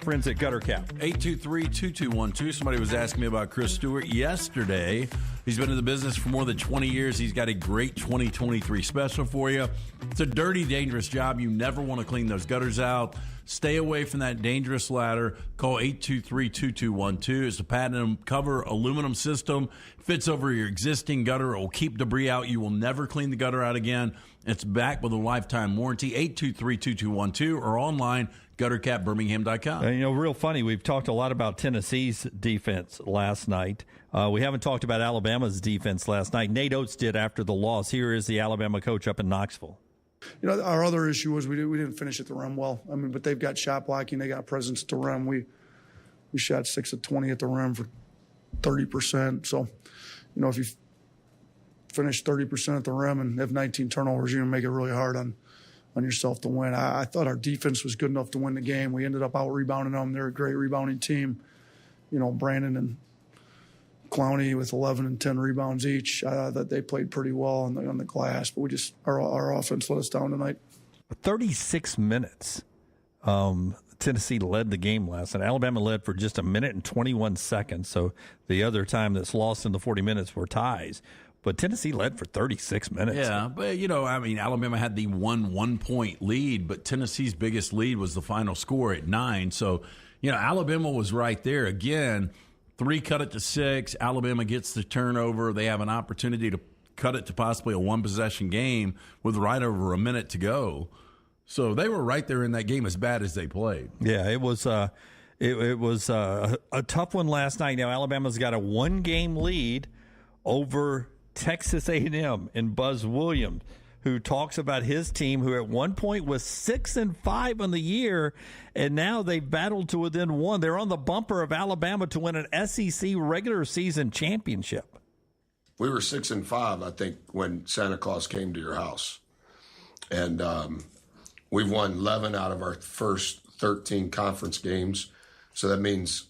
friends at Gutter Cap. 823-2212. Somebody was asking me about Chris Stewart yesterday. He's been in the business for more than 20 years. He's got a great 2023 special for you. It's a dirty, dangerous job. You never want to clean those gutters out. Stay away from that dangerous ladder. Call 823-2212. It's a patented cover aluminum system. Fits over your existing gutter. It will keep debris out. You will never clean the gutter out again. It's backed with a lifetime warranty. 823-2212 or online, guttercapbirmingham.com. Real funny. We've talked a lot about Tennessee's defense last night. We haven't talked about Alabama's defense last night. Nate Oates did after the loss. Here is the Alabama coach up in Knoxville. Our other issue was we didn't finish at the rim well. But they've got shot blocking. They got presence at the rim. We shot 6 of 20 at the rim for 30%. So, if you finish 30% at the rim and have 19 turnovers, you're going to make it really hard on yourself to win. I thought our defense was good enough to win the game. We ended up out-rebounding them. They're a great rebounding team. Brandon and Clowney with 11 and 10 rebounds each. That they played pretty well on the glass, but our offense let us down tonight. 36 minutes. Tennessee led the game last night. Alabama led for just a minute and 21 seconds. So the other time that's lost in the 40 minutes were ties. But Tennessee led for 36 minutes. Yeah, but, Alabama had the 1-point lead, but Tennessee's biggest lead was the final score at 9. So, Alabama was right there. Again, 3 cut it to 6. Alabama gets the turnover. They have an opportunity to cut it to possibly a one-possession game with right over a minute to go. So they were right there in that game as bad as they played. Yeah, it was a tough one last night. Now Alabama's got a 1-game lead over Texas A&M and Buzz Williams, who talks about his team, who at one point was 6-5 on the year, and now they battled to within 1. They're on the bumper of Alabama to win an SEC regular season championship. We were 6-5, I think, when Santa Claus came to your house, and we've won 11 out of our first 13 conference games. So that means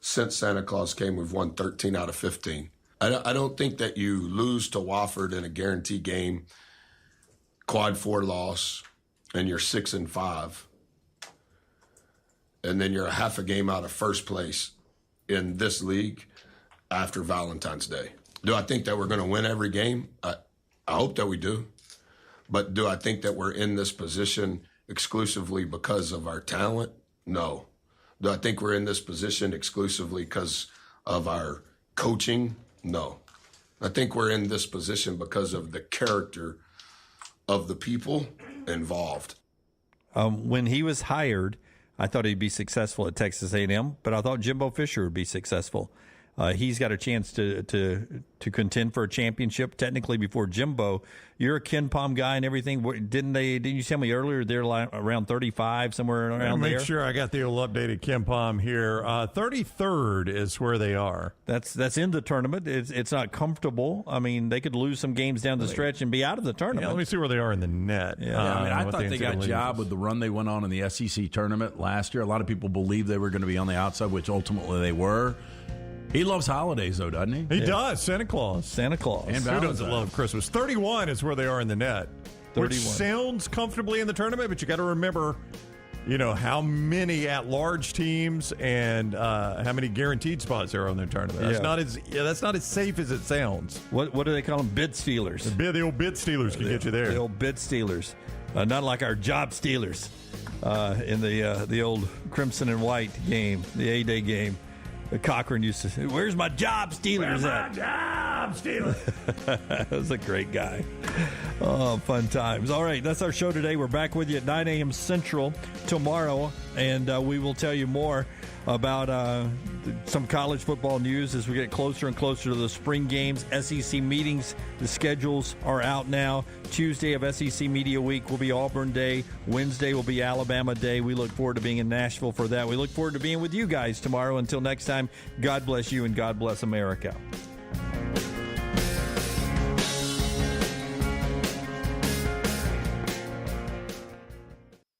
since Santa Claus came, we've won 13 out of 15. I don't think that you lose to Wofford in a guaranteed game, quad 4 loss, and you're 6-5, and then you're a half a game out of first place in this league after Valentine's Day. Do I think that we're going to win every game? I hope that we do. But do I think that we're in this position exclusively because of our talent? No. Do I think we're in this position exclusively because of our coaching? No. I think we're in this position because of the character of the people involved. When he was hired, I thought he'd be successful at Texas A&M, but I thought Jimbo Fisher would be successful. He's got a chance to contend for a championship technically before Jimbo. You're a Ken Pom guy and everything. Didn't you tell me earlier they're around 35, somewhere around there? Make sure I got the old updated Ken Pom here. 33rd is where they are. That's in the tournament. It's not comfortable. I mean, they could lose some games down the stretch and be out of the tournament. Yeah, let me see where they are in the net. I thought they got job with the run they went on in the SEC tournament last year. A lot of people believed they were going to be on the outside, which ultimately they were. He loves holidays, though, doesn't he? He does. Santa Claus. And who doesn't love Christmas? 31 is where they are in the net. 31. Which sounds comfortably in the tournament, but you got to remember, how many at-large teams and how many guaranteed spots there are on their tournament. That's not as safe as it sounds. What do they call them? Bid stealers. The old bid stealers can get you there. The old bid stealers. Not like our job stealers in the old Crimson and White game, the A-Day game. Cochran used to say, "Where's my job stealers at?" Where's my job stealers? That was a great guy. Oh, fun times. All right, that's our show today. We're back with you at 9 a.m. Central tomorrow, and we will tell you more about some college football news as we get closer and closer to the spring games. SEC meetings, the schedules are out now. Tuesday of SEC Media Week will be Auburn Day. Wednesday will be Alabama Day. We look forward to being in Nashville for that. We look forward to being with you guys tomorrow. Until next time, God bless you and God bless America.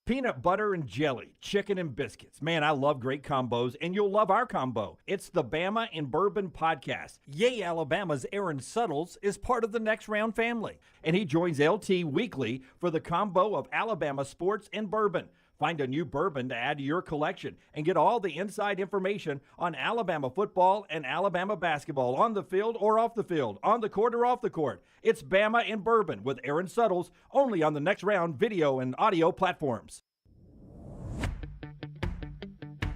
Peanut butter and jelly, chicken and biscuits. Man, I love great combos, and you'll love our combo. It's the Bama and Bourbon Podcast. Yay, Alabama's Aaron Suttles is part of the Next Round family, and he joins LT weekly for the combo of Alabama sports and bourbon. Find a new bourbon to add to your collection and get all the inside information on Alabama football and Alabama basketball on the field or off the field, on the court or off the court. It's Bama in Bourbon with Aaron Suttles, only on the Next Round video and audio platforms.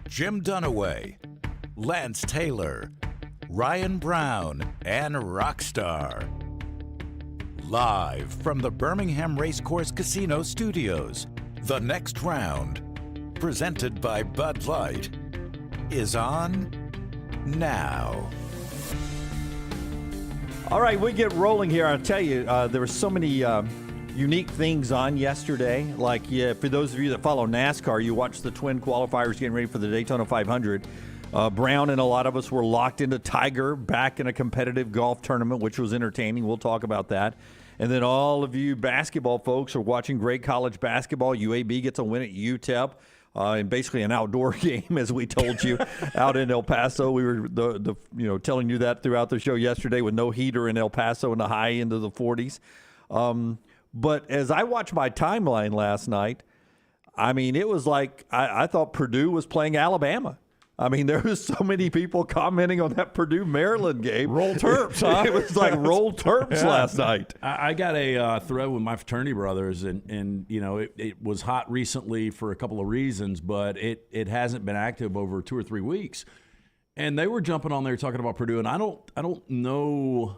Jim Dunaway, Lance Taylor, Ryan Brown, and Rockstar. Live from the Birmingham Racecourse Casino Studios, The Next Round, presented by Bud Light, is on now. All right, we get rolling here. I'll tell you, there were so many unique things on yesterday. Like, for those of you that follow NASCAR, you watched the twin qualifiers getting ready for the Daytona 500. Brown and a lot of us were locked into Tiger back in a competitive golf tournament, which was entertaining. We'll talk about that. And then all of you basketball folks are watching great college basketball. UAB gets a win at UTEP. In basically an outdoor game, as we told you, out in El Paso. We were telling you that throughout the show yesterday with no heater in El Paso in the high end of the 40s. But as I watched my timeline last night, I mean, it was like I thought Purdue was playing Alabama. I mean, there was so many people commenting on that Purdue-Maryland game. Roll Terps, huh? It was like roll Terps last night. I got a thread with my fraternity brothers, and it was hot recently for a couple of reasons, but it hasn't been active over 2 or 3 weeks. And they were jumping on there talking about Purdue, and I don't know.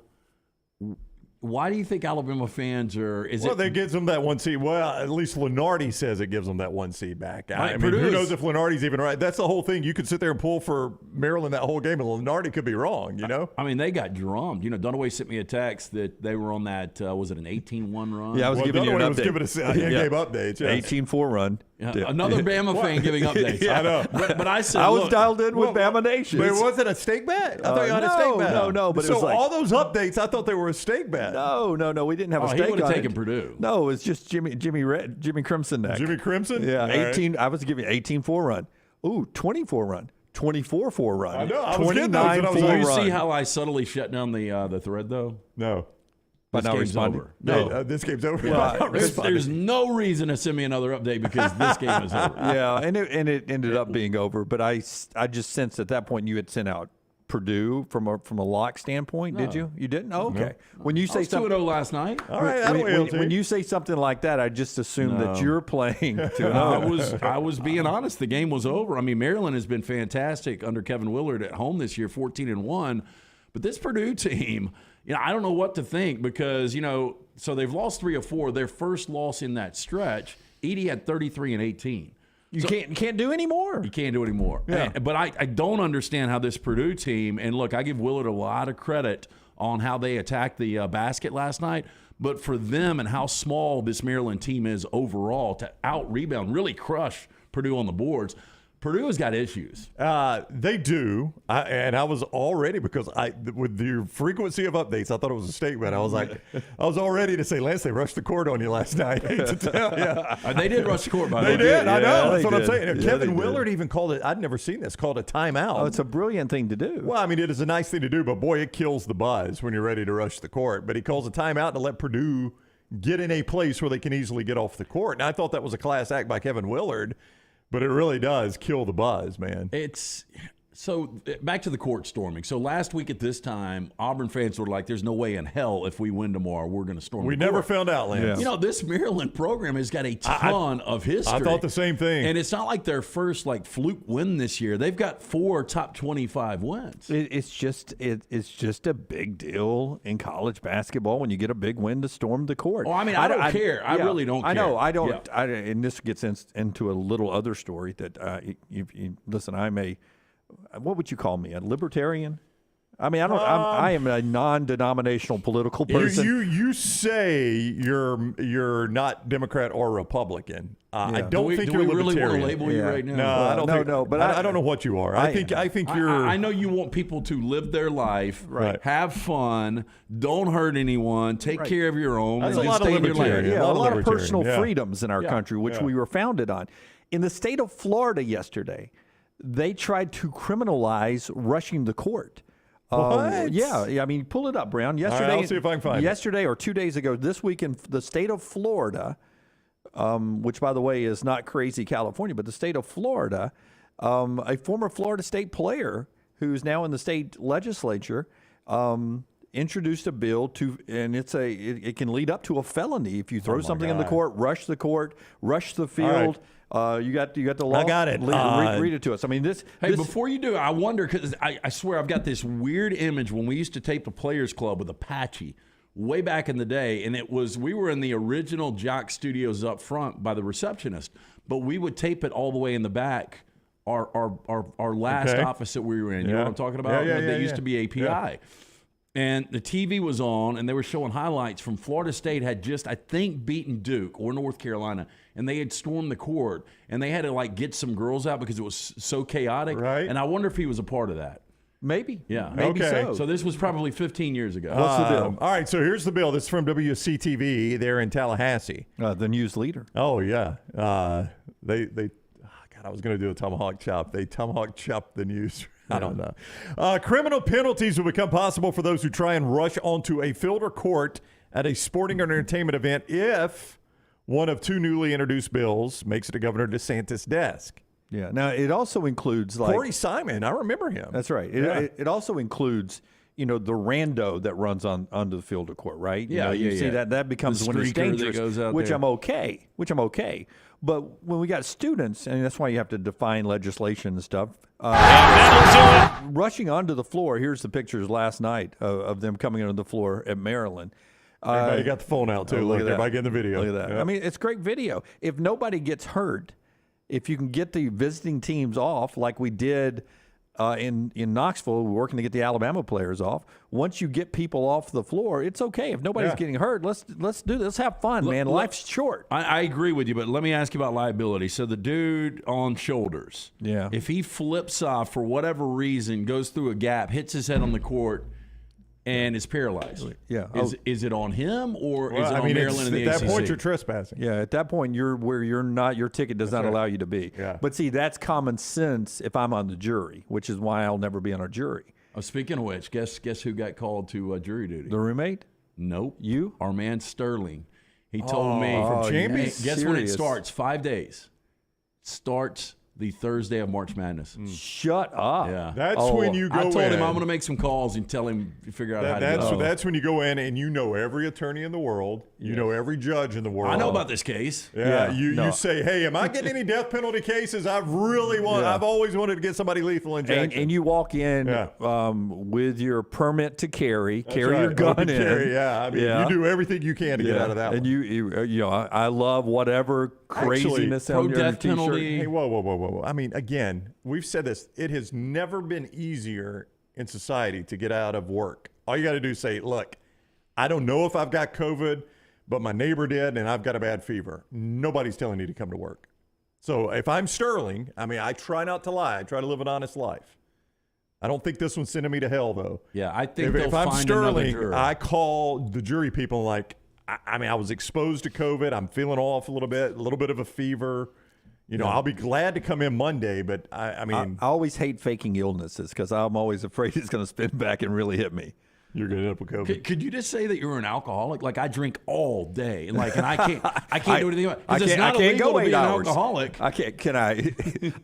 Why do you think Alabama fans are? That gives them that 1 seed. Well, at least Lenardi says it gives them that 1 seed back. I mean, Purdue who knows if Lenardi's even right? That's the whole thing. You could sit there and pull for Maryland that whole game, and Lenardi could be wrong. I mean, they got drummed. Dunaway sent me a text that they were on that. Was it an 18-1 run? Yeah, I was giving you an update. Was giving us in-game updates. Yes. 18-4 run. Yeah, another Bama fan giving updates. Yeah, I know. But I said, I was dialed in with Bama Nation. But was it a stake bet? I thought you had a stake bet. No. But so it was like, all those updates, I thought they were a stake bet. No. We didn't have a stake on it. He would have taken Purdue. No, it was just Jimmy Crimson neck. Jimmy Crimson? Yeah, All 18. Right. I was giving 18-4 run. Ooh, 24 run. 24-4 run. I know. I was getting those, and I was Do like, you see how I subtly shut down the thread, though? No. But now game's over. No, this game's over. Yeah, there's no reason to send me another update because this game is over. Yeah, and it ended up being over. But I just sensed at that point you had sent out Purdue from a lock standpoint. No. Did you? You didn't? Oh, okay. No. When you say something 2-0 last night. All right. When you say something like that, I just assume that you're playing 2-0. I was being honest. The game was over. I mean, Maryland has been fantastic under Kevin Willard at home this year, 14-1. But this Purdue team, I don't know what to think because, so they've lost 3 or 4. Their first loss in that stretch, Edey had 33 and 18. You can't do any more. You can't do any more. Yeah. But I don't understand how this Purdue team, and look, I give Willard a lot of credit on how they attacked the basket last night, but for them and how small this Maryland team is overall to out-rebound, really crush Purdue on the boards, Purdue has got issues. They do, and I was already, because with the frequency of updates, I thought it was a statement. I was all ready to say, Lance, they rushed the court on you last night. I hate to tell you. They did rush the court, by the way. They did. I know. That's what I'm did. saying. Yeah, Kevin Willard even called it. I'd never seen this. Called a timeout. Oh, it's a brilliant thing to do. Well, I mean, it is a nice thing to do, but boy, it kills the buzz when you're ready to rush the court. But he calls a timeout to let Purdue get in a place where they can easily get off the court. And I thought that was a class act by Kevin Willard. But it really does kill the buzz, man. So back to the court storming. So last week at this time, Auburn fans were like, there's no way in hell if we win tomorrow, we're going to storm the court. We never found out, Lance. Yeah. This Maryland program has got a ton of history. I thought the same thing. And it's not like their first fluke win this year. They've got 4 top 25 wins. It's just a big deal in college basketball when you get a big win to storm the court. Oh, I mean, I don't care. I really don't care. I know. I don't. Yeah. And this gets into a little other story that listen, I'm a – what would you call me? A libertarian? I mean, I am a non-denominational political person. You say you're not Democrat or Republican. I don't think you're libertarian. Do we really want to label you right now? No, I don't think. No, but I don't know what you are. I think you're. I know you want people to live their life, right. Have fun, don't hurt anyone, take care of your own. That's and a lot of stay in your lane. libertarian. Yeah, a lot of libertarian. personal freedoms in our country, which we were founded on. In the state of Florida yesterday, they tried to criminalize rushing the court. What? Yeah. I mean, pull it up, Brown. Yesterday, I'll see if I can find it. Yesterday or 2 days ago, this week in the state of Florida, which, by the way, is not crazy California, but the state of Florida, a former Florida State player who's now in the state legislature, introduced a bill and it can lead up to a felony if you throw something in the court, rush the field. You got the law. I got it. Read it to us. I mean, Hey, before you do, I wonder, because I swear I've got this weird image when we used to tape the Players Club with Apache way back in the day, and we were in the original Jock Studios up front by the receptionist, but we would tape it all the way in the back. Our last office that we were in. You know what I'm talking about? They used to be API. Yeah. And the TV was on, and they were showing highlights from Florida State had just, I think, beaten Duke or North Carolina, and they had stormed the court, and they had to, get some girls out because it was so chaotic. Right. And I wonder if he was a part of that. Maybe. Yeah. Maybe so. So this was probably 15 years ago. What's the bill? All right, so here's the bill. This is from WCTV. They're in Tallahassee. The news leader. Oh, yeah. They God, I was going to do a tomahawk chop. They tomahawk chopped the news. I don't know. Criminal penalties will become possible for those who try and rush onto a field or court at a sporting or entertainment event if one of two newly introduced bills makes it to Governor DeSantis' desk. Yeah. Now, it also includes Corey Simon. I remember him. That's right. It also includes, the rando that runs onto the field of court, right? You see that becomes when it's dangerous, which I'm okay. But when we got students, and that's why you have to define legislation and stuff, rushing onto the floor. Here's the pictures last night of them coming onto the floor at Maryland. Everybody got the phone out, too. Look, everybody getting the video. Look at that. Yep. I mean, it's great video. If nobody gets hurt, if you can get the visiting teams off like we did in Knoxville, we're working to get the Alabama players off. Once you get people off the floor, it's okay. If nobody's getting hurt, let's do this. Let's have fun, man. Life's short. I agree with you, but let me ask you about liability. So the dude on shoulders, if he flips off for whatever reason, goes through a gap, hits his head on the court, and is paralyzed. Yeah. Is it on him or is it on Maryland and the ACC? At that point, you're trespassing. Yeah, at that point, you're where you're not. Your ticket does not allow you to be. Yeah. But see, that's common sense if I'm on the jury, which is why I'll never be on a jury. Oh, speaking of which, guess who got called to jury duty? The roommate? Nope. You? Our man Sterling. He told me. From Champions? Guess when it starts? 5 days. Starts the Thursday of March Madness. Shut up. Yeah. That's when you go in. I told him I'm going to make some calls and tell him to figure out how to do it. That's when you go in and you know every attorney in the world. You know every judge in the world. I know about this case. You say, hey, am I getting any death penalty cases? I've always wanted to get somebody lethal injection. And you walk in with your permit to carry your gun in. You do everything you can to get out of that and one. I love whatever craziness on your death t-shirt. penalty. Hey, whoa. I mean, again, we've said this. It has never been easier in society to get out of work. All you got to do is say, look, I don't know if I've got COVID, but my neighbor did, and I've got a bad fever. Nobody's telling you to come to work. So if I'm Sterling, I try not to lie. I try to live an honest life. I don't think this one's sending me to hell, though. Yeah, I think if I'm find Sterling, I call the jury people I was exposed to COVID. I'm feeling off a little bit of a fever. I'll be glad to come in Monday, but I always hate faking illnesses because I'm always afraid it's going to spin back and really hit me. You're going to end up with COVID. Could you just say that you're an alcoholic? Like I drink all day, and I can't do anything about it. It's not illegal to be an alcoholic. I can't. Can I?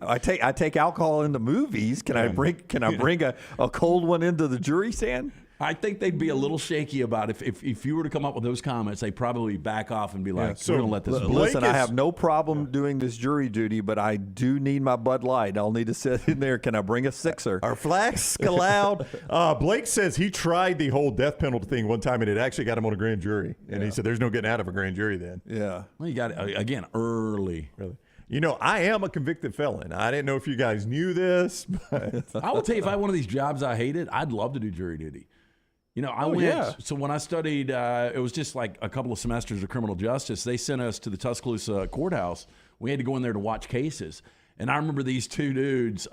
I take alcohol into movies. Can I bring a cold one into the jury stand? I think they'd be a little shaky about if you were to come up with those comments, they'd probably back off and be like, we're going to let this listen, I have no problem doing this jury duty, but I do need my Bud Light. I'll need to sit in there. Can I bring a sixer? Our flags allowed. Blake says he tried the whole death penalty thing one time, and it actually got him on a grand jury. And he said there's no getting out of a grand jury then. Yeah. Well, you got it, again, early. Really. I am a convicted felon. I didn't know if you guys knew this. But I will tell you, if I had one of these jobs I hated, I'd love to do jury duty. So when I studied, it was just like a couple of semesters of criminal justice. They sent us to the Tuscaloosa courthouse. We had to go in there to watch cases. And I remember these two dudes,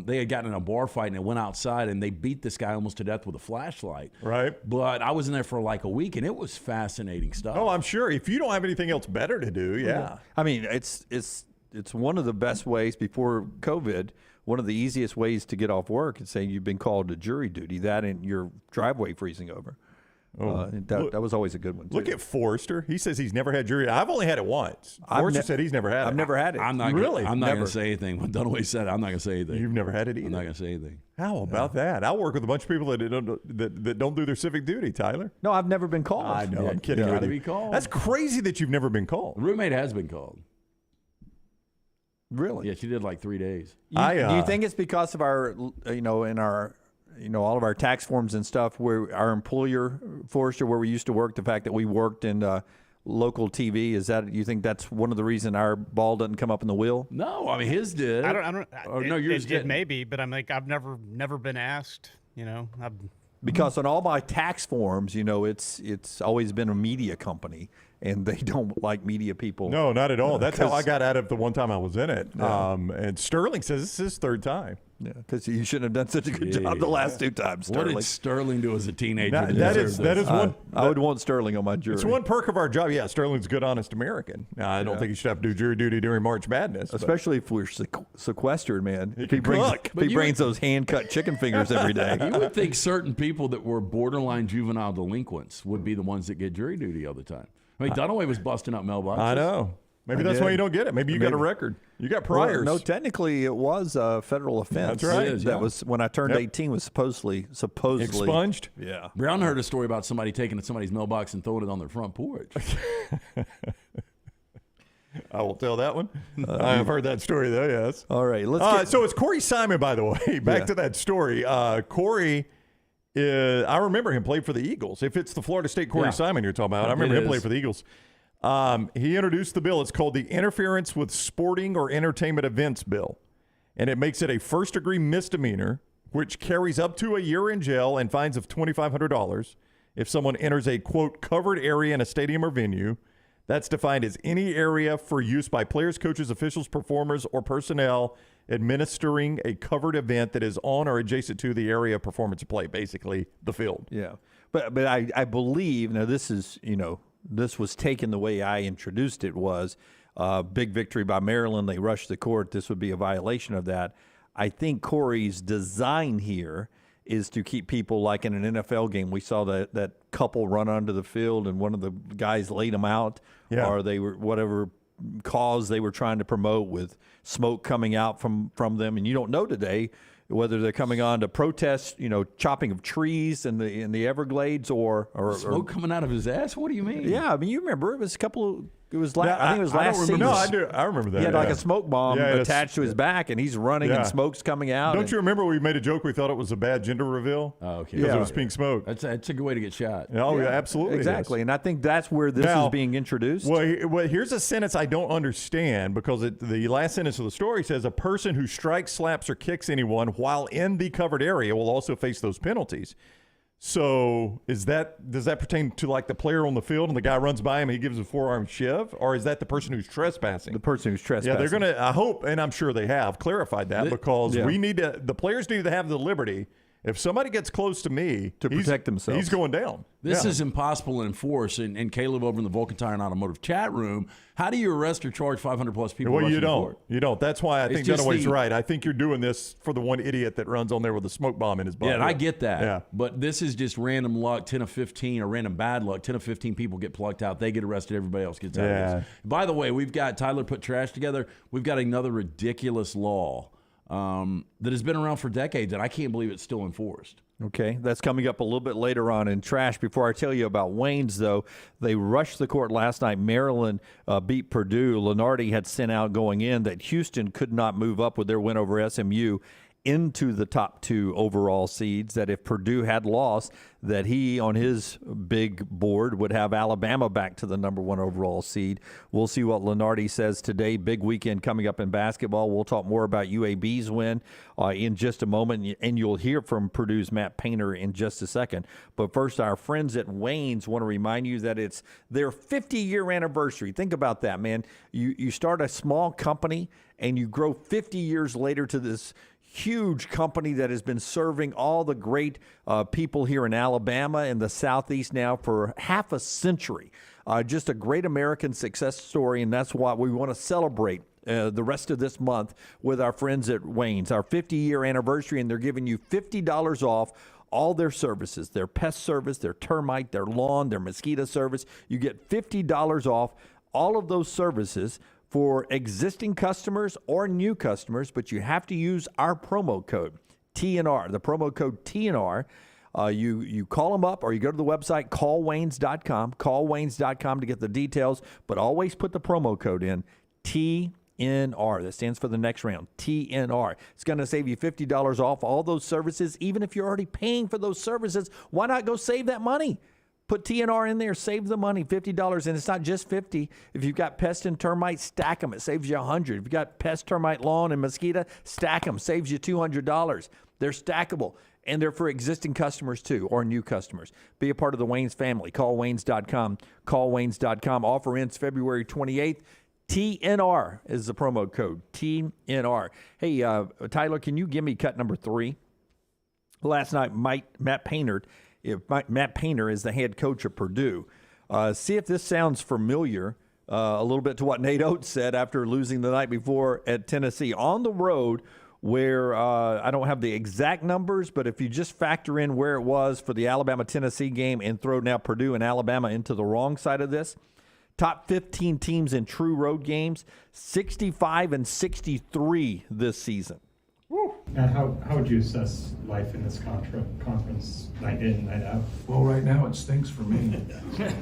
they had gotten in a bar fight and they went outside and they beat this guy almost to death with a flashlight. Right. But I was in there for like a week and it was fascinating stuff. Oh, I'm sure. If you don't have anything else better to do, yeah. I mean, it's one of the best ways before COVID. One of the easiest ways to get off work is saying you've been called to jury duty, that and your driveway freezing over. That was always a good one, too. Look at Forrester. He says he's never had jury. I've only had it once. Forrester said he's never had it. I've never had it. I'm not Really? I'm not Never. going to say anything. When Dunaway said it, I'm not going to say anything. You've never had it either? I'm not going to say anything. How about that? I'll work with a bunch of people that don't do their civic duty, Tyler. No, I've never been called. I know. I'm kidding. You with gotta you. be called. That's crazy that you've never been called. Roommate has been called. Really? Yeah, she did like 3 days. Do you think it's because of our, in our, all of our tax forms and stuff, where our employer, Forrester, where we used to work, the fact that we worked in local TV, you think that's one of the reasons our ball doesn't come up in the wheel? No, I mean his did. I don't. Oh, no, yours it didn't. may be, but I'm like, I've never been asked. Because on all my tax forms, it's always been a media company, and they don't like media people. No, not at all. That's how I got out of the one time I was in it. Yeah. And Sterling says this is his third time. Yeah, because you shouldn't have done such a good job the last 2 times, What Sterling. did Sterling do as a teenager? That is one. I would want Sterling on my jury. It's one perk of our job. Yeah, Sterling's a good, honest American. I don't think he should have to do jury duty during March Madness. Especially if we're sequestered, man. If he can brings, cook. if he brings those hand-cut chicken fingers every day. You would think certain people that were borderline juvenile delinquents would be the ones that get jury duty all the time. I mean, Dunaway was busting up mailboxes. I know. Maybe that's why you don't get it. Maybe you got a record. You got priors. Well, no, technically it was a federal offense. That's right. It is, That yeah. was when I turned 18. Was supposedly Expunged? Yeah. Brown heard a story about somebody taking somebody's mailbox and throwing it on their front porch. I will tell that one. I have heard that story, though, yes. All right. Let's So it's Corey Simon, by the way. Back to that story. Corey, I remember him played for the Eagles. If it's the Florida State Corey Simon you're talking about, I remember him played for the Eagles. He introduced the bill. It's called the Interference with Sporting or Entertainment Events Bill. And it makes it a first-degree misdemeanor, which carries up to a year in jail and fines of $2,500 if someone enters a, quote, covered area in a stadium or venue. That's defined as any area for use by players, coaches, officials, performers, or personnel administering a covered event that is on or adjacent to the area of performance of play, basically the field. Yeah. But I believe, now this is, this was taken the way I introduced it was big victory by Maryland. They rushed the court. This would be a violation of that. I think Corey's design here is to keep people like in an NFL game. We saw that couple run onto the field and one of the guys laid them out, or they were whatever cause they were trying to promote with smoke coming out from them. And you don't know today whether they're coming on to protest, chopping of trees in the Everglades or Smoke coming out of his ass? What do you mean? Yeah, I mean, you remember it was a couple of. It was I think it was last season. No, I do. I remember that. He had like a smoke bomb attached to his back, and he's running, and smoke's coming out. Don't you remember we made a joke? We thought it was a bad gender reveal. Oh, okay. Because it was pink smoke. That's a good way to get shot. Oh, yeah, absolutely. Exactly, and I think that's where this is being introduced. Well, here's a sentence I don't understand because the last sentence of the story says a person who strikes, slaps, or kicks anyone while in the covered area will also face those penalties. So does that pertain to like the player on the field and the guy runs by him and he gives a forearm shiv, or is that the person who's trespassing? The person who's trespassing. Yeah, they're going to, I hope, and I'm sure they have clarified that because the players need to have the liberty. If somebody gets close to me to protect themselves, he's going down. This is impossible to enforce. And Caleb over in the Vulcan Tire and Automotive chat room, how do you arrest or charge 500 plus people? Well, you don't. Court? You don't. That's why I think Dunaway's right. I think you're doing this for the one idiot that runs on there with a smoke bomb in his butt. Yeah, and I get that. Yeah. But this is just random luck, 10 of 15, or random bad luck. 10 of 15 people get plucked out. They get arrested. Everybody else gets out of this. By the way, we've got Tyler put trash together. We've got another ridiculous law that has been around for decades, and I can't believe it's still enforced. Okay, that's coming up a little bit later on in trash. Before I tell you about Wayne's, though, they rushed the court last night. Maryland beat Purdue. Lenardi had sent out going in that Houston could not move up with their win over SMU into the top 2 overall seeds, that if Purdue had lost, that he on his big board would have Alabama back to the number 1 overall seed. We'll see what Lenardi says today. Big weekend coming up in basketball. We'll talk more about UAB's win in just a moment, and you'll hear from Purdue's Matt Painter in just a second. But first, our friends at Wayne's want to remind you that it's their 50-year anniversary. Think about that, man. You start a small company, and you grow 50 years later to this huge company that has been serving all the great people here in Alabama and the Southeast now for half a century. Just a great American success story, and that's why we want to celebrate the rest of this month with our friends at Wayne's, our 50-year anniversary, and they're giving you $50 off all their services, their pest service, their termite, their lawn, their mosquito service. You get $50 off all of those services for existing customers or new customers, but you have to use our promo code, TNR, the promo code TNR. You call them up or you go to the website, callwaynes.com to get the details, but always put the promo code in, TNR. That stands for the next round, TNR. It's going to save you $50 off all those services. Even if you're already paying for those services, why not go save that money? Put TNR in there, save the money, $50. And it's not just $50. If you've got pest and termite, stack them. It saves you $100. If you've got pest, termite, lawn, and mosquito, stack them. Saves you $200. They're stackable. And they're for existing customers, too, or new customers. Be a part of the Waynes family. Call Waynes.com. Callwaynes.com. Offer ends February 28th. TNR is the promo code. TNR. Hey, Tyler, can you give me cut number 3? Last night, Matt Painter is the head coach of Purdue. See if this sounds familiar a little bit to what Nate Oates said after losing the night before at Tennessee. On the road, where I don't have the exact numbers, but if you just factor in where it was for the Alabama-Tennessee game and throw now Purdue and Alabama into the wrong side of this, top 15 teams in true road games, 65-63 this season. Matt, how would you assess life in this conference night in, night out? Well, right now it stinks for me. But,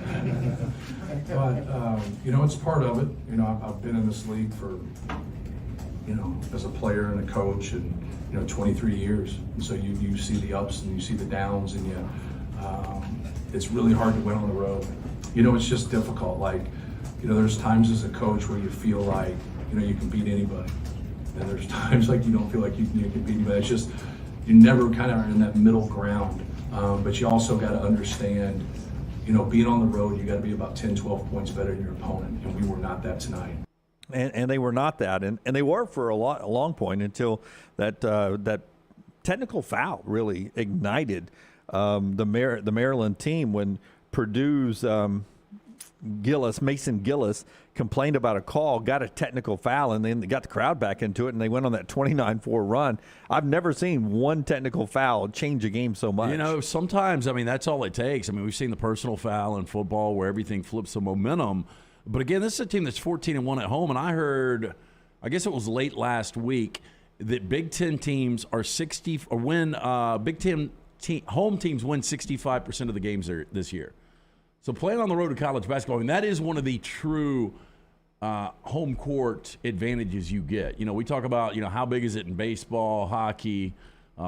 it's part of it. I've been in this league for, as a player and a coach and, 23 years. And so you see the ups and you see the downs and it's really hard to win on the road. It's just difficult. There's times as a coach where you feel like, you can beat anybody. And there's times like you don't feel like you can beat anybody. It's just, you never kind of are in that middle ground. But you also got to understand, being on the road, you got to be about 10, 12 points better than your opponent. And we were not that tonight. And they were not that. And they were for a long point until that technical foul really ignited the Maryland team when Purdue's Mason Gillis complained about a call, got a technical foul, and then they got the crowd back into it, and they went on that 29-4 run. I've never seen one technical foul change a game so much. Sometimes, that's all it takes. We've seen the personal foul in football where everything flips the momentum. But again, this is a team that's 14-1 at home, and I heard, I guess it was late last week, that Big Ten teams are Big Ten home teams win 65% of the games this year. So playing on the road to college basketball, that is one of the true home court advantages you get. We talk about, how big is it in baseball, hockey,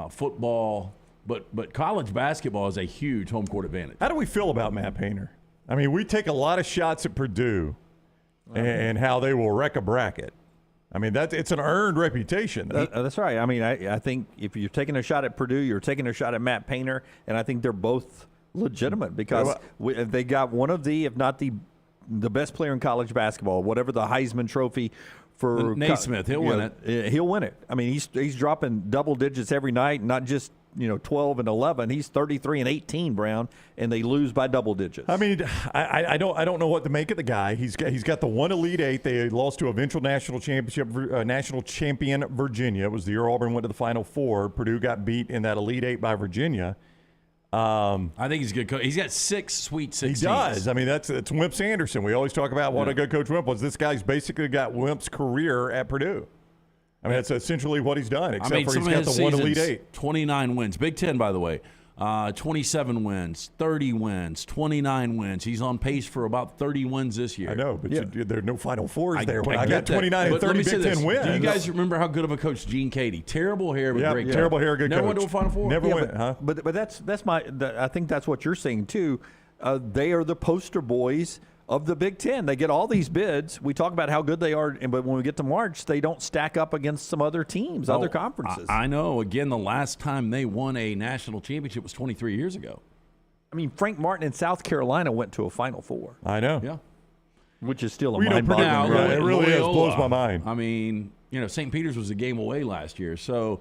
football, but college basketball is a huge home court advantage. How do we feel about Matt Painter? We take a lot of shots at Purdue and how they will wreck a bracket. It's an earned reputation. That's right. I think if you're taking a shot at Purdue, you're taking a shot at Matt Painter, and I think they're both legitimate because they got one of the, if not the best player in college basketball, whatever the Heisman Trophy for Naismith, he'll win it. He'll win it. He's dropping double digits every night, not just 12 and 11. He's 33 and 18, Brown, and they lose by double digits. I don't know what to make of the guy. He's got the one Elite Eight. They lost to eventual national champion Virginia. It was the year Auburn went to the Final Four. Purdue got beat in that Elite Eight by Virginia. I think he's a good coach. He's got 6 Sweet 16s. He does. That's Wimp Sanderson. We always talk about what a good coach Wimp was. This guy's basically got Wimp's career at Purdue. That's essentially what he's done, except for he's got the one Elite Eight. 29 wins. Big Ten, by the way. 27 wins, 30 wins, 29 wins. He's on pace for about 30 wins this year. I know, but there are no Final Fours there. I got 29 and 30 Big Ten wins. Do you guys remember how good of a coach Gene Cady? Terrible hair, but great. Terrible hair, good Never coach. went to a Final Four. Never went, huh? But that's I think that's what you're saying too. They are the poster boys of the Big Ten. They get all these bids. We talk about how good they are, but when we get to March, they don't stack up against some other teams, other conferences. I know. Again, the last time they won a national championship was 23 years ago. Frank Martin in South Carolina went to a Final Four. I know. Yeah. Which is still a mind-boggling. It really is. Blows my mind. St. Peter's was a game away last year. So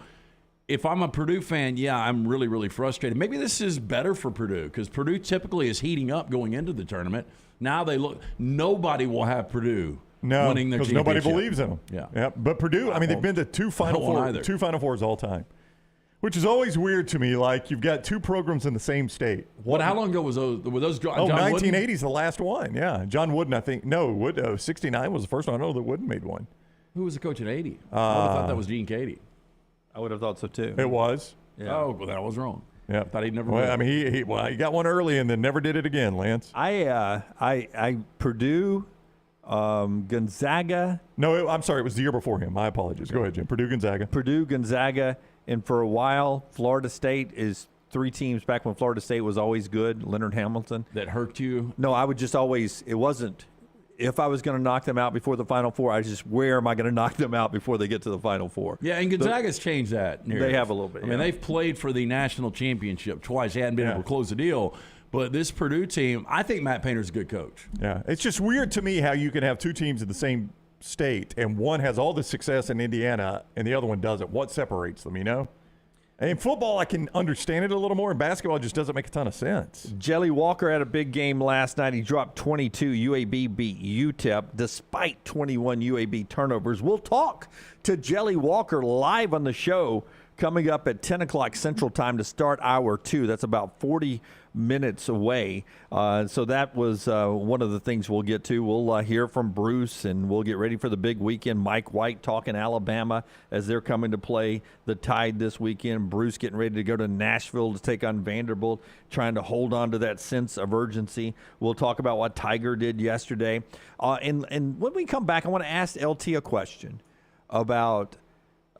if I'm a Purdue fan, I'm really, really frustrated. Maybe this is better for Purdue because Purdue typically is heating up going into the tournament. Now nobody will have Purdue winning their championship. Because nobody believes in them. Yeah. But Purdue, they've been to two Final Fours all time. Which is always weird to me. Like, you've got two programs in the same state. How long ago was those? Were those John 1980 is the last one. Yeah, John Wooden, I think. No, 69 was the first one. I know that Wooden made one. Who was the coach in 80? I would have thought that was Gene Cady. I would have thought so too. It was. Yeah. Oh, well, that was wrong. Yeah, thought he'd never. Well, I mean, he got one early and then never did it again. Lance. I Purdue, Gonzaga. No, I'm sorry. It was the year before him. My apologies. Go ahead, Jim. Purdue, Gonzaga, and for a while, Florida State is 3 teams back when Florida State was always good. Leonard Hamilton. That hurt you? No, I would just always. It wasn't. If I was going to knock them out before the Final Four, I just, where am I going to knock them out before they get to the Final Four? Yeah, and Gonzaga's changed that. They have a little bit. I mean, they've played for the national championship twice. They hadn't been able to close the deal. But this Purdue team, I think Matt Painter's a good coach. Yeah, it's just weird to me how you can have 2 teams in the same state and one has all the success in Indiana and the other one doesn't. What separates them, you know? And in football, I can understand it a little more. In basketball, it just doesn't make a ton of sense. Jelly Walker had a big game last night. He dropped 22. UAB beat UTEP despite 21 UAB turnovers. We'll talk to Jelly Walker live on the show coming up at 10 o'clock Central Time to start hour 2. That's about 40 minutes away. So that was one of the things we'll get to. We'll hear from Bruce, and we'll get ready for the big weekend. Mike White talking Alabama as they're coming to play the Tide this weekend. Bruce getting ready to go to Nashville to take on Vanderbilt, trying to hold on to that sense of urgency. We'll talk about what Tiger did yesterday. And when we come back, I want to ask LT a question about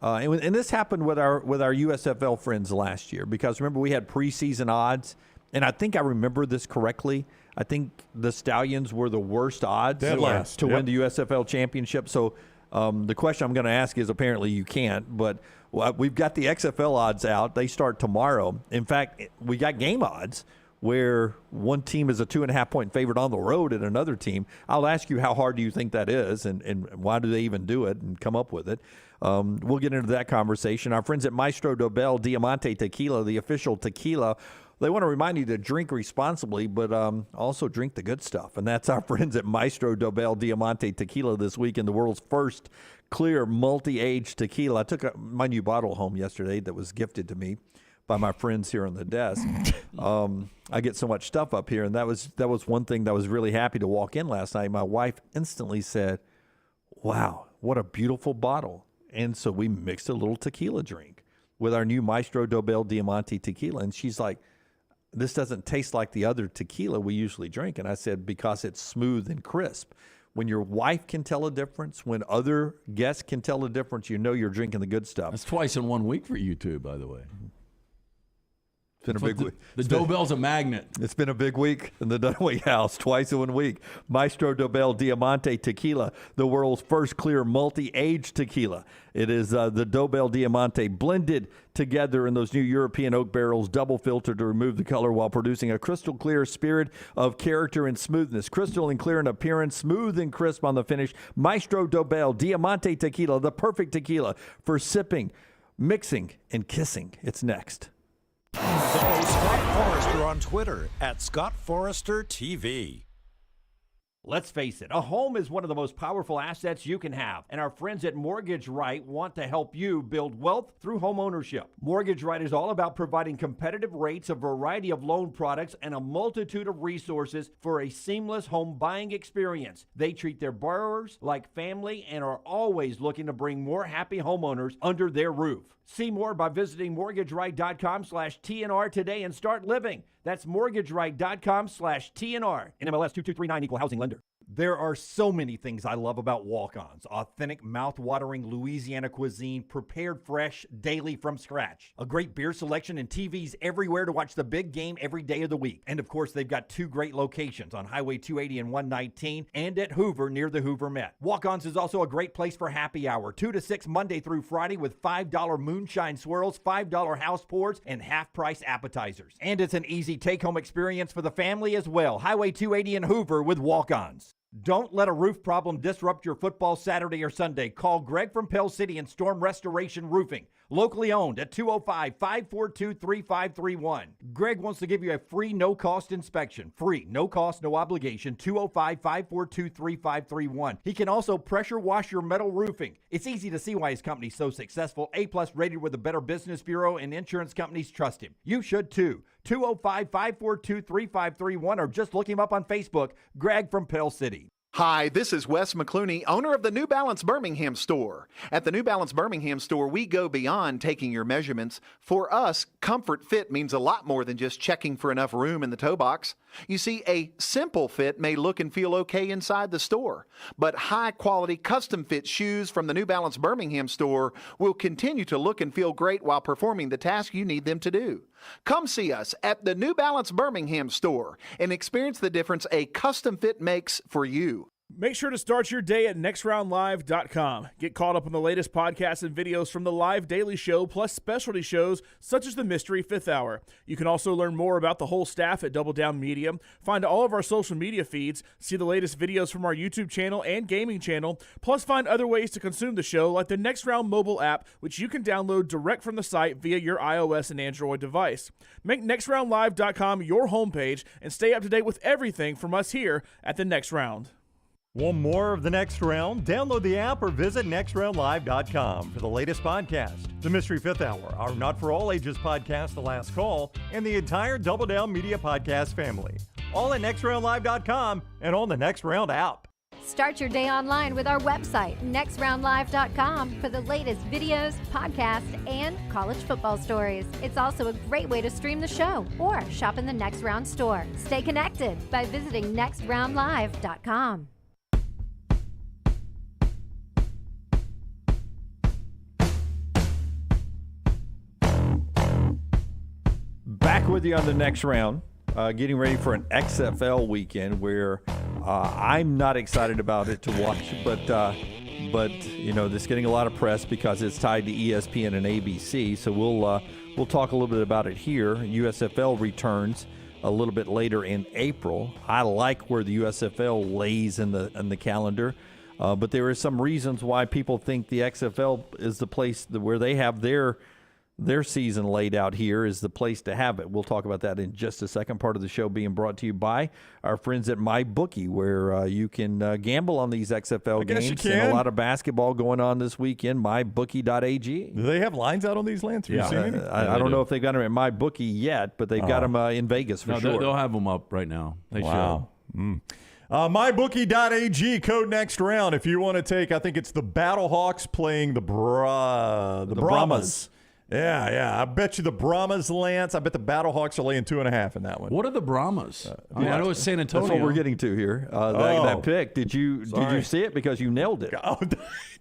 and this happened with our USFL friends last year, because remember we had preseason odds, and I think I remember this correctly. I think the Stallions were the worst odds to win the USFL championship. So the question I'm going to ask is, apparently you can't, but we've got the XFL odds out. They start tomorrow. In fact, we got game odds where one team is a 2.5-point favorite on the road and another team. I'll ask you, how hard do you think that is, and why do they even do it and come up with it? We'll get into that conversation. Our friends at Maestro Dobel Diamante Tequila, the official tequila, they want to remind you to drink responsibly, but also drink the good stuff. And that's our friends at Maestro Dobel Diamante Tequila this week, in the world's first clear multi-age tequila. I took my new bottle home yesterday that was gifted to me by my friends here on the desk. I get so much stuff up here, and that was one thing that I was really happy to walk in last night. My wife instantly said, "Wow, what a beautiful bottle." And so we mixed a little tequila drink with our new Maestro Dobel Diamante tequila. And she's like, "This doesn't taste like the other tequila we usually drink." And I said, "Because it's smooth and crisp." When your wife can tell a difference, when other guests can tell a difference, you know you're drinking the good stuff. That's twice in 1 week for you two, by the way. It's been a big week. The Dobel's a magnet. It's been a big week in the Dunaway house, twice in 1 week. Maestro Dobel Diamante Tequila, the world's first clear multi-age tequila. It is the Dobel Diamante blended together in those new European oak barrels, double filtered to remove the color while producing a crystal clear spirit of character and smoothness. Crystal and clear in appearance, smooth and crisp on the finish. Maestro Dobel Diamante Tequila, the perfect tequila for sipping, mixing, and kissing. It's next. Follow Scott Forrester on Twitter at Scott Forrester TV. Let's face it, a home is one of the most powerful assets you can have, and our friends at Mortgage Right want to help you build wealth through home ownership. Mortgage Right is all about providing competitive rates, a variety of loan products, and a multitude of resources for a seamless home buying experience. They treat their borrowers like family and are always looking to bring more happy homeowners under their roof. See more by visiting mortgageright.com/TNR today and start living. That's mortgageright.com/TNR. NMLS 2239, equal housing lender. There are so many things I love about walk-ons. Authentic, mouth-watering Louisiana cuisine, prepared fresh, daily from scratch. A great beer selection and TVs everywhere to watch the big game every day of the week. And of course, they've got 2 great locations on Highway 280 and 119 and at Hoover near the Hoover Met. Walk-ons is also a great place for happy hour. 2 to 6 Monday through Friday with $5 moonshine swirls, $5 house pours, and half-price appetizers. And it's an easy take-home experience for the family as well. Highway 280 and Hoover with walk-ons. Don't let a roof problem disrupt your football Saturday or Sunday. Call Greg from Pell City and Storm Restoration Roofing. Locally owned at 205-542-3531. Greg wants to give you a free no-cost inspection. Free, no cost, no obligation, 205-542-3531. He can also pressure wash your metal roofing. It's easy to see why his company's so successful. A-plus rated with the Better Business Bureau, and insurance companies trust him. You should too. 205-542-3531, or just look him up on Facebook, Greg from Pell City. Hi, this is Wes McClooney, owner of the New Balance Birmingham store. At the New Balance Birmingham store, we go beyond taking your measurements. For us, comfort fit means a lot more than just checking for enough room in the toe box. You see, a simple fit may look and feel okay inside the store, but high-quality custom fit shoes from the New Balance Birmingham store will continue to look and feel great while performing the task you need them to do. Come see us at the New Balance Birmingham store and experience the difference a custom fit makes for you. Make sure to start your day at nextroundlive.com. Get caught up on the latest podcasts and videos from the live daily show, plus specialty shows such as the Mystery Fifth Hour. You can also learn more about the whole staff at Double Down Media, find all of our social media feeds, see the latest videos from our YouTube channel and gaming channel, plus find other ways to consume the show like the Next Round mobile app, which you can download direct from the site via your iOS and Android device. Make nextroundlive.com your homepage and stay up to date with everything from us here at the Next Round. Want more of The Next Round? Download the app or visit nextroundlive.com for the latest podcast, The Mystery Fifth Hour, our Not For All Ages podcast, The Last Call, and the entire Double Down Media podcast family. All at nextroundlive.com and on the Next Round app. Start your day online with our website, nextroundlive.com, for the latest videos, podcasts, and college football stories. It's also a great way to stream the show or shop in the Next Round store. Stay connected by visiting nextroundlive.com. Back with you on the Next Round, getting ready for an XFL weekend where I'm not excited about it to watch, but you know, it's getting a lot of press because it's tied to ESPN and ABC. So we'll talk a little bit about it here. USFL returns a little bit later in April. I like where the USFL lays in the calendar, but there are some reasons why people think the XFL is the place where they have their season laid out here is the place to have it. We'll talk about that in just a second. Part of the show being brought to you by our friends at MyBookie, where you can gamble on these XFL games. And a lot of basketball going on this weekend. MyBookie.ag. Do they have lines out on these lands? Have you seen any? I don't know if they've got them at MyBookie yet, but they've got them in Vegas for sure. They'll have them up right now. They should. MyBookie.ag, code Next Round. If you want to take, I think it's the Battlehawks playing the Brahmas. Yeah. I bet you the Brahmas, Lance. I bet the Battlehawks are laying 2.5 in that one. What are the Brahmas? I know it's San Antonio. That's what we're getting to here. That pick. Did you see it? Because you nailed it. Oh,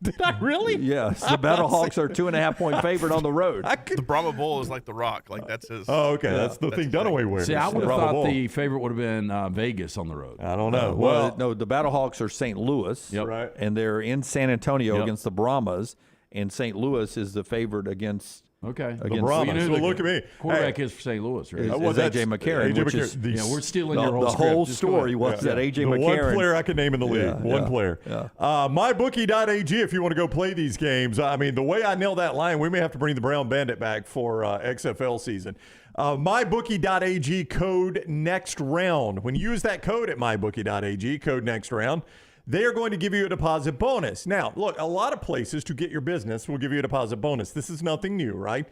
did I really? Yes. The Battlehawks are 2.5-point favorite on the road. The Brahma Bull is like the Rock. Like that's his. Oh, okay. That's the thing Dunaway wears. See, I would have thought the favorite would have been Vegas on the road. I don't know. No, the Battlehawks are St. Louis. Yep. Right. And they're in San Antonio against the Brahmas. And St. Louis is the favorite against. Okay. The Brahmas. So look at me. Quarterback is for St. Louis, right? Is A.J. McCarron. We're stealing your whole The whole story was that A.J. McCarron. One player I can name in the league. One player. Yeah. MyBookie.ag if you want to go play these games. I mean, the way I nailed that line, we may have to bring the Brown Bandit back for XFL season. MyBookie.ag, code Next Round. When you use that code at MyBookie.ag, code Next Round, they are going to give you a deposit bonus. Now, look, a lot of places to get your business will give you a deposit bonus. This is nothing new, right?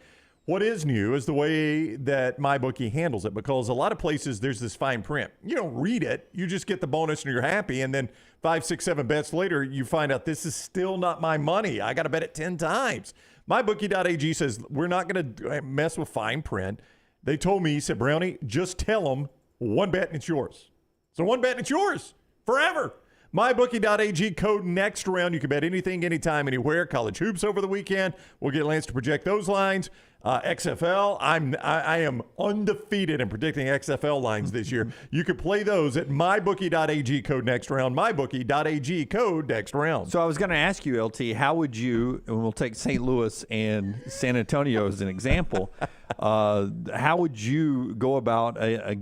What is new is the way that MyBookie handles it, because a lot of places there's this fine print. You don't read it. You just get the bonus and you're happy. And then 5, 6, 7 bets later, you find out this is still not my money. I got to bet it 10 times. MyBookie.ag says we're not going to mess with fine print. They told me, he said, Brownie, just tell them one bet and it's yours. So one bet and it's yours forever. MyBookie.ag, code Next Round. You can bet anything, anytime, anywhere. College hoops over the weekend. We'll get Lance to project those lines. XFL, I am undefeated in predicting XFL lines this year. You can play those at MyBookie.ag, code Next Round. MyBookie.ag, code Next Round. So I was going to ask you, LT, how would you, and we'll take St. Louis and San Antonio as an example, how would you go about a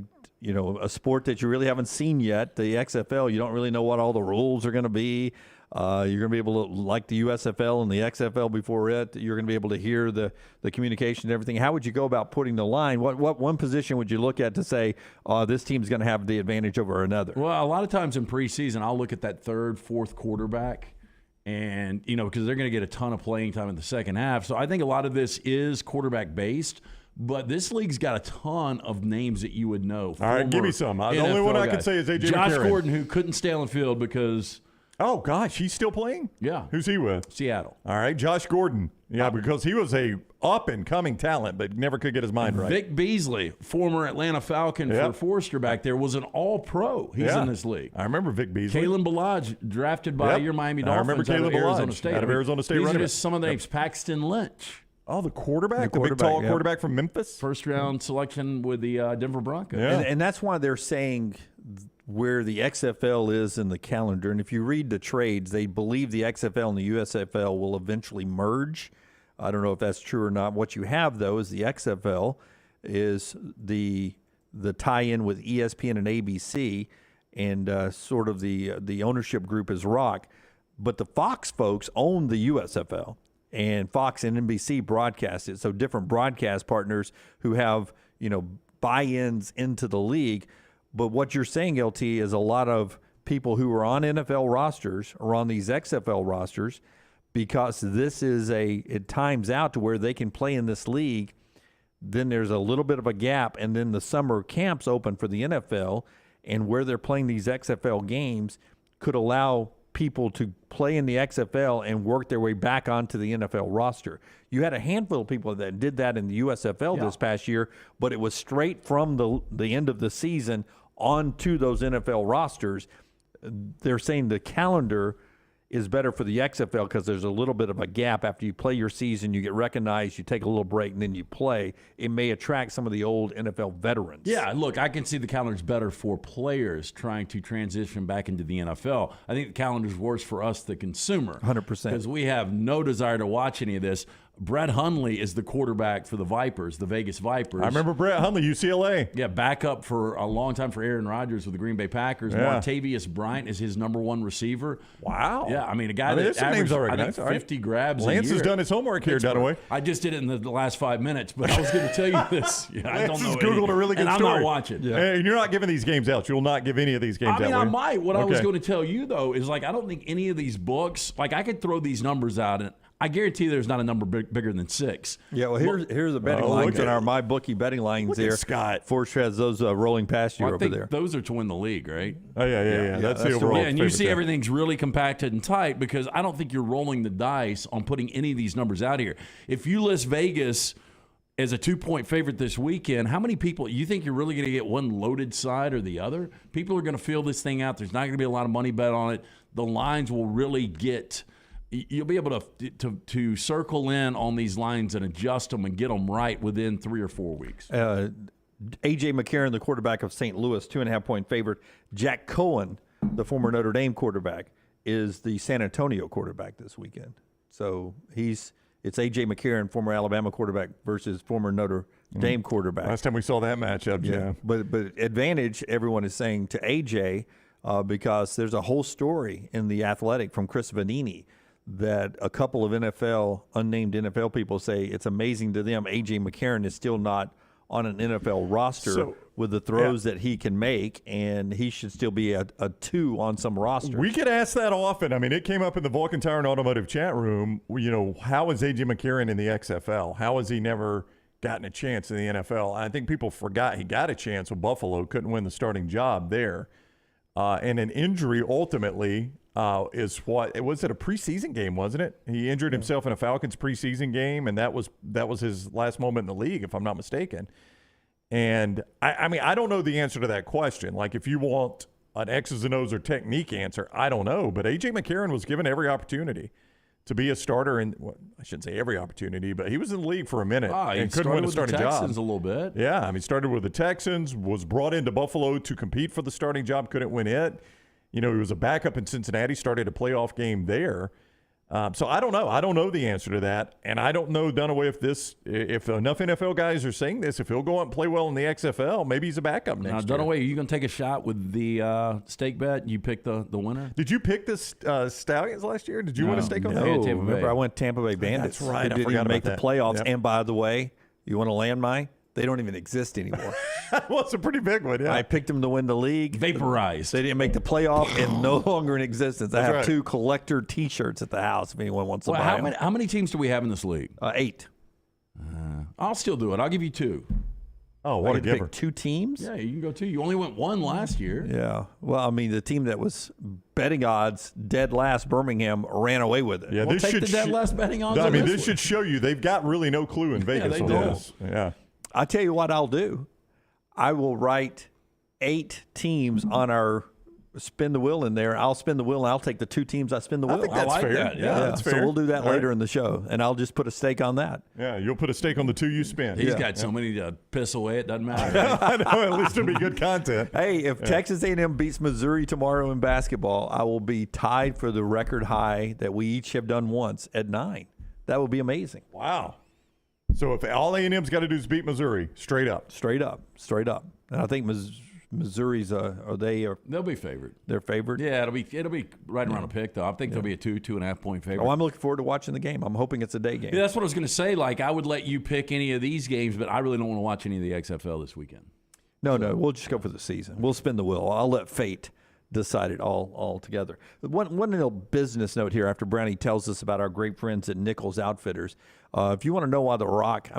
sport that you really haven't seen yet, the XFL? You don't really know what all the rules are going to be. You're going to be able to, like the USFL and the XFL before it, you're going to be able to hear the communication and everything. How would you go about putting the line? What one position would you look at to say, this team's going to have the advantage over another? Well, a lot of times in preseason, I'll look at that third, fourth quarterback, and, because they're going to get a ton of playing time in the second half. So I think a lot of this is quarterback-based. But this league's got a ton of names that you would know. All right, give me some. The only one I can say is A.J. Josh McCarron. Gordon, who couldn't stay on the field because – oh, gosh, he's still playing? Yeah. Who's he with? Seattle. All right, Josh Gordon. Yeah, because he was a up-and-coming talent, but never could get his mind right. Vic Beasley, former Atlanta Falcon for Forrester back there, was an all-pro. He's in this league. I remember Vic Beasley. Kalen Ballage, drafted by your Miami Dolphins. I remember Kalen Ballage out of Arizona State. These are just some of the names. Paxton Lynch. Oh, the quarterback? The big, tall quarterback from Memphis? First-round selection with the Denver Broncos. Yeah. And that's why they're saying where the XFL is in the calendar. And if you read the trades, they believe the XFL and the USFL will eventually merge. I don't know if that's true or not. What you have, though, is the XFL is the tie-in with ESPN and ABC, and sort of the ownership group is Rock. But the Fox folks own the USFL. And Fox and NBC broadcast it. So different broadcast partners who have, buy-ins into the league. But what you're saying, LT, is a lot of people who are on NFL rosters are on these XFL rosters because this is it times out to where they can play in this league. Then there's a little bit of a gap, and then the summer camps open for the NFL, and where they're playing these XFL games could allow people to play in the XFL and work their way back onto the NFL roster. You had a handful of people that did that in the USFL this past year, but it was straight from the end of the season onto those NFL rosters. They're saying the calendar is better for the XFL because there's a little bit of a gap after you play your season, you get recognized, you take a little break, and then you play. It may attract some of the old NFL veterans. Yeah, look, I can see the calendar's better for players trying to transition back into the NFL. I think the calendar's worse for us, the consumer. 100%. Because we have no desire to watch any of this. Brett Hundley is the quarterback for the Vipers, the Vegas Vipers. I remember Brett Hundley, UCLA. Yeah, backup for a long time for Aaron Rodgers with the Green Bay Packers. Yeah. Martavius Bryant is his number one receiver. Wow. Yeah, I mean, a guy that averaged 50 grabs Lance a year. has done his homework here, Dunaway. I just did it in the last 5 minutes, but I was going to tell you this. Yeah, I don't know. Lance has Googled a really good and story. I'm not watching. Yeah. And you're not giving these games out. You will not give any of these games out. I might. What I was going to tell you, though, is I don't think any of these books, I could throw these numbers out and I guarantee there's not a number bigger than 6. Yeah, well, here's the betting lines in our MyBookie betting lines there. Scott. Forrest has those rolling past you I over think there. those are to win the league, right? Oh, yeah. That's the overall. Yeah, and you see favorite. everything's really compacted and tight because I don't think you're rolling the dice on putting any of these numbers out here. If you list Vegas as a 2-point favorite this weekend, how many people, you think you're really going to get one loaded side or the other? People are going to feel this thing out. There's not going to be a lot of money bet on it. The lines will really get... You'll be able to circle in on these lines and adjust them and get them right within 3 or 4 weeks. A.J. McCarron, the quarterback of St. Louis, 2.5-point favorite. Jack Cohen, the former Notre Dame quarterback, is the San Antonio quarterback this weekend. So it's A.J. McCarron, former Alabama quarterback, versus former Notre Dame quarterback. Last time we saw that matchup, yeah. But advantage, everyone is saying, to A.J. Because there's a whole story in The Athletic from Chris Vanini that a couple of unnamed NFL people say it's amazing to them A.J. McCarron is still not on an NFL roster with the throws that he can make, and he should still be a 2 on some roster. We get asked that often. I mean, it came up in the Vulcan Tire and Automotive chat room. How is A.J. McCarron in the XFL? How has he never gotten a chance in the NFL? I think people forgot he got a chance with Buffalo, couldn't win the starting job there. And an injury ultimately is what was it a preseason game, wasn't it? He injured himself in a Falcons preseason game, and that was his last moment in the league, if I'm not mistaken. And I mean, I don't know the answer to that question. Like, if you want an X's and O's or technique answer, I don't know. But A.J. McCarron was given every opportunity to be a starter, and I shouldn't say every opportunity, but he was in the league for a minute and couldn't win a starting job. He started with the Texans a little bit. Yeah, I mean, started with the Texans, was brought into Buffalo to compete for the starting job, couldn't win it. He was a backup in Cincinnati, started a playoff game there. So I don't know. I don't know the answer to that, and I don't know, Dunaway, if enough NFL guys are saying this, if he'll go out and play well in the XFL, maybe he's a backup next year. Dunaway, are you going to take a shot with the stake bet? You pick the winner? Did you pick the Stallions last year? Did you win a stake on that? No, remember I went Tampa Bay Bandits. That's right. They didn't even make the playoffs. Yep. And by the way, you want a landmine? They don't even exist anymore. That was a pretty big one, yeah. I picked them to win the league. Vaporized. They didn't make the playoff and no longer in existence. I have 2 collector T-shirts at the house if anyone wants to buy them. How many teams do we have in this league? 8. I'll still do it. I'll give you 2. Oh, what a giver. Pick 2 teams? Yeah, you can go 2. You only went 1 last year. Yeah. Well, I mean, the team that was betting odds dead last, Birmingham, ran away with it. Yeah, we'll take the dead last betting odds. I mean, this should show you they've got really no clue in Vegas on this. Yeah. I tell you what I'll do. I will write 8 teams on our spin the wheel in there. I'll spin the wheel, and I'll take the 2 teams I spin the wheel. I think that's fair. That. Yeah, that's fair. So we'll do that later in the show, and I'll just put a stake on that. Yeah, you'll put a stake on the 2 you spin. He's got so many to piss away, it doesn't matter. I know, at least it'll be good content. Hey, if Texas A&M beats Missouri tomorrow in basketball, I will be tied for the record high that we each have done once at 9. That would be amazing. Wow. So if all A&M's got to do is beat Missouri, straight up. Straight up. And I think Missouri's they'll be favored. They're favored? Yeah, it'll be right around a pick, though. I think they'll be a 2.5 point favorite. Oh, I'm looking forward to watching the game. I'm hoping it's a day game. Yeah, that's what I was going to say. Like, I would let you pick any of these games, but I really don't want to watch any of the XFL this weekend. No, we'll just go for the season. We'll spin the wheel. I'll let fate decide it all together. One little business note here after Brownie tells us about our great friends at Nichols Outfitters. If you want to know why The Rock,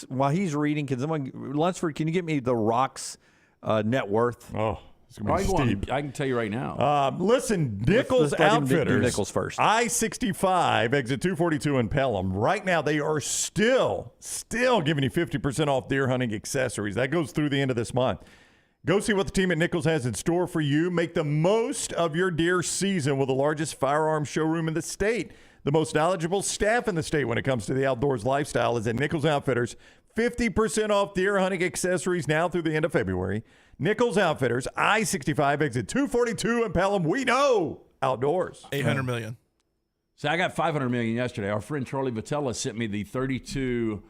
while he's reading, Lunsford, can you get me The Rock's net worth? Oh, it's going to be steep. I can tell you right now. Listen, Nichols Outfitters. Do Nichols first. I-65, exit 242 in Pelham. Right now, they are still giving you 50% off deer hunting accessories. That goes through the end of this month. Go see what the team at Nichols has in store for you. Make the most of your deer season with the largest firearm showroom in the state. The most knowledgeable staff in the state when it comes to the outdoors lifestyle is at Nichols Outfitters. 50% off deer hunting accessories now through the end of February. Nichols Outfitters, I-65, exit 242 in Pelham. We know outdoors. 800 million. So I got 500 million yesterday. Our friend Charlie Vitella sent me the 32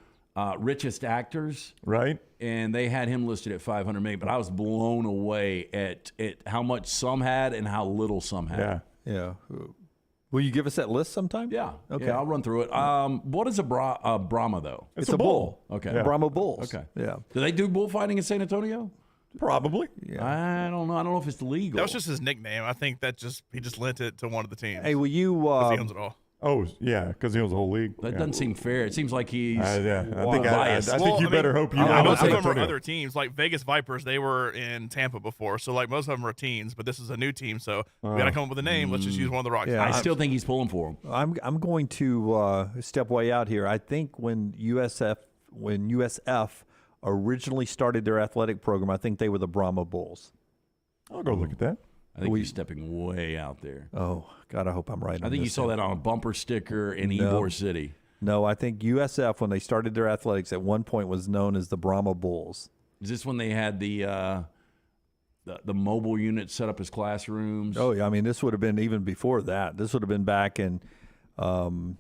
richest actors. Right. And they had him listed at 500 million, but I was blown away at how much some had and how little some had. Yeah. Will you give us that list sometime? Yeah. Okay. Yeah, I'll run through it. What is a Brahma, though? It's a bull. Okay. Yeah. Brahma bulls. Okay. Yeah. Do they do bullfighting in San Antonio? Probably. Yeah. I don't know. I don't know if it's legal. That was just his nickname. I think he just lent it to one of the teams. Hey, will you? He owns it all. Oh, yeah, because he owns the whole league. That doesn't seem fair. It seems like he's biased. I think you better hope you know. Most of them are other teams, like Vegas Vipers. They were in Tampa before, so like most of them are teams, but this is a new team, so we got to come up with a name. Let's just use one of the Rocks. Yeah, I still think he's pulling for him. I'm going to step way out here. I think when USF originally started their athletic program, I think they were the Brahma Bulls. I'll go look at that. I think you're stepping way out there. Oh, God, I hope I'm right. I think you saw that on a bumper sticker in Ybor City. No, I think USF, when they started their athletics, at one point was known as the Brahma Bulls. Is this when they had the mobile unit set up as classrooms? Oh, yeah. I mean, this would have been even before that. This would have been back in In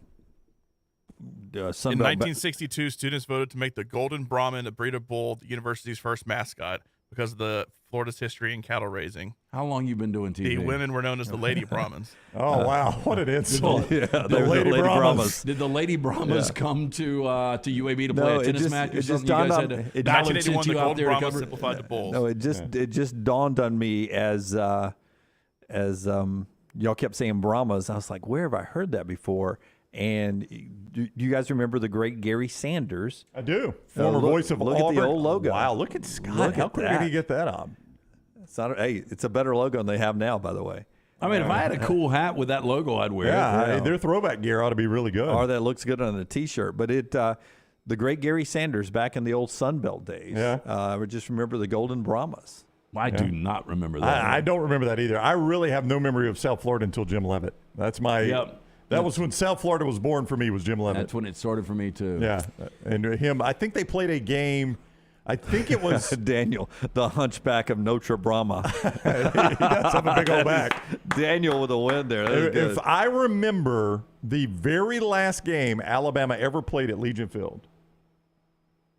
1962, students voted to make the Golden Brahmin a breed of bull the university's first mascot because of Florida's history in cattle raising. How long you been doing TV? The women were known as the Lady Brahmins. Oh, wow. What an insult. The Lady Brahmas. Did the Lady Brahmas come to UAB to play a tennis match or something? You guys had to 1981, the Golden Brahma simplified the bulls. No, it just dawned on me as y'all kept saying Brahmas. I was like, where have I heard that before? And do you guys remember the great Gary Sanders? I do. Former voice of Auburn. Look at the old logo. Wow, look at Scott. How quick did he get that on? It's a better logo than they have now, by the way. I mean, if I had a cool hat with that logo, I'd wear it. Their throwback gear ought to be really good. Or that looks good on a T-shirt. But the great Gary Sanders back in the old Sun Belt days. I just remember the Golden Brahmas. I do not remember that. I don't remember that either. I really have no memory of South Florida until Jim Levitt. That's my... Yep. That was when South Florida was born for me, was Jim Levitt. That's when it started for me, too. Yeah. And him, I think they played a game I think it was Daniel, the hunchback of Notre Brahma. He does have a big old back. Daniel with a win there. That was good. If I remember, the very last game Alabama ever played at Legion Field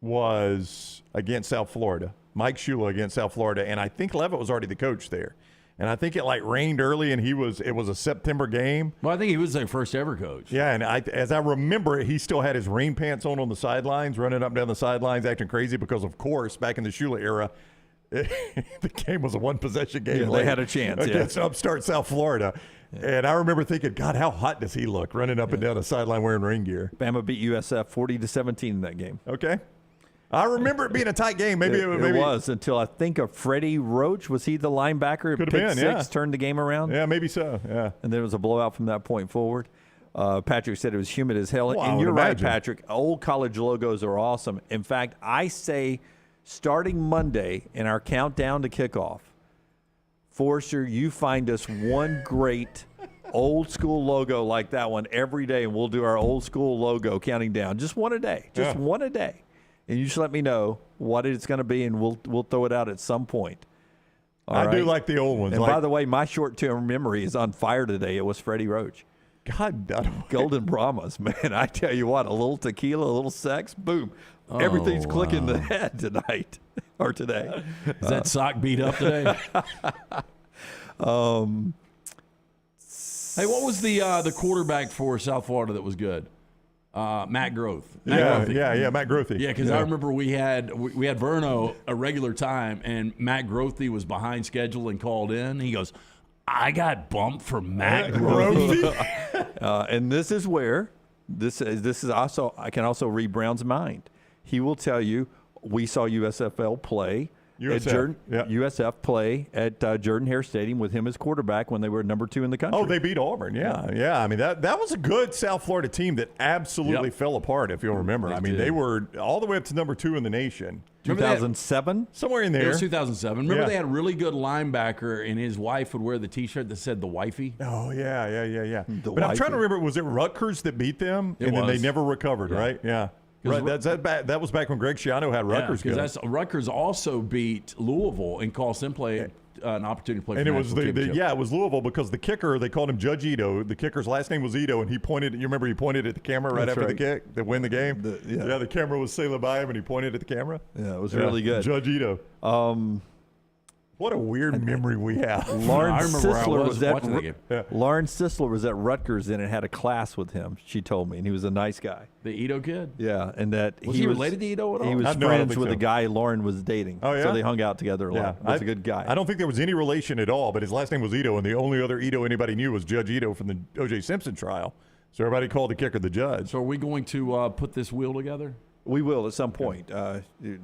was against South Florida. Mike Shula against South Florida, and I think Leavitt was already the coach there. And I think it rained early, and it was a September game. Well, I think he was their first ever coach. Yeah, and as I remember it, he still had his rain pants on the sidelines, running up and down the sidelines, acting crazy because, of course, back in the Shula era, the game was a one-possession game. Yeah, they had a chance against upstart South Florida. Yeah. And I remember thinking, God, how hot does he look running up and down the sideline wearing rain gear? Bama beat USF 40-17 in that game. Okay. I remember it being a tight game. Maybe it was until I think of Freddie Roach. Was he the linebacker? Could have been, yeah. Turned the game around? Yeah, maybe so, yeah. And then it was a blowout from that point forward. Patrick said it was humid as hell. Well, and you're right, Patrick. Old college logos are awesome. In fact, I say starting Monday in our countdown to kickoff, Forrester, you find us one great old school logo like that one every day, and we'll do our old school logo counting down. Just one a day. Just one a day. And you just let me know what it's going to be, and we'll throw it out at some point. I do like the old ones. And by the way, my short-term memory is on fire today. It was Freddie Roach. God, Golden Brahmas, man. I tell you what, a little tequila, a little sex, boom. Everything's clicking in the head tonight or today. Is that sock beat up today? Hey, what was the quarterback for South Florida that was good? Matt Groth. Matt Grothy. Yeah, because I remember we had Verno a regular time, and Matt Grothy was behind schedule and called in. He goes, I got bumped for Matt Grothy. And this is where this is also, I can also read Brown's mind. He will tell you, we saw USF play at Jordan-Hare Stadium with him as quarterback when they were number 2 in the country. Oh, they beat Auburn. Yeah. I mean, that was a good South Florida team that absolutely fell apart, if you'll remember. They were all the way up to number 2 in the nation. 2007? Somewhere in there. It was 2007. Remember they had a really good linebacker, and his wife would wear the T-shirt that said the wifey? Oh, yeah. But I'm trying to remember, was it Rutgers that beat them? Then they never recovered, right? Yeah. Right, that was back when Greg Schiano had Rutgers. Because Rutgers also beat Louisville and cost them an opportunity to play. And it was it was Louisville because the kicker, they called him Judge Ito. The kicker's last name was Ito, and he pointed. You remember he pointed at the camera right after the kick to win the game. The camera was sailing by him, and he pointed at the camera. Yeah, it was really good. Judge Ito. What a weird memory we have. Lawrence Sisler was at Rutgers and had a class with him, she told me, and he was a nice guy. The Ito kid? Yeah, and that was he related to Ito at all? He was friends with the guy Lauren was dating. Oh, yeah? So they hung out together a lot. He was a good guy. I don't think there was any relation at all, but his last name was Ito, and the only other Ito anybody knew was Judge Ito from the O.J. Simpson trial. So everybody called the kicker the judge. So are we going to put this wheel together? We will at some point.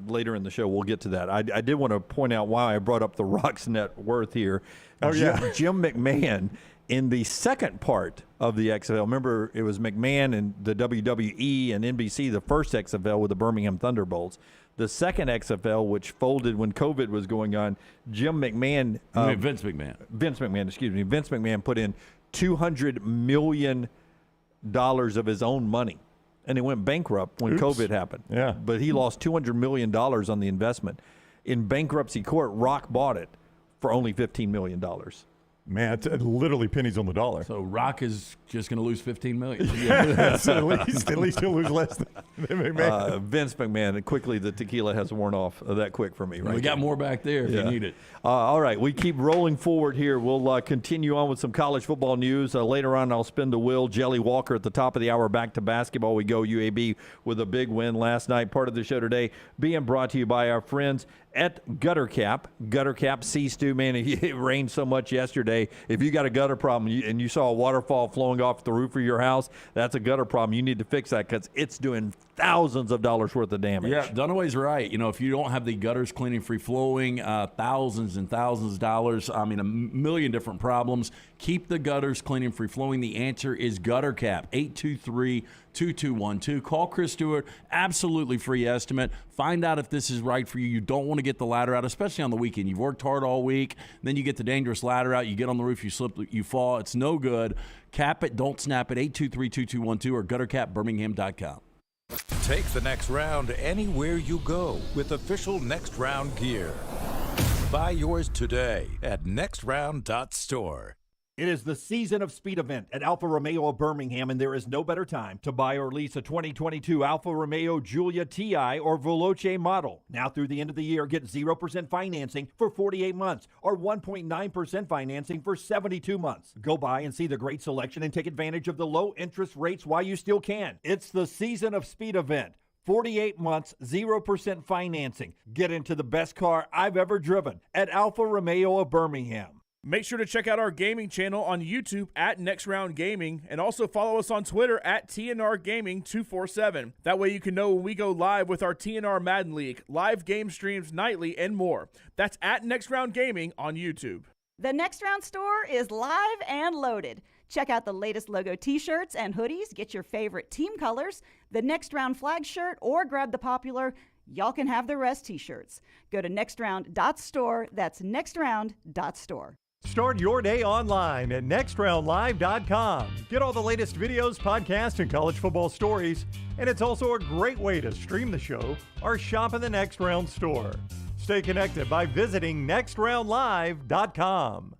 Later in the show, we'll get to that. I did want to point out why I brought up the Rock's net worth here. Jim McMahon in the second part of the XFL. Remember, it was McMahon and the WWE and NBC, the first XFL with the Birmingham Thunderbolts. The second XFL, which folded when COVID was going on, Jim McMahon. Vince McMahon. Vince McMahon put in $200 million of his own money. And he went bankrupt when COVID happened. Yeah. But he lost $200 million on the investment. In bankruptcy court, Rock bought it for only $15 million. Man, it's literally pennies on the dollar. So Rock is just going to lose $15 million. So at least he'll lose less than McMahon. Vince McMahon. Quickly, the tequila has worn off that quick for me. Right, we got more back there if you need it. All right, we keep rolling forward here. We'll continue on with some college football news. Later on, I'll spin the wheel. Jelly Walker at the top of the hour. Back to basketball we go. UAB with a big win last night. Part of the show today being brought to you by our friends at Gutter Cap. Gutter Cap Sea-Stew, man, it rained so much yesterday. If you got a gutter problem and you saw a waterfall flowing off the roof of your house, that's a gutter problem. You need to fix that because it's doing thousands of dollars worth of damage. Yeah, Dunaway's right. You know, if you don't have the gutters cleaning, free flowing, thousands and thousands of dollars, I mean, a million different problems. Keep the gutters clean and free flowing. The answer is Gutter Cap, 823-2212. Call Chris Stewart, absolutely free estimate. Find out if this is right for you. You don't want to get the ladder out, especially on the weekend. You've worked hard all week, then you get the dangerous ladder out, you get on the roof, you slip, you fall. It's no good. Cap it, don't snap it, 823-2212 or guttercapbirmingham.com. Take the Next Round anywhere you go with official Next Round gear. Buy yours today at nextround.store. It is the season of speed event at Alfa Romeo of Birmingham, and there is no better time to buy or lease a 2022 Alfa Romeo Giulia TI or Veloce model. Now through the end of the year, get 0% financing for 48 months or 1.9% financing for 72 months. Go by and see the great selection and take advantage of the low interest rates while you still can. It's the season of speed event. 48 months, 0% financing. Get into the best car I've ever driven at Alfa Romeo of Birmingham. Make sure to check out our gaming channel on YouTube at Next Round Gaming, and also follow us on Twitter at TNR Gaming 247. That way you can know when we go live with our TNR Madden League, live game streams nightly, and more. That's at Next Round Gaming on YouTube. The Next Round store is live and loaded. Check out the latest logo t-shirts and hoodies, get your favorite team colors, the Next Round flag shirt, or grab the popular Y'all Can Have the Rest t-shirts. Go to nextround.store. That's nextround.store. Start your day online at nextroundlive.com. Get all the latest videos, podcasts, and college football stories. And it's also a great way to stream the show or shop in the Next Round store. Stay connected by visiting nextroundlive.com.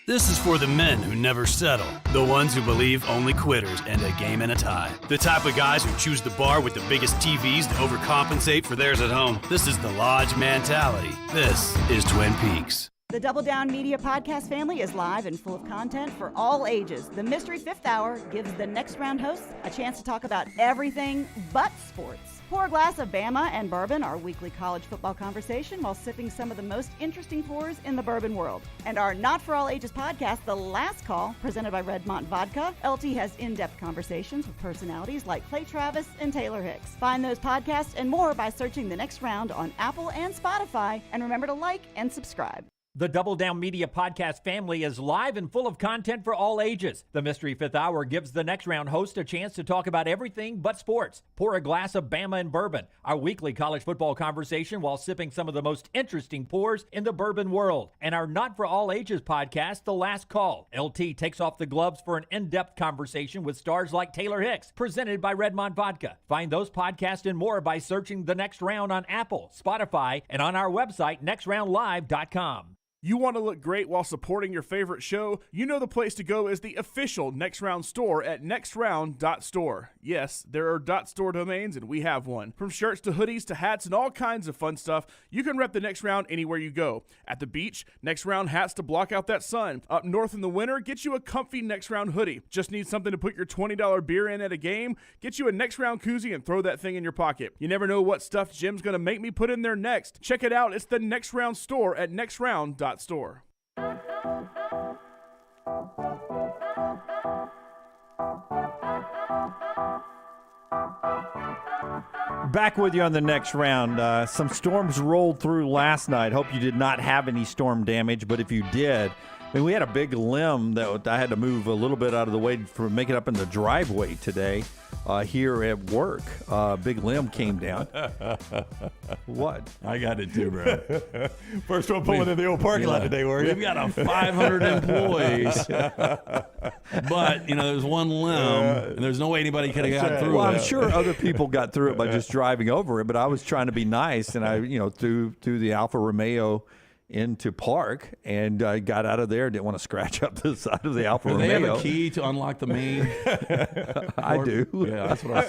This is for the men who never settle, the ones who believe only quitters end a game in a tie, the type of guys who choose the bar with the biggest TVs to overcompensate for theirs at home. This is the Lodge mentality. This is Twin Peaks. The Double Down Media podcast family is live and full of content for all ages. The Mystery Fifth Hour gives the Next Round hosts a chance to talk about everything but sports. Pour a glass of Bama and bourbon, our weekly college football conversation, while sipping some of the most interesting pours in the bourbon world. And our Not For All Ages podcast, The Last Call, presented by Redmont Vodka. LT has in-depth conversations with personalities like Clay Travis and Taylor Hicks. Find those podcasts and more by searching The Next Round on Apple and Spotify. And remember to like and subscribe. The Double Down Media podcast family is live and full of content for all ages. The Mystery Fifth Hour gives the Next Round host a chance to talk about everything but sports. Pour a glass of Bama and bourbon, our weekly college football conversation while sipping some of the most interesting pours in the bourbon world. And our Not For All Ages podcast, The Last Call. LT takes off the gloves for an in-depth conversation with stars like Taylor Hicks, presented by Redmont Vodka. Find those podcasts and more by searching The Next Round on Apple, Spotify, and on our website, nextroundlive.com. You want to look great while supporting your favorite show? You know the place to go is the official Next Round store at nextround.store. Yes, there are .store domains, and we have one. From shirts to hoodies to hats and all kinds of fun stuff, you can rep the Next Round anywhere you go. At the beach, Next Round hats to block out that sun. Up north in the winter, get you a comfy Next Round hoodie. Just need something to put your $20 beer in at a game? Get you a Next Round koozie and throw that thing in your pocket. You never know what stuff Jim's going to make me put in there next. Check it out. It's the Next Round store at nextround.store. Back with you on the Next Round. Some storms rolled through last night. Hope you did not have any storm damage, but if you did, I mean, we had a big limb that I had to move a little bit out of the way for make it up in the driveway today here at work. Big limb came down. What? I got it too, bro. First one pulling in the old parking lot today, were you? We've got 500 employees. But, there's one limb, and there's no way anybody could have got through it. Well, I'm sure other people got through it by just driving over it, but I was trying to be nice, and I, threw the Alfa Romeo into park, and I got out of there. Didn't want to scratch up the side of the Alfa Romeo. They have a key to unlock the main. I do. Yeah, that's what I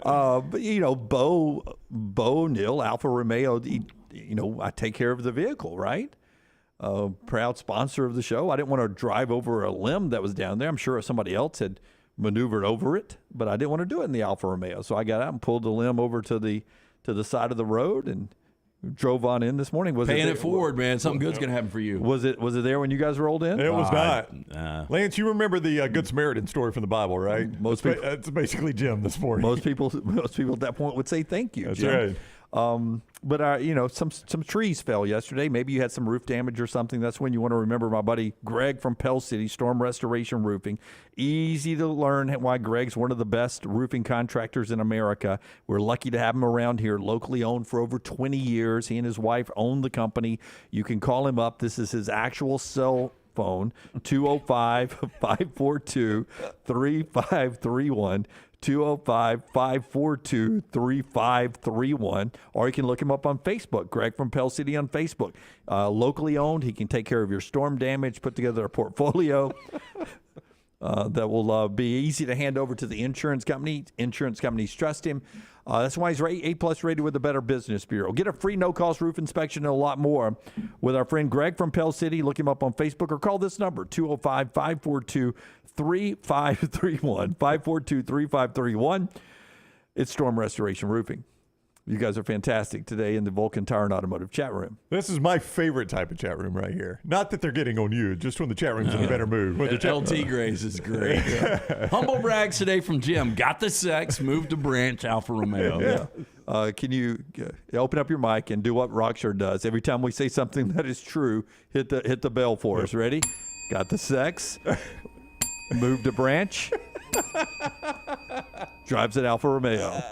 was. But Bo Nil, Alfa Romeo. I take care of the vehicle, right? Proud sponsor of the show. I didn't want to drive over a limb that was down there. I'm sure if somebody else had maneuvered over it, but I didn't want to do it in the Alfa Romeo. So I got out and pulled the limb over to the side of the road and drove on in this morning. Was paying it forward, man? Something good's gonna happen for you. Was it there when you guys rolled in? It was not. Lance, you remember the Good Samaritan story from the Bible, right? Most people. It's basically Jim this morning. Most people at that point would say thank you, That's Jim. right. But some trees fell yesterday. Maybe you had some roof damage or something. That's when you want to remember my buddy Greg from Pell City Storm Restoration Roofing. Easy to learn why Greg's one of the best roofing contractors in America. We're lucky to have him around here, locally owned for over 20 years. He and his wife own the company. You can call him up. This is his actual cell phone, 205-542-3531. 205-542-3531. Or you can look him up on Facebook, Greg from Pell City on Facebook. Locally owned. He can take care of your storm damage, put together a portfolio that will be easy to hand over to the insurance company. Insurance companies trust him. That's why he's A+ rated with the Better Business Bureau. Get a free no-cost roof inspection and a lot more with our friend Greg from Pell City. Look him up on Facebook or call this number, 205-542-3531, 542-3531. It's Storm Restoration Roofing. You guys are fantastic today in the Vulcan Tire and Automotive chat room. This is my favorite type of chat room right here. Not that they're getting on you, just when the chat room's in a better mood. When the LT Grays is great. Humble brags today from Jim. Got the sex, moved to Branch, Alfa Romeo. Yeah. Can you open up your mic and do what Rockstar does? Every time we say something that is true, hit the bell for us. Ready? Got the sex, moved to Branch, drives an Alfa Romeo.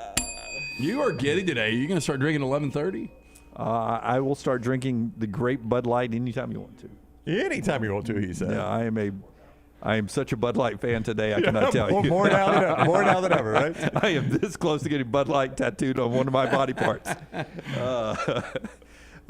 You are giddy today. You're going to start drinking 11:30? I will start drinking the great Bud Light anytime you want to. Anytime you want to, he said. Yeah, I am such a Bud Light fan today, I cannot tell you. More now than ever, right? I am this close to getting Bud Light tattooed on one of my body parts.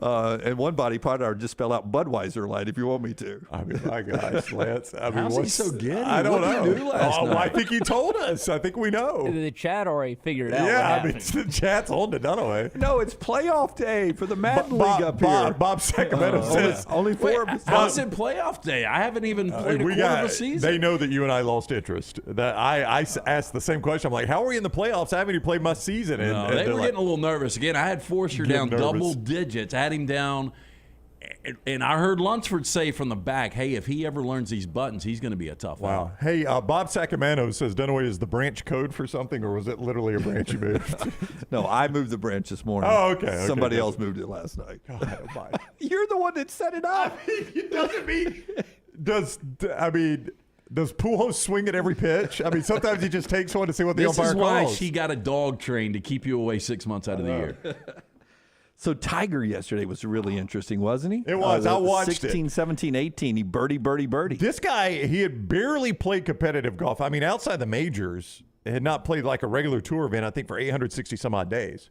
And one body part, I just spell out Budweiser Light if you want me to. I mean, my gosh, Lance. How's he so giddy? I don't know. What did he do last night? I think he told us. I think we know. The chat already figured it out. Yeah, I mean, the chat's on it anyway. No, it's playoff day for the Madden League up here. Bob Sacramento says. Only four. How's it playoff day? I haven't even played a quarter of a season. They know that you and I lost interest. That I asked the same question. I'm like, how are we in the playoffs? I haven't even played my season. And they were getting a little nervous. Again, I had Forster down double digits. I had him down. And I heard Lunsford say from the back, hey, if he ever learns these buttons, he's going to be a tough one. Wow. Hey, Bob Sacramento says, Dunaway, is the branch code for something, or was it literally a branch you moved? No, I moved the branch this morning. Oh, okay. Somebody else moved it last night. God, oh You're the one that set it up. It doesn't mean does Pujols swing at every pitch? I mean, sometimes he just takes one to see what the umpire calls. This is why she got a dog trained to keep you away 6 months out of the year. So Tiger yesterday was really interesting, wasn't he? It was. I watched 16, 17, 18. He birdie. This guy, he had barely played competitive golf. I mean, outside the majors, had not played like a regular tour event, I think, for 860 some odd days.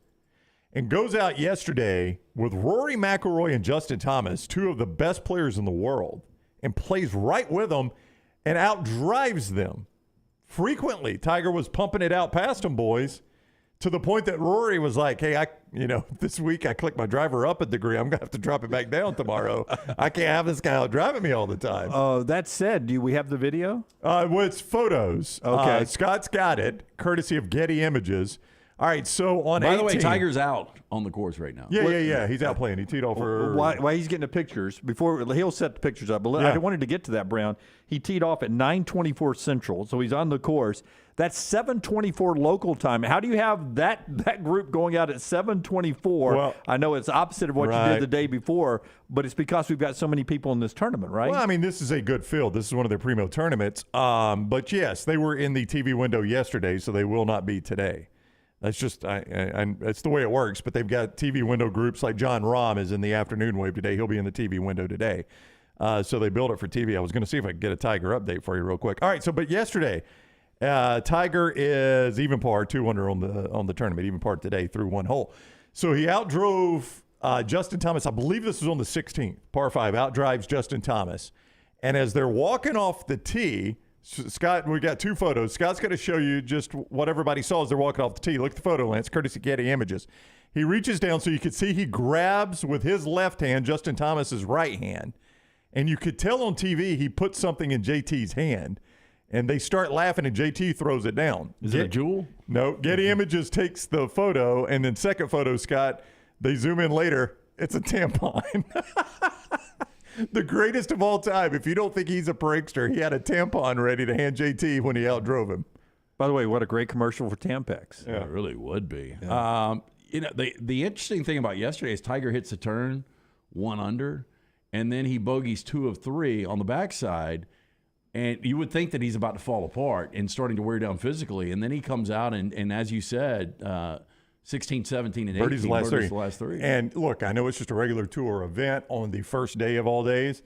And goes out yesterday with Rory McIlroy and Justin Thomas, two of the best players in the world, and plays right with them and outdrives them. Frequently, Tiger was pumping it out past them, boys, to the point that Rory was like, hey, this week I clicked my driver up a degree. I'm going to have to drop it back down tomorrow. I can't have this guy out driving me all the time. That said, do we have the video? Well, it's photos. Okay. Scott's got it, courtesy of Getty Images. All right, so on 18. By the way, Tiger's out on the course right now. Yeah. He's out playing. He teed off for... Why he's getting the pictures, before he'll set the pictures up. But I wanted to get to that, Brown. He teed off at 9:24 Central, so he's on the course. That's 7:24 local time. How do you have that group going out at 7:24? Well, I know it's opposite of what you did the day before, but it's because we've got so many people in this tournament, right? Well, I mean, this is a good field. This is one of their primo tournaments. But yes, they were in the TV window yesterday, so they will not be today. That's just it's the way it works. But they've got TV window groups like John Rahm is in the afternoon wave today. He'll be in the TV window today. So they build it for TV. I was going to see if I could get a Tiger update for you real quick. All right. So, but yesterday, Tiger is even par, 2 under on the tournament, even par today through one hole. So he outdrove Justin Thomas. I believe this was on the 16th, par 5. Outdrives Justin Thomas, and as they're walking off the tee. Scott, we got two photos. Scott's going to show you just what everybody saw as they're walking off the tee. Look at the photo, Lance, courtesy Getty Images. He reaches down so you can see he grabs with his left hand Justin Thomas's right hand. And you could tell on TV he put something in JT's hand. And they start laughing and JT throws it down. Is it a jewel? No. Getty Images takes the photo. And then second photo, Scott, they zoom in later. It's a tampon. The greatest of all time. If you don't think he's a prankster, he had a tampon ready to hand JT when he outdrove him. By the way, what a great commercial for Tampax. Yeah, it really would be. Yeah. The interesting thing about yesterday is Tiger hits a turn 1 under, and then he bogeys 2 of 3 on the backside, and you would think that he's about to fall apart and starting to wear down physically, and then he comes out and as you said, 16, 17, and 18. Birdie's the last three. And look, I know it's just a regular tour event on the first day of all days,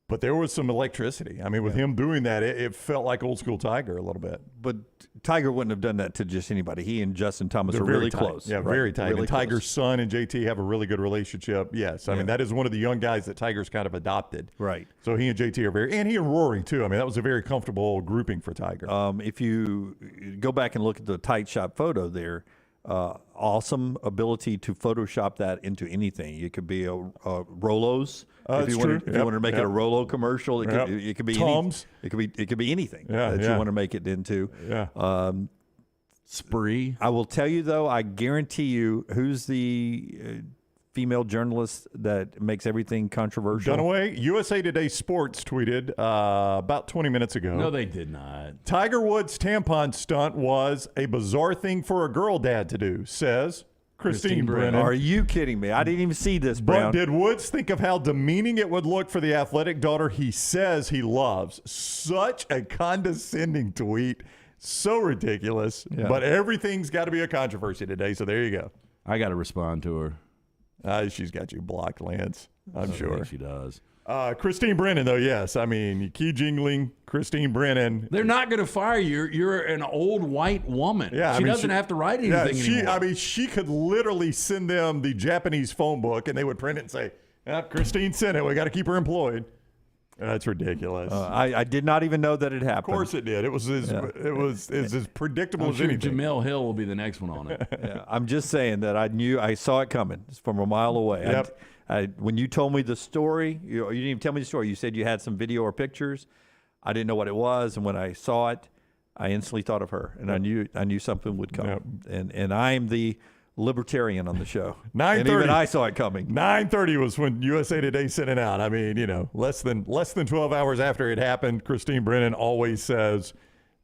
But there was some electricity. I mean, with him doing that, it felt like old school Tiger a little bit. But Tiger wouldn't have done that to just anybody. He and Justin Thomas They're are very really tight. close. Yeah, right? very tight. Really and Tiger's close. son and JT have a really good relationship. Yes. I mean, that is one of the young guys that Tiger's kind of adopted. Right. So he and JT are and he and Rory, too. I mean, that was a very comfortable grouping for Tiger. If you go back and look at the tight shot photo there, awesome ability to Photoshop that into anything. It could be a Rolos. If you want to make it a Rolo commercial, it could be Tom's. It could be anything you want to make it into. Yeah. Spree. I will tell you though, I guarantee you, who's the female journalist that makes everything controversial? Dunaway, USA Today Sports tweeted about 20 minutes ago. No, they did not. Tiger Woods' tampon stunt was a bizarre thing for a girl dad to do, says Christine Brennan. Are you kidding me? I didn't even see this, Brown. But did Woods think of how demeaning it would look for the athletic daughter he says he loves? Such a condescending tweet. So ridiculous. Yeah. But everything's got to be a controversy today, so there you go. I got to respond to her. She's got you blocked, Lance. I'm I sure. think she does. Christine Brennan, though, yes. I mean, you key jingling, Christine Brennan. They're not going to fire you. You're an old white woman. Yeah, she doesn't have to write anything anymore. I mean, she could literally send them the Japanese phone book, and they would print it and say, Christine sent it. We got to keep her employed. That's ridiculous. I did not even know that it happened. Of course it did. It was as predictable I'm as sure anything. Jamel Hill will be the next one on it. I'm just saying that I saw it coming from a mile away. Yep. When you told me the story, you didn't even tell me the story. You said you had some video or pictures. I didn't know what it was, and when I saw it, I instantly thought of her, and I knew something would come. Yep. And I'm the libertarian on the show. 9:30. And even I saw it coming. 9:30 was when USA Today sent it out. I mean, less than 12 hours after it happened, Christine Brennan always says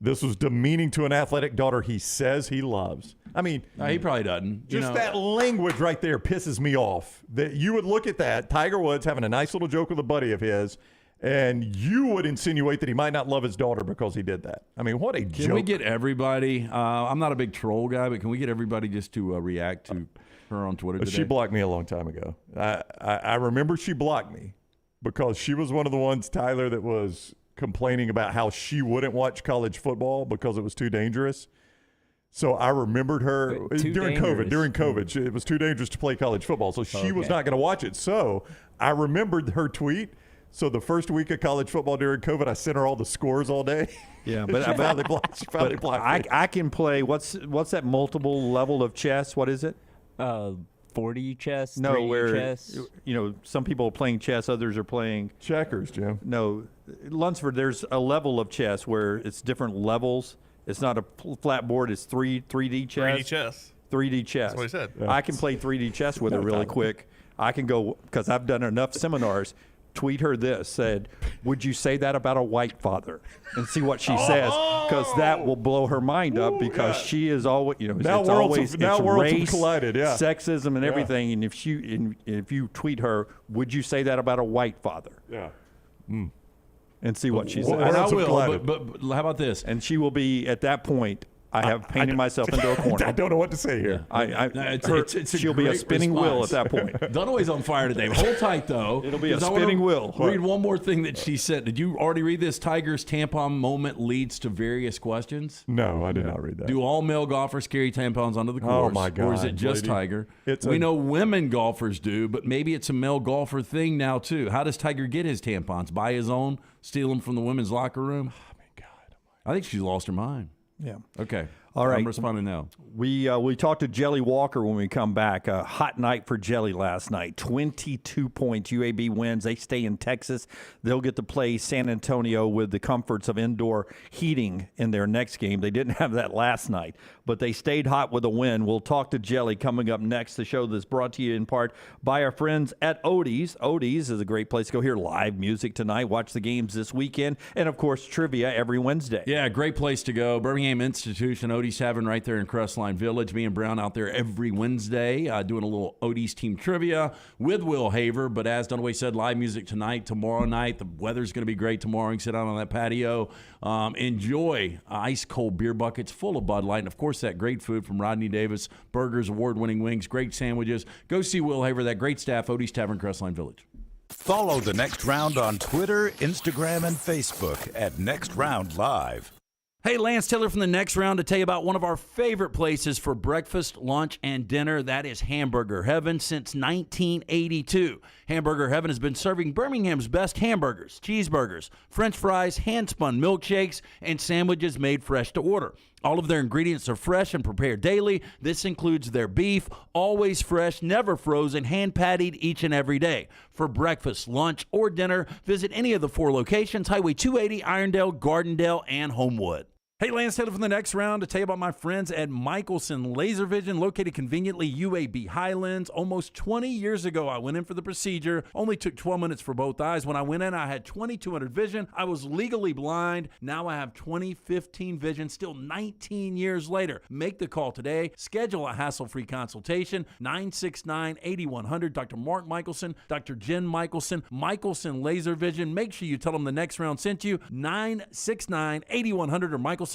this was demeaning to an athletic daughter he says he loves. I mean, he probably doesn't. Just that language right there pisses me off. That you would look at that, Tiger Woods having a nice little joke with a buddy of his, and you would insinuate that he might not love his daughter because he did that. I mean, what a joke. Can we get everybody, I'm not a big troll guy, but can we get everybody just to react to her on Twitter today? She blocked me a long time ago. I remember she blocked me because she was one of the ones, Tyler, that was complaining about how she wouldn't watch college football because it was too dangerous. So I remembered her during COVID. It was too dangerous to play college football. So she was not going to watch it. So I remembered her tweet. So the first week of college football during COVID, I sent her all the scores all day. Yeah, but she finally blocked me. I can play. What's that multiple level of chess? What is it? 40 chess. No, 3D where chess. Some people are playing chess, others are playing checkers. Jim. No, Lunsford. There's a level of chess where it's different levels. It's not a flat board. It's 3D chess. 3D chess. 3D chess. That's what he said. I can play 3D chess with her really quick. I can go because I've done enough seminars. Tweet her this, said, would you say that about a white father? And see what she says, because that will blow her mind up because she is always, now it's worlds race, have collided, sexism and everything. And if you tweet her, would you say that about a white father? Yeah. And see what she says. And I will, but how about this? And she will be, at that point, I have painted myself into a corner. I don't know what to say here. She'll be a spinning wheel at that point. Dunaway's on fire today. Hold tight, though. It'll be a spinning wheel. Read one more thing that she said. Did you already read this? Tiger's tampon moment leads to various questions. No, I did not read that. Do all male golfers carry tampons onto the course? Oh, my God. Or is it just Tiger? We know women golfers do, but maybe it's a male golfer thing now, too. How does Tiger get his tampons? Buy his own? Steal them from the women's locker room? Oh, my God. I think she's lost her mind. Yeah. Okay. All right. I'm responding now. We talked to Jelly Walker when we come back. A hot night for Jelly last night. 22 points. UAB wins. They stay in Texas. They'll get to play San Antonio with the comforts of indoor heating in their next game. They didn't have that last night, but they stayed hot with a win. We'll talk to Jelly coming up next. The show that's brought to you in part by our friends at Odie's. Odie's is a great place to go hear live music tonight, watch the games this weekend, and, of course, trivia every Wednesday. Yeah, great place to go. Birmingham Institution, Odie's Tavern right there in Crestline Village. Me and Brown out there every Wednesday doing a little Odie's team trivia with Will Haver. But as Dunaway said, live music tonight, tomorrow night. The weather's going to be great tomorrow. You can sit out on that patio. Enjoy ice-cold beer buckets full of Bud Light. And, of course, that great food from Rodney Davis, burgers, award-winning wings, great sandwiches. Go see Will Haver, that great staff, Odie's Tavern, Crestline Village. Follow The Next Round on Twitter, Instagram, and Facebook at Next Round Live. Hey, Lance Taylor from The Next Round to tell you about one of our favorite places for breakfast, lunch, and dinner. That is Hamburger Heaven since 1982. Hamburger Heaven has been serving Birmingham's best hamburgers, cheeseburgers, French fries, hand-spun milkshakes, and sandwiches made fresh to order. All of their ingredients are fresh and prepared daily. This includes their beef, always fresh, never frozen, hand-pattied each and every day. For breakfast, lunch, or dinner, visit any of the 4 locations, Highway 280, Irondale, Gardendale, and Homewood. Hey, Lance Taylor from The Next Round to tell you about my friends at Michelson Laser Vision, located conveniently UAB Highlands. Almost 20 years ago, I went in for the procedure. Only took 12 minutes for both eyes. When I went in, I had 20/200 vision. I was legally blind. Now I have 20/15 vision, still 19 years later. Make the call today. Schedule a hassle-free consultation. 969-8100. Dr. Mark Michelson, Dr. Jen Michelson, Michelson Laser Vision. Make sure you tell them The Next Round sent you. 969-8100 or MichelsonLaserVision.com.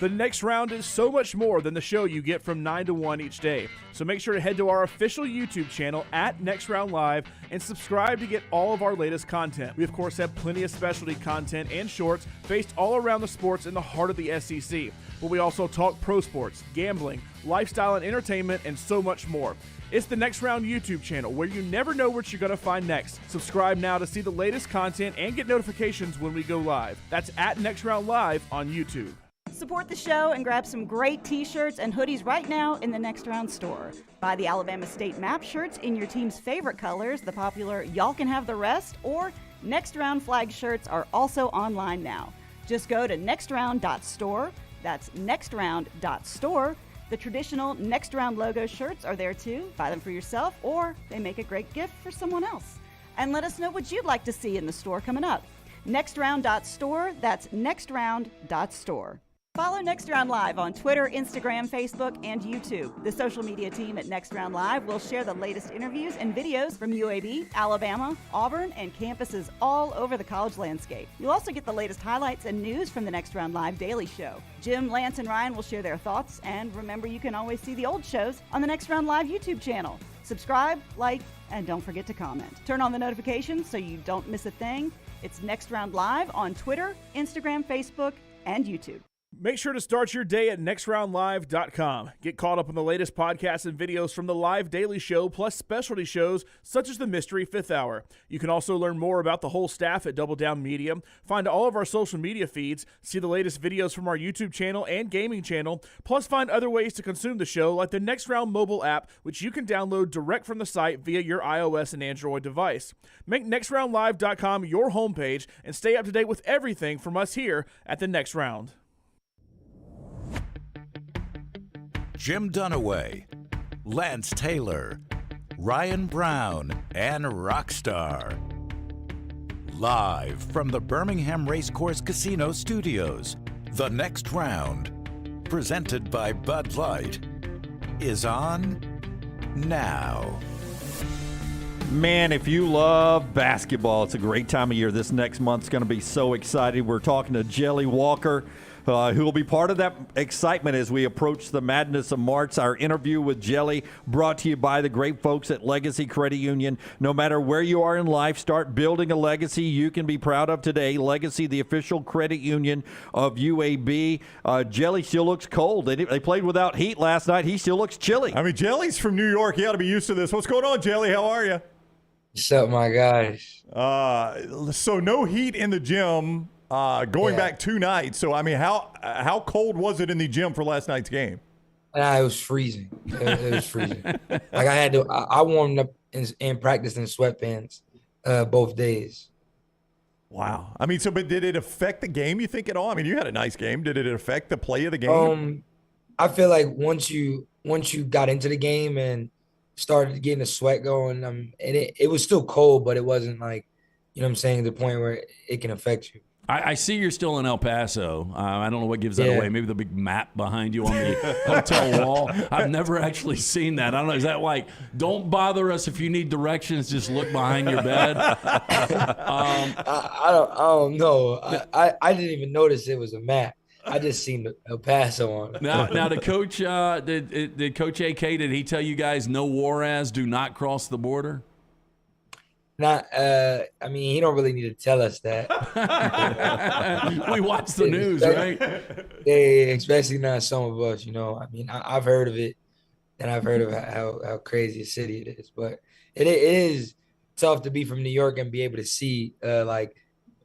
The Next Round is so much more than the show you get from 9 to 1 each day. So make sure to head to our official YouTube channel at Next Round Live and subscribe to get all of our latest content. We, of course, have plenty of specialty content and shorts based all around the sports in the heart of the SEC. But we also talk pro sports, gambling, lifestyle and entertainment, and so much more. It's the Next Round YouTube channel where you never know what you're going to find next. Subscribe now to see the latest content and get notifications when we go live. That's at Next Round Live on YouTube. Support the show and grab some great t-shirts and hoodies right now in the Next Round store. Buy the Alabama State map shirts in your team's favorite colors, the popular Y'all Can Have the Rest, or Next Round flag shirts are also online now. Just go to nextround.store. That's nextround.store. The traditional Next Round logo shirts are there too. Buy them for yourself, or they make a great gift for someone else. And let us know what you'd like to see in the store coming up. Nextround.store. That's nextround.store. Follow Next Round Live on Twitter, Instagram, Facebook, and YouTube. The social media team at Next Round Live will share the latest interviews and videos from UAB, Alabama, Auburn, and campuses all over the college landscape. You'll also get the latest highlights and news from the Next Round Live Daily Show. Jim, Lance, and Ryan will share their thoughts. And remember, you can always see the old shows on the Next Round Live YouTube channel. Subscribe, like, and don't forget to comment. Turn on the notifications so you don't miss a thing. It's Next Round Live on Twitter, Instagram, Facebook, and YouTube. Make sure to start your day at nextroundlive.com. Get caught up on the latest podcasts and videos from the Live Daily Show, plus specialty shows such as the Mystery Fifth Hour. You can also learn more about the whole staff at Double Down Media, find all of our social media feeds, see the latest videos from our YouTube channel and gaming channel, plus find other ways to consume the show like the Next Round mobile app, which you can download direct from the site via your iOS and Android device. Make nextroundlive.com your homepage and stay up to date with everything from us here at the Next Round. Jim Dunaway, Lance Taylor, Ryan Brown, and Rockstar. Live from the Birmingham Racecourse Casino Studios, The Next Round, presented by Bud Light, is on now. Man, if you love basketball, it's a great time of year. This next month's going to be so exciting. We're talking to Jelly Walker, who will be part of that excitement as we approach the madness of March. Our interview with Jelly brought to you by the great folks at Legacy Credit Union. No matter where you are in life, start building a legacy you can be proud of today. Legacy, the official credit union of UAB. Jelly still looks cold. They played without heat last night. He still looks chilly. I mean, Jelly's from New York. He ought to be used to this. What's going on, Jelly? How are you? What's up, my guys? So no heat in the gym. Going back 2 nights. So, I mean, how cold was it in the gym for last night's game? It was freezing. It was freezing. Like I warmed up and practiced in sweatpants both days. Wow. I mean, but did it affect the game, you think, at all? I mean, you had a nice game. Did it affect the play of the game? I feel like once you got into the game and started getting the sweat going, and it was still cold, but it wasn't like, you know what I'm saying, the point where it can affect you. I see you're still in El Paso. I don't know what gives that away. Maybe the big map behind you on the hotel wall. I've never actually seen that. I don't know. Is that like, don't bother us if you need directions, just look behind your bed? I don't know. I didn't even notice it was a map. I just seen El Paso on it. Now the coach, did Coach AK, did he tell you guys no Juarez, do not cross the border? Not, I mean, he don't really need to tell us that. We watch the news, right? Yeah, especially not some of us. I mean, I've heard of it, and I've heard of how crazy a city it is. But it is tough to be from New York and be able to see, like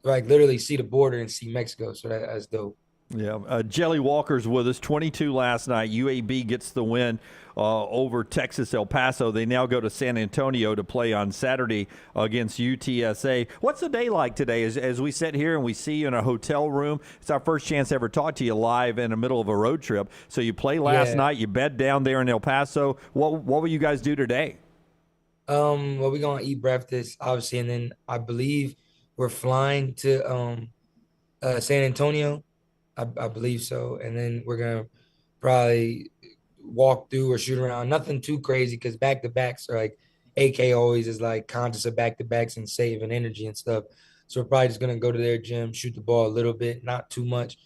literally see the border and see Mexico. So that's dope. Yeah, Jelly Walker's with us. 22 last night. UAB gets the win over Texas El Paso. They now go to San Antonio to play on Saturday against UTSA. What's the day like today? As we sit here and we see you in a hotel room, it's our first chance to ever talk to you live in the middle of a road trip. So you play last night. You bed down there in El Paso. What will you guys do today? Well, we're gonna eat breakfast, obviously, and then I believe we're flying to San Antonio. I believe so. And then we're going to probably walk through or shoot around. Nothing too crazy because back-to-backs are like AK always is like conscious of back-to-backs and saving energy and stuff. So we're probably just going to go to their gym, shoot the ball a little bit, not too much,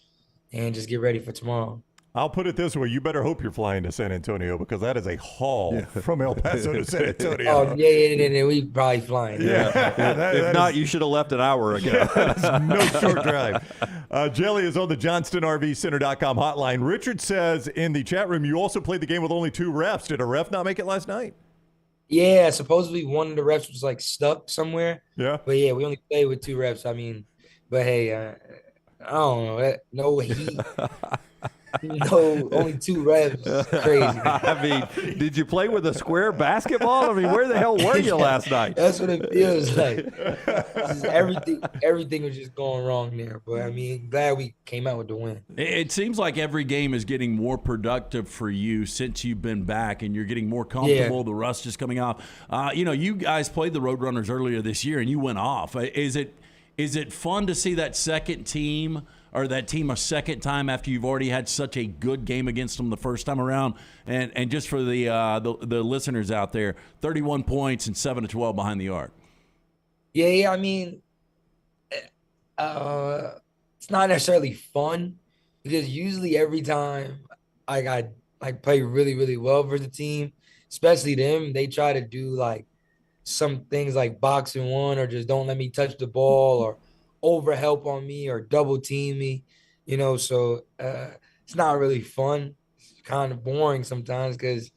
and just get ready for tomorrow. I'll put it this way. You better hope you're flying to San Antonio because that is a haul from El Paso to San Antonio. Oh, yeah, we probably flying. Yeah. If not, you should have left an hour ago. Yeah, that's no short drive. Jelly is on the JohnstonRVCenter.com hotline. Richard says in the chat room, you also played the game with only 2 refs. Did a ref not make it last night? Yeah, supposedly one of the refs was like stuck somewhere. Yeah. But yeah, we only played with 2 refs. I mean, but hey, I don't know. No heat. No, only 2 refs. Crazy. I mean, did you play with a square basketball? I mean, where the hell were you last night? That's what it feels like. Just everything was just going wrong there. But I mean, glad we came out with the win. It seems like every game is getting more productive for you since you've been back, and you're getting more comfortable. Yeah. The rust is coming off. You guys played the Roadrunners earlier this year, and you went off. Is it fun to see that second team? Or that team a second time after you've already had such a good game against them the first time around? And just for the listeners out there, 31 points and 7 of 12 behind the arc. Yeah. I mean, it's not necessarily fun because usually every time I play really, really well for the team, especially them, they try to do like some things like boxing one or just don't let me touch the ball or over help on me or double team me, so it's not really fun. It's kind of boring sometimes because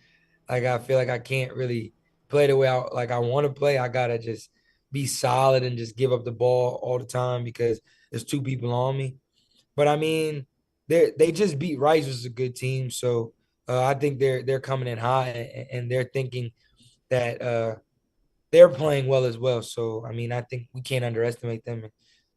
I feel like I can't really play the way I want to play. I gotta just be solid and just give up the ball all the time because there's 2 people on me. But I mean, they just beat Rice, which is a good team. So I think they're coming in hot and they're thinking that they're playing well as well. So I mean, I think we can't underestimate them.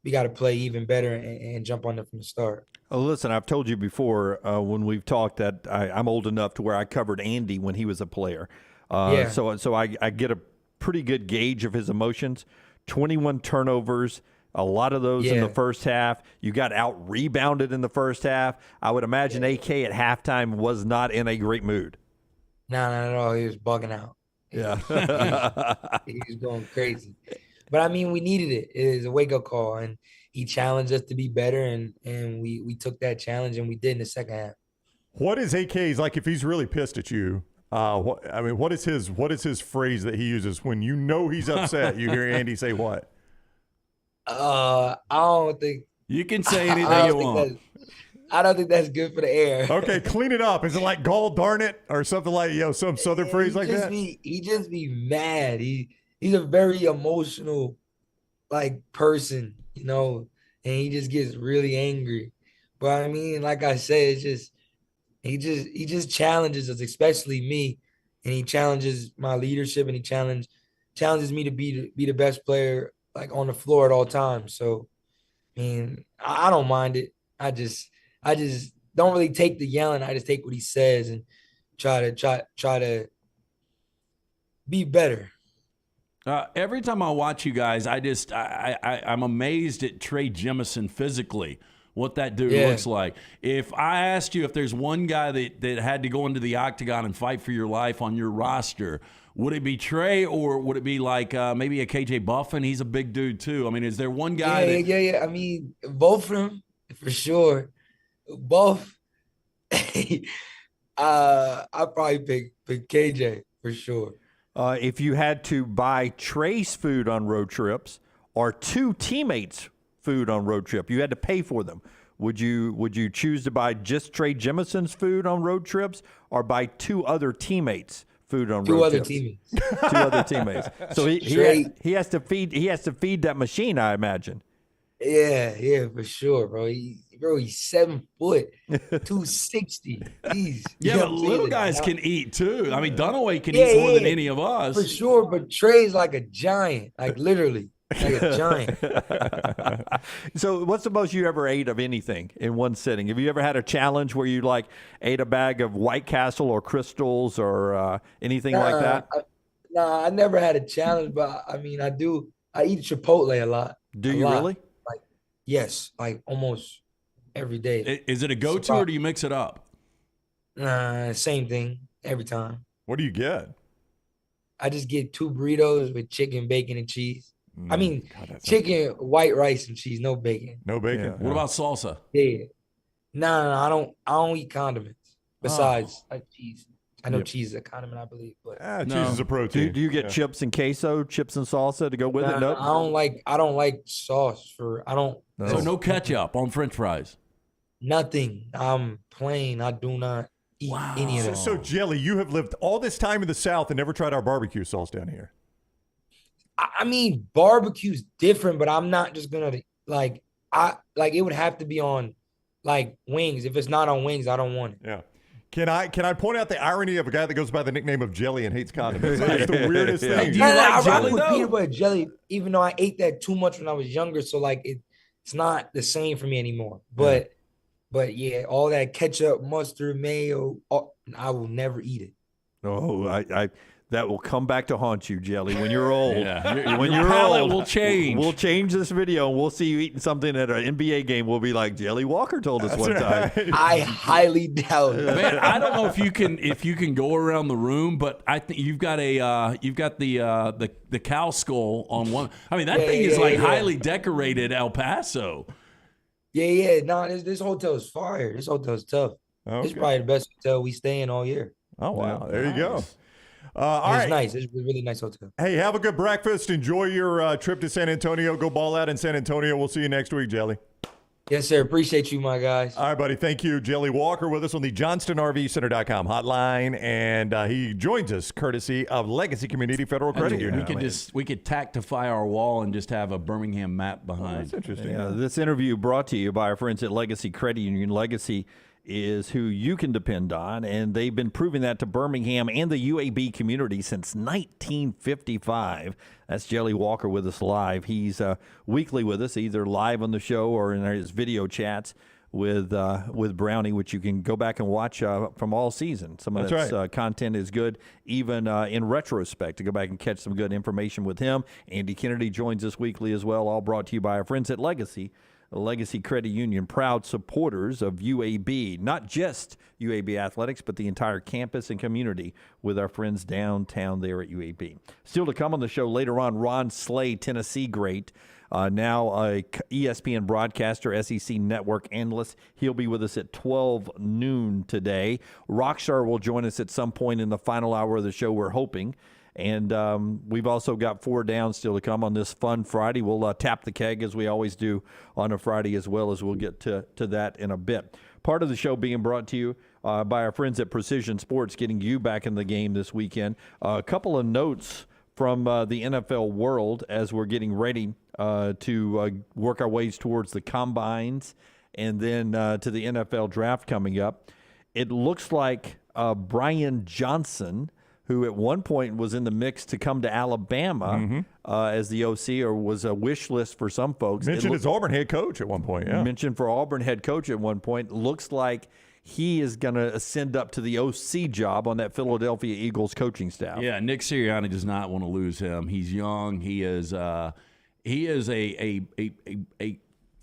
We got to play even better and jump on them from the start. Oh, listen, I've told you before when we've talked that I'm old enough to where I covered Andy when he was a player. So I get a pretty good gauge of his emotions. 21 turnovers, a lot of those in the first half. You got out-rebounded in the first half. I would imagine AK at halftime was not in a great mood. No, not at all. He was bugging out. Yeah. He was going crazy. But I mean, we needed it. It is a wake-up call, and he challenged us to be better, and we took that challenge, and we did in the second half. What is AK's like if he's really pissed at you? What is his phrase that he uses when you know he's upset? You hear Andy say what? I don't think you can say anything you want. I don't think that's good for the air. Okay, clean it up. Is it like "gall darn it" or something like some Southern phrase like that? He just be mad. He's a very emotional, person, and he just gets really angry. But I mean, like I said, it's just he just challenges us, especially me, and he challenges my leadership, and he challenges me to be the best player on the floor at all times. So, I mean, I don't mind it. I just don't really take the yelling. I just take what he says and try to be better. Every time I watch you guys, I'm amazed at Trey Jemison physically, what that dude looks like. If I asked you if there's one guy that had to go into the octagon and fight for your life on your roster, would it be Trey or would it be maybe a KJ Buffin? He's a big dude too. I mean, is there one guy? Yeah. I mean, both of them for sure. Both. I'd probably pick KJ for sure. if you had to buy Trey's food on road trips or two teammates' food on road trip, you had to pay for them. Would you choose to buy just Trey Jimison's food on road trips or buy two other teammates' food on road trips? Teammates. Two other teamates. So he has to feed that machine, I imagine. Yeah, for sure, bro. He's 7 foot, 260. Yeah, but little guys can eat too. I mean, Dunaway can eat more than any of us. For sure, but Trey's like a giant, like literally. Like a giant. So what's the most you ever ate of anything in one sitting? Have you ever had a challenge where you ate a bag of White Castle or Crystals or anything like that? I never had a challenge, but I mean, I eat Chipotle a lot. Do you really? Like, yes, like almost every day. Is it a go-to or do you mix it up? Same thing every time. What do you get? I just get 2 burritos with chicken, bacon, and cheese. I mean, chicken, white rice, and cheese, no bacon. No bacon. Yeah. What about salsa? Yeah. No, I don't eat condiments besides cheese. I know cheese is a condiment, I believe, but cheese is a protein. Do you get chips and queso, chips and salsa to go with it? Nope. I don't like sauce So no ketchup on French fries. Nothing. I'm plain. I do not eat any of that. So Jelly, you have lived all this time in the South and never tried our barbecue sauce down here. I mean, barbecue's different, but I'm not just gonna it would have to be on like wings. If it's not on wings, I don't want it. Yeah. Can I point out the irony of a guy that goes by the nickname of Jelly and hates condiments? It's the weirdest thing. I rock with peanut butter jelly, even though I ate that too much when I was younger, so like it's not the same for me anymore. But yeah, all that ketchup, mustard, mayo, I will never eat it. Oh, that will come back to haunt you, Jelly, when you're old. When you're old, will change. We'll change this video, and we'll see you eating something at an NBA game. We'll be like, Jelly Walker told us one time. I highly doubt it. Man, I don't know if you can go around the room, but I think you've got the cow skull on one. I mean, that thing is highly decorated El Paso. Yeah. No, this hotel is fire. This hotel is tough. Okay. It's probably the best hotel we stay in all year. Oh wow, there you go. All it's right. nice. It's a really nice hotel. Hey, have a good breakfast. Enjoy your trip to San Antonio. Go ball out in San Antonio. We'll see you next week, Jelly. Yes, sir. Appreciate you, my guys. All right, buddy. Thank you. Jelly Walker with us on the JohnstonRVCenter.com hotline, and he joins us courtesy of Legacy Community Federal Credit Union. We could tactify our wall and just have a Birmingham map behind. That's interesting. Yeah, this interview brought to you by our friends at Legacy Credit Union. Legacy is who you can depend on, and they've been proving that to Birmingham and the UAB community since 1955. That's Jelly Walker with us live. He's weekly with us, either live on the show or in his video chats with Brownie, which you can go back and watch from all season. Some of that content is good, even in retrospect, to go back and catch some good information with him. Andy Kennedy joins us weekly as well, all brought to you by our friends at Legacy Credit Union, proud supporters of UAB, not just UAB athletics, but the entire campus and community with our friends downtown there at UAB. Still to come on the show later on, Ron Slay, Tennessee great, now a ESPN broadcaster, SEC network analyst. He'll be with us at 12 noon today. Rockstar will join us at some point in the final hour of the show, we're hoping. And we've also got 4 Downs still to come on this fun Friday. We'll tap the keg as we always do on a Friday, as well as we'll get to that in a bit. Part of the show being brought to you by our friends at Precision Sports, getting you back in the game this weekend. A couple of notes from the NFL world as we're getting ready to work our ways towards the combines and then to the NFL draft coming up. It looks like Brian Johnson, who at one point was in the mix to come to Alabama as the OC, or was a wish list for some folks. Mentioned as Auburn head coach at one point, yeah. Mentioned for Auburn head coach at one point. Looks like he is going to ascend up to the OC job on that Philadelphia Eagles coaching staff. Yeah, Nick Sirianni does not want to lose him. He's young. He is a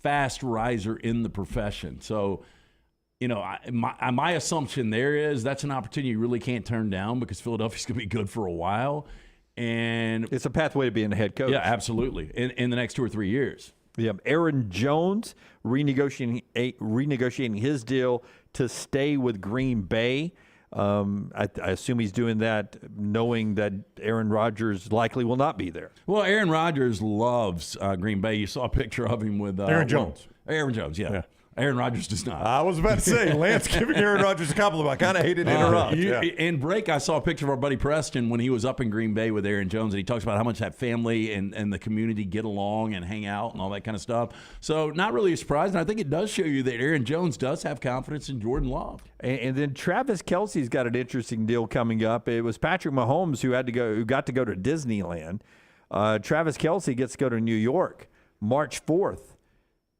fast riser in the profession. So, you know, my assumption there is that's an opportunity you really can't turn down, because Philadelphia's going to be good for a while. And it's a pathway to being a head coach. Yeah, absolutely. In the next 2 or 3 years. Yeah, Aaron Jones renegotiating his deal to stay with Green Bay. I assume he's doing that knowing that Aaron Rodgers likely will not be there. Well, Aaron Rodgers loves Green Bay. You saw a picture of him with Aaron Jones. Aaron Jones, yeah. Aaron Rodgers does not. I was about to say, Lance giving Aaron Rodgers a compliment. I kind of hated to interrupt. In break, I saw a picture of our buddy Preston when he was up in Green Bay with Aaron Jones, and he talks about how much that family and the community get along and hang out and all that kind of stuff. So not really a surprise, and I think it does show you that Aaron Jones does have confidence in Jordan Love. And then Travis Kelce's got an interesting deal coming up. It was Patrick Mahomes who got to go to Disneyland. Travis Kelce gets to go to New York March 4th.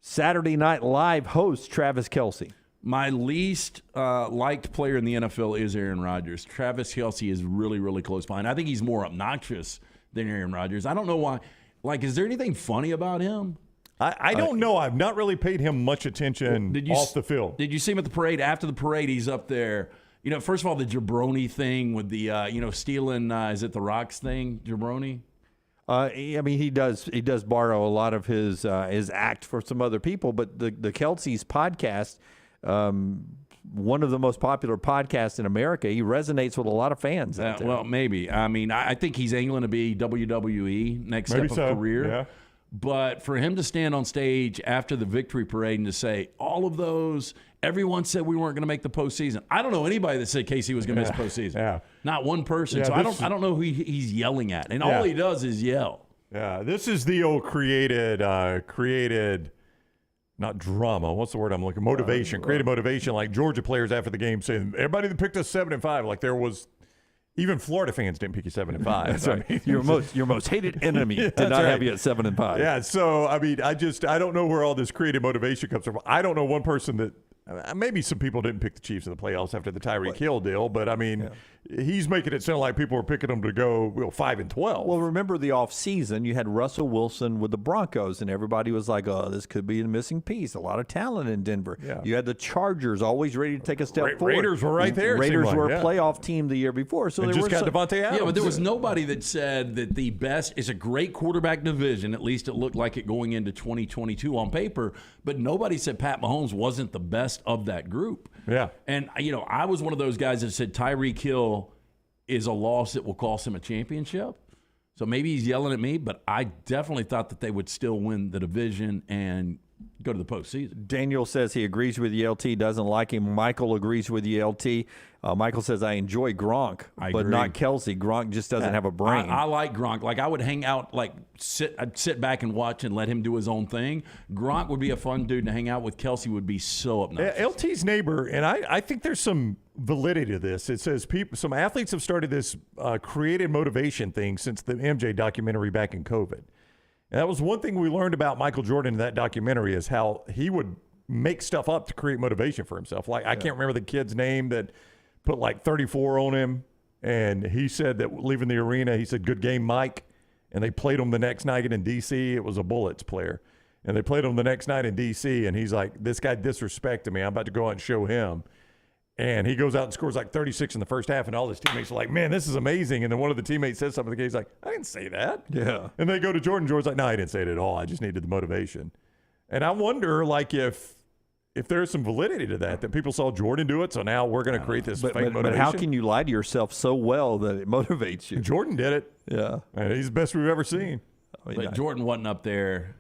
Saturday Night Live host Travis Kelce. My least liked player in the NFL is Aaron Rodgers. Travis Kelce is really, really close behind. I think he's more obnoxious than Aaron Rodgers. I don't know why. Like, is there anything funny about him? I don't know. I've not really paid him much attention off the field. Did you see him at the parade? After the parade, he's up there. You know, first of all, the jabroni thing with the, stealing, is it the Rocks thing, jabroni? I mean, he does borrow a lot of his act for some other people, but the Kelce's podcast, one of the most popular podcasts in America, he resonates with a lot of fans. Well, maybe. I mean, I think he's angling to be WWE next step of career. Yeah. But for him to stand on stage after the victory parade and to say all of those, everyone said we weren't going to make the postseason. I don't know anybody that said KC was going to miss the postseason. Yeah. Not one person. Yeah, so I don't know who he's yelling at. And all he does is yell. Yeah, this is the old created, not drama. What's the word I'm looking? Motivation. Created motivation, like Georgia players after the game saying, everybody that picked us 7-5, like there was. Even Florida fans didn't pick you 7-5. That's right. I mean, your most hated enemy did not have you at 7-5. Yeah. So I mean, I don't know where all this creative motivation comes from. I don't know one person that. Maybe some people didn't pick the Chiefs in the playoffs after the Tyreek Hill deal, but I mean, he's making it sound like people were picking them to go 5-12. Well, remember the offseason, you had Russell Wilson with the Broncos, and everybody was like, oh, this could be a missing piece. A lot of talent in Denver. Yeah. You had the Chargers always ready to take a step forward. Raiders were right there. Raiders were a playoff team the year before. So they just got Devontae Adams. Yeah, but there was nobody that said that the best is a great quarterback division. At least it looked like it going into 2022 on paper. But nobody said Pat Mahomes wasn't the best of that group. Yeah. And, I was one of those guys that said Tyreek Hill is a loss that will cost him a championship. So maybe he's yelling at me, but I definitely thought that they would still win the division and go to the postseason. Daniel says he agrees with you, LT, doesn't like him. Michael agrees with you, LT. Michael says, I enjoy Gronk, but not Kelce. Gronk just doesn't have a brain. I like Gronk. Like, I would hang out, I'd sit back and watch and let him do his own thing. Gronk would be a fun dude to hang out with. Kelce would be so obnoxious. LT's neighbor, and I think there's some validity to this. It says some athletes have started this creative motivation thing since the MJ documentary back in COVID. And that was one thing we learned about Michael Jordan in that documentary is how he would make stuff up to create motivation for himself. Like, I can't remember the kid's name that put 34 on him, and he said that leaving the arena, he said, good game, Mike. And they played him the next night in D.C. It was a Bullets player. And they played him the next night in D.C., and he's like, this guy disrespected me. I'm about to go out and show him. And he goes out and scores 36 in the first half, and all his teammates are like, man, this is amazing. And then one of the teammates says something to the game. He's like, I didn't say that. Yeah. And they go to Jordan. Jordan's like, no, I didn't say it at all. I just needed the motivation. And I wonder, if there's some validity to that people saw Jordan do it, so now we're going to create this fake motivation. But how can you lie to yourself so well that it motivates you? Jordan did it. Yeah. And he's the best we've ever seen. But Jordan wasn't up there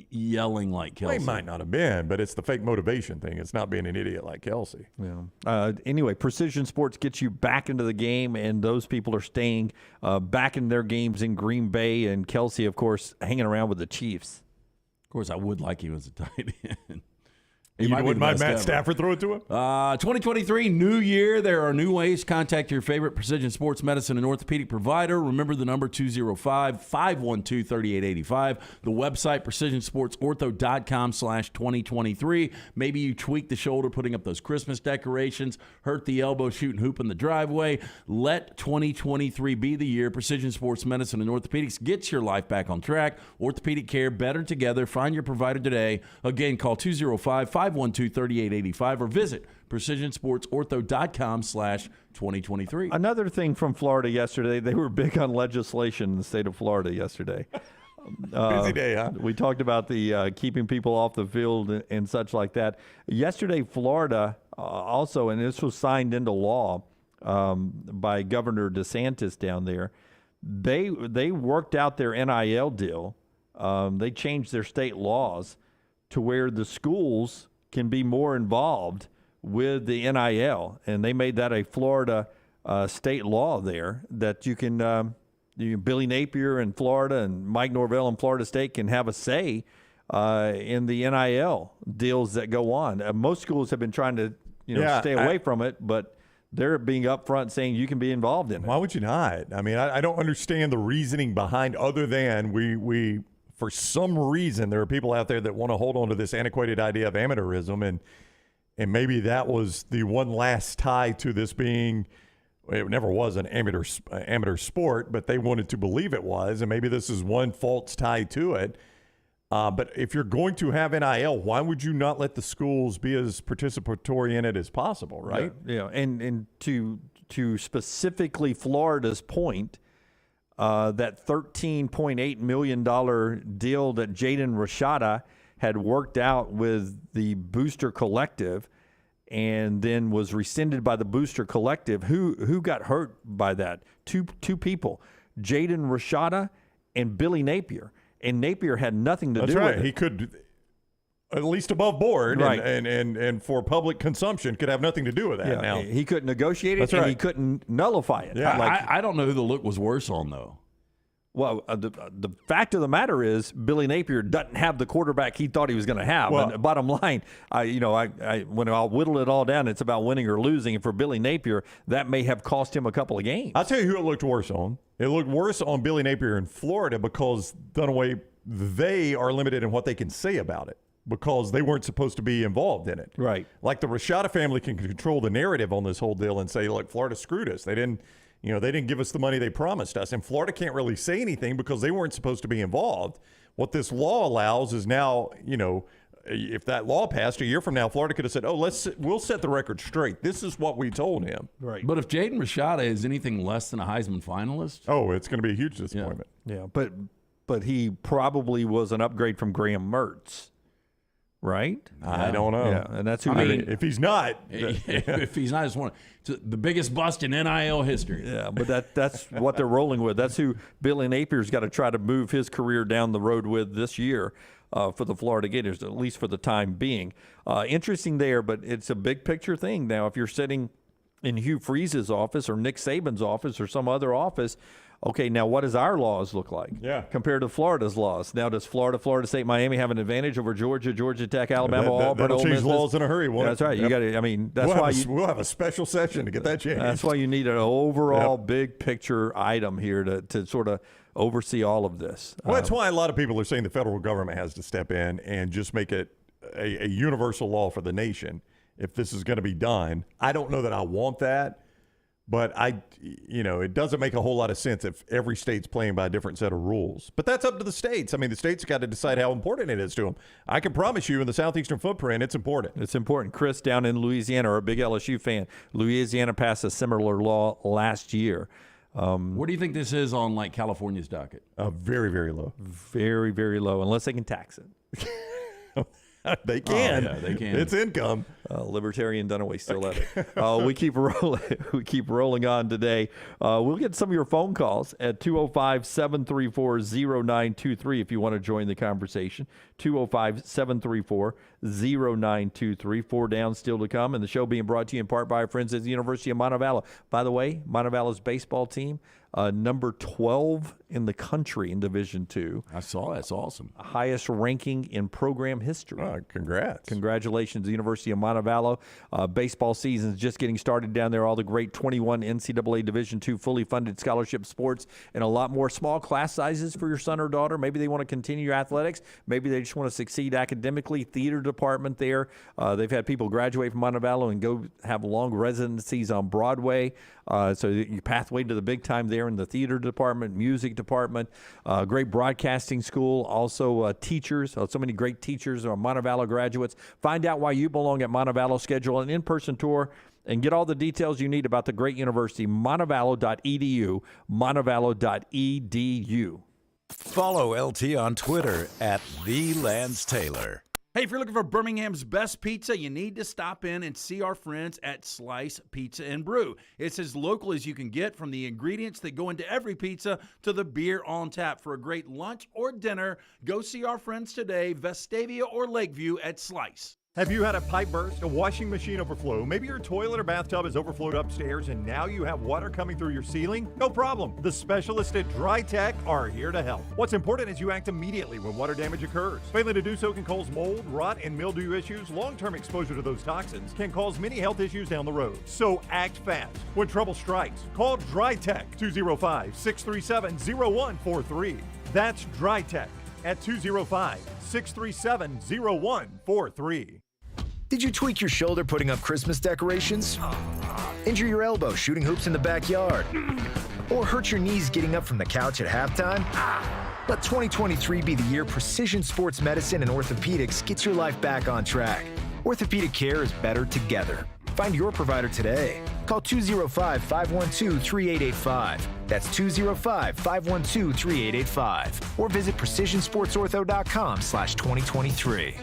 yelling like Kelce. Well, he might not have been, but it's the fake motivation thing. It's not being an idiot like Kelce. Yeah. Anyway, Precision Sports gets you back into the game, and those people are staying back in their games in Green Bay, and Kelce, of course, hanging around with the Chiefs. Of course, I would like him as a tight end. You wouldn't mind Matt Stafford throw it to him? 2023, new year. There are new ways to contact your favorite Precision Sports Medicine and Orthopedic provider. Remember the number 205-512-3885. The website, precisionsportsortho.com/2023. Maybe you tweaked the shoulder putting up those Christmas decorations, hurt the elbow shooting hoop in the driveway. Let 2023 be the year Precision Sports Medicine and Orthopedics gets your life back on track. Orthopedic care better together. Find your provider today. Again, call 205-512-3885 or visit precisionsportsortho.com/2023. Another thing from Florida yesterday, they were big on legislation in the state of Florida yesterday. Busy day, huh? We talked about the keeping people off the field and such like that. Yesterday, Florida also, and this was signed into law, by Governor DeSantis down there. They worked out their NIL deal. They changed their state laws to where the schools can be more involved with the NIL, and they made that a Florida state law there that you can Billy Napier in Florida and Mike Norvell in Florida State can have a say in the NIL deals that go on. Most schools have been trying to stay away from it, but they're being upfront saying you can be involved in it. Why would you not? I mean, I don't understand the reasoning behind, other than we for some reason there are people out there that want to hold on to this antiquated idea of amateurism, and maybe that was the one last tie to this being. It never was an amateur sport, but they wanted to believe it was, and maybe this is one false tie to it. But if you're going to have NIL, why would you not let the schools be as participatory in it as possible, right? Yeah. And to specifically Florida's point, that $13.8 million deal that Jaden Rashada had worked out with the Booster Collective and then was rescinded by the Booster Collective. Who got hurt by that? Two people, Jaden Rashada and Billy Napier. And Napier had nothing to do with it. He could, at least above board, right. and for public consumption, could have nothing to do with that. Yeah, now he couldn't negotiate it, That's and right. he couldn't nullify it. Yeah, I don't know who the look was worse on, though. Well, the fact of the matter is, Billy Napier doesn't have the quarterback he thought he was going to have. Well, and bottom line, when I'll whittle it all down, it's about winning or losing. And for Billy Napier, that may have cost him a couple of games. I'll tell you who it looked worse on. It looked worse on Billy Napier in Florida because Dunaway, they are limited in what they can say about it because they weren't supposed to be involved in it. Right. Like the Rashada family can control the narrative on this whole deal and say, look, Florida screwed us. They didn't give us the money they promised us. And Florida can't really say anything because they weren't supposed to be involved. What this law allows is now, if that law passed a year from now, Florida could have said, we'll set the record straight. This is what we told him. Right. But if Jaden Rashada is anything less than a Heisman finalist. Oh, it's going to be a huge disappointment. Yeah, but he probably was an upgrade from Graham Mertz. Right? I don't know. Yeah, and that's who. If he's not, if he's not, it's the biggest bust in NIL history. Yeah, but that's what they're rolling with. That's who Billy Napier's got to try to move his career down the road with this year for the Florida Gators, at least for the time being. Interesting there, but it's a big picture thing. Now, if you're sitting in Hugh Freeze's office or Nick Saban's office or some other office, okay, now what does our laws look like compared to Florida's laws? Now, does Florida State, Miami have an advantage over Georgia Tech, Alabama, Auburn, that'll Ole change Miss? laws in a hurry. That's right. You got to. I mean, that's why we'll have a special session to get that changed. That's why you need an overall big picture item here to sort of oversee all of this. Well, that's why a lot of people are saying the federal government has to step in and just make it a universal law for the nation if this is going to be done. I don't know that I want that. But it doesn't make a whole lot of sense if every state's playing by a different set of rules. But that's up to the states. I mean, the states got to decide how important it is to them. I can promise you in the southeastern footprint, it's important. It's important. Chris down in Louisiana, or a big LSU fan, Louisiana passed a similar law last year. What do you think this is on like California's docket? Very, very low. Very, very low, unless they can tax it. They can. Oh, yeah, they can. It's income. Libertarian Dunaway still at it. We keep rolling. We keep rolling on today. We'll get some of your phone calls at 205-734-0923 if you want to join the conversation. 205-734-0923. 4 down still to come, and the show being brought to you in part by our friends at the University of Montevallo. By the way, Montevallo's baseball team, number 12 in the country in Division II. I saw that's awesome. Highest ranking in program history. Congrats. Congratulations to the University of Montevallo. Baseball season is just getting started down there. All the great 21 NCAA Division II fully funded scholarship sports and a lot more small class sizes for your son or daughter. Maybe they want to continue athletics. Maybe they just want to succeed academically. Theater department there. They've had people graduate from Montevallo and go have long residencies on Broadway. So your pathway to the big time there in the theater department, music department, great broadcasting school, also teachers, so many great teachers are Montevallo graduates. Find out why you belong at Montevallo. Schedule an in-person tour and get all the details you need about the great university, montevallo.edu, montevallo.edu. Follow LT on Twitter @TheLanceTaylor. Hey, if you're looking for Birmingham's best pizza, you need to stop in and see our friends at Slice Pizza and Brew. It's as local as you can get, from the ingredients that go into every pizza to the beer on tap. For a great lunch or dinner, go see our friends today, Vestavia or Lakeview at Slice. Have you had a pipe burst, a washing machine overflow? Maybe your toilet or bathtub has overflowed upstairs and now you have water coming through your ceiling? No problem. The specialists at Dry Tech are here to help. What's important is you act immediately when water damage occurs. Failing to do so can cause mold, rot, and mildew issues. Long-term exposure to those toxins can cause many health issues down the road. So act fast. When trouble strikes, call Dry Tech 205-637-0143. That's Dry Tech at 205-637-0143. Did you tweak your shoulder putting up Christmas decorations? Injure your elbow shooting hoops in the backyard? Or hurt your knees getting up from the couch at halftime? Let 2023 be the year precision sports medicine and orthopedics gets your life back on track. Orthopedic care is better together. Find your provider today. Call 205-512-3885. That's 205-512-3885. Or visit precisionsportsortho.com/2023.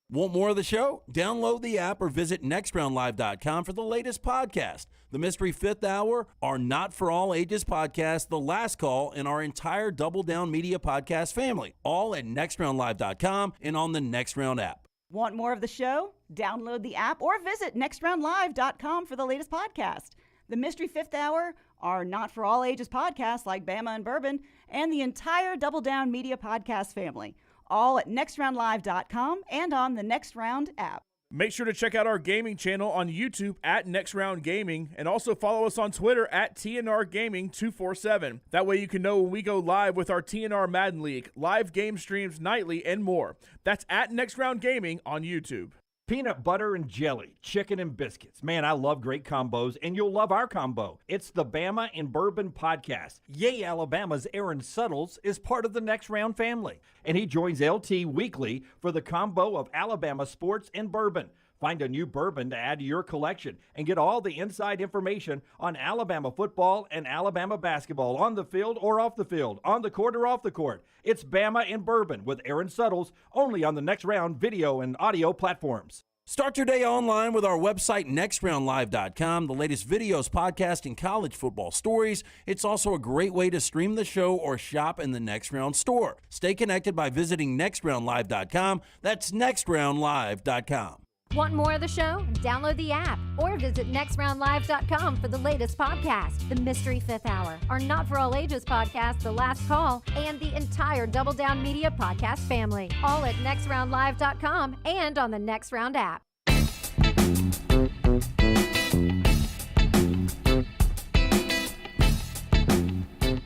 Want more of the show? Download the app or visit nextroundlive.com for the latest podcast. The Mystery Fifth Hour, our Not For All Ages podcast, The Last Call, and our entire Double Down Media podcast family. All at nextroundlive.com and on the Next Round app. Want more of the show? Download the app or visit nextroundlive.com for the latest podcast. The Mystery Fifth Hour, our Not For All Ages podcast like Bama and Bourbon, and the entire Double Down Media podcast family. All at nextroundlive.com and on the Next Round app. Make sure to check out our gaming channel on YouTube at Next Round Gaming, and also follow us on Twitter at TNR Gaming 247. That way you can know when we go live with our TNR Madden League, live game streams nightly, and more. That's at Next Round Gaming on YouTube. Peanut butter and jelly, chicken and biscuits. Man, I love great combos, and you'll love our combo. It's the Bama and Bourbon podcast. Yay, Alabama's Aaron Suttles is part of the Next Round family, and he joins LT weekly for the combo of Alabama sports and bourbon. Find a new bourbon to add to your collection and get all the inside information on Alabama football and Alabama basketball on the field or off the field, on the court or off the court. It's Bama and Bourbon with Aaron Suttles, only on the Next Round video and audio platforms. Start your day online with our website, nextroundlive.com, the latest videos, podcasts, and college football stories. It's also a great way to stream the show or shop in the Next Round store. Stay connected by visiting nextroundlive.com. That's nextroundlive.com. Want more of the show? Download the app or visit nextroundlive.com for the latest podcast, The Mystery Fifth Hour, our Not For All Ages podcast, The Last Call, and the entire Double Down Media podcast family. All at nextroundlive.com and on the Next Round app.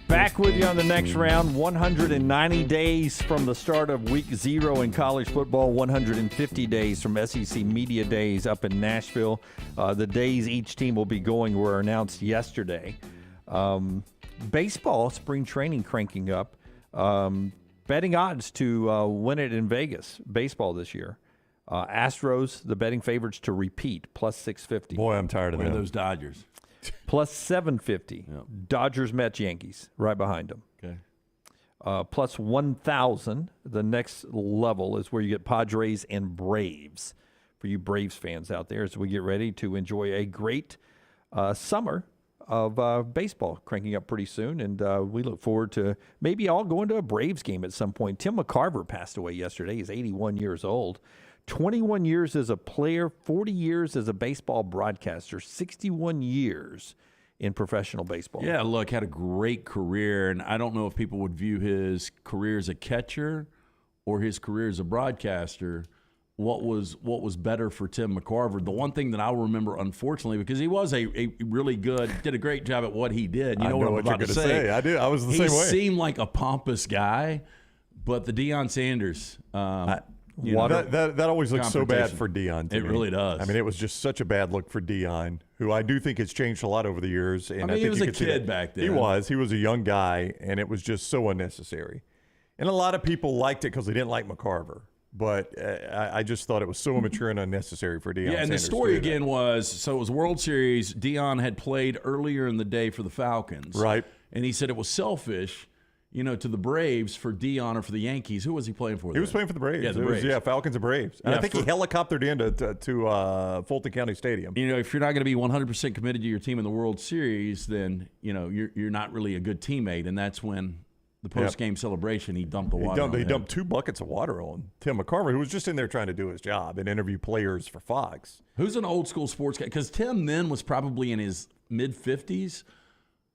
Back with you on the Next Round. 190 days from the start of week 0 in college football, 150 days from SEC Media Days up in Nashville. The days each team will be going were announced yesterday. Baseball, spring training cranking up. Betting odds to win it in Vegas, baseball this year. Astros, the betting favorites to repeat, plus 650. Boy, I'm tired of Where are them. those Dodgers? Plus 750. Yep. Dodgers, Mets, Yankees, right behind them. Okay. Plus 1,000. The next level is where you get Padres and Braves. For you Braves fans out there, as we get ready to enjoy a great summer of baseball cranking up pretty soon. And we look forward to maybe all going to a Braves game at some point. Tim McCarver passed away yesterday. He's 81 years old. 21 years as a player, 40 years as a baseball broadcaster, 61 years in professional baseball. Yeah, look, had a great career, and I don't know if people would view his career as a catcher or his career as a broadcaster. What was better for Tim McCarver? The one thing that I remember, unfortunately, because he was a really good, did a great job at what he did. You know what I'm about to say. I do. I was the same way. He seemed like a pompous guy, but the Deion Sanders. That always looks so bad for Deion. It really does. I mean, it was just such a bad look for Deion, who I do think has changed a lot over the years. And I mean, think he was you a could see kid that. back then. He was a young guy, and it was just so unnecessary. And a lot of people liked it because they didn't like McCarver. But I just thought it was so immature and unnecessary for Deion Sanders. Yeah, and the story again was, so it was World Series. Deion had played earlier in the day for the Falcons. Right. And he said it was selfish. to the Braves for Dion or for the Yankees. Who was he playing for? He was playing for the Braves. Yeah, the Braves. Falcons and Braves. And I think he helicoptered to Fulton County Stadium. If you're not going to be 100% committed to your team in the World Series, then you're not really a good teammate, and that's when the post-game celebration he dumped the water. He dumped 2 buckets of water on Tim McCarver, who was just in there trying to do his job and interview players for Fox. Who's an old school sports guy? Because Tim then was probably in his mid-50s.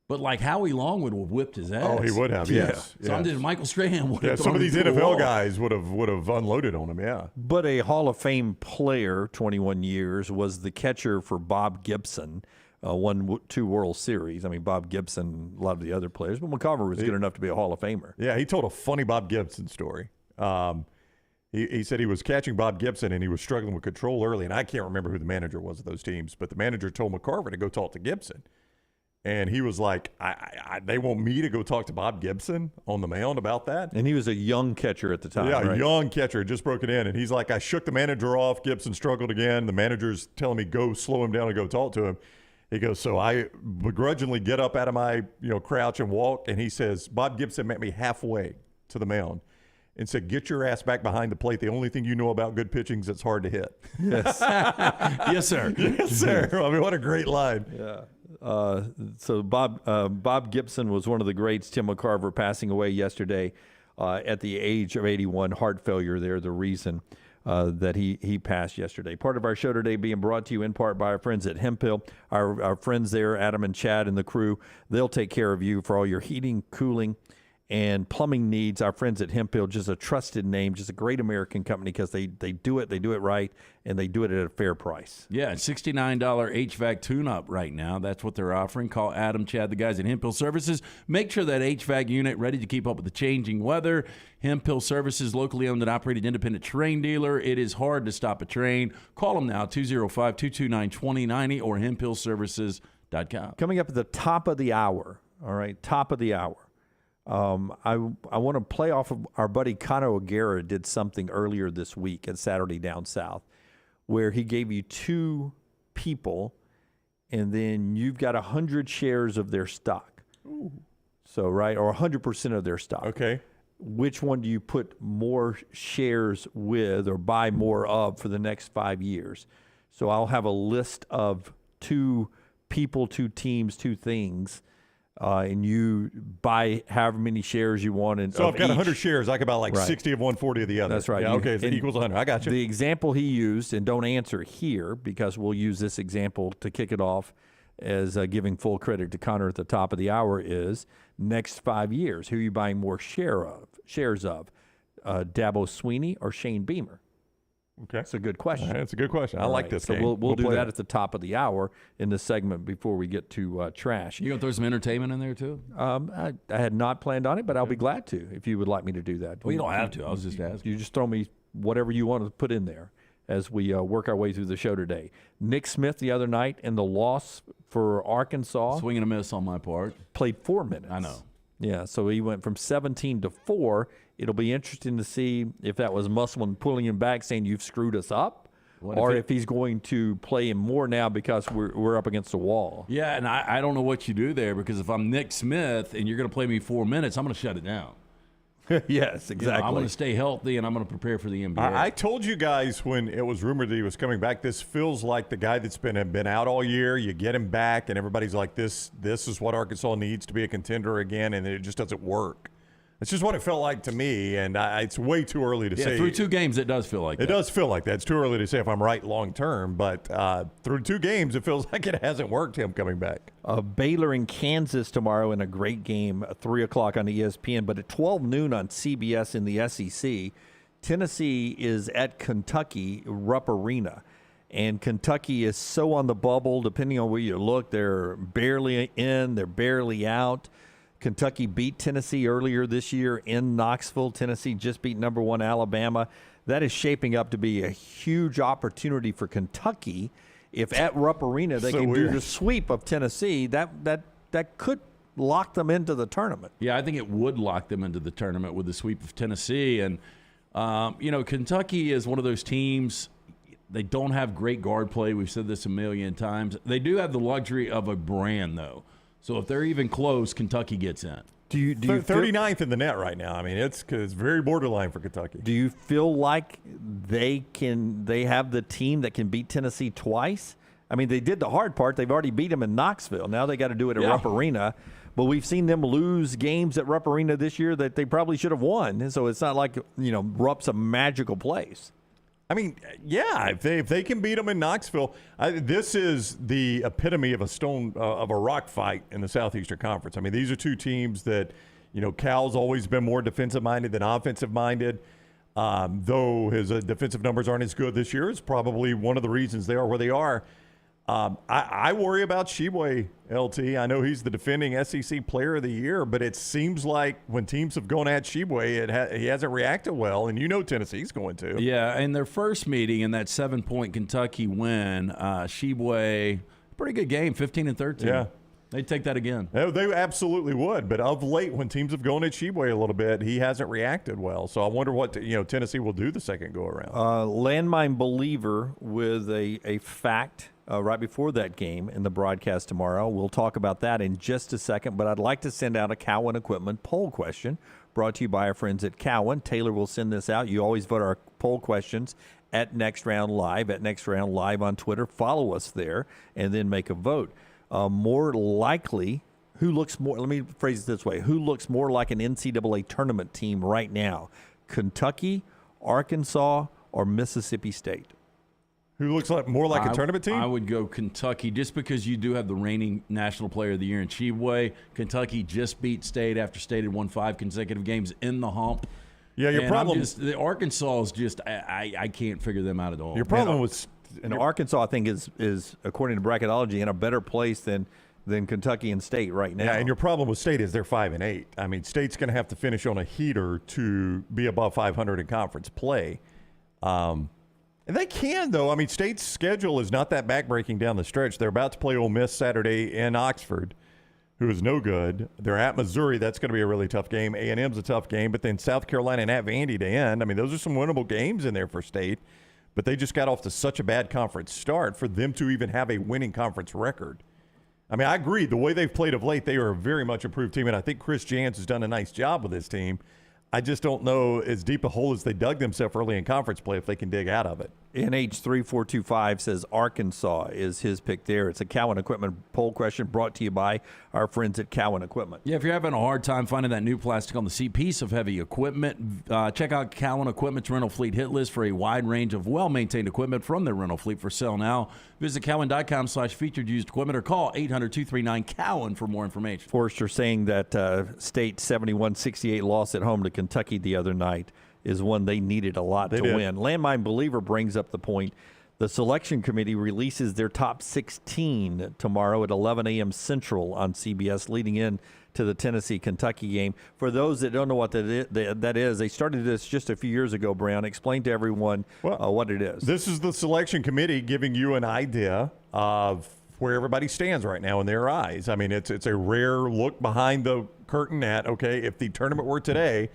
But like Howie Long would have whipped his ass. Oh, he would have, yes. So did Michael Strahan would have. Some of these NFL guys would have unloaded on him, yeah. But a Hall of Fame player, 21 years, was the catcher for Bob Gibson, won 2 World Series. I mean, Bob Gibson, a lot of the other players, but McCarver was good enough to be a Hall of Famer. Yeah, he told a funny Bob Gibson story. He said he was catching Bob Gibson and he was struggling with control early, and I can't remember who the manager was of those teams, but the manager told McCarver to go talk to Gibson. And he was like, they want me to go talk to Bob Gibson on the mound about that? And he was a young catcher at the time, Yeah, right? a young catcher, just broke it in. And he's like, I shook the manager off. Gibson struggled again. The manager's telling me, go slow him down and go talk to him. He goes, so I begrudgingly get up out of my crouch and walk. And he says, Bob Gibson met me halfway to the mound and said, get your ass back behind the plate. The only thing you know about good pitching is it's hard to hit. Yes. Yes, sir. Yes, sir. I mean, what a great line. Yeah. So Bob Gibson was one of the greats. Tim McCarver passing away yesterday at the age of 81. Heart failure there, the reason that he passed yesterday. Part of our show today being brought to you in part by our friends at Hemphill. Our friends there, Adam and Chad and the crew, they'll take care of you for all your heating, cooling, and plumbing needs. Our friends at Hemphill, just a trusted name, just a great American company because they do it right, and they do it at a fair price. Yeah, $69 HVAC tune-up right now. That's what they're offering. Call Adam, Chad, the guys at Hemphill Services. Make sure that HVAC unit ready to keep up with the changing weather. Hemphill Services, locally owned and operated independent terrain dealer. It is hard to stop a train. Call them now, 205-229-2090 or hemphillservices.com. Coming up at the top of the hour, all right, top of the hour. I want to play off of our buddy Connor O'Gara did something earlier this week at Saturday Down South where he gave you 2 people and then you've got 100 shares of their stock. Ooh. So, right, or 100% of their stock. Okay. Which one do you put more shares with or buy more of for the next 5 years? So I'll have a list of 2 people, 2 teams, 2 things. And you buy however many shares you want. So I've got 100 shares. I could buy like 60 of one, 40 of the other. That's right. Yeah, okay, so it equals 100. I got you. The example he used, and don't answer here because we'll use this example to kick it off as giving full credit to Connor at the top of the hour is next 5 years. Who are you buying more shares of? Dabo Sweeney or Shane Beamer? Okay. That's a good question. That's a good question. I like this so game. We'll do that at the top of the hour in this segment before we get to trash. You going to throw some entertainment in there, too? I had not planned on it, but I'll be glad to if you would like me to do that. Well, you don't have to. I was just asking. You just throw me whatever you want to put in there as we work our way through the show today. Nick Smith the other night in the loss for Arkansas. Swing and a miss on my part. Played 4 minutes. I know. Yeah, so he went from 17 to 4. It'll be interesting to see if that was Musselman pulling him back saying you've screwed us up. Or if he's going to play him more now because we're up against the wall. Yeah, and I don't know what you do there because if I'm Nick Smith and you're going to play me 4 minutes, I'm going to shut it down. Yes, exactly. I'm going to stay healthy and I'm going to prepare for the NBA. I told you guys when it was rumored that he was coming back, this feels like the guy that's been out all year. You get him back and everybody's like, this is what Arkansas needs to be a contender again, and it just doesn't work. It's just what it felt like to me, and it's way too early to say. Through 2 games, it does feel like that. It does feel like that. It's too early to say if I'm right long term, but through 2 games, it feels like it hasn't worked, him coming back. Baylor and Kansas tomorrow in a great game, 3 o'clock on ESPN, but at 12 noon on CBS in the SEC, Tennessee is at Kentucky, Rupp Arena. And Kentucky is so on the bubble, depending on where you look. They're barely in, they're barely out. Kentucky beat Tennessee earlier this year in Knoxville. Tennessee just beat number 1 Alabama. That is shaping up to be a huge opportunity for Kentucky. If at Rupp Arena they can do the sweep of Tennessee, that could lock them into the tournament. Yeah, I think it would lock them into the tournament with the sweep of Tennessee. And, Kentucky is one of those teams, they don't have great guard play. We've said this a million times. They do have the luxury of a brand, though. So if they're even close, Kentucky gets in. Do you 39th in the net right now? I mean, it's very borderline for Kentucky. Do you feel like they have the team that can beat Tennessee twice? I mean, they did the hard part. They've already beat them in Knoxville. Now they got to do it at Rupp Arena. But we've seen them lose games at Rupp Arena this year that they probably should have won. And so it's not like, Rupp's a magical place. I mean, yeah, if they can beat them in Knoxville, this is the epitome of a rock fight in the Southeastern Conference. I mean, these are two teams that, Cal's always been more defensive-minded than offensive-minded. Though his defensive numbers aren't as good this year, it's probably one of the reasons they are where they are. I worry about Sheboy, LT. I know he's the defending SEC Player of the Year, but it seems like when teams have gone at Sheboy, he hasn't reacted well, and Tennessee's going to. Yeah, in their first meeting in that 7-point Kentucky win, Sheboy, pretty good game, 15-13. Yeah. They'd take that again. They absolutely would, but of late, when teams have gone at Sheboy a little bit, he hasn't reacted well. So I wonder what Tennessee will do the second go-around. Landmine Believer with a fact right before that game in the broadcast tomorrow. We'll talk about that in just a second, but I'd like to send out a Cowan Equipment poll question brought to you by our friends at Cowan. Taylor will send this out. You always vote our poll questions at Next Round Live, on Twitter. Follow us there and then make a vote. More likely, let me phrase it this way, who looks more like an NCAA tournament team right now? Kentucky, Arkansas, or Mississippi State? Who looks more like a tournament team? I would go Kentucky just because you do have the reigning National Player of the Year in Sheboy. Kentucky just beat State after State had won 5 consecutive games in the hump. Yeah, your problem the Arkansas is just I can't figure them out at all. Your problem was Arkansas, I think, is according to bracketology in a better place than Kentucky and State right now. Yeah, and your problem with State is they're 5-8. I mean, State's going to have to finish on a heater to be above 500 in conference play. And they can, though. I mean, State's schedule is not that backbreaking down the stretch. They're about to play Ole Miss Saturday in Oxford, who is no good. They're at Missouri. That's going to be a really tough game. A&M's a tough game. But then South Carolina and at Vandy to end. I mean, those are some winnable games in there for State. But they just got off to such a bad conference start for them to even have a winning conference record. I mean, I agree. The way they've played of late, they are a very much improved team. And I think Chris Jans has done a nice job with this team. I just don't know as deep a hole as they dug themselves early in conference play if they can dig out of it. NH3425 says Arkansas is his pick there. It's a Cowan Equipment poll question brought to you by our friends at Cowan Equipment. Yeah, if you're having a hard time finding that new plastic on the seat piece of heavy equipment, check out Cowan Equipment's rental fleet hit list for a wide range of well-maintained equipment from their rental fleet for sale now. Visit cowan.com/featured used equipment or call 800-239-COWAN for more information. Forrester saying that State 71-68 loss at home to Kentucky the other night is one they needed a lot to win. Landmine Believer brings up the point. The selection committee releases their top 16 tomorrow at 11 a.m. Central on CBS, leading in to the Tennessee-Kentucky game. For those that don't know what that is, they started this just a few years ago, Brown. Explain to everyone what it is. This is the selection committee giving you an idea of where everybody stands right now in their eyes. I mean, it's a rare look behind the curtain at, okay, if the tournament were today,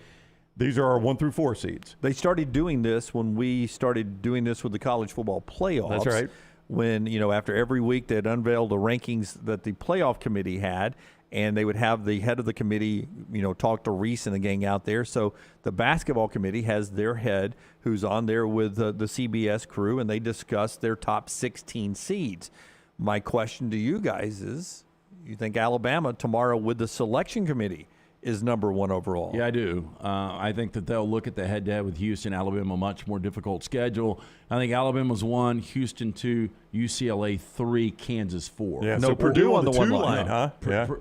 these are our 1 through 4 seeds. They started doing this when we started doing this with the college football playoffs. That's right. When, after every week they'd unveil the rankings that the playoff committee had, and they would have the head of the committee, talk to Reese and the gang out there. So the basketball committee has their head who's on there with the CBS crew, and they discuss their top 16 seeds. My question to you guys is, you think Alabama tomorrow with the selection committee is number 1 overall? Yeah, I do. I think that they'll look at the head-to-head with Houston. Alabama, much more difficult schedule. I think Alabama's 1, Houston 2, UCLA 3, Kansas 4. Yeah, so Purdue on the 2 line, huh?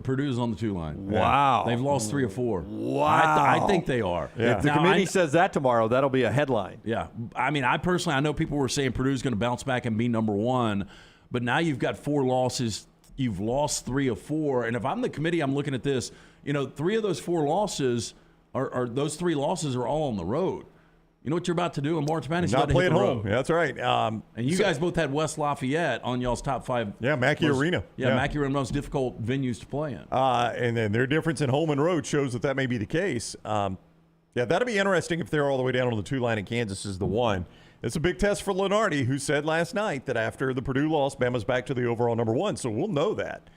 Purdue's on the 2 line. Wow. They've lost 3 or 4. Wow. I think they are. Yeah. If the committee says that tomorrow, that'll be a headline. Yeah. I mean, I know people were saying Purdue's going to bounce back and be number 1, but now you've got 4 losses. You've lost 3 of 4. And if I'm the committee, I'm looking at this. 3 of those 4 losses those 3 losses are all on the road. You know what you're about to do in March Madness? Not play at home. Yeah, that's right. And you guys both had West Lafayette on y'all's top 5. Yeah, Mackey Arena. Yeah, Mackey Arena, most difficult venues to play in. And then their difference in home and road shows that may be the case. Yeah, that'll be interesting if they're all the way down on the 2 line and Kansas is the 1. It's a big test for Lenardi, who said last night that after the Purdue loss, Bama's back to the overall number 1. So we'll know that.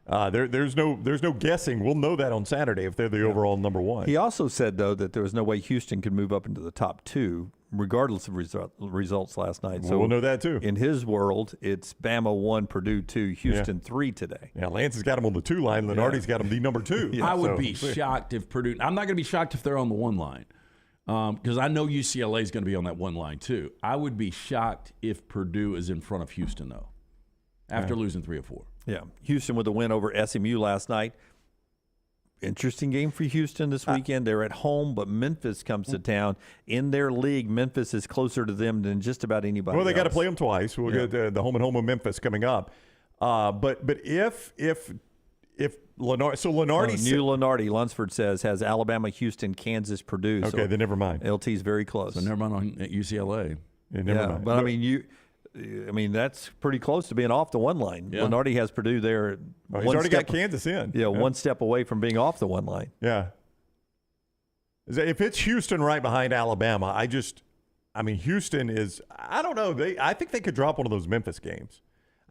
There's no guessing. We'll know that on Saturday if they're the overall number one. He also said, though, that there was no way Houston could move up into the top two, regardless of results last night. Well, So we'll know that, too. In his world, it's Bama 1, Purdue 2, Houston 3 today. Yeah, Lance has got him on the 2 line. Lenardi's got him the number 2. I would be shocked if Purdue – I'm not going to be shocked if they're on the 1 line because I know UCLA is going to be on that 1 line too. I would be shocked if Purdue is in front of Houston, though, after losing 3 or 4. Yeah, Houston with a win over SMU last night. Interesting game for Houston this weekend. They're at home, but Memphis comes to town. In their league, Memphis is closer to them than just about anybody Well, they got to else. play them twice. We'll get the home and home of Memphis coming up. But if Lenardi, so Lenardi, New Lenardi, Lunsford says, has Alabama, Houston, Kansas, Purdue. Okay, then never mind. LT's very close. So never mind on UCLA. Yeah, never mind. But I mean, that's pretty close to being off the 1 line. Yeah. Lenardi has Purdue there. He's already got Kansas in. Yeah, 1 step away from being off the 1 line. Yeah. If it's Houston right behind Alabama, Houston is, I don't know. I think they could drop one of those Memphis games.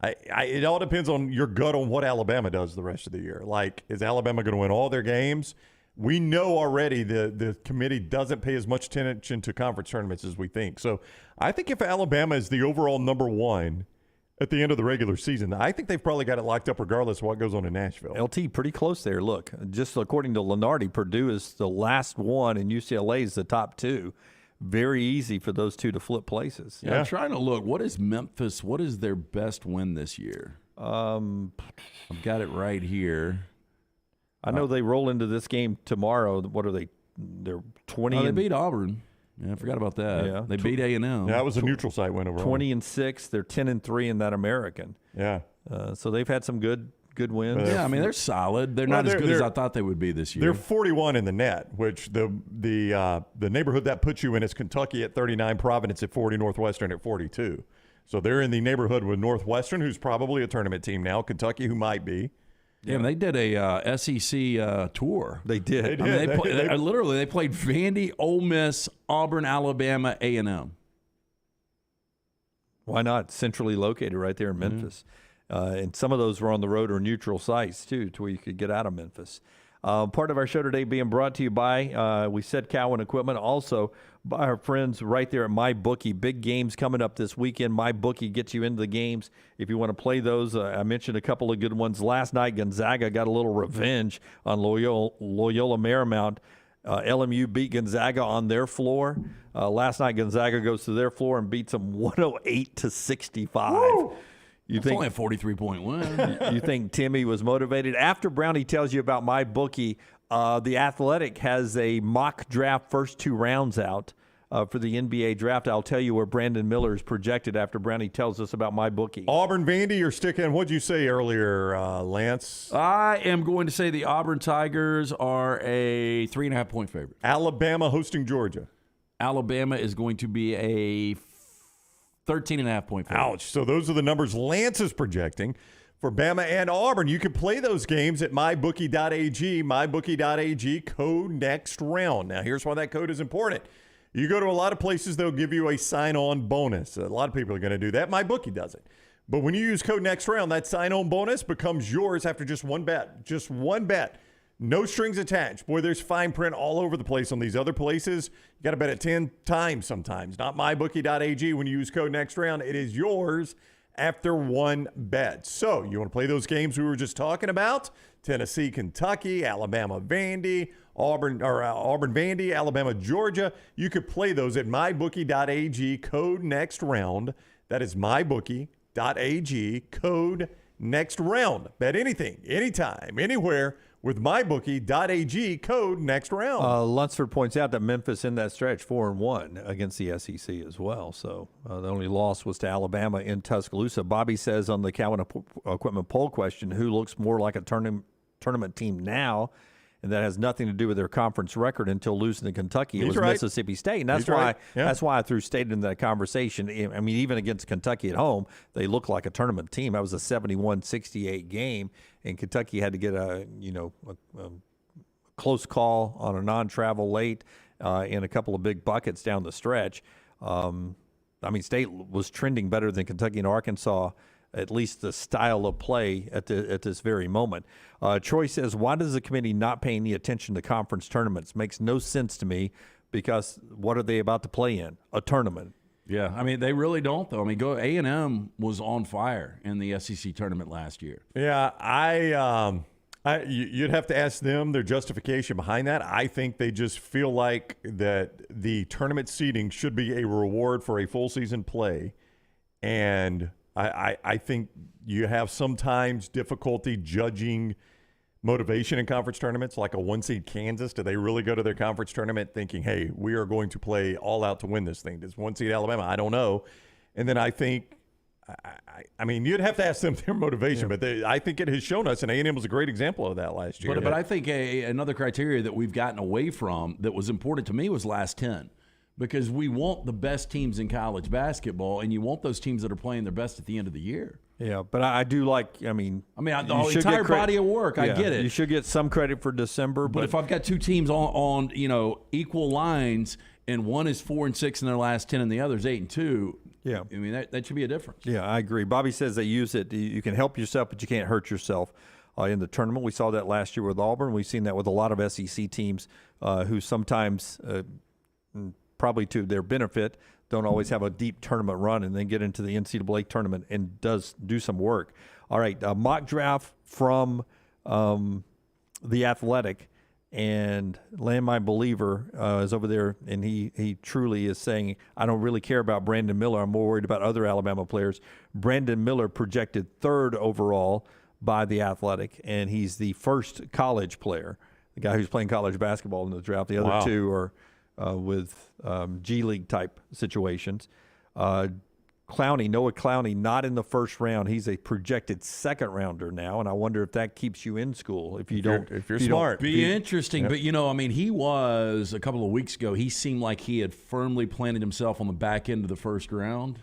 It all depends on your gut on what Alabama does the rest of the year. Like, is Alabama going to win all their games? We know already the committee doesn't pay as much attention to conference tournaments as we think. So I think if Alabama is the overall number 1 at the end of the regular season, I think they've probably got it locked up regardless of what goes on in Nashville. LT pretty close there. Look, just according to Lenardi, Purdue is the last 1 and UCLA is the top 2. Very easy for those 2 to flip places. Yeah, I'm trying to look. What is Memphis? What is their best win this year? I've got it right here. I know they roll into this game tomorrow. What are they? They're 20. Oh, they beat Auburn. Yeah, I forgot about that. Yeah. They beat A&M. Yeah, that was a neutral site win overall. 20-6. They're 10-3 in that American. Yeah. So they've had some good wins. Yeah, I mean they're solid. They're not as good as I thought they would be this year. They're 41 in the net, which the neighborhood that puts you in is Kentucky at 39, Providence at 40, Northwestern at 42. So they're in the neighborhood with Northwestern, who's probably a tournament team now, Kentucky, who might be. Yeah, they did a SEC tour. They did. I mean, they played Vandy, Ole Miss, Auburn, Alabama, A&M. Why not? Centrally located right there in Memphis. And some of those were on the road or neutral sites, too, to where you could get out of Memphis. Part of our show today being brought to you by, we said Cowan Equipment, also by our friends right there at MyBookie. Big games coming up this weekend. MyBookie gets you into the games if you want to play those. I mentioned a couple of good ones. Last night, Gonzaga got a little revenge on Loyola Marymount. LMU beat Gonzaga on their floor. Last night, Gonzaga goes to their floor and beats them 108-65. Woo! You It's only a 43-point win. You think Timmy was motivated? After Brownie tells you about MyBookie, The Athletic has a mock draft first 2 rounds out for the NBA draft. I'll tell you where Brandon Miller is projected after Brownie tells us about MyBookie. Auburn, Vandy, you're sticking. What'd you say earlier, Lance? I am going to say the Auburn Tigers are a 3.5-point favorite. Alabama hosting Georgia. Alabama is going to be a 13.5-point favorite. Ouch. So those are the numbers Lance is projecting for Bama and Auburn. You can play those games at mybookie.ag, mybookie.ag, code next round. Now, here's why that code is important. You go to a lot of places, they'll give you a sign-on bonus. A lot of people are going to do that. MyBookie does it. But when you use code next round, that sign-on bonus becomes yours after just one bet. Just one bet. No strings attached. Boy, there's fine print all over the place on these other places. You got to bet it 10 times sometimes. Not mybookie.ag. When you use code next round, it is yours after one bet. So you want to play those games we were just talking about? Tennessee, Kentucky, Alabama, Vandy, Auburn, Vandy, Alabama, Georgia. You could play those at mybookie.ag, code next round. That is mybookie.ag, code next round. Bet anything, anytime, anywhere with mybookie.ag, code next round. Lunsford points out that Memphis in that stretch 4-1 against the SEC as well. So the only loss was to Alabama in Tuscaloosa. Bobby says on the Cowan Equipment poll question, who looks more like a tournament team now? And that has nothing to do with their conference record until losing to Kentucky. It was right. Mississippi State. And that's why that's why I threw State into that conversation. I mean, even against Kentucky at home, they look like a tournament team. That was a 71-68 game, and Kentucky had to get a close call on a non-travel late in a couple of big buckets down the stretch. I mean, State was trending better than Kentucky and Arkansas at least the style of play at this very moment. Troy says, why does the committee not pay any attention to conference tournaments? Makes no sense to me, because what are they about to play in? A tournament. Yeah, I mean, they really don't, though. I mean, A&M was on fire in the SEC tournament last year. Yeah, you'd have to ask them their justification behind that. I think they just feel like that the tournament seeding should be a reward for a full season play. And I think you have sometimes difficulty judging motivation in conference tournaments, like a 1-seed Kansas. Do they really go to their conference tournament thinking, hey, we are going to play all out to win this thing? Does 1-seed Alabama? I don't know. And then I think, I mean, you'd have to ask them their motivation, but I think it has shown us, and A&M was a great example of that last year. But I think another criteria that we've gotten away from that was important to me was last 10, because we want the best teams in college basketball, and you want those teams that are playing their best at the end of the year. Yeah, but I do like, I mean, the entire body of work, I get it. You should get some credit for December. But if I've got two teams on equal lines, and one is 4-6 in their last 10 and the other's 8-2, yeah, I mean, that should be a difference. Yeah, I agree. Bobby says they use it. You can help yourself, but you can't hurt yourself in the tournament. We saw that last year with Auburn. We've seen that with a lot of SEC teams who sometimes, probably to their benefit, don't always have a deep tournament run and then get into the NCAA tournament and do some work. All right, mock draft from The Athletic, and Land My Believer is over there, and he truly is saying, I don't really care about Brandon Miller. I'm more worried about other Alabama players. Brandon Miller projected 3rd overall by The Athletic, and he's the first college player, the guy who's playing college basketball in the draft. The other two are with G League type situations. Noah Clowney, not in the first round. He's a projected 2nd rounder now, and I wonder if that keeps you in school. If you're smart, be interesting. But I mean, he was a couple of weeks ago. He seemed like he had firmly planted himself on the back end of the first round,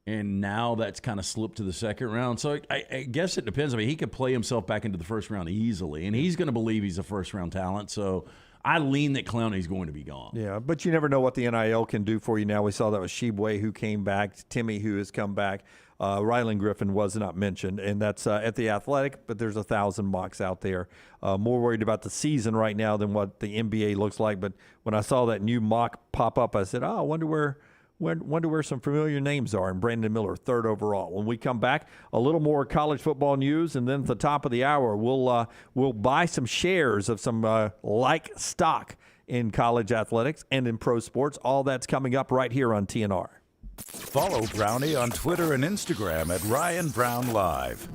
and now that's kind of slipped to the 2nd round. So I guess it depends. I mean, he could play himself back into the first round easily, and he's going to believe he's a first round talent. So I lean that Clowney's going to be gone. Yeah, but you never know what the NIL can do for you now. We saw that with Sheboy, who came back, Timmy, who has come back. Rylan Griffin was not mentioned, and that's at The Athletic, but there's 1,000 mocks out there. More worried about the season right now than what the NBA looks like. But when I saw that new mock pop up, I said, I wonder where some familiar names are. And Brandon Miller, 3rd overall. When we come back, a little more college football news, and then at the top of the hour, we'll buy some shares of some like stock in college athletics and in pro sports. All that's coming up right here on TNR. Follow Brownie on Twitter and Instagram at Ryan Brown Live.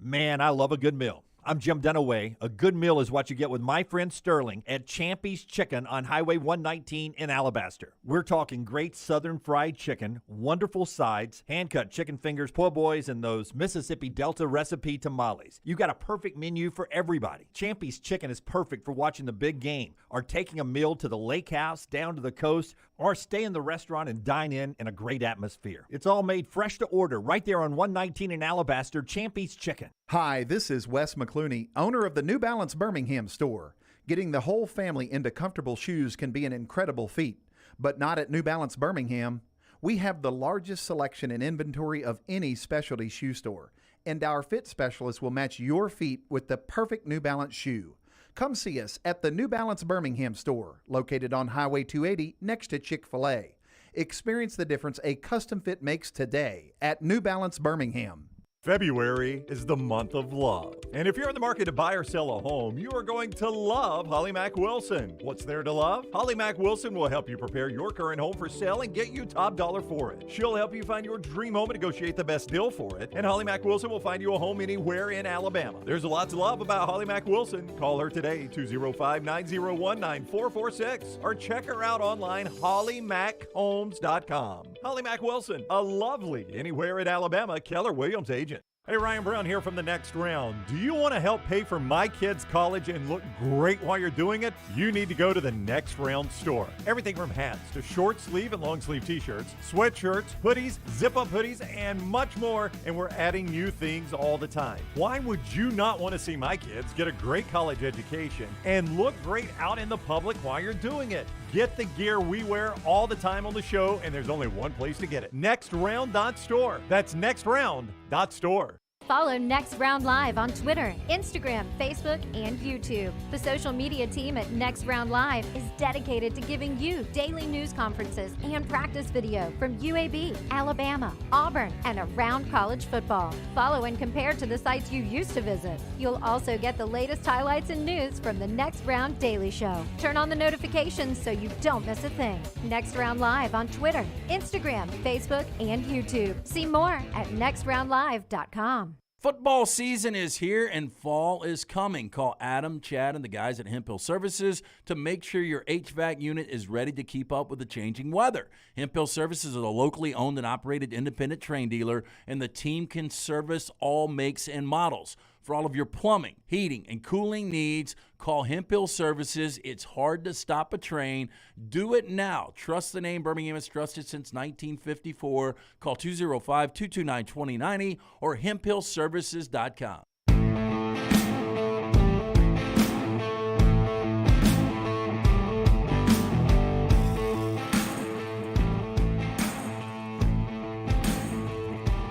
Man, I love a good meal. I'm Jim Dunaway. A good meal is what you get with my friend Sterling at Champy's Chicken on Highway 119 in Alabaster. We're talking great southern fried chicken, wonderful sides, hand-cut chicken fingers, po' boys, and those Mississippi Delta recipe tamales. You got a perfect menu for everybody. Champy's Chicken is perfect for watching the big game, or taking a meal to the lake house, down to the coast, or stay in the restaurant and dine in a great atmosphere. It's all made fresh to order right there on 119 in Alabaster, Champy's Chicken. Hi, this is Wes McClooney, owner of the New Balance Birmingham store. Getting the whole family into comfortable shoes can be an incredible feat, but not at New Balance Birmingham. We have the largest selection and inventory of any specialty shoe store, and our fit specialist will match your feet with the perfect New Balance shoe. Come see us at the New Balance Birmingham store, located on Highway 280 next to Chick-fil-A. Experience the difference a custom fit makes today at New Balance Birmingham. February is the month of love. And if you're in the market to buy or sell a home, you are going to love Holly Mack Wilson. What's there to love? Holly Mack Wilson will help you prepare your current home for sale and get you top dollar for it. She'll help you find your dream home and negotiate the best deal for it. And Holly Mack Wilson will find you a home anywhere in Alabama. There's a lot to love about Holly Mack Wilson. Call her today, 205-901-9446, or check her out online, hollymackhomes.com. Holly Mack Wilson, a lovely anywhere in Alabama Keller Williams agent. Hey, Ryan Brown here from The Next Round. Do you want to help pay for my kids' college and look great while you're doing it? You need to go to The Next Round store. Everything from hats to short sleeve and long sleeve t-shirts, sweatshirts, hoodies, zip-up hoodies, and much more. And we're adding new things all the time. Why would you not want to see my kids get a great college education and look great out in the public while you're doing it? Get the gear we wear all the time on the show, and there's only one place to get it. NextRound.store. That's NextRound.store. Follow Next Round Live on Twitter, Instagram, Facebook, and YouTube. The social media team at Next Round Live is dedicated to giving you daily news conferences and practice video from UAB, Alabama, Auburn, and around college football. Follow and compare to the sites you used to visit. You'll also get the latest highlights and news from the Next Round Daily Show. Turn on the notifications so you don't miss a thing. Next Round Live on Twitter, Instagram, Facebook, and YouTube. See more at nextroundlive.com. Football season is here and fall is coming. Call Adam, Chad, and the guys at Hemp Hill Services to make sure your HVAC unit is ready to keep up with the changing weather. Hemp Hill Services is a locally owned and operated independent train dealer, and the team can service all makes and models. For all of your plumbing, heating, and cooling needs, call Hemp Hill Services. It's hard to stop a train. Do it now. Trust the name. Birmingham has trusted since 1954. Call 205-229-2090 or hemphillservices.com.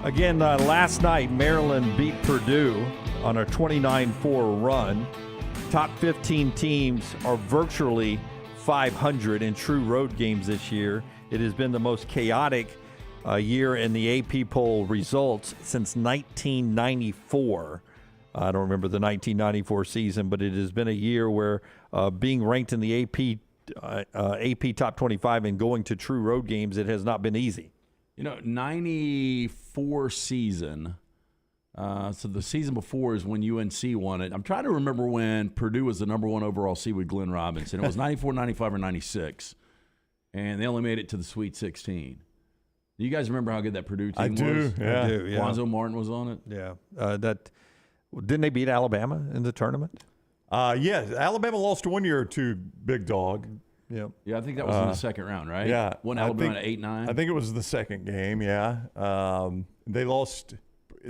Again, last night, Maryland beat Purdue on a 29-4 run. Top 15 teams are virtually 500 in true road games this year. It has been the most chaotic year in the AP poll results since 1994. I don't remember the 1994 season, but it has been a year where being ranked in the AP top 25 and going to true road games, it has not been easy. 94 season. So the season before is when UNC won it. I'm trying to remember when Purdue was the number one overall seed with Glenn Robinson. It was 94, 95, or 96. And they only made it to the Sweet 16. Do you guys remember how good that Purdue team was? I do, yeah. Lonzo Martin was on it. Yeah. Didn't they beat Alabama in the tournament? Yeah, Alabama lost 1 year to Big Dog. Yeah. Yeah, I think that was in the second round, right? Yeah. Won Alabama at 8-9. I think it was the second game, yeah. They lost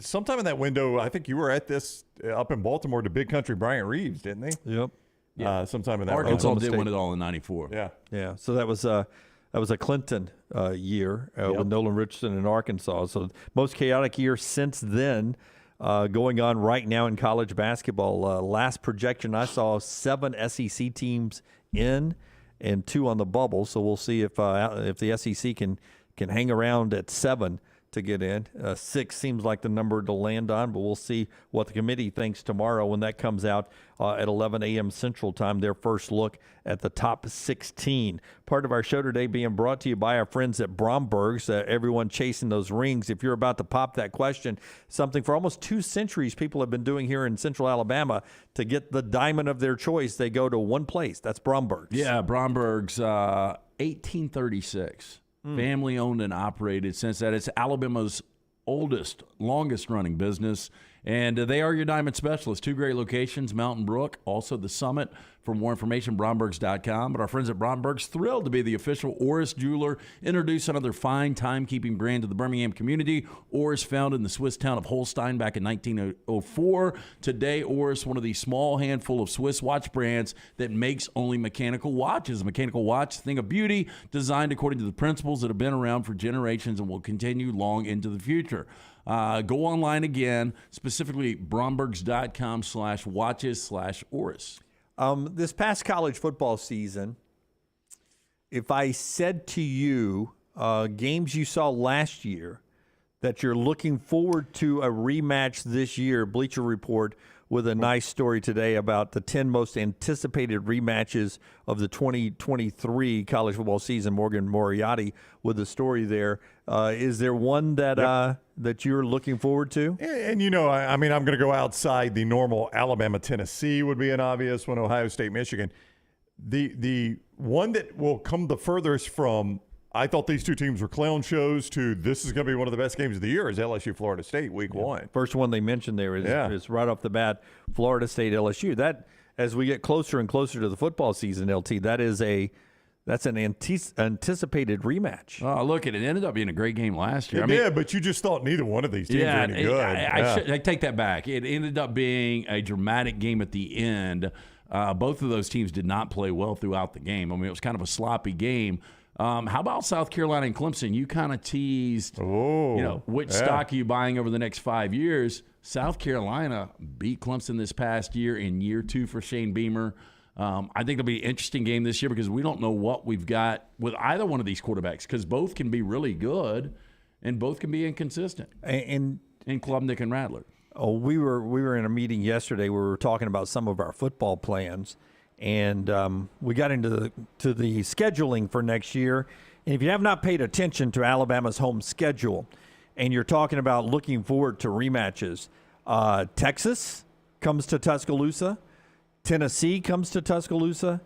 sometime in that window. I think you were at this up in Baltimore to Big Country Bryant Reeves, didn't they? Yep. Sometime in that Arkansas round. did win it all in 94. Yeah. Yeah. So that was a Clinton year with Nolan Richardson in Arkansas. So most chaotic year since then. Going on right now in college basketball. Last projection I saw, 7 SEC teams in and 2 on the bubble. So we'll see if the SEC can hang around at 7 to get in. 6 seems like the number to land on, but we'll see what the committee thinks tomorrow when that comes out at 11 a.m. Central Time, their first look at the top 16. Part of our show today being brought to you by our friends at Bromberg's. Everyone chasing those rings. If you're about to pop that question, something for almost 2 centuries people have been doing here in Central Alabama to get the diamond of their choice, they go to one place. That's Bromberg's. Yeah, Bromberg's, 1836. Family owned and operated since that. It's Alabama's oldest, longest running business. And they are your diamond specialists. 2 great locations, Mountain Brook, also the Summit. For more information, Brombergs.com. But our friends at Brombergs, thrilled to be the official Oris jeweler, introduce another fine timekeeping brand to the Birmingham community. Oris, founded in the Swiss town of Holstein back in 1904. Today, Oris, one of the small handful of Swiss watch brands that makes only mechanical watches. A mechanical watch, thing of beauty, designed according to the principles that have been around for generations and will continue long into the future. Go online again, specifically Brombergs.com/watches/Oris. This past college football season, if I said to you games you saw last year that you're looking forward to a rematch this year, Bleacher Report with a nice story today about the 10 most anticipated rematches of the 2023 college football season. Morgan Moriarty with the story there. Is there one that that you're looking forward to? And I mean, I'm going to go outside the normal. Alabama, Tennessee would be an obvious one. Ohio State, Michigan. The one that will come the furthest from I thought these two teams were clown shows to this is going to be one of the best games of the year is LSU Florida State week 1. First one they mentioned there is right off the bat, Florida State LSU. That, as we get closer and closer to the football season, LT, that's an anticipated rematch. Oh, look, it ended up being a great game last year. It did, but you just thought neither one of these teams were any good. I take that back. It ended up being a dramatic game at the end. Both of those teams did not play well throughout the game. I mean, it was kind of a sloppy game. How about South Carolina and Clemson? You kind of teased, which stock are you buying over the next 5 years? South Carolina beat Clemson this past year in year 2 for Shane Beamer. I think it'll be an interesting game this year because we don't know what we've got with either one of these quarterbacks because both can be really good and both can be inconsistent. And Klubnik and Rattler. Oh, we were in a meeting yesterday where we were talking about some of our football plans. And we got into the scheduling for next year. And if you have not paid attention to Alabama's home schedule and you're talking about looking forward to rematches, Texas comes to Tuscaloosa, Tennessee comes to Tuscaloosa,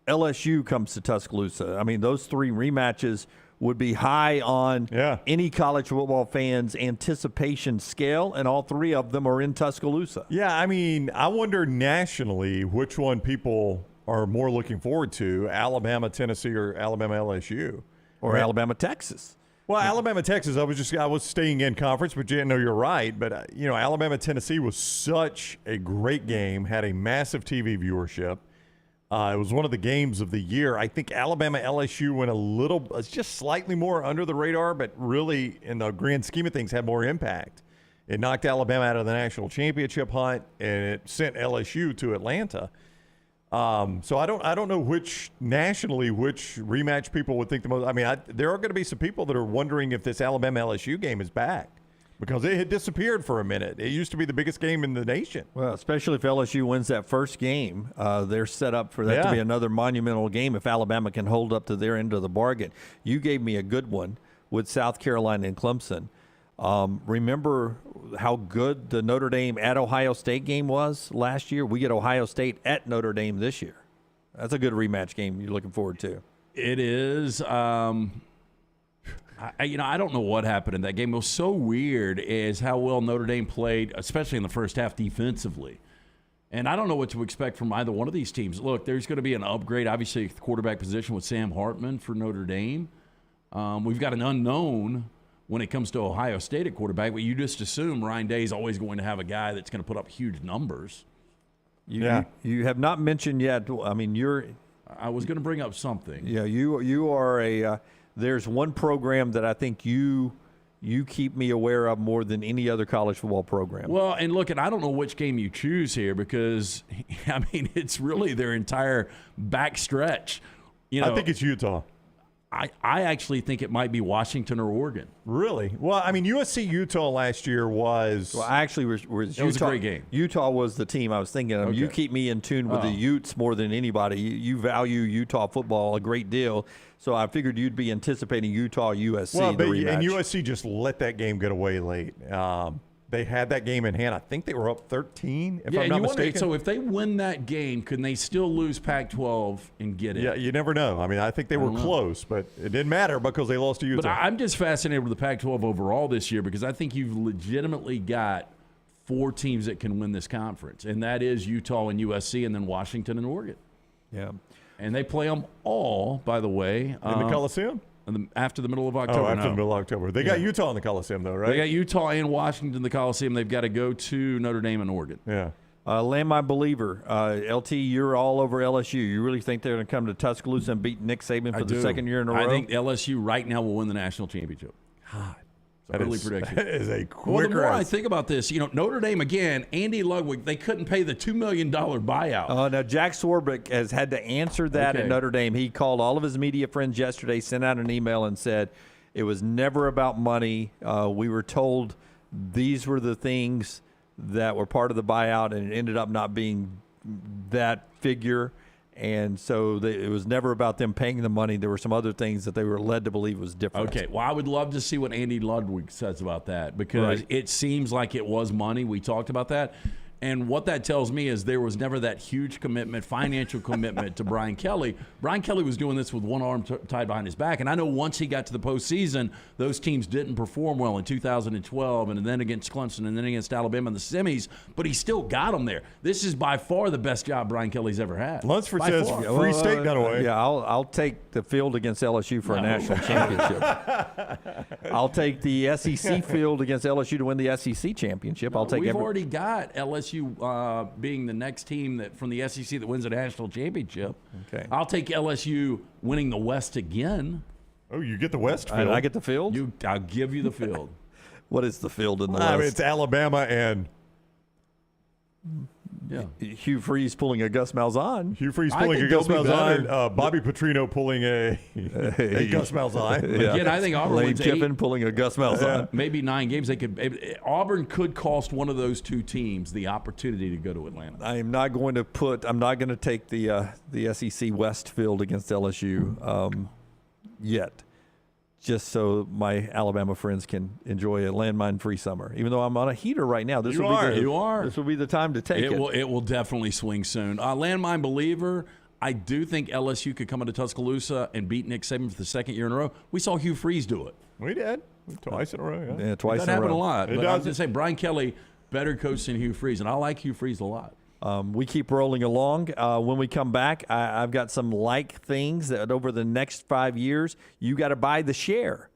LSU comes to Tuscaloosa. I mean, those 3 rematches would be high on any college football fan's anticipation scale, and all 3 of them are in Tuscaloosa. Yeah, I mean, I wonder nationally which one people are more looking forward to, Alabama, Tennessee, or Alabama, LSU. Or Alabama, Texas. Well, Alabama, Texas, I was staying in conference, but you're right. But, Alabama, Tennessee was such a great game, had a massive TV viewership. It was one of the games of the year. I think Alabama LSU went just slightly more under the radar, but really, in the grand scheme of things, had more impact. It knocked Alabama out of the national championship hunt, and it sent LSU to Atlanta. So I don't know which rematch people would think the most. I mean, there are going to be some people that are wondering if this Alabama LSU game is back. Because it had disappeared for a minute. It used to be the biggest game in the nation. Well, especially if LSU wins that first game, they're set up for that to be another monumental game if Alabama can hold up to their end of the bargain. You gave me a good one with South Carolina and Clemson. Remember how good the Notre Dame at Ohio State game was last year? We get Ohio State at Notre Dame this year. That's a good rematch game you're looking forward to. It is. I don't know what happened in that game. It was so weird is how well Notre Dame played, especially in the first half defensively. And I don't know what to expect from either one of these teams. Look, there's going to be an upgrade, obviously, at the quarterback position with Sam Hartman for Notre Dame. We've got an unknown when it comes to Ohio State at quarterback, but you just assume Ryan Day is always going to have a guy that's going to put up huge numbers. You have not mentioned yet. I mean, I was going to bring up something. Yeah, you are a. There's one program that I think you keep me aware of more than any other college football program. Well, and look, and I don't know which game you choose here because, I mean, it's really their entire back stretch. I think it's Utah. I actually think it might be Washington or Oregon. Really? Well, I mean, USC-Utah last year was... Well, actually, it was a great game. Utah was the team I was thinking of. Okay. You keep me in tune with the Utes more than anybody. You value Utah football a great deal, so I figured you'd be anticipating Utah-USC, the rematch. And USC just let that game get away late. They had that game in hand. I think they were up 13, if I'm not mistaken. So if they win that game, can they still lose Pac-12 and get it? Yeah, you never know. I mean, I think they were close, but it didn't matter because they lost to Utah. But I'm just fascinated with the Pac-12 overall this year because I think you've legitimately got 4 teams that can win this conference, and that is Utah and USC and then Washington and Oregon. Yeah. And they play them all, by the way. In the Coliseum? After the middle of October. After the middle of October. They got Utah in the Coliseum, though, right? They got Utah and Washington in the Coliseum. They've got to go to Notre Dame and Oregon. Yeah. Land my believer. LT, you're all over LSU. You really think they're going to come to Tuscaloosa and beat Nick Saban for the second year in a row? I think LSU right now will win the national championship. God. Early prediction. That is a quick Well, the more race. I think about this, Notre Dame, again, Andy Ludwig, they couldn't pay the $2 million buyout. Now, Jack Swarbrick has had to answer that at Notre Dame. He called all of his media friends yesterday, sent out an email and said it was never about money. We were told these were the things that were part of the buyout, and it ended up not being that figure. And so it was never about them paying the money. There were some other things that they were led to believe was different. Okay, well, I would love to see what Andy Ludwig says about that because it seems like it was money. We talked about that. And what that tells me is there was never that huge commitment, financial commitment to Brian Kelly. Brian Kelly was doing this with one arm tied behind his back. And I know once he got to the postseason, those teams didn't perform well in 2012 and then against Clemson and then against Alabama in the semis, but he still got them there. This is by far the best job Brian Kelly's ever had. Lunsford says Free State Dunaway. Yeah, I'll take the field against LSU for a national championship. I'll take the SEC field against LSU to win the SEC championship. I'll take. We've already got LSU being the next team that from the SEC that wins a national championship. Okay. I'll take LSU winning the West again. Oh, you get the West field. I get the field? I'll give you the field. What is the field in the I West? mean, it's Alabama and Hugh Freeze pulling a Gus Malzahn. Hugh Freeze pulling a Gus Malzahn. Bobby Petrino pulling a Gus Malzahn. Again, I think Auburn Lane wins Kiffin pulling a Gus Malzahn. Maybe 9 games. Auburn could cost one of those two teams the opportunity to go to Atlanta. I'm not going to take the SEC West field against LSU yet, just so my Alabama friends can enjoy a landmine-free summer. Even though I'm on a heater right now, this will be the time to take it. It will definitely swing soon. Landmine believer. I do think LSU could come into Tuscaloosa and beat Nick Saban for the second year in a row. We saw Hugh Freeze do it. We did. Twice in a row, yeah. Twice that in a row. happened a lot. It But does. I'm just saying, Brian Kelly, better coach than Hugh Freeze, and I like Hugh Freeze a lot. We keep rolling along. When we come back, I've got some things that over the next 5 years, you got to buy the share.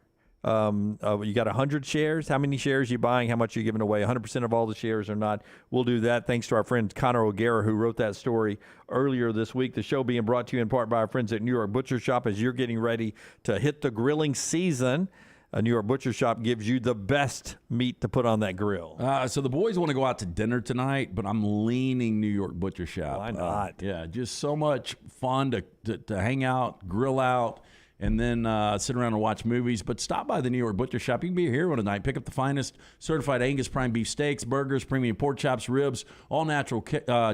You got 100 shares. How many shares are you buying? How much are you giving away? 100% of all the shares or not? We'll do that thanks to our friend Connor O'Gara, who wrote that story earlier this week. The show being brought to you in part by our friends at New York Butcher Shop as you're getting ready to hit the grilling season. A New York Butcher Shop gives you the best meat to put on that grill. So the boys want to go out to dinner tonight, but I'm leaning New York Butcher Shop. Why not? Yeah, just so much fun to hang out, grill out, and then sit around and watch movies. But stop by the New York Butcher Shop. You can be a hero tonight. Pick up the finest certified Angus prime beef steaks, burgers, premium pork chops, ribs, all natural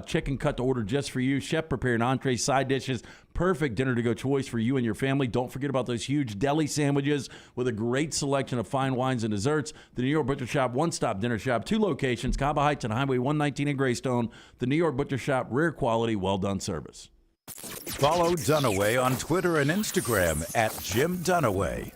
chicken cut to order just for you. Chef prepared entrees, side dishes. Perfect dinner-to-go choice for you and your family. Don't forget about those huge deli sandwiches with a great selection of fine wines and desserts. The New York Butcher Shop, one-stop dinner shop, 2 locations, Cabo Heights and Highway 119 in Greystone. The New York Butcher Shop, rare quality, well-done service. Follow Dunaway on Twitter and Instagram at Jim Dunaway.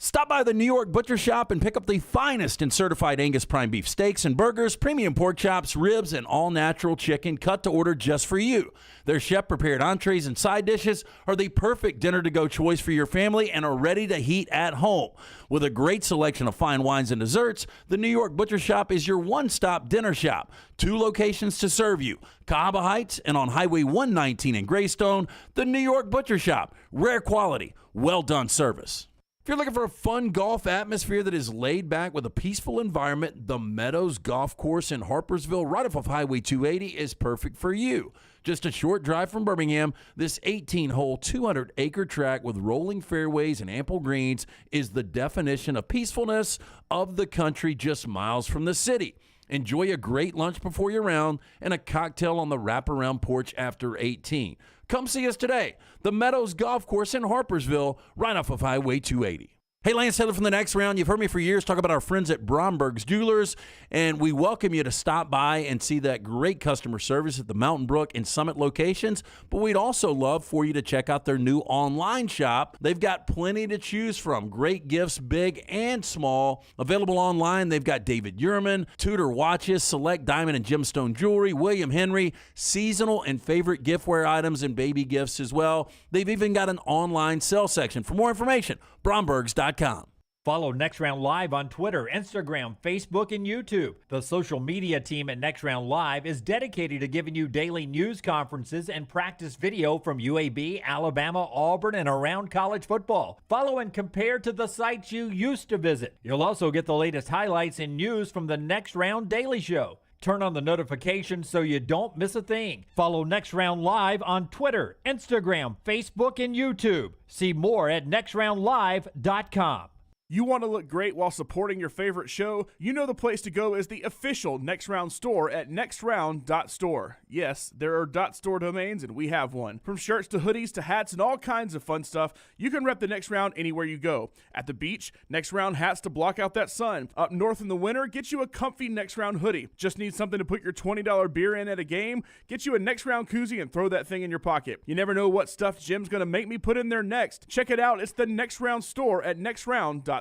Stop by the New York Butcher Shop and pick up the finest in certified Angus prime beef steaks and burgers, premium pork chops, ribs, and all-natural chicken cut to order just for you. Their chef-prepared entrees and side dishes are the perfect dinner-to-go choice for your family and are ready to heat at home. With a great selection of fine wines and desserts, the New York Butcher Shop is your one-stop dinner shop. 2 locations to serve you, Cahaba Heights and on Highway 119 in Greystone. The New York Butcher Shop, rare quality, well-done service. If you're looking for a fun golf atmosphere that is laid back with a peaceful environment, the Meadows Golf Course in Harpersville, right off of Highway 280, is perfect for you. Just a short drive from Birmingham, this 18-hole, 200-acre track with rolling fairways and ample greens is the definition of peacefulness of the country just miles from the city. Enjoy a great lunch before your round and a cocktail on the wraparound porch after 18. Come see us today. The Meadows Golf Course in Harpersville, right off of Highway 280. Hey, Lance Taylor from The Next Round. You've heard me for years talk about our friends at Bromberg's Jewelers, and we welcome you to stop by and see that great customer service at the Mountain Brook and Summit locations, but we'd also love for you to check out their new online shop. They've got plenty to choose from. Great gifts, big and small. Available online, they've got David Yurman, Tudor watches, select diamond and gemstone jewelry, William Henry, seasonal and favorite giftware items and baby gifts as well. They've even got an online sale section. For more information, Brombergs.com. Follow Next Round Live on Twitter, Instagram, Facebook, and YouTube. The social media team at Next Round Live is dedicated to giving you daily news conferences and practice video from UAB, Alabama, Auburn, and around college football. Follow and compare to the sites you used to visit. You'll also get the latest highlights and news from the Next Round Daily Show. Turn on the notifications so you don't miss a thing. Follow Next Round Live on Twitter, Instagram, Facebook, and YouTube. See more at nextroundlive.com. You want to look great while supporting your favorite show? You know the place to go is the official Next Round store at nextround.store. Yes, there are .store domains, and we have one. From shirts to hoodies to hats and all kinds of fun stuff, you can rep the Next Round anywhere you go. At the beach, Next Round hats to block out that sun. Up north in the winter, get you a comfy Next Round hoodie. Just need something to put your $20 beer in at a game? Get you a Next Round koozie and throw that thing in your pocket. You never know what stuff Jim's going to make me put in there next. Check it out. It's the Next Round store at nextround.store.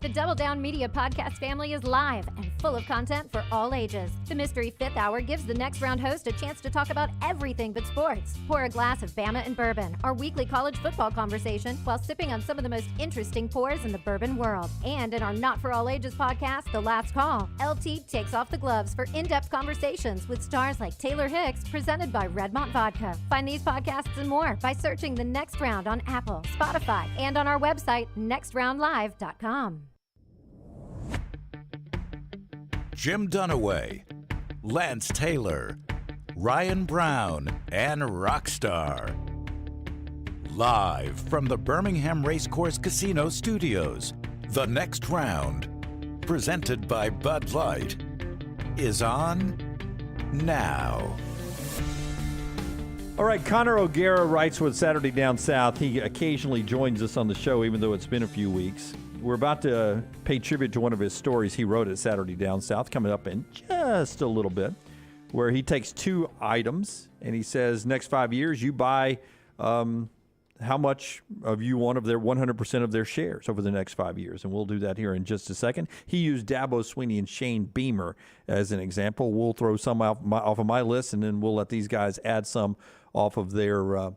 The Double Down Media podcast family is live and full of content for all ages. The Mystery Fifth Hour gives the Next Round host a chance to talk about everything but sports. Pour a glass of Bama and bourbon, our weekly college football conversation, while sipping on some of the most interesting pours in the bourbon world. And in our Not For All Ages podcast, The Last Call, LT takes off the gloves for in-depth conversations with stars like Taylor Hicks, presented by Redmont Vodka. Find these podcasts and more by searching The Next Round on Apple, Spotify, and on our website, nextroundlive.com. Jim Dunaway, Lance Taylor, Ryan Brown, and Rockstar. Live from the Birmingham Racecourse Casino Studios, The Next Round, presented by Bud Light, is on now. All right, Connor O'Gara writes with Saturday Down South. He occasionally joins us on the show, even though it's been a few weeks. We're about to pay tribute to one of his stories he wrote at Saturday Down South, coming up in just a little bit, where he takes two items and he says, next 5 years, you buy how much of you want of their 100% of their shares over the next 5 years. And we'll do that here in just a second. He used Dabo Swinney and Shane Beamer as an example. We'll throw some off of my list, and then we'll let these guys add some off of their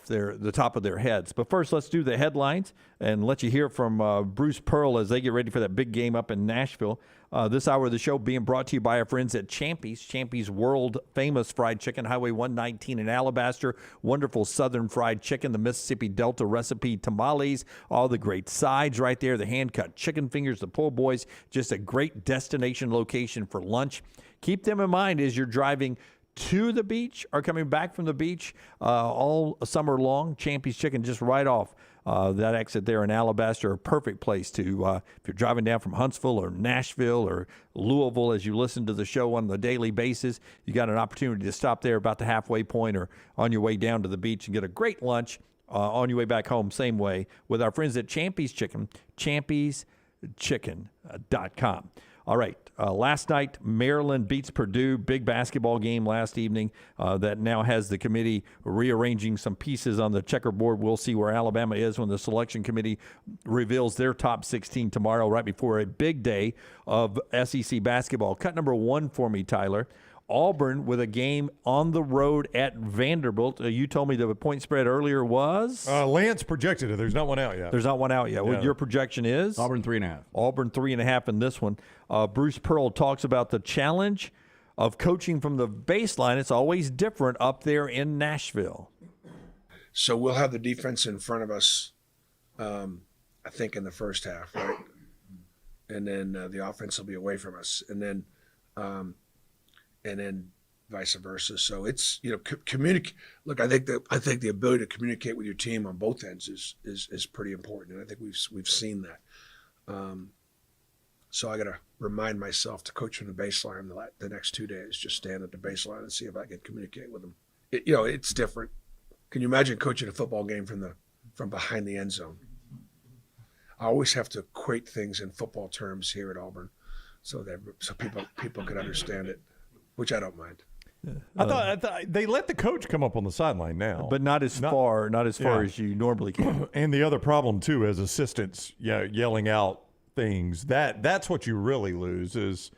the top of their heads. But first, let's do the headlines and let you hear from Bruce Pearl as they get ready for that big game up in Nashville. This hour of the show being brought to you by our friends at Champy's. Champy's world-famous fried chicken, Highway 119 in Alabaster. Wonderful southern fried chicken, the Mississippi Delta recipe tamales, all the great sides right there, the hand-cut chicken fingers, the po' boys. Just a great destination location for lunch. Keep them in mind as you're driving to the beach or coming back from the beach all summer long. Champy's Chicken just right off that exit there in Alabaster, a perfect place to, if you're driving down from Huntsville or Nashville or Louisville as you listen to the show on a daily basis, you got an opportunity to stop there about the halfway point or on your way down to the beach and get a great lunch on your way back home, same way, with our friends at Champy's Chicken, champyschicken.com. All right, last night, Maryland beats Purdue. Big basketball game last evening that now has the committee rearranging some pieces on the checkerboard. We'll see where Alabama is when the selection committee reveals their top 16 tomorrow, right before a big day of SEC basketball. Cut number one for me, Tyler. Auburn with a game on the road at Vanderbilt. You told me the point spread earlier was? Lance projected it. There's not one out yet. There's not one out yet. Yeah. Well, your projection is? Auburn 3.5. Auburn 3.5 in this one. Bruce Pearl talks about the challenge of coaching from the baseline. It's always different up there in Nashville. So we'll have the defense in front of us, I think, in the first half, right? And then the offense will be away from us. And then vice versa. So it's, communicate. Look, I think the ability to communicate with your team on both ends is pretty important, and I think we've seen that. So I got to remind myself to coach from the baseline the next 2 days. Just stand at the baseline and see if I can communicate with them. It's different. Can you imagine coaching a football game from behind the end zone? I always have to equate things in football terms here at Auburn, so people can understand it, which I don't mind. I thought they let the coach come up on the sideline now, but not as far as you normally can. And the other problem too, as assistants, yelling out things, that's what you really lose is,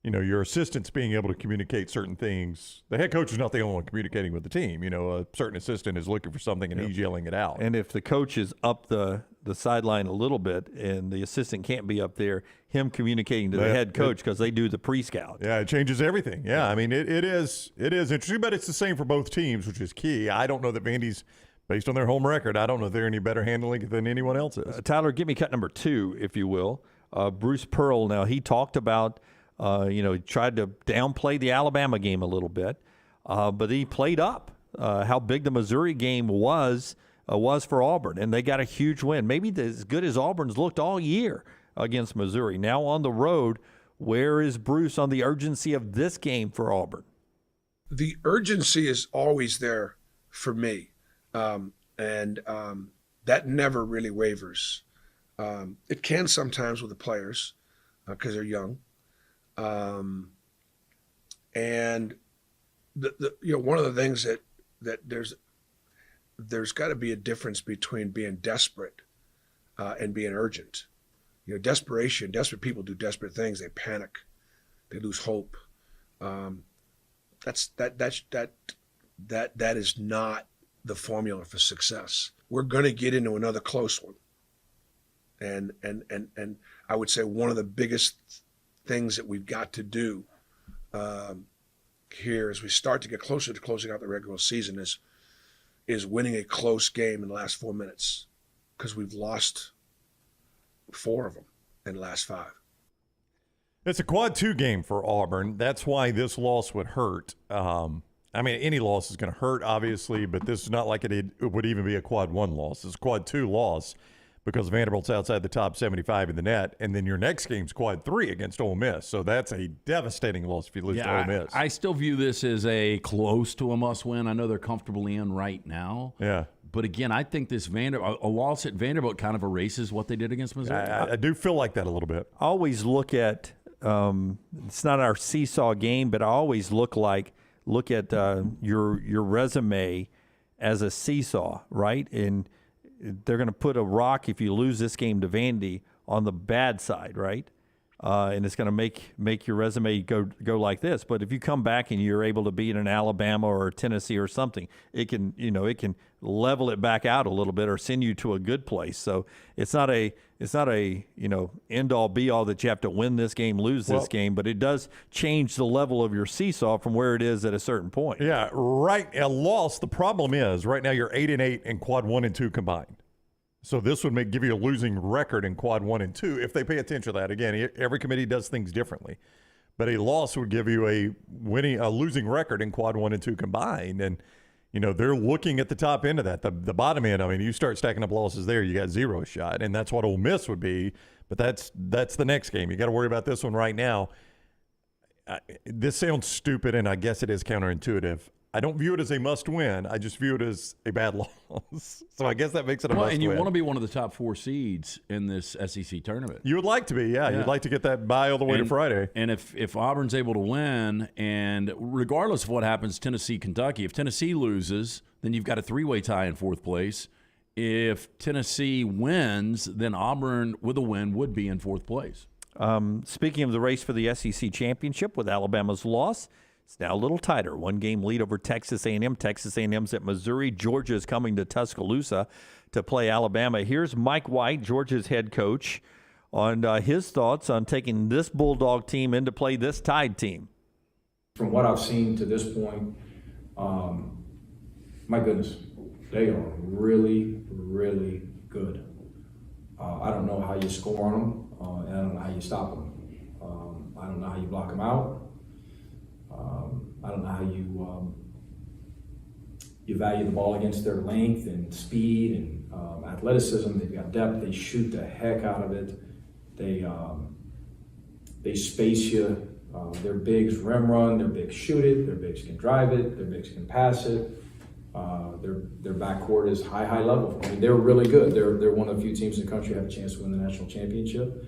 your assistants being able to communicate certain things. The head coach is not the only one communicating with the team. A certain assistant is looking for something and he's yelling it out. And if the coach is up the sideline a little bit and the assistant can't be up there, him communicating to the head coach because they do the pre-scout. Yeah, it changes everything. Yeah, I mean, it is interesting, but it's the same for both teams, which is key. I don't know that Vandy's, based on their home record, I don't know if they're any better handling it than anyone else is. Tyler, give me cut number 2, if you will. Bruce Pearl, now he talked about, he tried to downplay the Alabama game a little bit, but he played up how big the Missouri game was was for Auburn, and they got a huge win, maybe as good as Auburn's looked all year against Missouri. Now on the road, where is Bruce on the urgency of this game for Auburn? The urgency is always there for me, and that never really wavers. It can sometimes with the players because they're young, and one of the things that there's got to be a difference between being desperate and being urgent. Desperate people do desperate things. They panic, they lose hope. That is not the formula for success. We're going to get into another close one, and I would say one of the biggest things that we've got to do here as we start to get closer to closing out the regular season is winning a close game in the last 4 minutes, because we've lost 4 of them in the last 5. It's a quad 2 game for Auburn. That's why this loss would hurt. Any loss is going to hurt, obviously, but this is not like it would even be a quad 1 loss. It's a quad 2 loss because Vanderbilt's outside the top 75 in the net, and then your next game's quad 3 against Ole Miss. So that's a devastating loss if you lose to Ole Miss. I still view this as a close to a must-win. I know they're comfortably in right now. Yeah. But again, I think this a loss at Vanderbilt kind of erases what they did against Missouri. I do feel like that a little bit. I always look at it's not our seesaw game, but I always look at your resume as a seesaw, right? And they're going to put a rock if you lose this game to Vandy on the bad side, right? And it's going to make your resume go like this. But if you come back and you're able to beat an Alabama or Tennessee or something, it can level it back out a little bit or send you to a good place. So it's not a end all be all that you have to win this game, lose this game, but it does change the level of your seesaw from where it is at a certain point. Yeah, right. A loss. The problem is right now you're 8-8 in quad 1 and 2 combined. So this would give you a losing record in quad 1 and 2 if they pay attention to that. Again, every committee does things differently, but a loss would give you a losing record in quad 1 and 2 combined. And they're looking at the top end of that, the bottom end. You start stacking up losses there, you got 0 shot, and that's what Ole Miss would be. But that's the next game. You got to worry about this one right now. This sounds stupid, and I guess it is counterintuitive. I don't view it as a must-win. I just view it as a bad loss. So I guess that makes it a must-win. And you want to be one of the top 4 seeds in this SEC tournament. You would like to be, yeah. You'd like to get that bye all the way to Friday. And if Auburn's able to win, and regardless of what happens, Tennessee, Kentucky, if Tennessee loses, then you've got a 3-way tie in 4th place. If Tennessee wins, then Auburn, with a win, would be in 4th place. Speaking of the race for the SEC championship, with Alabama's loss, it's now a little tighter. 1-game lead over Texas A&M. Texas A&M's at Missouri. Georgia is coming to Tuscaloosa to play Alabama. Here's Mike White, Georgia's head coach, on his thoughts on taking this Bulldog team in to play this Tide team. From what I've seen to this point, my goodness, they are really, really good. I don't know how you score on them, and I don't know how you stop them. I don't know how you block them out. I don't know how you value the ball against their length and speed and athleticism. They've got depth. They shoot the heck out of it. They space you. Their bigs rim run. Their bigs shoot it. Their bigs can drive it. Their bigs can pass it. Their backcourt is high level. They're really good. They're one of the few teams in the country that have a chance to win the national championship,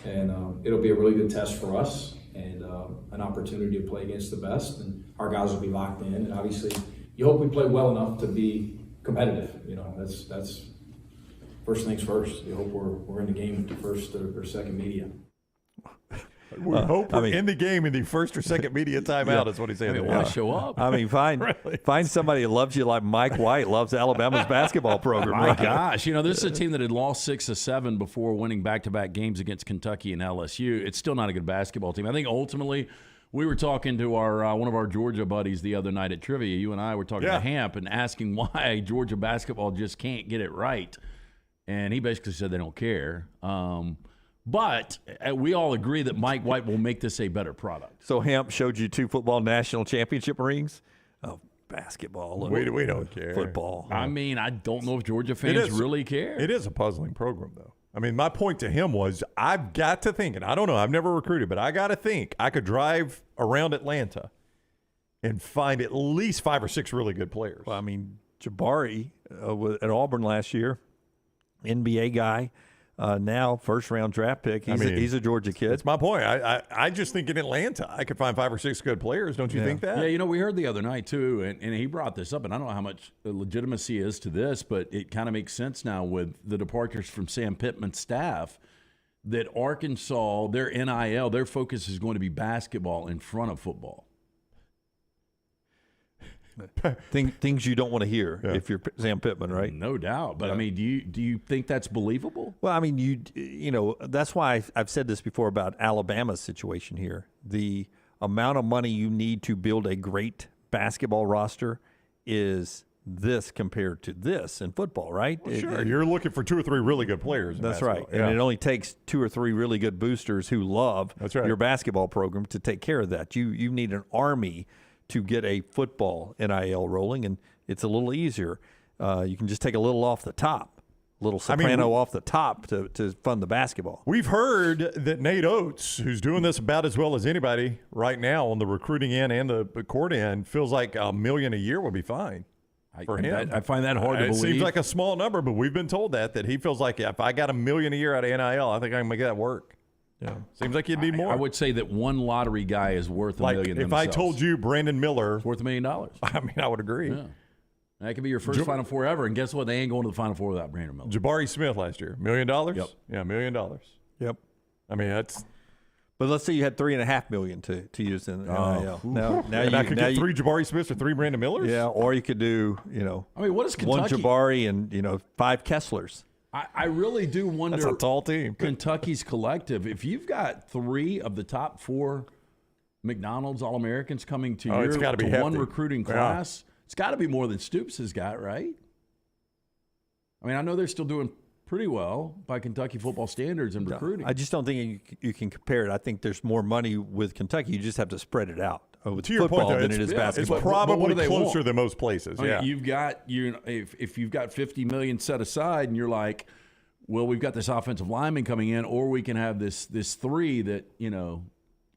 and it'll be a really good test for us and an opportunity to play against the best. And our guys will be locked in. And obviously, you hope we play well enough to be competitive. That's first things first. You hope we're in the game at the first or second media. We hope we're in the game in the first or second media timeout, is what he's saying. Why show up? Find somebody that loves you like Mike White loves Alabama's basketball program. My gosh, this is a team that had lost 6 of 7 before winning back-to-back games against Kentucky and LSU. It's still not a good basketball team. I think ultimately, we were talking to our one of our Georgia buddies the other night at Trivia. You and I were talking to Hamp and asking why Georgia basketball just can't get it right. And he basically said they don't care. But we all agree that Mike White will make this a better product. So Hamp showed you 2 football national championship rings. basketball. We don't care. Football. I mean, I don't know if Georgia fans really care. It is a puzzling program, though. I mean, my point to him was I've got to think, and I don't know, I've never recruited, but I got to think I could drive around Atlanta and find at least 5 or 6 really good players. Well, I mean, Jabari at Auburn last year, NBA guy, now first-round draft pick. He's a Georgia kid. That's my point. I just think in Atlanta I could find 5 or 6 good players. Don't you think that? Yeah, we heard the other night, too, and he brought this up, and I don't know how much legitimacy is to this, but it kind of makes sense now with the departures from Sam Pittman's staff that Arkansas, their NIL, their focus is going to be basketball in front of football. Things you don't want to hear if you're Sam Pittman, right? No doubt. But, I mean, do you think that's believable? Well, I mean, you know, that's why I've said this before about Alabama's situation here. The amount of money you need to build a great basketball roster is this compared to this in football, right? Well, sure. You're looking for 2 or 3 really good players. That's right. And it only takes 2 or 3 really good boosters who love your basketball program to take care of that. You need an army to get a football NIL rolling, and it's a little easier. You can just take a little off the top, a little soprano off the top to fund the basketball. We've heard that Nate Oates, who's doing this about as well as anybody right now on the recruiting end and the court end, feels like $1 million a year would be fine for him. I find that hard to believe. It seems like a small number, but we've been told that he feels like if I got $1 million a year out of NIL, I think I can make that work. Yeah, seems like you'd need more. I would say that one lottery guy is worth $1 million. If I told you Brandon Miller is worth $1 million, I mean, I would agree. Yeah. That could be your first Final Four ever, and guess what? They ain't going to the Final Four without Brandon Miller. Jabari Smith last year, $1 million. Yep. Yeah, $1 million. Yep. I mean, that's. But let's say you had $3.5 million to use in NIL. Now I could get 3 Jabari Smiths or 3 Brandon Millers. Yeah, or you could do I mean, what is Kentucky? 1 Jabari and 5 Kesslers. I really do wonder. That's a tall team. Kentucky's collective. If you've got 3 of the top 4 McDonald's All-Americans coming to one recruiting class, it's got to be more than Stoops has got, right? I mean, I know they're still doing pretty well by Kentucky football standards in recruiting. I just don't think you can compare it. I think there's more money with Kentucky. You just have to spread it out. With to your football point, though, than it is basketball. It's probably closer than most places. I mean, you've got if you've got $50 million set aside, and you're like, well, we've got this offensive lineman coming in, or we can have this 3 that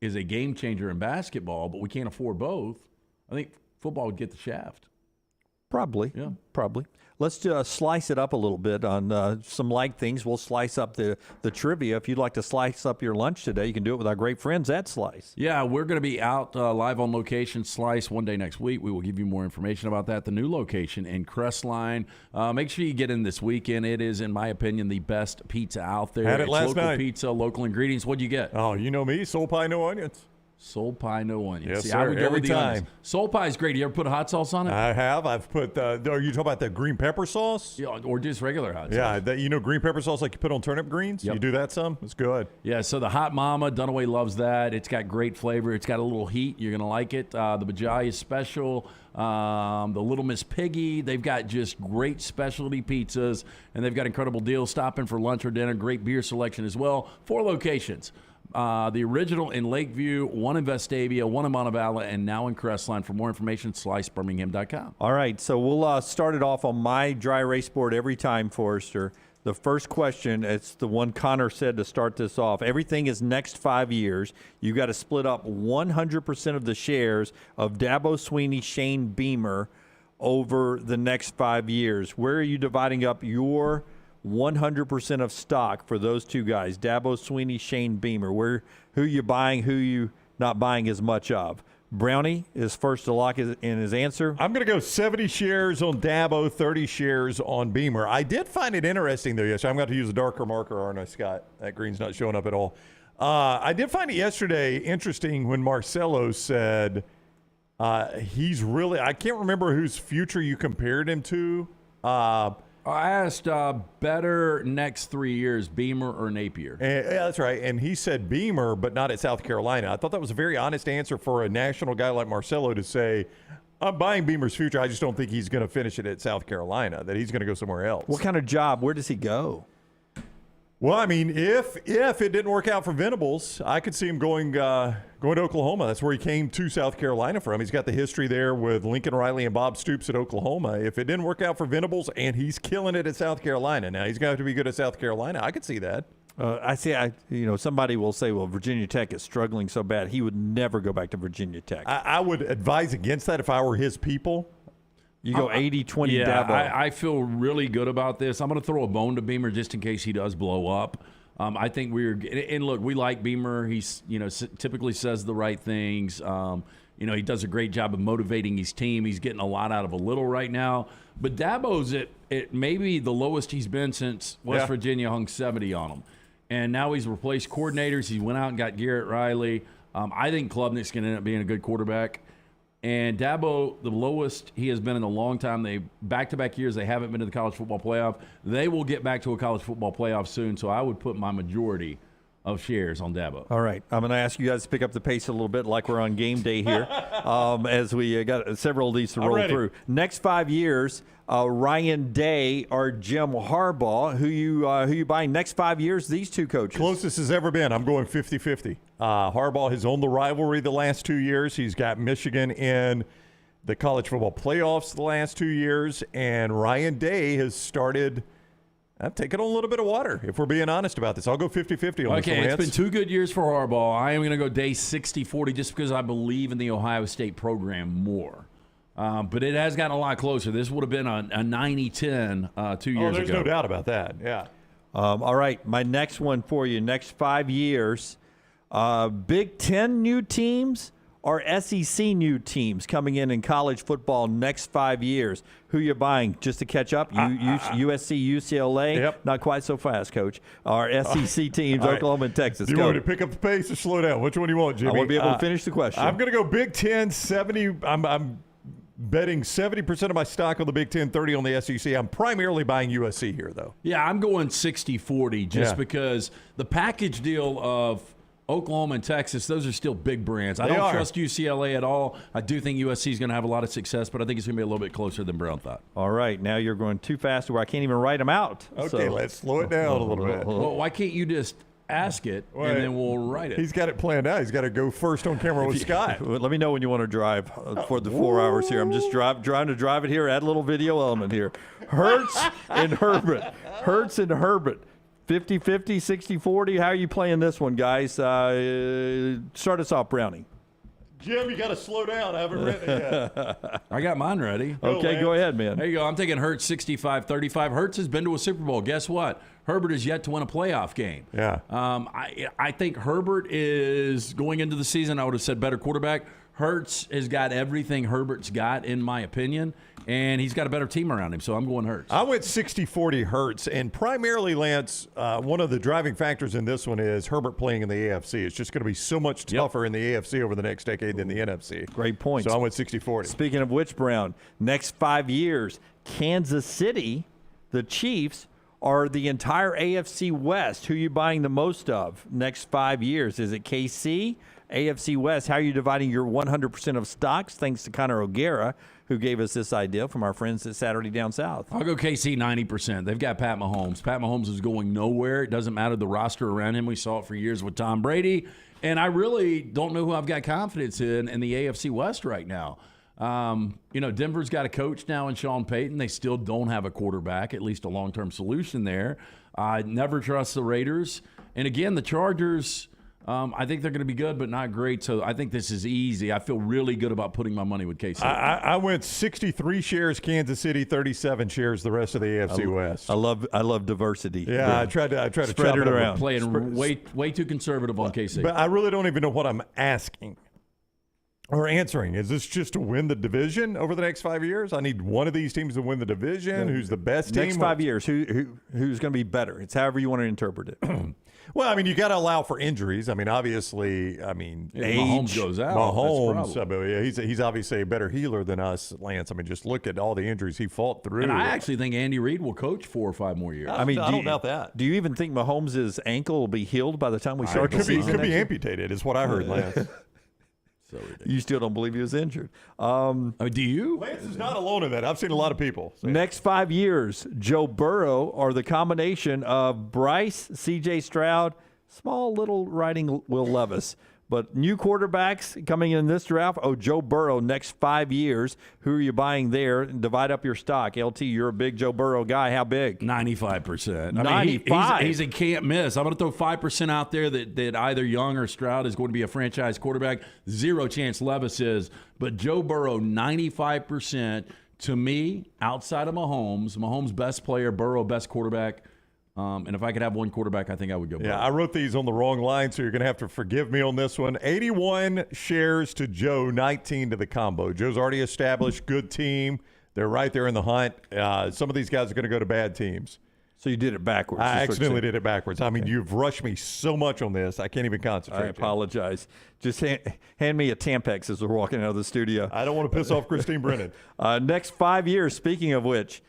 is a game changer in basketball, but we can't afford both. I think football would get the shaft. Probably. Yeah. Probably. Let's slice it up a little bit on some light things. We'll slice up the trivia. If you'd like to slice up your lunch today, you can do it with our great friends at Slice. Yeah, we're going to be out live on location, Slice, one day next week. We will give you more information about that. The new location in Crestline. Make sure you get in this weekend. It is, in my opinion, the best pizza out there. Had it last local night. Pizza, local ingredients. What'd you get? Oh, you know me, soul pie, no onions. Soul pie, no onions. Yes, See, sir. I would go Every with the time. onions. Soul pie is great. You ever put hot sauce on it? I have. I've put. Are you talking about the green pepper sauce? Yeah, or just regular hot sauce. Yeah, green pepper sauce like you put on turnip greens. Yep. You do that some. It's good. Yeah. So the Hot Mama, Dunaway loves that. It's got great flavor. It's got a little heat. You're gonna like it. The Bajai is special. The Little Miss Piggy. They've got just great specialty pizzas, and they've got incredible deals. Stop in for lunch or dinner. Great beer selection as well. 4 locations. The original in Lakeview, 1 in Vestavia, 1 in Montevallo, and now in Crestline. For more information, slicebirmingham.com. All right, so we'll start it off on my dry erase board every time, Forrester. The first question, it's the one Connor said to start this off. Everything is next 5 years. You got to split up 100% of the shares of Dabo Swinney, Shane Beamer over the next 5 years. Where are you dividing up your 100% of stock for those 2 guys, Dabo Swinney, Shane Beamer? Who you buying, who you not buying as much of? Brownie is first to lock in his answer. I'm going to go 70 shares on Dabo, 30 shares on Beamer. I did find it interesting, though, yesterday. I'm going to use a darker marker, aren't I, Scott? That green's not showing up at all. I did find it yesterday interesting when Marcelo said he's really – I can't remember whose future you compared him to. I asked better next 3 years, Beamer or Napier. Yeah, that's right. And he said Beamer, but not at South Carolina. I thought that was a very honest answer for a national guy like Marcelo to say, I'm buying Beamer's future. I just don't think he's going to finish it at South Carolina, that he's going to go somewhere else. What kind of job? Where does he go? Well, I mean, if it didn't work out for Venables, I could see him going to Oklahoma. That's where he came to South Carolina from. He's got the history there with Lincoln Riley and Bob Stoops at Oklahoma. If it didn't work out for Venables and he's killing it at South Carolina, now he's going to have to be good at South Carolina. I could see that. Somebody will say, well, Virginia Tech is struggling so bad. He would never go back to Virginia Tech. I would advise against that if I were his people. You go 80-20 Yeah, Dabo. I feel really good about this. I'm going to throw a bone to Beamer just in case he does blow up. I think look, we like Beamer. He's, typically says the right things. He does a great job of motivating his team. He's getting a lot out of a little right now. But Dabo's at maybe the lowest he's been since West Virginia hung 70 on him. And now he's replaced coordinators. He went out and got Garrett Riley. I think Klubnik's going to end up being a good quarterback. And Dabo, the lowest he has been in a long time. They back-to-back years, they haven't been to the college football playoff. They will get back to a college football playoff soon, so I would put my majority of shares on Dabo. All right. I'm going to ask you guys to pick up the pace a little bit like we're on game day here as we got several of these to roll through. Next 5 years, Ryan Day or Jim Harbaugh. Who you buying next 5 years? These two coaches. Closest has ever been. I'm going 50-50. Harbaugh has owned the rivalry the last 2 years. He's got Michigan in the college football playoffs the last 2 years. And Ryan Day has started – I'm taking on a little bit of water, if we're being honest about this. I'll go 50-50 on this one. Okay, it's been 2 good years for Harbaugh. I am going to go Day 60-40 just because I believe in the Ohio State program more. But it has gotten a lot closer. This would have been a 90-10 2 years ago. There's no doubt about that, yeah. All right, my next one for you, next 5 years, Big Ten new teams or SEC new teams coming in college football next 5 years? Who you buying just to catch up? USC, UCLA? Yep. Not quite so fast, Coach. Our SEC teams, Oklahoma and Texas. Do you want me to pick up the pace or slow down? Which one do you want, Jimmy? I want to be able to finish the question. I'm going to go Big Ten, 70. I'm betting 70% of my stock on the Big Ten, 30 on the SEC. I'm primarily buying USC here, though. Yeah, I'm going 60-40 just because the package deal of Oklahoma and Texas, those are still big brands. I don't trust UCLA at all. I do think USC is going to have a lot of success, but I think it's going to be a little bit closer than Brown thought. All right, now you're going too fast where I can't even write them out. Okay, let's slow it down a little bit. Well, why can't you just ask it and then we'll write it? He's got it planned out. He's got to go first on camera with Scott. Let me know when you want to drive for the 4 hours here. I'm just trying to drive it here, add a little video element here. Hurts and Herbert. 50-50, 60-40. How are you playing this one, guys? Start us off, Brownie. Jim, you got to slow down. I haven't read it yet. I got mine ready. Okay, go ahead, man. There you go. I'm taking Hurts 65-35. Hurts has been to a Super Bowl. Guess what? Herbert is yet to win a playoff game. Yeah. I think Herbert is going into the season, I would have said better quarterback. Hurts has got everything Herbert's got, in my opinion, and he's got a better team around him, so I'm going Hurts. I went 60-40 Hurts, and primarily, Lance, one of the driving factors in this one is Herbert playing in the AFC. It's just going to be so much tougher in the AFC over the next decade than the NFC. Great point. So I went 60-40. Speaking of which, Brown, next 5 years, Kansas City, the Chiefs, are the entire AFC West. Who are you buying the most of next 5 years? Is it KC? AFC West, how are you dividing your 100% of stocks? Thanks to Connor O'Gara, who gave us this idea from our friends at Saturday Down South. I'll go KC 90%. They've got Pat Mahomes. Pat Mahomes is going nowhere. It doesn't matter the roster around him. We saw it for years with Tom Brady. And I really don't know who I've got confidence in the AFC West right now. Denver's got a coach now in Sean Payton. They still don't have a quarterback, at least a long-term solution there. I never trust the Raiders. And again, the Chargers, I think they're going to be good, but not great. So I think this is easy. I feel really good about putting my money with KC. I went 63 shares Kansas City, 37 shares the rest of the AFC West. I love diversity. Yeah, I tried to spread chop it around. Playing way too conservative on KC. But I really don't even know what I'm asking or answering. Is this just to win the division over the next 5 years? I need one of these teams to win the division. Who's the best team? Next 5 years, who's going to be better? It's however you want to interpret it. Well, I mean, you got to allow for injuries. I mean, obviously, age. Mahomes goes out. Mahomes, he's obviously a better healer than us, Lance. I mean, just look at all the injuries he fought through. And I actually think Andy Reid will coach 4 or 5 more years. I don't doubt that. Do you even think Mahomes' ankle will be healed by the time we start the season? It could be amputated, is what I heard, Lance. So ridiculous. You still don't believe he was injured. Do you? Lance is not alone in that. I've seen a lot of people. Next 5 years, Joe Burrow or the combination of Bryce, C.J. Stroud, small little riding Will Levis. But new quarterbacks coming in this draft. Joe Burrow next 5 years. Who are you buying there? Divide up your stock. LT, you're a big Joe Burrow guy. How big? 95%. 95. He's a can't miss. I'm going to throw 5% out there that either Young or Stroud is going to be a franchise quarterback. Zero chance Levis is. But Joe Burrow, 95%. To me, outside of Mahomes best player, Burrow best quarterback. And if I could have one quarterback, I think I would go Burrow. Yeah, I wrote these on the wrong line, so you're going to have to forgive me on this one. 81 shares to Joe, 19 to the combo. Joe's already established, good team. They're right there in the hunt. Some of these guys are going to go to bad teams. So you did it backwards. I accidentally did it backwards. I mean, you've rushed me so much on this, I can't even concentrate. I apologize. Just hand me a Tampax as we're walking out of the studio. I don't want to piss off Christine Brennan. Next 5 years, speaking of which,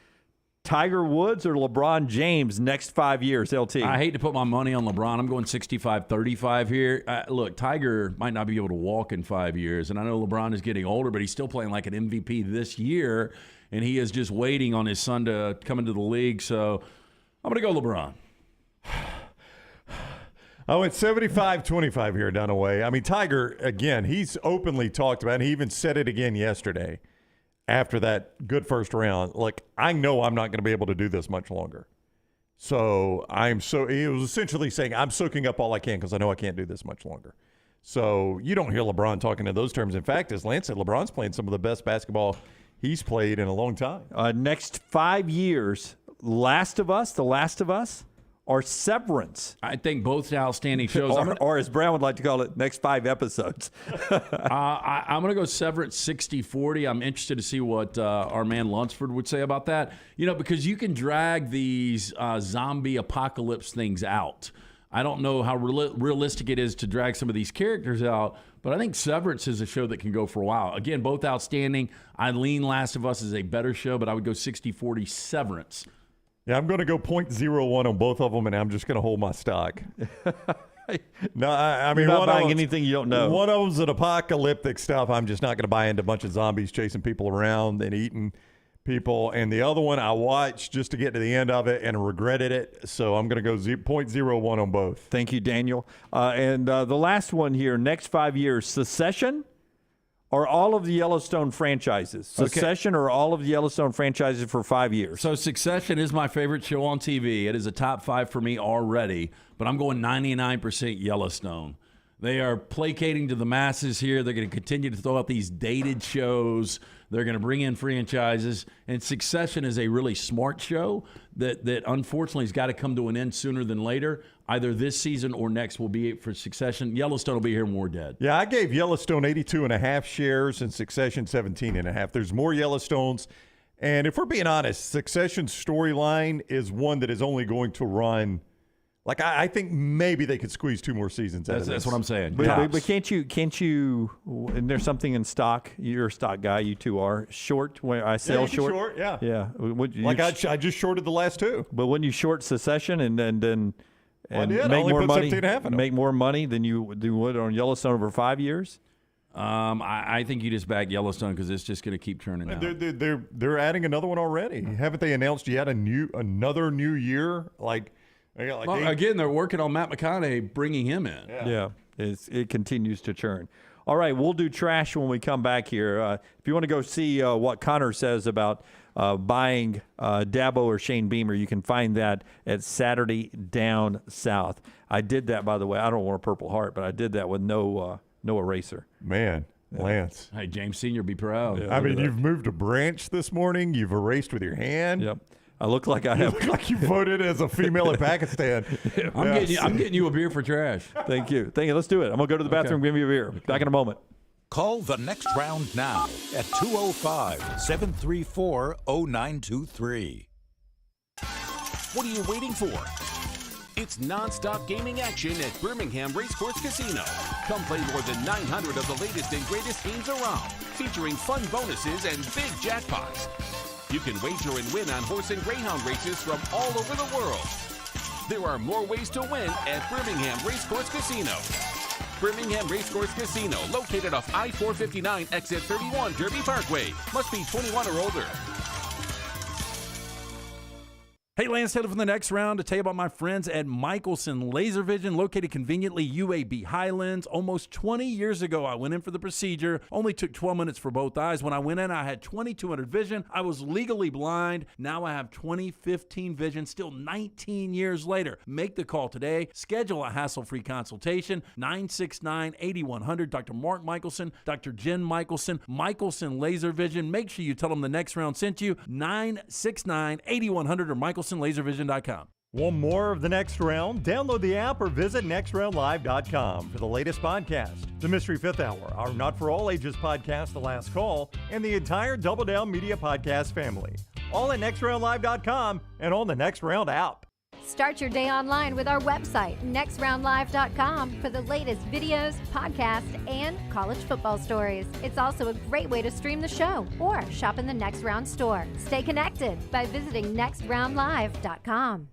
Tiger Woods or LeBron James next 5 years, LT? I hate to put my money on LeBron. I'm going 65-35 here. Look, Tiger might not be able to walk in 5 years, and I know LeBron is getting older, but he's still playing like an MVP this year, and he is just waiting on his son to come into the league. So I'm going to go LeBron. I went 75-25 here, Dunaway. I mean, Tiger, again, he's openly talked about, and he even said it again yesterday. After that good first round, like, I know I'm not going to be able to do this much longer. So he was essentially saying, I'm soaking up all I can because I know I can't do this much longer. So you don't hear LeBron talking in those terms. In fact, as Lance said, LeBron's playing some of the best basketball he's played in a long time. Next 5 years, The Last of Us, or Severance? I think both outstanding shows. Or as Brown would like to call it, next 5 episodes. I'm going to go Severance 60-40. I'm interested to see what our man Lunsford would say about that. Because you can drag these zombie apocalypse things out. I don't know how realistic it is to drag some of these characters out, but I think Severance is a show that can go for a while. Again, both outstanding. I lean Last of Us is a better show, but I would go 60-40 Severance. Yeah, I'm going to go 0.01 on both of them, and I'm just going to hold my stock. No, I mean, you're not buying anything you don't know. One of them's an apocalyptic stuff. I'm just not going to buy into a bunch of zombies chasing people around and eating people. And the other one I watched just to get to the end of it and regretted it. So I'm going to go 0.01 on both. Thank you, Daniel. And the last one here, next 5 years, Succession or all of the Yellowstone franchises? Succession or all of the Yellowstone franchises for 5 years? So Succession is my favorite show on TV. It is a top 5 for me already, but I'm going 99% Yellowstone. They are placating to the masses here. They're going to continue to throw out these dated shows. They're going to bring in franchises. And Succession is a really smart show that unfortunately has got to come to an end sooner than later. Either this season or next will be it for Succession. Yellowstone will be here when we're dead. Yeah, I gave Yellowstone 82.5 shares and Succession 17.5. There's more Yellowstones. And if we're being honest, Succession's storyline is one that is only going to run. Like, I think maybe they could squeeze 2 more seasons out of this. That's what I'm saying. But can't you, and there's something in stock, you're a stock guy, you two are, short, when I sell short? Yeah. Yeah. I just shorted the last 2. But when you short Succession and make more money, make more money than you would on Yellowstone over 5 years? I think you just back Yellowstone because it's just going to keep turning out. They're adding another one already. Haven't they announced yet another new year? Again, they're working on Matt McConaughey, bringing him in. Yeah, it continues to churn. All right, we'll do trash when we come back here. If you want to go see what Connor says about buying Dabo or Shane Beamer, you can find that at Saturday Down South. I did that, by the way. I don't want a Purple Heart, but I did that with no eraser. Man, Lance. Hey, James Sr., be proud. Yeah, I mean, you've moved a branch this morning. You've erased with your hand. Yep. I look like I have. You look like you voted as a female in Pakistan. I'm getting you a beer for trash. Thank you. Let's do it. I'm going to go to the bathroom, give me a beer. Back in a moment. Call the next round now at 205-734-0923. What are you waiting for? It's non-stop gaming action at Birmingham Racecourse Casino. Come play more than 900 of the latest and greatest games around, featuring fun bonuses and big jackpots. You can wager and win on horse and greyhound races from all over the world. There are more ways to win at Birmingham Racecourse Casino. Birmingham Racecourse Casino, located off I-459, exit 31, Derby Parkway. Must be 21 or older. Hey, Lance Taylor from the next round to tell you about my friends at Michelson Laser Vision, located conveniently UAB Highlands. Almost 20 years ago, I went in for the procedure. Only took 12 minutes for both eyes. When I went in, I had 20/200 vision. I was legally blind. Now I have 20/15 vision, still 19 years later. Make the call today. Schedule a hassle-free consultation. 969-8100. Dr. Mark Michelson, Dr. Jen Michelson, Michelson Laser Vision. Make sure you tell them the next round sent you. 969-8100 or MichelsonLaserVision.com. Want more of The Next Round? Download the app or visit nextroundlive.com for the latest podcast. The Mystery Fifth Hour, our not-for-all ages podcast, The Last Call, and the entire Double Down Media podcast family. All at nextroundlive.com and on the Next Round app. Start your day online with our website, nextroundlive.com, for the latest videos, podcasts, and college football stories. It's also a great way to stream the show or shop in the Next Round store. Stay connected by visiting nextroundlive.com.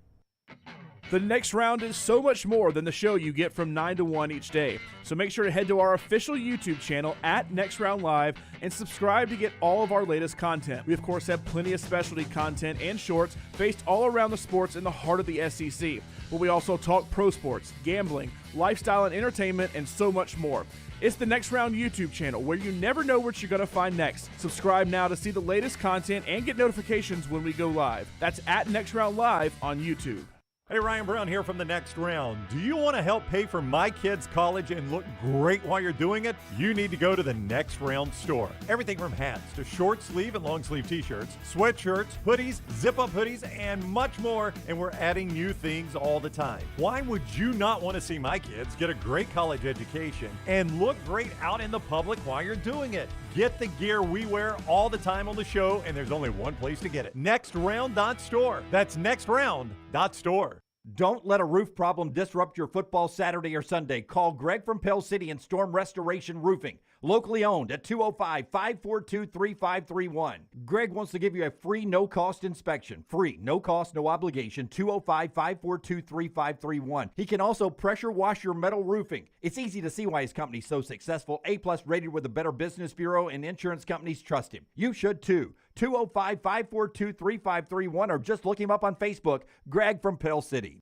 The Next Round is so much more than the show you get from 9 to 1 each day. So make sure to head to our official YouTube channel at Next Round Live and subscribe to get all of our latest content. We, of course, have plenty of specialty content and shorts based all around the sports in the heart of the SEC. But we also talk pro sports, gambling, lifestyle and entertainment, and so much more. It's the Next Round YouTube channel where you never know what you're going to find next. Subscribe now to see the latest content and get notifications when we go live. That's at Next Round Live on YouTube. Hey, Ryan Brown here from The Next Round. Do you want to help pay for my kids' college and look great while you're doing it? You need to go to the Next Round store. Everything from hats to short sleeve and long sleeve t-shirts, sweatshirts, hoodies, zip-up hoodies, and much more. And we're adding new things all the time. Why would you not want to see my kids get a great college education and look great out in the public while you're doing it? Get the gear we wear all the time on the show, and there's only one place to get it. nextround.store. That's nextround.store. Don't let a roof problem disrupt your football Saturday or Sunday. Call Greg from Pell City and Storm Restoration Roofing. Locally owned at 205-542-3531. Greg wants to give you a free no-cost inspection. Free, no cost, no obligation. 205-542-3531. He can also pressure wash your metal roofing. It's easy to see why his company's so successful. A-plus rated with the Better Business Bureau, and insurance companies trust him. You should too. 205-542-3531 or just look him up on Facebook, Greg from Pell City.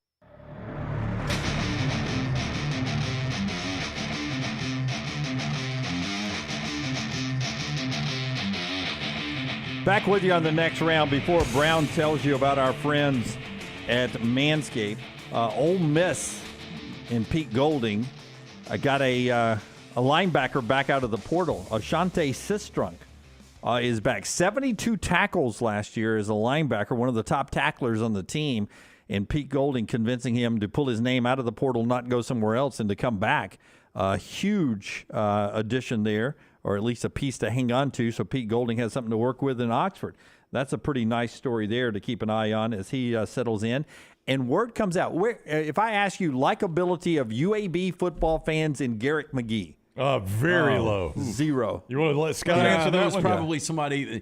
Back with you on the next round. Before Brown tells you about our friends at Manscaped, Ole Miss and Pete Golding got a linebacker back out of the portal. Ashante Sistrunk is back. 72 tackles last year as a linebacker, one of the top tacklers on the team, and Pete Golding convincing him to pull his name out of the portal, not go somewhere else, and to come back. Huge addition there, or at least a piece to hang on to, so Pete Golding has something to work with in Oxford. That's a pretty nice story there to keep an eye on as he settles in. And word comes out, if I ask you likability of UAB football fans in Garrick McGee. Very low. 0. You want to let Scott answer that there was one? probably somebody.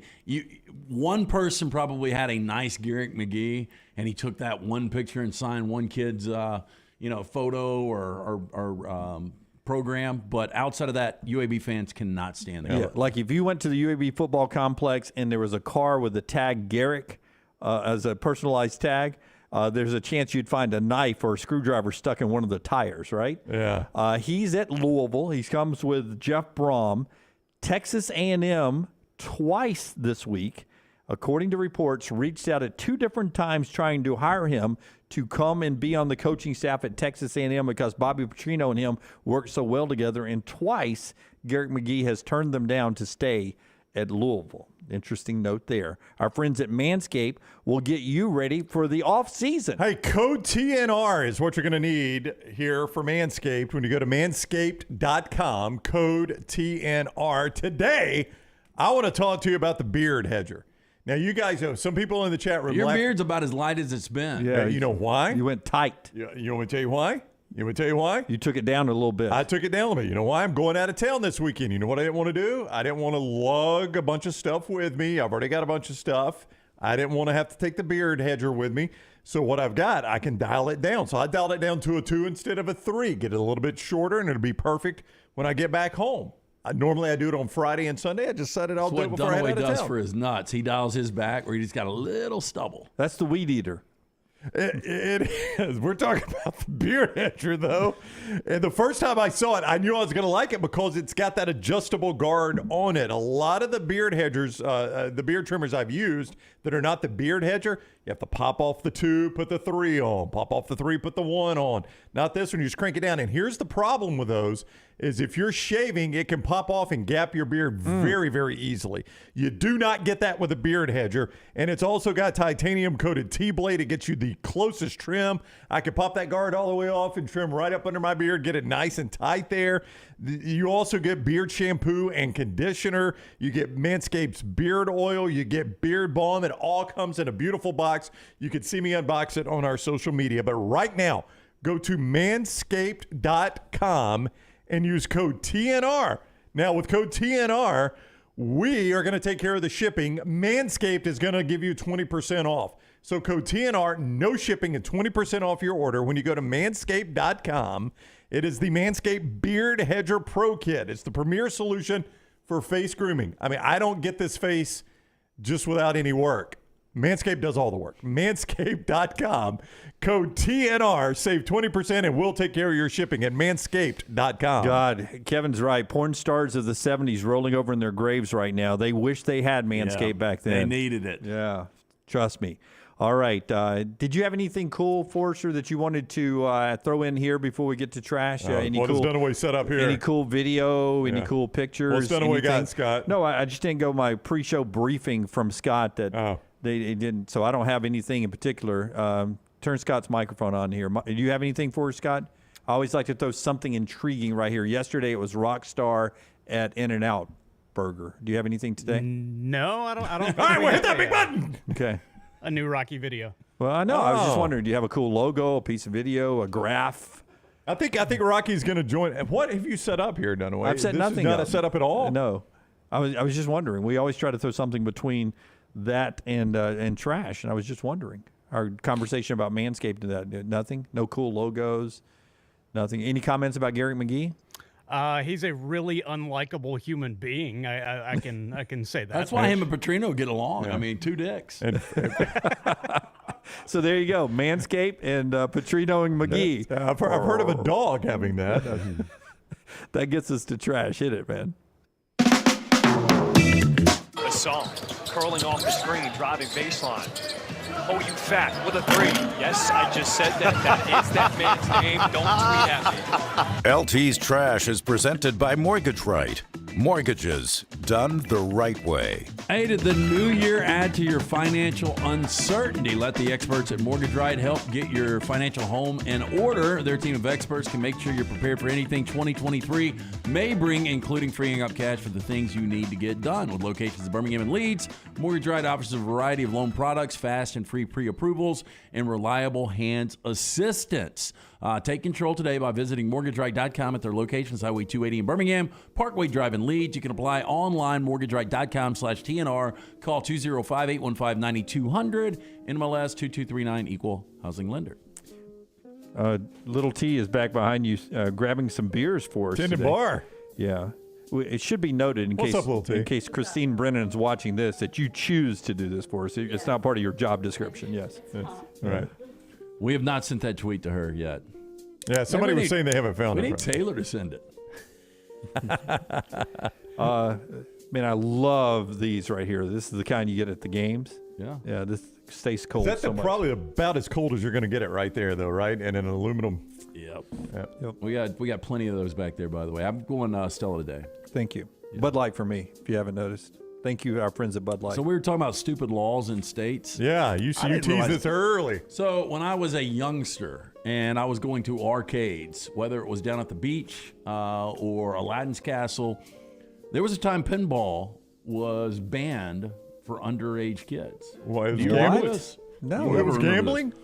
One person probably had a nice Garrick McGee, and he took that one picture and signed one kid's, photo or program. But outside of that, UAB fans cannot stand it. Yeah, like if you went to the UAB football complex and there was a car with the tag Garrick as a personalized tag, there's a chance you'd find a knife or a screwdriver stuck in one of the tires, right? Yeah. He's at Louisville. He comes with Jeff Brom. Texas A&M twice this week, according to reports, reached out at 2 different times trying to hire him to come and be on the coaching staff at Texas A&M because Bobby Petrino and him work so well together. And twice, Garrick McGee has turned them down to stay at Louisville. Interesting note there. Our friends at Manscaped will get you ready for the off-season. Hey, code TNR is what you're going to need here for Manscaped when you go to manscaped.com, code TNR. Today, I want to talk to you about the beard hedger. Now, you guys know, some people in the chat room. Your beard's about as light as it's been. Yeah, you know why? You went tight. You want me to tell you why? You want me to tell you why? You took it down a little bit. I took it down a little bit. You know why? I'm going out of town this weekend. You know what I didn't want to do? I didn't want to lug a bunch of stuff with me. I've already got a bunch of stuff. I didn't want to have to take the beard hedger with me So what I've got, I can dial it down. So I dialed it down to a 2 instead of a 3, get it a little bit shorter, and it'll be perfect when I get back home. Normally I do it on Friday and Sunday. I just set it all That's day what before I head Dunaway out of does town. for his nuts. He dials his back where he just got a little stubble. That's the weed eater. It is. We're talking about the beard hedger, though. And the first time I saw it, I knew I was going to like it because it's got that adjustable guard on it. A lot of the beard hedgers, the beard trimmers I've used that are not the beard hedger, you have to pop off the 2, put the 3 on. Pop off the 3, put the 1 on. Not this one. You just crank it down. And here's the problem with those is if you're shaving, it can pop off and gap your beard very, very easily. You do not get that with a beard hedger. And it's also got titanium-coated T-blade. It gets you the closest trim. I can pop that guard all the way off and trim right up under my beard, get it nice and tight there. You also get beard shampoo and conditioner. You get Manscaped's beard oil. You get beard balm. It all comes in a beautiful box. You can see me unbox it on our social media. But right now, go to manscaped.com and use code TNR. Now, with code TNR, we are going to take care of the shipping. Manscaped is going to give you 20% off. So code TNR, no shipping, and 20% off your order when you go to manscaped.com. It is the Manscaped Beard Hedger Pro Kit. It's the premier solution for face grooming. I mean, I don't get this face just without any work. Manscaped does all the work. Manscaped.com. Code TNR. Save 20% and we'll take care of your shipping at manscaped.com. God, Kevin's right. Porn stars of the 70s rolling over in their graves right now. They wish they had Manscaped back then. They needed it. Yeah, trust me. All right. Did you have anything cool, Forrester, that you wanted to throw in here before we get to trash? What does Dunaway set up here? Any cool video? Any cool pictures? What's Dunaway got, Scott? No, I just didn't go my pre-show briefing from Scott that they didn't. So I don't have anything in particular. Turn Scott's microphone on here. Do you have anything for us, Scott? I always like to throw something intriguing right here. Yesterday it was Rockstar at In-N-Out Burger. Do you have anything today? No, I don't. All right, well, hit that big button. Okay. A new Rocky video. Well, I know. I was just wondering, do you have a cool logo, a piece of video, a graph? I think Rocky's going to join. What have you set up here, Dunaway? I've set nothing This is not up. a setup at all? No. I was just wondering. We always try to throw something between that and trash, and I was just wondering. Our conversation about Manscaped and that, nothing? No cool logos? Nothing? Any comments about Garrett McGee? He's a really unlikable human being. I can say that. That's why him and Petrino get along. I mean, 2 dicks. So there you go, Manscaped and Petrino and McGee. I've heard of a dog having that. That gets us to trash. Hit it, man. Assault, curling off the screen, driving baseline. Oh, you fat with a 3. Yes, I just said that. That is that man's name. Don't tweet at me. LT's Trash is presented by Mortgage Right. Mortgages done the right way. Hey, did the new year add to your financial uncertainty? Let the experts at Mortgage Right help get your financial home in order. Their team of experts can make sure you're prepared for anything 2023 may bring, including freeing up cash for the things you need to get done. With locations in Birmingham and Leeds, Mortgage Right offers a variety of loan products, fast and free pre-approvals, and reliable hands assistance. Take control today by visiting MortgageRight.com at their locations, Highway 280 in Birmingham, Parkway Drive in Leeds. You can apply online, MortgageRight.com/TNR. Call 205-815-9200, NMLS 2239, Equal Housing Lender. Little T is back behind you grabbing some beers for us Tendon today. bar. Yeah. It should be noted in What's up, Little T? in case Christine Brennan's watching this that you choose to do this for us. It's not part of your job description. Yes. Right. We have not sent that tweet to her yet. Yeah, somebody was saying they haven't found it. We need Taylor to send it. Man, I love these right here. This is the kind you get at the games. Yeah. Yeah, this stays cold That's so much. probably about as cold as you're going to get it right there, though, right? And an aluminum. Yep. We got plenty of those back there, by the way. I'm going Stella today. Thank you. Bud Light for me, if you haven't noticed. Thank you, our friends at Bud Light. So we were talking about stupid laws in states. Yeah, you teased this early. So when I was a youngster and I was going to arcades, whether it was down at the beach or Aladdin's Castle, there was a time pinball was banned for underage kids. Why? It was Do you remember gambling? this? No. It was gambling?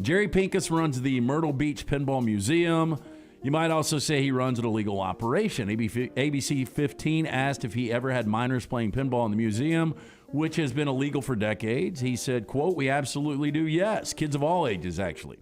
Jerry Pincus runs the Myrtle Beach Pinball Museum. You might also say he runs an illegal operation. ABC 15 asked if he ever had minors playing pinball in the museum. which has been illegal for decades. He said, quote, "We absolutely do, yes. Kids of all ages, actually."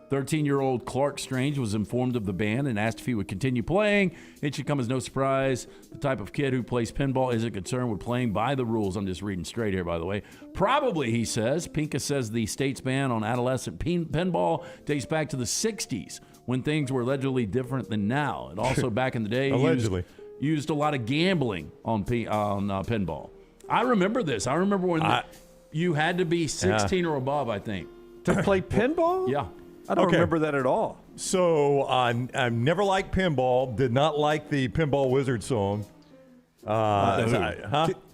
13-year-old Clark Strange was informed of the ban and asked if he would continue playing. It should come as no surprise. The type of kid who plays pinball isn't concerned with playing by the rules. I'm just reading straight here, by the way. Probably, he says. Pincus says the state's ban on adolescent pinball dates back to the 60s when things were allegedly different than now. And also back in the day, allegedly used a lot of gambling on pinball. I remember this. I remember when you had to be 16 or above, I think. To play pinball? Yeah. I don't remember that at all. So I never liked pinball. Did not like the Pinball Wizard song. The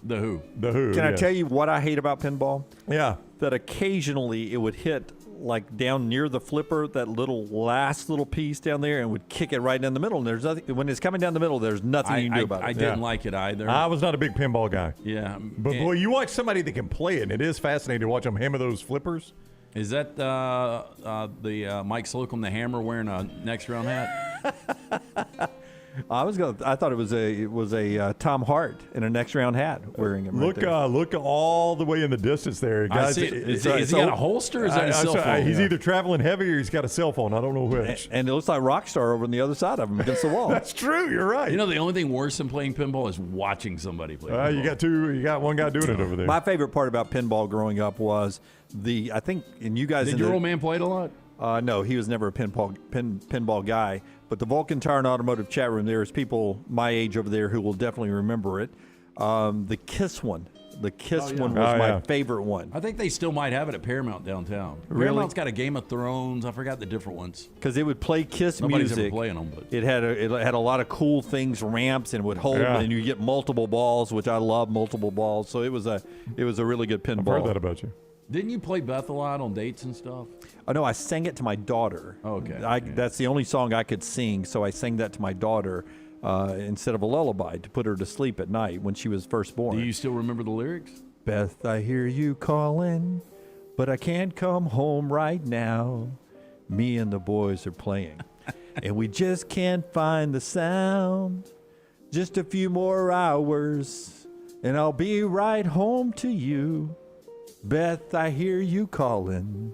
Who. The Who. Can I tell you what I hate about pinball? Yeah. That occasionally it would hit like down near the flipper, that last little piece down there, and would kick it right in the middle. And there's nothing when it's coming down the middle. There's nothing you can do about it. I didn't like it either. I was not a big pinball guy. Yeah, but boy, you watch somebody that can play it, and it is fascinating to watch them hammer those flippers. Is that the Mike Slocum, the hammer, wearing a next round hat? I thought it was a Tom Hart in a next round hat wearing him. Look all the way in the distance there, guys. Is he got a holster? Or is that a cell phone? He's either traveling heavy or he's got a cell phone. I don't know which. And it looks like Rockstar over on the other side of him against the wall. That's true. You're right. You know, the only thing worse than playing pinball is watching somebody play pinball. You got one guy doing it over there. My favorite part about pinball growing up was Did your old man play it a lot? No, he was never a pinball guy. But the Vulcan Tire and Automotive chat room, there's people my age over there who will definitely remember it. The Kiss one. The Kiss one was my favorite one. I think they still might have it at Paramount downtown. Really? Paramount's got a Game of Thrones. I forgot the different ones. Because it would play Kiss Nobody's music. ever playing them, but it had a lot of cool things, ramps, and would hold, and you get multiple balls, which I love multiple balls. So it was a really good pinball. I've heard that about you. Didn't you play Beth a lot on dates and stuff? Oh, no, I sang it to my daughter. Okay. That's the only song I could sing, so I sang that to my daughter instead of a lullaby to put her to sleep at night when she was first born. Do you still remember the lyrics? Beth, I hear you calling, but I can't come home right now. Me and the boys are playing, and we just can't find the sound. Just a few more hours, and I'll be right home to you. Beth, I hear you calling.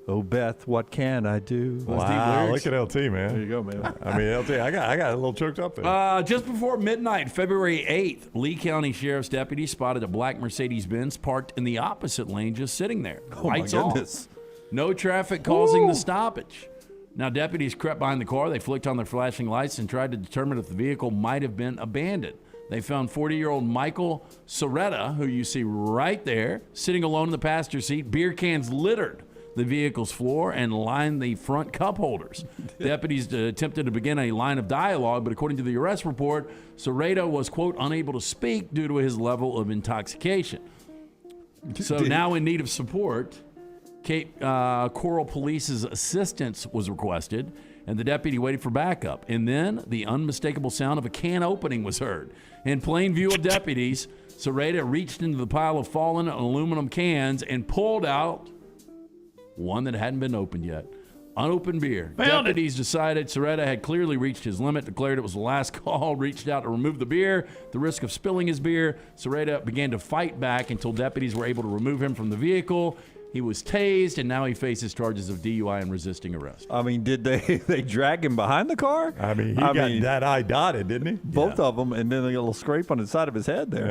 Oh, Beth, what can I do? Wow, look at LT, man. There you go, man. I mean, LT, I got a little choked up there. Just before midnight, February 8th, Lee County Sheriff's deputies spotted a black Mercedes-Benz parked in the opposite lane, just sitting there. Oh, Lights my off. goodness. No traffic causing the stoppage. Now, deputies crept behind the car. They flicked on their flashing lights and tried to determine if the vehicle might have been abandoned. They found 40-year-old Michael Soretta, who you see right there, sitting alone in the passenger seat. Beer cans littered the vehicle's floor and lined the front cup holders. Deputies attempted to begin a line of dialogue, but according to the arrest report, Soretta was, quote, unable to speak due to his level of intoxication. So now in need of support, Cape Coral Police's assistance was requested, and the deputy waited for backup. And then the unmistakable sound of a can opening was heard. In plain view of deputies, Soretta reached into the pile of fallen aluminum cans and pulled out one that hadn't been opened yet. Unopened beer. Deputies decided Soretta had clearly reached his limit, declared it was the last call, reached out to remove the beer. At the risk of spilling his beer, Soretta began to fight back until deputies were able to remove him from the vehicle. He was tased, and now he faces charges of DUI and resisting arrest. I mean, did they drag him behind the car? I mean, he got that eye dotted, didn't he? Both of them, and then a little scrape on the side of his head there.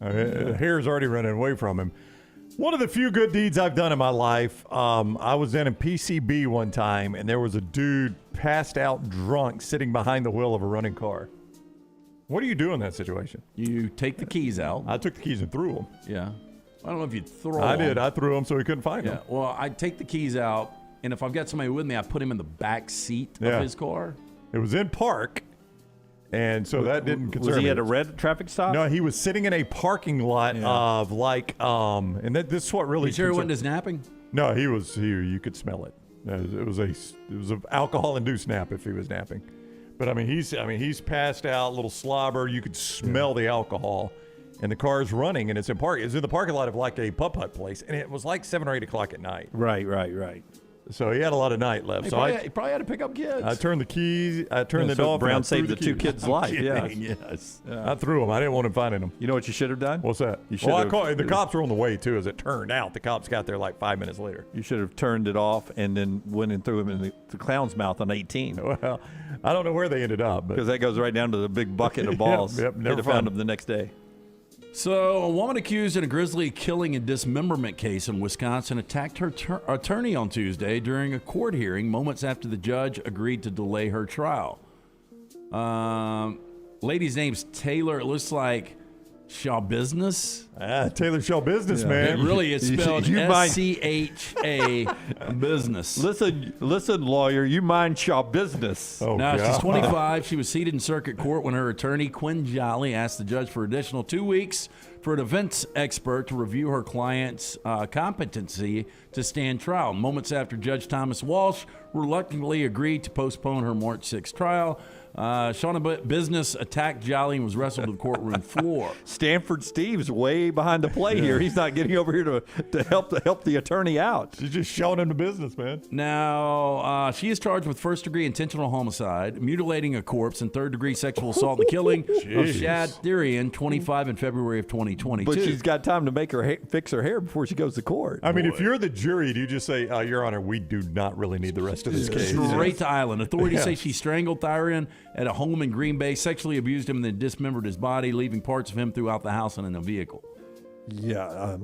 Yeah. I mean, the hair's already running away from him. One of the few good deeds I've done in my life, I was in a PCB one time, and there was a dude passed out drunk sitting behind the wheel of a running car. What do you do in that situation? You take the keys out. I took the keys and threw them. Yeah. I don't know if you'd throw them. I did. I threw them so he couldn't find them. Yeah. Well, I take the keys out, and if I've got somebody with me, I put him in the back seat of his car. It was in park, and so that didn't concern me. Was he at a red traffic stop? No, he was sitting in a parking lot of and this is what really. You sure he wasn't just napping? No, he was. You could smell it. It was an alcohol-induced nap if he was napping. But I mean, he's passed out, little slobber. You could smell the alcohol. And the car's running, and it's in the parking lot of like a putt-putt place, and it was like 7 or 8 o'clock at night. Right. So he had a lot of night left. He So probably had to pick up kids. I turned the keys. I turned it so off. Brown and I threw saved the two keys. kids' I'm life. kidding, Yeah. Yes. I threw them. I didn't want him finding them. You know what you should have done? What's that? You Well, I should've- called, the cops were on the way too. As it turned out, the cops got there like 5 minutes later. You should have turned it off and then went and threw him in the clown's mouth on 18. Well, I don't know where they ended up, because that goes right down to the big bucket of balls. Yep, They'd never have found found him the next day. So, a woman accused in a grisly killing and dismemberment case in Wisconsin attacked her attorney on Tuesday during a court hearing moments after the judge agreed to delay her trial. Lady's name's Taylor. It looks like Shaw Business. Taylor Shaw Business, man. It really is spelled You mind- S-C-H-A business. Listen, lawyer, you mind Shaw Business. Oh, Now, God. she's 25. She was seated in circuit court when her attorney, Quinn Jolly, asked the judge for additional 2 weeks for a defense expert to review her client's competency to stand trial. Moments after Judge Thomas Walsh reluctantly agreed to postpone her March 6th trial, Shauna Business attacked Jolly and was wrestled to the courtroom floor. Stanford Steve's way behind the play here. He's not getting over here to help the attorney out. She's just showing him the business, man. Now, she is charged with first-degree intentional homicide, mutilating a corpse, and third-degree sexual assault and killing of Jeez. Shad Therian, 25, in February of 2022. But she's got time to make her fix her hair before she goes to court. I mean, if you're the jury, do you just say, Your Honor, we do not really need the rest of this case? Straight to Island. Authorities Yeah. say she strangled Therian at a home in Green Bay, sexually abused him, and then dismembered his body, leaving parts of him throughout the house and in a vehicle. Yeah.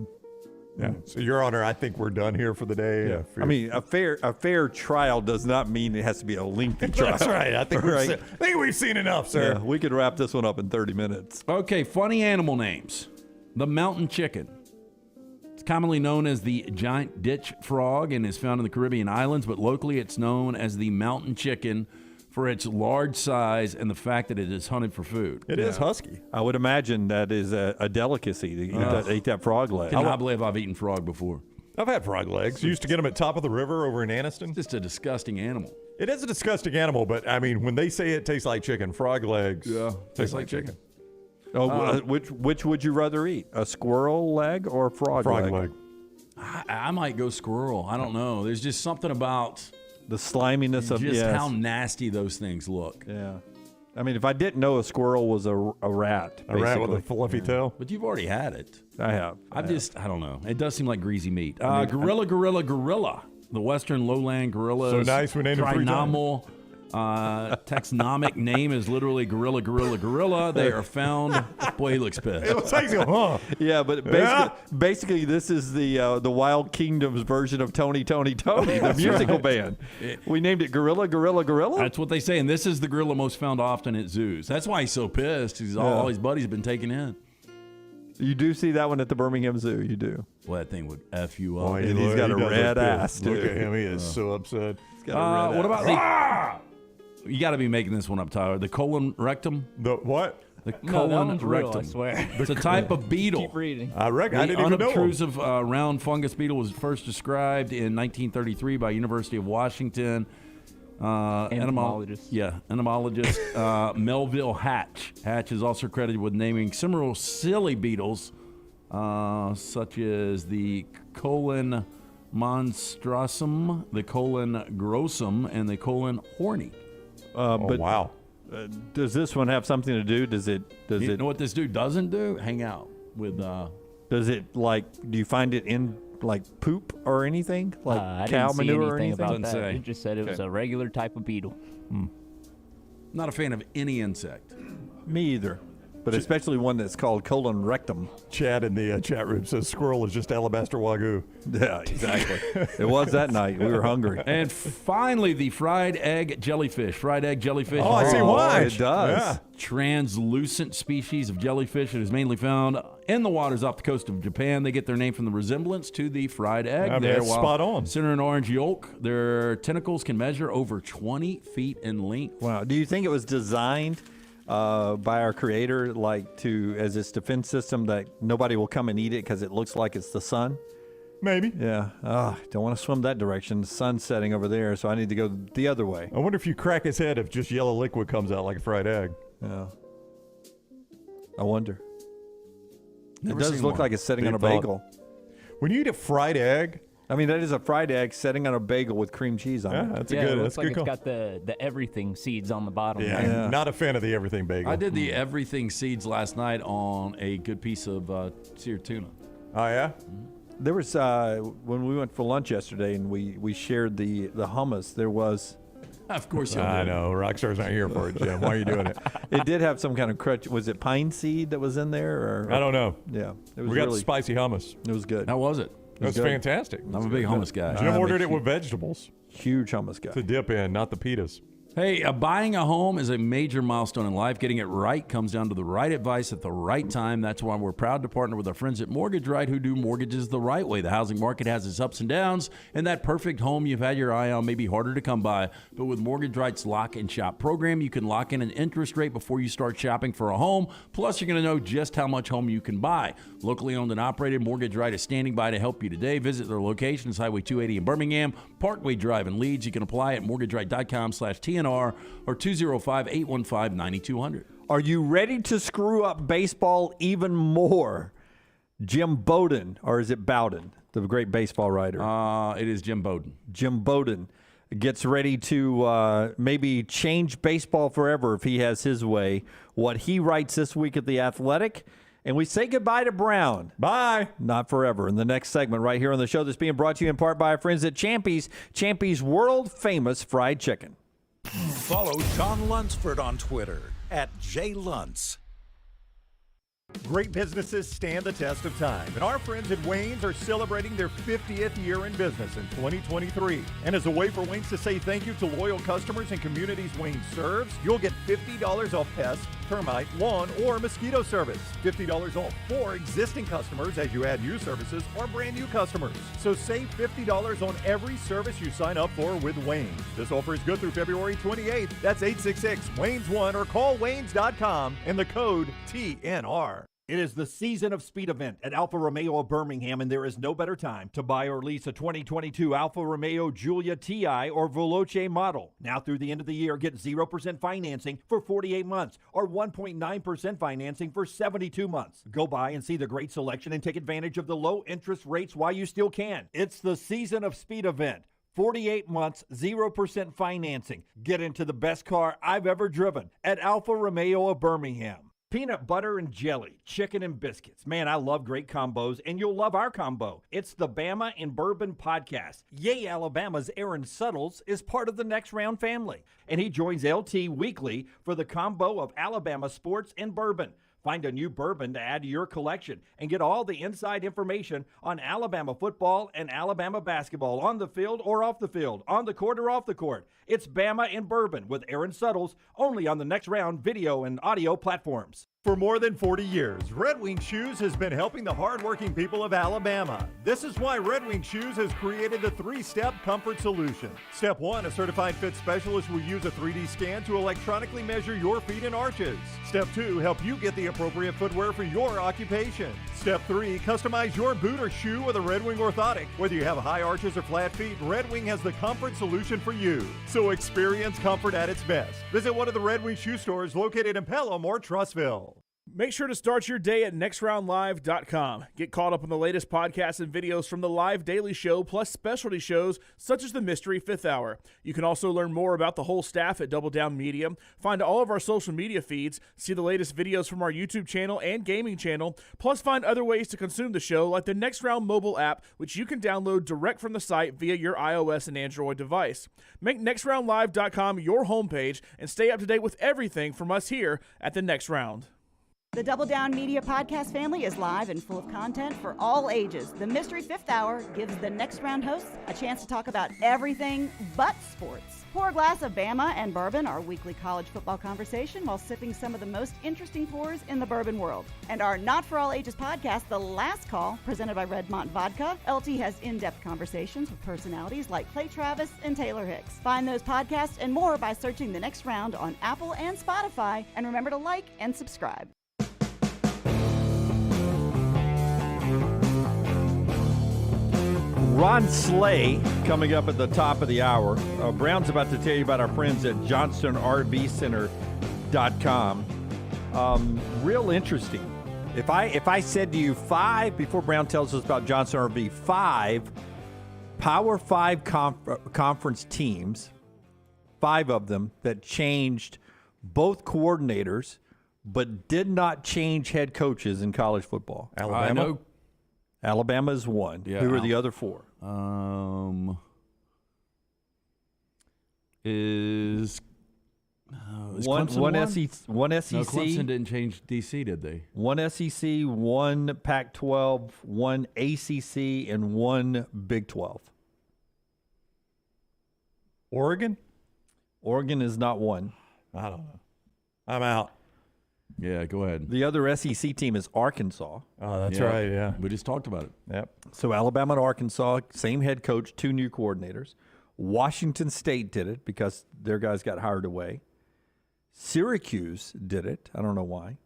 Yeah. So, Your Honor, I think we're done here for the day. Yeah. I mean, a fair trial does not mean it has to be a lengthy trial. That's right. I think we've seen enough, sir. Yeah, we could wrap this one up in 30 minutes. Okay, funny animal names. The mountain chicken. It's commonly known as the giant ditch frog and is found in the Caribbean islands, but locally it's known as the mountain chicken for its large size and the fact that it is hunted for food. It is husky. I would imagine that is a delicacy to eat that frog leg. I believe I've eaten frog before. I've had frog legs. Used to get them at top of the river over in Anniston. Just a disgusting animal. It is a disgusting animal, but I mean, when they say it tastes like chicken, frog legs taste like chicken. Oh, which would you rather eat? A squirrel leg or a frog leg? I might go squirrel. I don't know. There's just something about the sliminess of just how nasty those things look. Yeah. I mean, if I didn't know a squirrel was a rat. A rat with a basically. fluffy tail. But you've already had it. I have. I don't know. It does seem like greasy meat. Gorilla. The western lowland gorilla. So nice we named him 3 times. Trinomial. Taxonomic name is literally gorilla. They are found. Boy, he looks pissed. It looks like, huh? Yeah, but basically this is the Wild Kingdoms version of Tony, the musical band. We named it Gorilla. That's what they say, and this is the gorilla most found often at zoos. That's why he's so pissed. All his buddies have been taken in. You do see that one at the Birmingham Zoo. You do. Well, that thing would F you up. And he's got a red ass, too. Look at him. He is so upset. He's got a red what ass. about you got to be making this one up, Tyler. The colon rectum? The what? The No, that colon one's real, rectum. I swear. It's a type of beetle. Keep reading. I reckon. I The didn't even know. unobtrusive round fungus beetle was first described in 1933 by University of Washington Entomologist. entomologist Melville Hatch. Hatch is also credited with naming similar silly beetles, such as the colon monstrosum, the colon grossum, and the colon horny. But wow. Does this one have something to do? Does it? You know what this dude doesn't do? Hang out with. Does it do you find it in like poop or anything, like I cow didn't see manure or anything anything? about that. It just said it was a regular type of beetle. Not a fan of any insect. Me either, but especially one that's called colon rectum. Chad in the chat room says squirrel is just alabaster wagyu. Yeah, exactly. It was that night. We were hungry. And finally, the fried egg jellyfish. Fried egg jellyfish. Oh, I see why. It does. Yeah. Translucent species of jellyfish. It is mainly found in the waters off the coast of Japan. They get their name from the resemblance to the fried egg. I mean, there, that's while spot on. Center an orange yolk. Their tentacles can measure over 20 feet in length. Wow. Do you think it was designed by our creator, like as this defense system that nobody will come and eat it because it looks like it's the sun? Maybe. Yeah. Don't want to swim that direction. The sun's setting over there, so I need to go the other way. I wonder if you crack his head if just yellow liquid comes out like a fried egg. Yeah. I wonder. Never it does seen look one. like it's sitting on a Deep thought. bagel. When you eat a fried egg, I mean, that is a fried egg setting on a bagel with cream cheese on it. That's It good. looks That's like good it's call. got the everything seeds on the bottom. Yeah, I'm not a fan of the everything bagel. I did the everything seeds last night on a good piece of seared tuna. Oh yeah. There was when we went for lunch yesterday and we shared the hummus. There was, of course, I know Rockstar's not here for it, Jim. Why are you doing it? It did have some kind of crutch. Was it pine seed that was in there? Or I don't know. Yeah, it was We got really, the spicy hummus. It was good. How was it? That's fantastic. I'm a big hummus guy. Jim ordered it with vegetables Huge hummus guy. to dip in, not the pitas. Hey, buying a home is a major milestone in life. Getting it right comes down to the right advice at the right time. That's why we're proud to partner with our friends at Mortgage Right, who do mortgages the right way. The housing market has its ups and downs, and that perfect home you've had your eye on may be harder to come by. But with Mortgage Right's Lock and Shop program, you can lock in an interest rate before you start shopping for a home. Plus, you're going to know just how much home you can buy. Locally owned and operated, Mortgage Right is standing by to help you today. Visit their locations, Highway 280 in Birmingham, Parkway Drive in Leeds. You can apply at mortgageright.com/TNR or 205-815-9200. Are you ready to screw up baseball even more? Jim Bowden, or is it Bowden, the great baseball writer? It is Jim Bowden. Jim Bowden gets ready to maybe change baseball forever if he has his way. What he writes this week at The Athletic. And we say goodbye to Brown. Bye. Not forever. In the next segment right here on the show that's being brought to you in part by our friends at Champy's. Champy's world-famous fried chicken. Follow Sean Lunsford on Twitter @JLuntz. Great businesses stand the test of time, and our friends at Wayne's are celebrating their 50th year in business in 2023. And as a way for Wayne's to say thank you to loyal customers and communities Wayne's serves, you'll get $50 off pest, termite, lawn, or mosquito service. $50 off for existing customers as you add new services or brand new customers. So save $50 on every service you sign up for with Wayne's. This offer is good through February 28th. That's 866-WAYNES1 or call Waynes.com and the code TNR. It is the season of speed event at Alfa Romeo of Birmingham, and there is no better time to buy or lease a 2022 Alfa Romeo Giulia TI or Veloce model. Now through the end of the year, get 0% financing for 48 months or 1.9% financing for 72 months. Go by and see the great selection and take advantage of the low interest rates while you still can. It's the season of speed event. 48 months, 0% financing. Get into the best car I've ever driven at Alfa Romeo of Birmingham. Peanut butter and jelly, chicken and biscuits. Man, I love great combos, and you'll love our combo. It's the Bama and Bourbon Podcast. Yay, Alabama's Aaron Suttles is part of the Next Round family, and he joins LT weekly for the combo of Alabama sports and bourbon. Find a new bourbon to add to your collection and get all the inside information on Alabama football and Alabama basketball on the field or off the field, on the court or off the court. It's Bama and Bourbon with Aaron Suttles, only on the Next Round video and audio platforms. For more than 40 years, Red Wing Shoes has been helping the hardworking people of Alabama. This is why Red Wing Shoes has created the 3-step comfort solution. Step 1, a certified fit specialist will use a 3D scan to electronically measure your feet and arches. Step 2, help you get the appropriate footwear for your occupation. Step 3, customize your boot or shoe with a Red Wing orthotic. Whether you have high arches or flat feet, Red Wing has the comfort solution for you. So experience comfort at its best. Visit one of the Red Wing shoe stores located in Pelham or Trussville. Make sure to start your day at nextroundlive.com. Get caught up on the latest podcasts and videos from the Live Daily Show, plus specialty shows such as the Mystery Fifth Hour. You can also learn more about the whole staff at Double Down Media, find all of our social media feeds, see the latest videos from our YouTube channel and gaming channel, plus find other ways to consume the show like the Next Round mobile app, which you can download direct from the site via your iOS and Android device. Make nextroundlive.com your homepage and stay up to date with everything from us here at the Next Round. The Double Down Media podcast family is live and full of content for all ages. The Mystery Fifth Hour gives the Next Round hosts a chance to talk about everything but sports. Pour a glass of Bama and Bourbon, our weekly college football conversation, while sipping some of the most interesting pours in the bourbon world. And our Not For All Ages podcast, The Last Call, presented by Redmont Vodka. LT has in-depth conversations with personalities like Clay Travis and Taylor Hicks. Find those podcasts and more by searching The Next Round on Apple and Spotify. And remember to like and subscribe. Ron Slay coming up at the top of the hour. Brown's about to tell you about our friends at JohnstonRVCenter.com. Real interesting. If I said to you 5, before Brown tells us about Johnston RV, 5 Power 5 conference teams, 5 of them, that changed both coordinators but did not change head coaches in college football. Alabama? I know. Alabama is one. Yeah, Who are the other 4? Is one Clemson SEC, one SEC. No, Clemson didn't change DC, did they? One SEC, one Pac-12, one ACC, and one Big 12. Oregon? Oregon is not one. I don't know. I'm out. Yeah, go ahead. The other SEC team is Arkansas. Oh, that's right, yeah. We just talked about it. Yep. So Alabama and Arkansas, same head coach, 2 new coordinators. Washington State did it because their guys got hired away. Syracuse did it. I don't know why.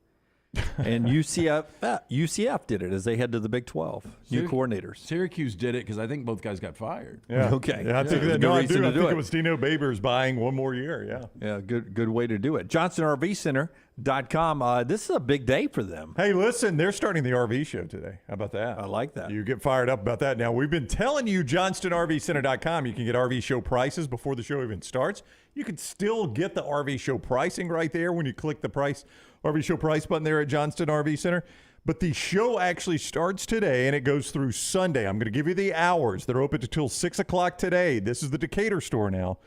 And UCF did it as they head to the Big 12. New coordinators. Syracuse did it because I think both guys got fired. Yeah. Okay. Yeah, I think that. Good No, I reason do. to I do think it. it was Dino Babers buying one more year. Yeah. Yeah, good way to do it. JohnstonRVCenter.com. This is a big day for them. Hey, listen, they're starting the RV show today. How about that? I like that. You get fired up about that. Now, we've been telling you, JohnstonRVCenter.com, you can get RV show prices before the show even starts. You can still get the RV show pricing right there when you click the RV show price button there at Johnston RV Center. But the show actually starts today, and it goes through Sunday. I'm going to give you the hours. They're open until 6 o'clock today. This is the Decatur store now.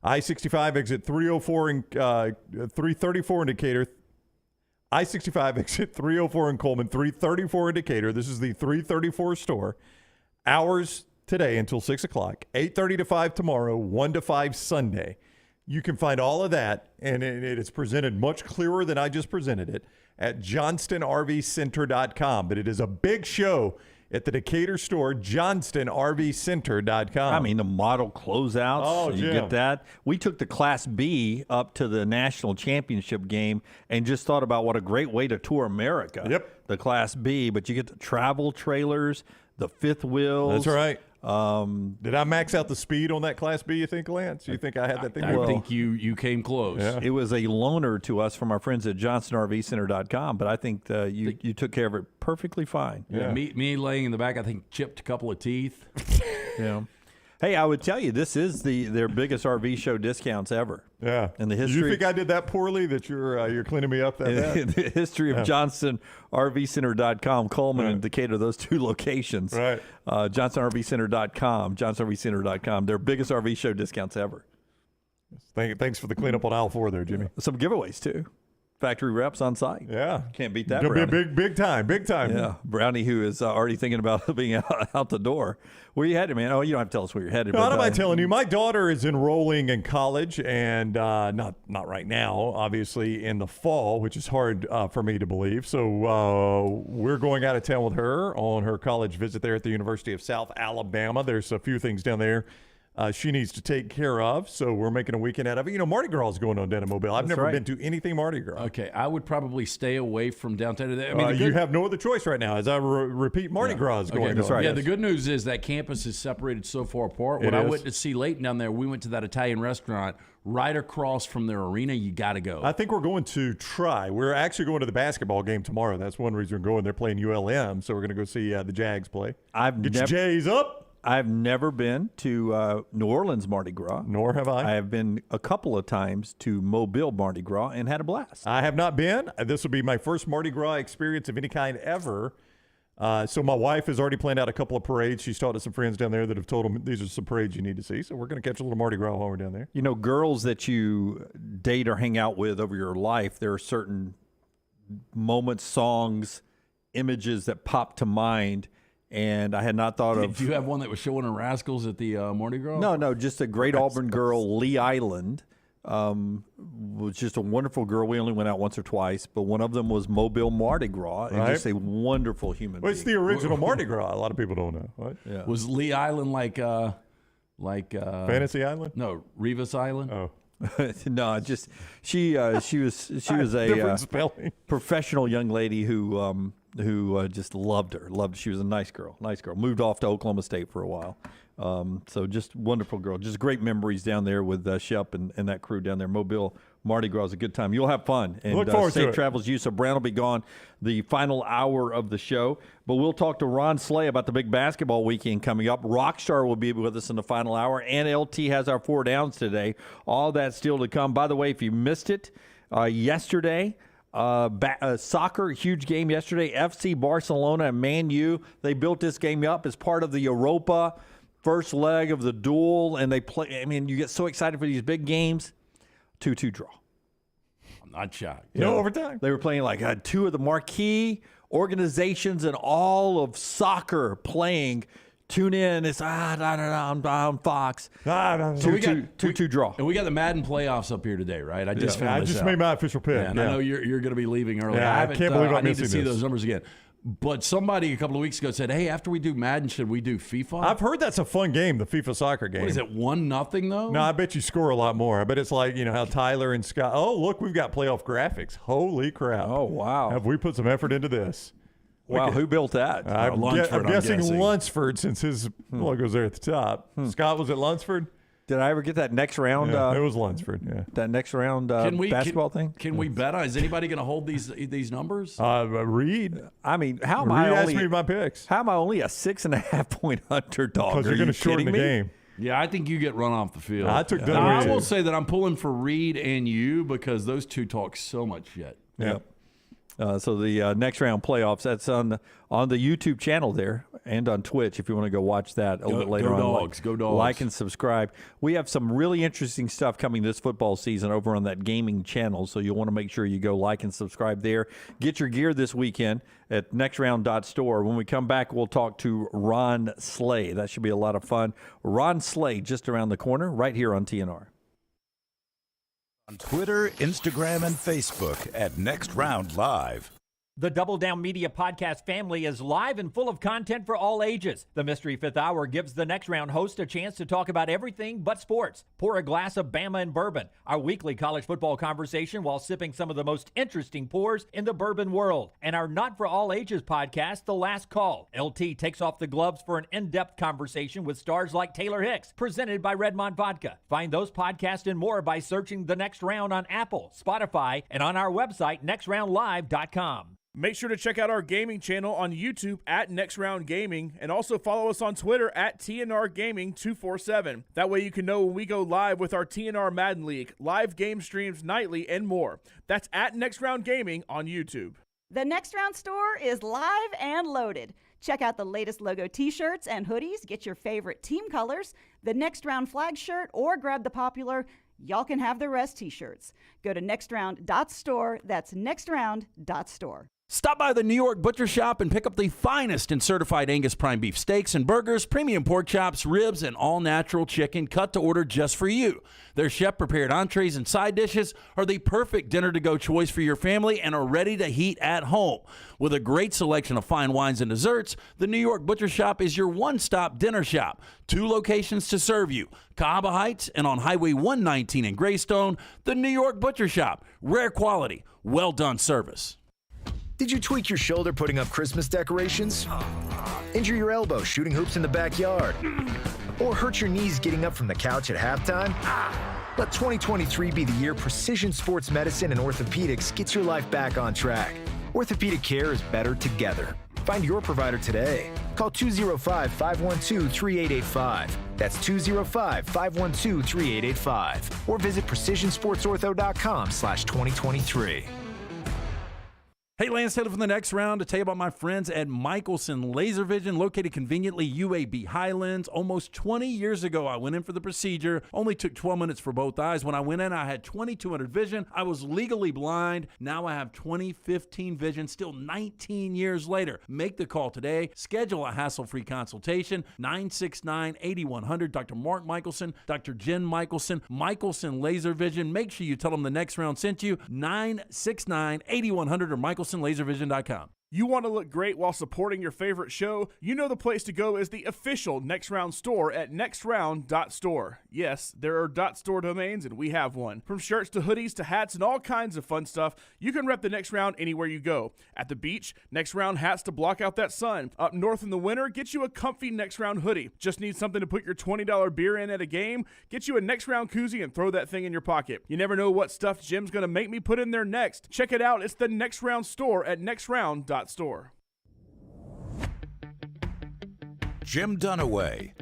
I-65 exit 304 and 334 in Decatur. I-65 exit 304 in Coleman, 334 in Decatur. This is the 334 store. Hours today until 6 o'clock, 8:30 to 5 tomorrow, 1 to 5 Sunday. You can find all of that, and it is presented much clearer than I just presented it at JohnstonRVCenter.com. But it is a big show at the Decatur store, JohnstonRVCenter.com. I mean, the model closeouts. Oh, you Jim. get that. We took the Class B up to the national championship game and just thought about what a great way to tour America. Yep. The Class B, but you get the travel trailers, the fifth wheels. That's right. Did I max out the speed on that Class B, you think, Lance? You think I had that thing? I think you came close. Yeah. It was a loaner to us from our friends at JohnstonRVCenter.com, but I think you took care of it perfectly fine. Yeah. Me laying in the back, I think chipped a couple of teeth. Yeah. Hey, I would tell you, this is their biggest RV show discounts ever. Yeah. In the history. You think I did that poorly, that you're cleaning me up that bad? In the history of JohnstonRVCenter.com, Coleman and Decatur, those 2 locations. Right. JohnstonRVCenter.com, JohnstonRVCenter.com, their biggest RV show discounts ever. Thanks for the cleanup on aisle 4 there, Jimmy. Some giveaways, too. Factory reps on site. Yeah. Can't beat that, Gonna Brownie. be a big time. Yeah. Brownie, who is already thinking about being out the door. Where you headed, man? Oh, you don't have to tell us where you're headed. No, but, what am I telling you? My daughter is enrolling in college, and not right now, obviously, in the fall, which is hard for me to believe. So we're going out of town with her on her college visit there at the University of South Alabama. There's a few things down there she needs to take care of, so we're making a weekend out of it. You know, Mardi Gras is going on down in Mobile. I've never been to anything Mardi Gras. Okay, I would probably stay away from downtown. I mean, you have no other choice right now. As I repeat, Mardi Gras is going on. Yeah, the good news is that campus is separated so far apart. When I went to see Leighton down there, we went to that Italian restaurant right across from their arena. You got to go. I think we're going to try. We're actually going to the basketball game tomorrow. That's one reason we're going. They're playing ULM, so we're going to go see the Jags play. Get your Jays up. I've never been to New Orleans Mardi Gras. Nor have I. I have been a couple of times to Mobile Mardi Gras and had a blast. I have not been. This will be my first Mardi Gras experience of any kind ever. So my wife has already planned out a couple of parades. She's talked to some friends down there that have told them these are some parades you need to see. So we're going to catch a little Mardi Gras while we're down there. You know, girls that you date or hang out with over your life, there are certain moments, songs, images that pop to mind. And I had not thought of. Do you have one that was showing her rascals at the Mardi Gras? No, just a great Auburn girl, Lee Island. Was just a wonderful girl. We only went out once or twice, but one of them was Mobile Mardi Gras, and just a wonderful human being. It's the original Mardi Gras. A lot of people don't know. What? Yeah. Was Lee Island like Fantasy Island? No, Revis Island. Oh. No, just she was a professional young lady who just loved her. She was a nice girl. Moved off to Oklahoma State for a while. So just wonderful girl. Just great memories down there with Shep and that crew down there, Mobile Mardi Gras is a good time. You'll have fun. And Look forward to safe it. travels to you. So Brown will be gone the final hour of the show. But we'll talk to Ron Slay about the big basketball weekend coming up. Rockstar will be with us in the final hour. And LT has our 4 downs today. All that still to come. By the way, if you missed it yesterday, soccer, huge game yesterday. FC Barcelona and Man U. They built this game up as part of the Europa first leg of the duel, and they play. I mean, you get so excited for these big games. 2-2 draw. I'm not shocked. No overtime. They were playing like 2 of the marquee organizations in all of soccer playing. Tune in. It's on Fox. So we got 2-2 draw. And we got the Madden playoffs up here today, right? I just found I this just out. made my official pick. Yeah, and I know you're going to be leaving early. Yeah, I haven't, can't believe I'm I need to missing see this. those numbers again. But somebody a couple of weeks ago said, "Hey, after we do Madden, should we do FIFA?" I've heard that's a fun game, the FIFA soccer game. What is it, 1-0 though? No, I bet you score a lot more. I bet it's like, how Tyler and Scott, oh, look, we've got playoff graphics. Holy crap. Oh, wow. Have we put some effort into this? Wow, who built that? I'm guessing Lunsford, since his logo's there at the top. Scott, was it Lunsford? Did I ever get that next round? Yeah, it was Lunsford, yeah. That next round basketball thing? Can we bet on? Is anybody going to hold these numbers? Reed. I mean, how am Reed I asked only me my picks? How am I only a 6.5 point underdog? Because you're going to shorten the game. Yeah, I think you get run off the field. I took Now, I Reed. will say that I'm pulling for Reed and you because those two talk so much shit. Yep. So the next round playoffs, that's on the YouTube channel there and on Twitch if you want to go watch that a little bit later on. Go Dogs. Like and subscribe. We have some really interesting stuff coming this football season over on that gaming channel, so you'll want to make sure you go like and subscribe there. Get your gear this weekend at nextround.store. When we come back, we'll talk to Ron Slay. That should be a lot of fun. Ron Slay just around the corner right here on TNR. On Twitter, Instagram, and Facebook at Next Round Live. The Double Down Media podcast family is live and full of content for all ages. The Mystery Fifth Hour gives the Next Round host a chance to talk about everything but sports. Pour a glass of Bama and bourbon, our weekly college football conversation while sipping some of the most interesting pours in the bourbon world. And our Not For All Ages podcast, The Last Call. LT takes off the gloves for an in-depth conversation with stars like Taylor Hicks, presented by Redmond Vodka. Find those podcasts and more by searching The Next Round on Apple, Spotify, and on our website, nextroundlive.com. Make sure to check out our gaming channel on YouTube at Next Round Gaming, and also follow us on Twitter at TNR Gaming 247. That way you can know when we go live with our TNR Madden League, live game streams nightly, and more. That's at Next Round Gaming on YouTube. The Next Round store is live and loaded. Check out the latest logo t-shirts and hoodies, get your favorite team colors, the Next Round flag shirt, or grab the popular Y'all Can Have the Rest t-shirts. Go to nextround.store. That's nextround.store. Stop by the New York Butcher Shop and pick up the finest in certified Angus prime beef steaks and burgers, premium pork chops, ribs, and all-natural chicken cut to order just for you. Their chef-prepared entrees and side dishes are the perfect dinner-to-go choice for your family and are ready to heat at home. With a great selection of fine wines and desserts, the New York Butcher Shop is your one-stop dinner shop. 2 locations to serve you, Cahaba Heights and on Highway 119 in Greystone. The New York Butcher Shop. Rare quality, well-done service. Did you tweak your shoulder putting up Christmas decorations? Injure your elbow shooting hoops in the backyard? Or hurt your knees getting up from the couch at halftime? Let 2023 be the year precision sports medicine and orthopedics gets your life back on track. Orthopedic care is better together. Find your provider today. Call 205-512-3885. That's 205-512-3885. Or visit precisionsportsortho.com/2023. Hey, Lance Taylor from the Next Round to tell you about my friends at Michelson Laser Vision, located conveniently UAB Highlands. Almost 20 years ago, I went in for the procedure. Only took 12 minutes for both eyes. When I went in, I had 2200 vision. I was legally blind. Now I have 20/15 vision, still 19 years later. Make the call today. Schedule a hassle-free consultation. 969-8100. Dr. Mark Michelson, Dr. Jen Michelson, Michelson Laser Vision. Make sure you tell them the Next Round sent you. 969-8100 or MichelsonLaserVision.com. You want to look great while supporting your favorite show? You know the place to go is the official Next Round store at nextround.store. Yes, there are .store domains, and we have one. From shirts to hoodies to hats and all kinds of fun stuff, you can rep the Next Round anywhere you go. At the beach, Next Round hats to block out that sun. Up north in the winter, get you a comfy Next Round hoodie. Just need something to put your $20 beer in at a game? Get you a Next Round koozie and throw that thing in your pocket. You never know what stuff Jim's going to make me put in there next. Check it out. It's the Next Round store at nextround.store. Jim Dunaway,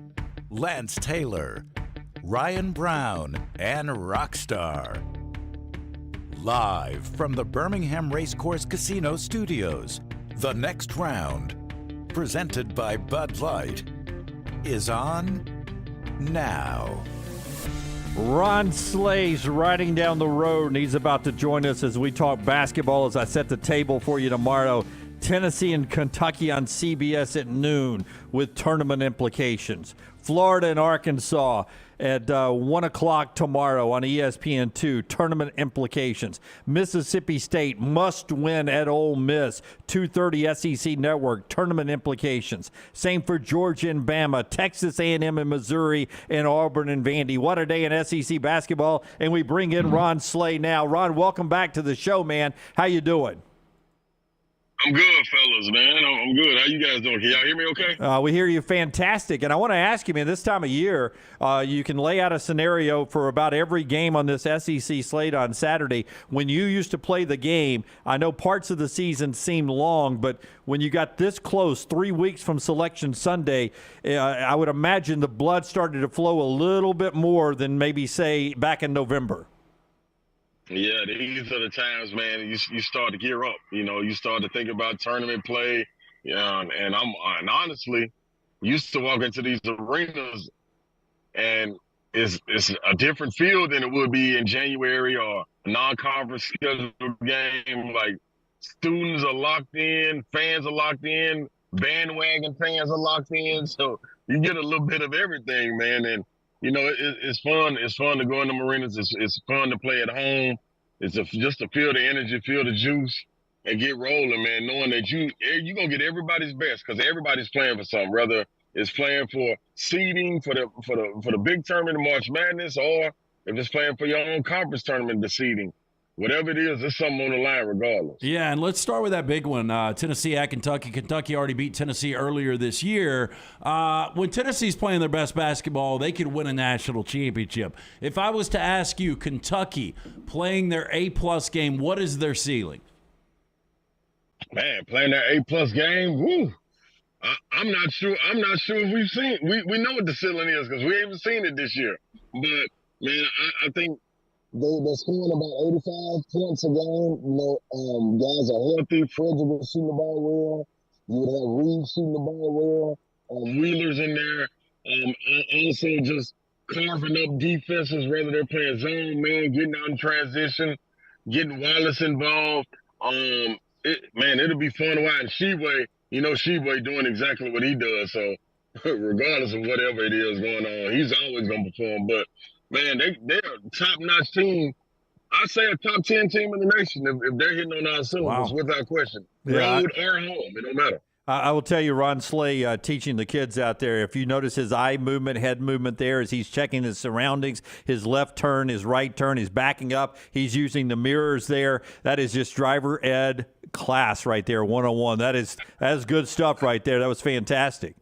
Lance Taylor, Ryan Brown, and Rockstar. Live from the Birmingham Racecourse Casino Studios, the Next Round, presented by Bud Light, is on now. Ron Slay's riding down the road, and he's about to join us as we talk basketball as I set the table for you tomorrow. Tennessee and Kentucky on CBS at noon with tournament implications. Florida and Arkansas at 1 o'clock tomorrow on ESPN2, tournament implications. Mississippi State must win at Ole Miss, 2:30 SEC Network, tournament implications. Same for Georgia and Bama, Texas A&M and Missouri, and Auburn and Vandy. What a day in SEC basketball, and we bring in Ron Slay now. Ron, welcome back to the show, man. How you doing? I'm good, fellas, man. I'm good. How you guys doing? Can y'all hear me okay? We hear you fantastic. And I want to ask you, man, this time of year, you can lay out a scenario for about every game on this SEC slate on Saturday. When you used to play the game, I know parts of the season seem long, but when you got this close, 3 weeks from Selection Sunday, I would imagine the blood started to flow a little bit more than maybe, say, back in November. Yeah, these are the times, man, you start to gear up. You know, you start to think about tournament play. And honestly, used to walk into these arenas and it's a different feel than it would be in January or a non-conference scheduled game. Like, students are locked in, fans are locked in, bandwagon fans are locked in. So you get a little bit of everything, man. And you know, it's fun. It's fun to go in the arenas. It's fun to play at home. It's just to feel the energy, feel the juice, and get rolling, man. Knowing that you're gonna get everybody's best because everybody's playing for something. Whether it's playing for seeding for the big tournament of March Madness, or if it's playing for your own conference tournament, the seeding. Whatever it is, there's something on the line regardless. Yeah, and let's start with that big one. Tennessee at Kentucky. Kentucky already beat Tennessee earlier this year. When Tennessee's playing their best basketball, they could win a national championship. If I was to ask you, Kentucky playing their A-plus game, what is their ceiling? Man, playing that A-plus game, woo. I'm not sure if we've seen. We know what the ceiling is because we haven't seen it this year. But, man, I think they're scoring about 85 points a game. You know, guys are healthy. Frederick was shooting the ball well. You would have Reed shooting the ball well. Wheeler's in there. Also just carving up defenses, whether they're playing zone, man, getting out in transition, getting Wallace involved. It'll be fun to watch. Sheway, Sheway doing exactly what he does. So regardless of whatever it is going on, he's always going to perform. But man, they're a top-notch team. I'd say a top 10 team in the nation if they're hitting on all cylinders, without question. Road or home, it don't matter. I will tell you, Ron Slay teaching the kids out there, if you notice his eye movement, head movement there as he's checking his surroundings, his left turn, his right turn, he's backing up, he's using the mirrors there. That is just driver ed class right there, 101. That is good stuff right there. That was fantastic.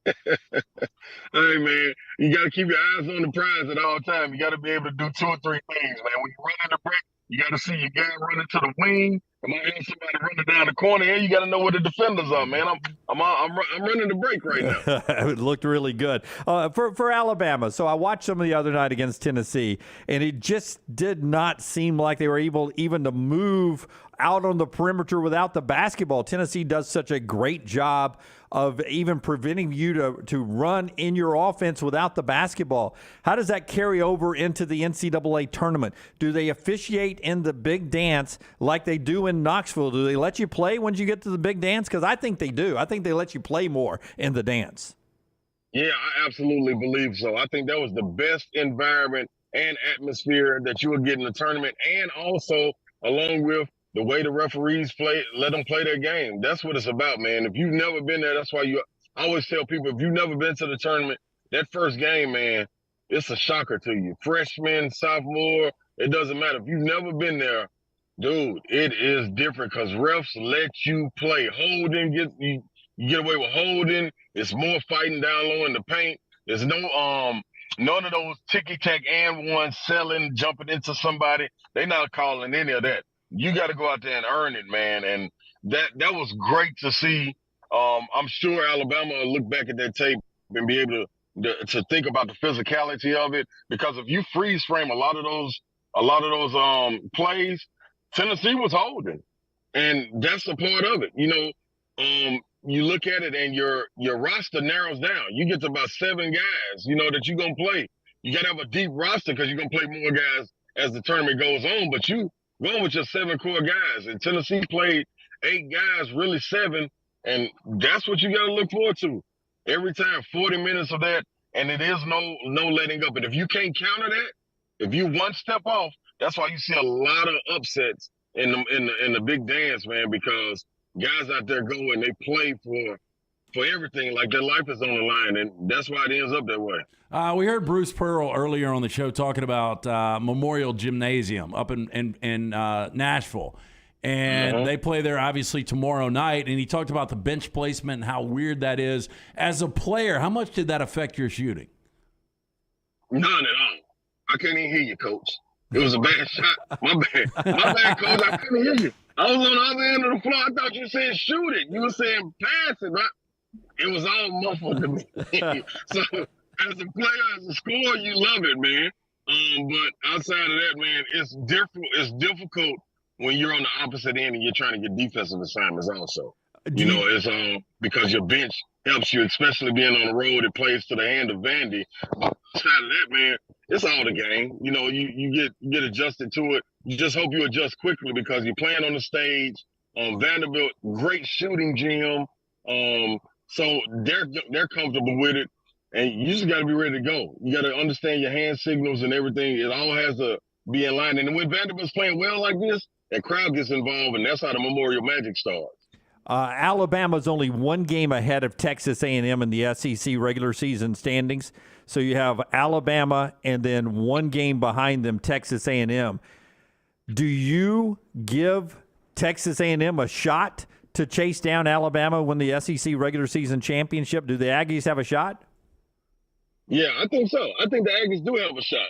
Hey, man, you got to keep your eyes on the prize at all times. You got to be able to do 2 or 3 things, man. When you run in the break, you got to see your guy running to the wing. I might have somebody running down the corner, and you got to know where the defenders are, man. I'm running the break right now. It looked really good for Alabama. So I watched some of the other night against Tennessee, and it just did not seem like they were able even to move out on the perimeter without the basketball. Tennessee does such a great job of even preventing you to run in your offense without the basketball. How does that carry over into the NCAA tournament? Do they officiate in the big dance like they do in Knoxville? Do they let you play when you get to the big dance? Because I think they do. I think they let you play more in the dance. Yeah, I absolutely believe so. I think that was the best environment and atmosphere that you would get in the tournament, and also along with the way the referees play, let them play their game. That's what it's about, man. If you've never been there, that's why I always tell people, if you've never been to the tournament, that first game, man, it's a shocker to you. Freshman, sophomore, it doesn't matter. If you've never been there, dude, it is different because refs let you play. Holding, you get away with holding. It's more fighting down low in the paint. There's no none of those ticky-tack and one selling, jumping into somebody. They're not calling any of that. You got to go out there and earn it, man. And that was great to see. I'm sure Alabama will look back at that tape and be able to think about the physicality of it, because if you freeze frame a lot of those plays, Tennessee was holding, and that's a part of it. You look at it and your roster narrows down. You get to about 7 guys, that you're gonna play. You gotta have a deep roster because you're gonna play more guys as the tournament goes on. But you going with your 7 core guys, and Tennessee played 8 guys, really 7, and that's what you gotta look forward to. Every time, 40 minutes of that, and it is no letting up. And if you can't counter that, if you one step off, that's why you see a lot of upsets in the big dance, man, because guys out there go and they play for everything, like their life is on the line, and that's why it ends up that way. We heard Bruce Pearl earlier on the show talking about Memorial Gymnasium up in Nashville. And they play there, obviously, tomorrow night. And he talked about the bench placement and how weird that is. As a player, how much did that affect your shooting? None at all. I couldn't even hear you, Coach. It was a bad shot. My bad, Coach. I couldn't hear you. I was on the other end of the floor. I thought you said shoot it. You were saying pass it, right? It was all muffled to me. So, as a player, as a scorer, you love it, man. But outside of that, man, it's difficult when you're on the opposite end and you're trying to get defensive assignments also. It's because your bench helps you, especially being on the road. It plays to the hand of Vandy. But outside of that, man, it's all the game. You get adjusted to it. You just hope you adjust quickly because you're playing on the stage. Vanderbilt, great shooting gym. So they're comfortable with it. And you just got to be ready to go. You got to understand your hand signals and everything. It all has to be in line. And when Vanderbilt's playing well like this, that crowd gets involved, and that's how the Memorial Magic starts. Alabama's only 1 game ahead of Texas A&M in the SEC regular season standings. So you have Alabama and then 1 game behind them, Texas A&M. Do you give Texas A&M a shot to chase down Alabama win the SEC regular season championship? Do the Aggies have a shot? Yeah, I think so. I think the Aggies do have a shot.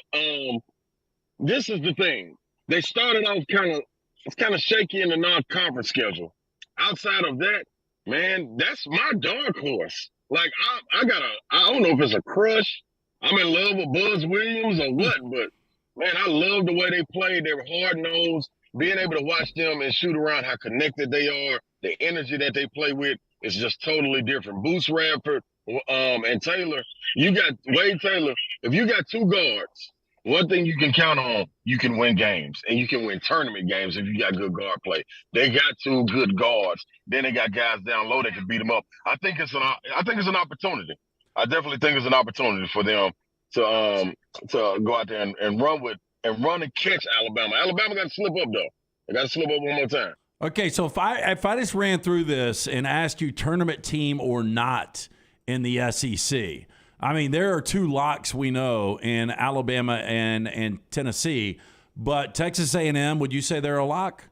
This is the thing. They started off kind of shaky in the non-conference schedule. Outside of that, man, that's my dark horse. Like, I don't know if it's a crush. I'm in love with Buzz Williams or what, but, man, I love the way they play. They were hard-nosed. Being able to watch them and shoot around, how connected they are, the energy that they play with is just totally different. Boots Radford and Taylor, you got Wade Taylor. If you got 2 guards, one thing you can count on, you can win games, and you can win tournament games if you got good guard play. They got 2 good guards. Then they got guys down low that can beat them up. I think it's an opportunity. I definitely think it's an opportunity for them to go out there and run and catch Alabama. Alabama got to slip up though. They got to slip up one more time. Okay, so if I just ran through this and asked you tournament team or not in the SEC. I mean, there are 2 locks we know in Alabama and Tennessee, but Texas A&M, would you say they're a lock?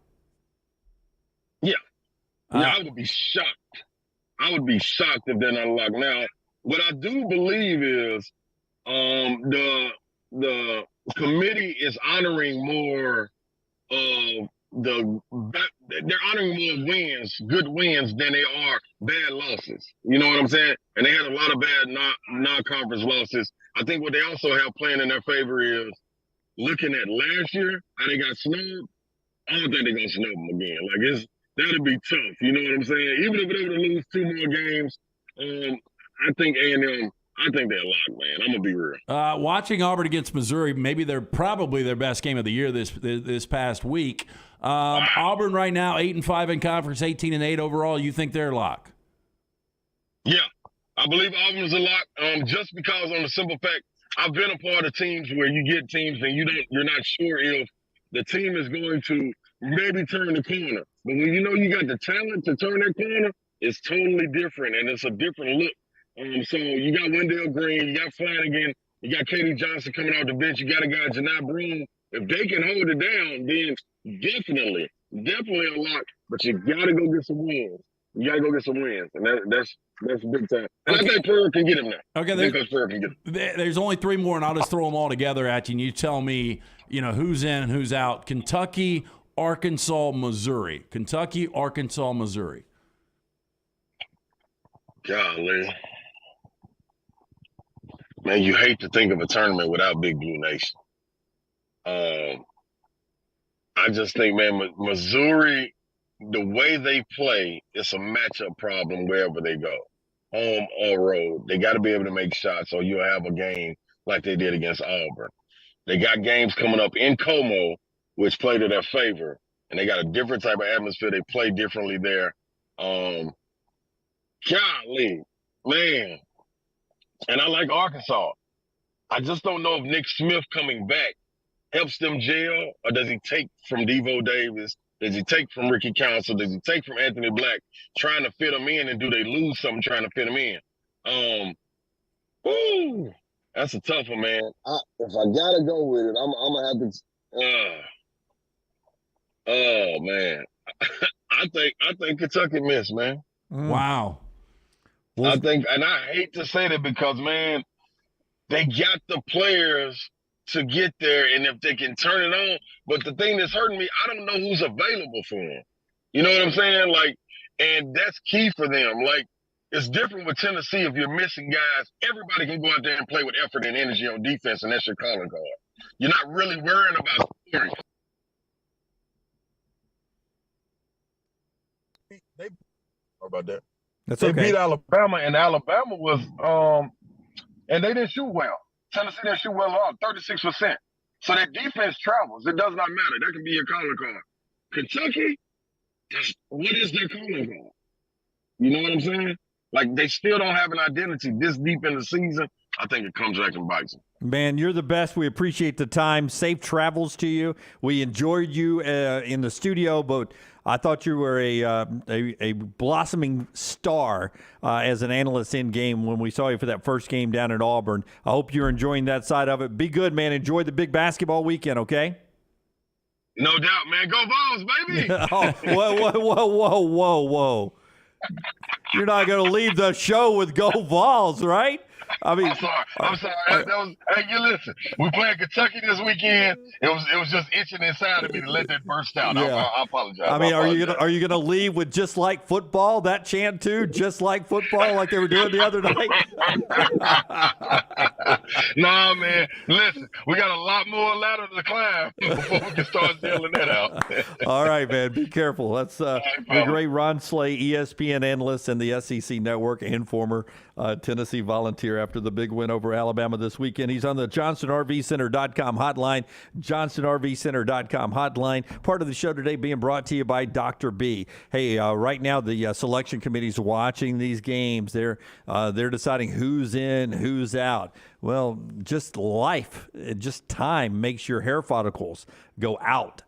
Yeah. I would be shocked. I would be shocked if they're not a lock. Now, what I do believe is the committee is honoring more of they're honoring more wins, good wins, than they are bad losses. You know what I'm saying? And they had a lot of bad non-conference losses. I think what they also have playing in their favor is looking at last year, how they got snubbed. I don't think they're going to snub them again. Like, that'll be tough. You know what I'm saying? Even if they were to lose 2 more games, I think A&M, I think they're locked, man. I'm going to be real. Watching Auburn against Missouri, maybe they're probably their best game of the year this past week. Auburn right now, 8-5 in conference, 18-8 overall. You think they're a lock? Yeah, I believe Auburn is a lock. Just because on the simple fact, I've been a part of teams where you get teams and you're not sure if the team is going to maybe turn the corner. But when you know you got the talent to turn that corner, it's totally different, and it's a different look. So you got Wendell Green, you got Flanagan, you got Katie Johnson coming out the bench, you got a guy, Janai Broome. If they can hold it down, then definitely a lot. But you got to go get some wins. You got to go get some wins, and that's big time. And I think Purr can get him now. Okay, there's only 3 more, and I'll just throw them all together at you, and you tell me, who's in and who's out. Kentucky, Arkansas, Missouri. Kentucky, Arkansas, Missouri. Golly. Man, you hate to think of a tournament without Big Blue Nation. I just think, man, Missouri, the way they play, it's a matchup problem wherever they go, home or road. They got to be able to make shots, or you'll have a game like they did against Auburn. They got games coming up in Como, which play to their favor, and they got a different type of atmosphere. They play differently there. Golly, man. And I like Arkansas. I just don't know if Nick Smith coming back helps them gel, or does he take from Devo Davis? Does he take from Ricky Council? Does he take from Anthony Black, trying to fit them in, and do they lose something trying to fit them in? That's a tough one, man. If I gotta go with it, I'm gonna have to. Oh man, I think Kentucky missed, man. Wow. I think, and I hate to say that because, man, they got the players to get there, and if they can turn it on. But the thing that's hurting me, I don't know who's available for them. You know what I'm saying? Like, and that's key for them. Like, it's different with Tennessee. If you're missing guys, everybody can go out there and play with effort and energy on defense, and that's your calling card. You're not really worrying about scoring. How about that? They beat Alabama, and Alabama was and they didn't shoot well. Tennessee didn't shoot well at all, 36%. So that defense travels. It does not matter. That can be your calling card. Kentucky, what is their calling card? You know what I'm saying? Like, they still don't have an identity this deep in the season. I think it comes back and bites them. Man, you're the best. We appreciate the time. Safe travels to you. We enjoyed you in the studio, but I thought you were a blossoming star as an analyst in game when we saw you for that first game down at Auburn. I hope you're enjoying that side of it. Be good, man. Enjoy the big basketball weekend, okay? No doubt, man. Go Vols, baby. Whoa. You're not going to leave the show with Go Vols, right? I mean, I'm sorry. Hey, you listen. We playing Kentucky this weekend. It was just itching inside of me to let that burst out. Yeah. I apologize. I mean, are you gonna leave with just like football? That chant too, just like football, like they were doing the other night. Nah, man. Listen, we got a lot more ladder to climb before we can start dealing that out. All right, man. Be careful. That's the great Ron Slay, ESPN analyst and the SEC Network, and former Tennessee Volunteer after the big win over Alabama this weekend. He's on the JohnsonRVCenter.com hotline, JohnsonRVCenter.com hotline. Part of the show today being brought to you by Dr. B. Hey, right now the selection committee's watching these games. They're deciding who's in, who's out. Well, just life, just time makes your hair follicles go out.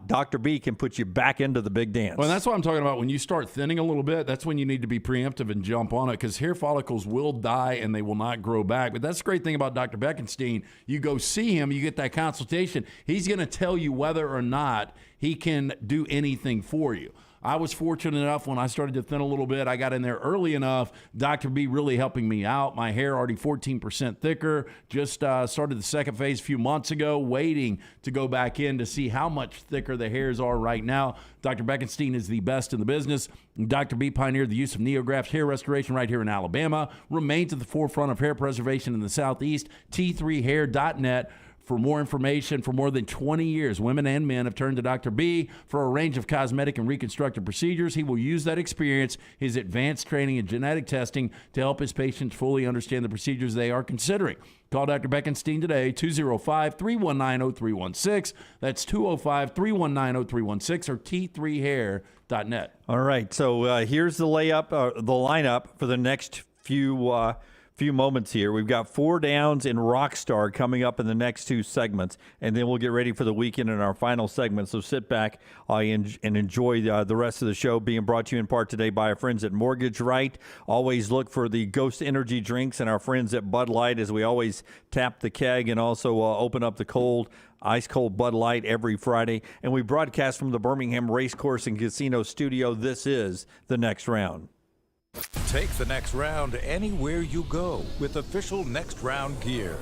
Dr. B can put you back into the big dance. Well, that's what I'm talking about. When you start thinning a little bit, that's when you need to be preemptive and jump on it, because hair follicles will die and they will not grow back. But that's the great thing about Dr. Beckenstein. You go see him, you get that consultation. He's going to tell you whether or not he can do anything for you. I was fortunate enough when I started to thin a little bit, I got in there early enough. Dr. B really helping me out. My hair already 14% thicker. Just started the second phase a few months ago, waiting to go back in to see how much thicker the hairs are right now. Dr. Beckenstein is the best in the business. Dr. B pioneered the use of NeoGraft hair restoration right here in Alabama. Remains at the forefront of hair preservation in the Southeast. T3hair.net. For more information, for more than 20 years, women and men have turned to Dr. B for a range of cosmetic and reconstructive procedures. He will use that experience, his advanced training and genetic testing to help his patients fully understand the procedures they are considering. Call Dr. Beckenstein today, 205-319-0316. That's 205-319-0316 or T3hair.net. All right, so here's the lineup for the next few few moments here. We've got 4 Downs and Rockstar coming up in the next 2 segments, and then we'll get ready for the weekend in our final segment. So sit back and enjoy the rest of the show, being brought to you in part today by our friends at Mortgage Right. Always look for the Ghost Energy drinks and our friends at Bud Light, as we always tap the keg and also open up the ice-cold Bud Light every Friday. And we broadcast from the Birmingham Racecourse and Casino Studio. This is The Next Round. Take the next round anywhere you go with official Next Round gear.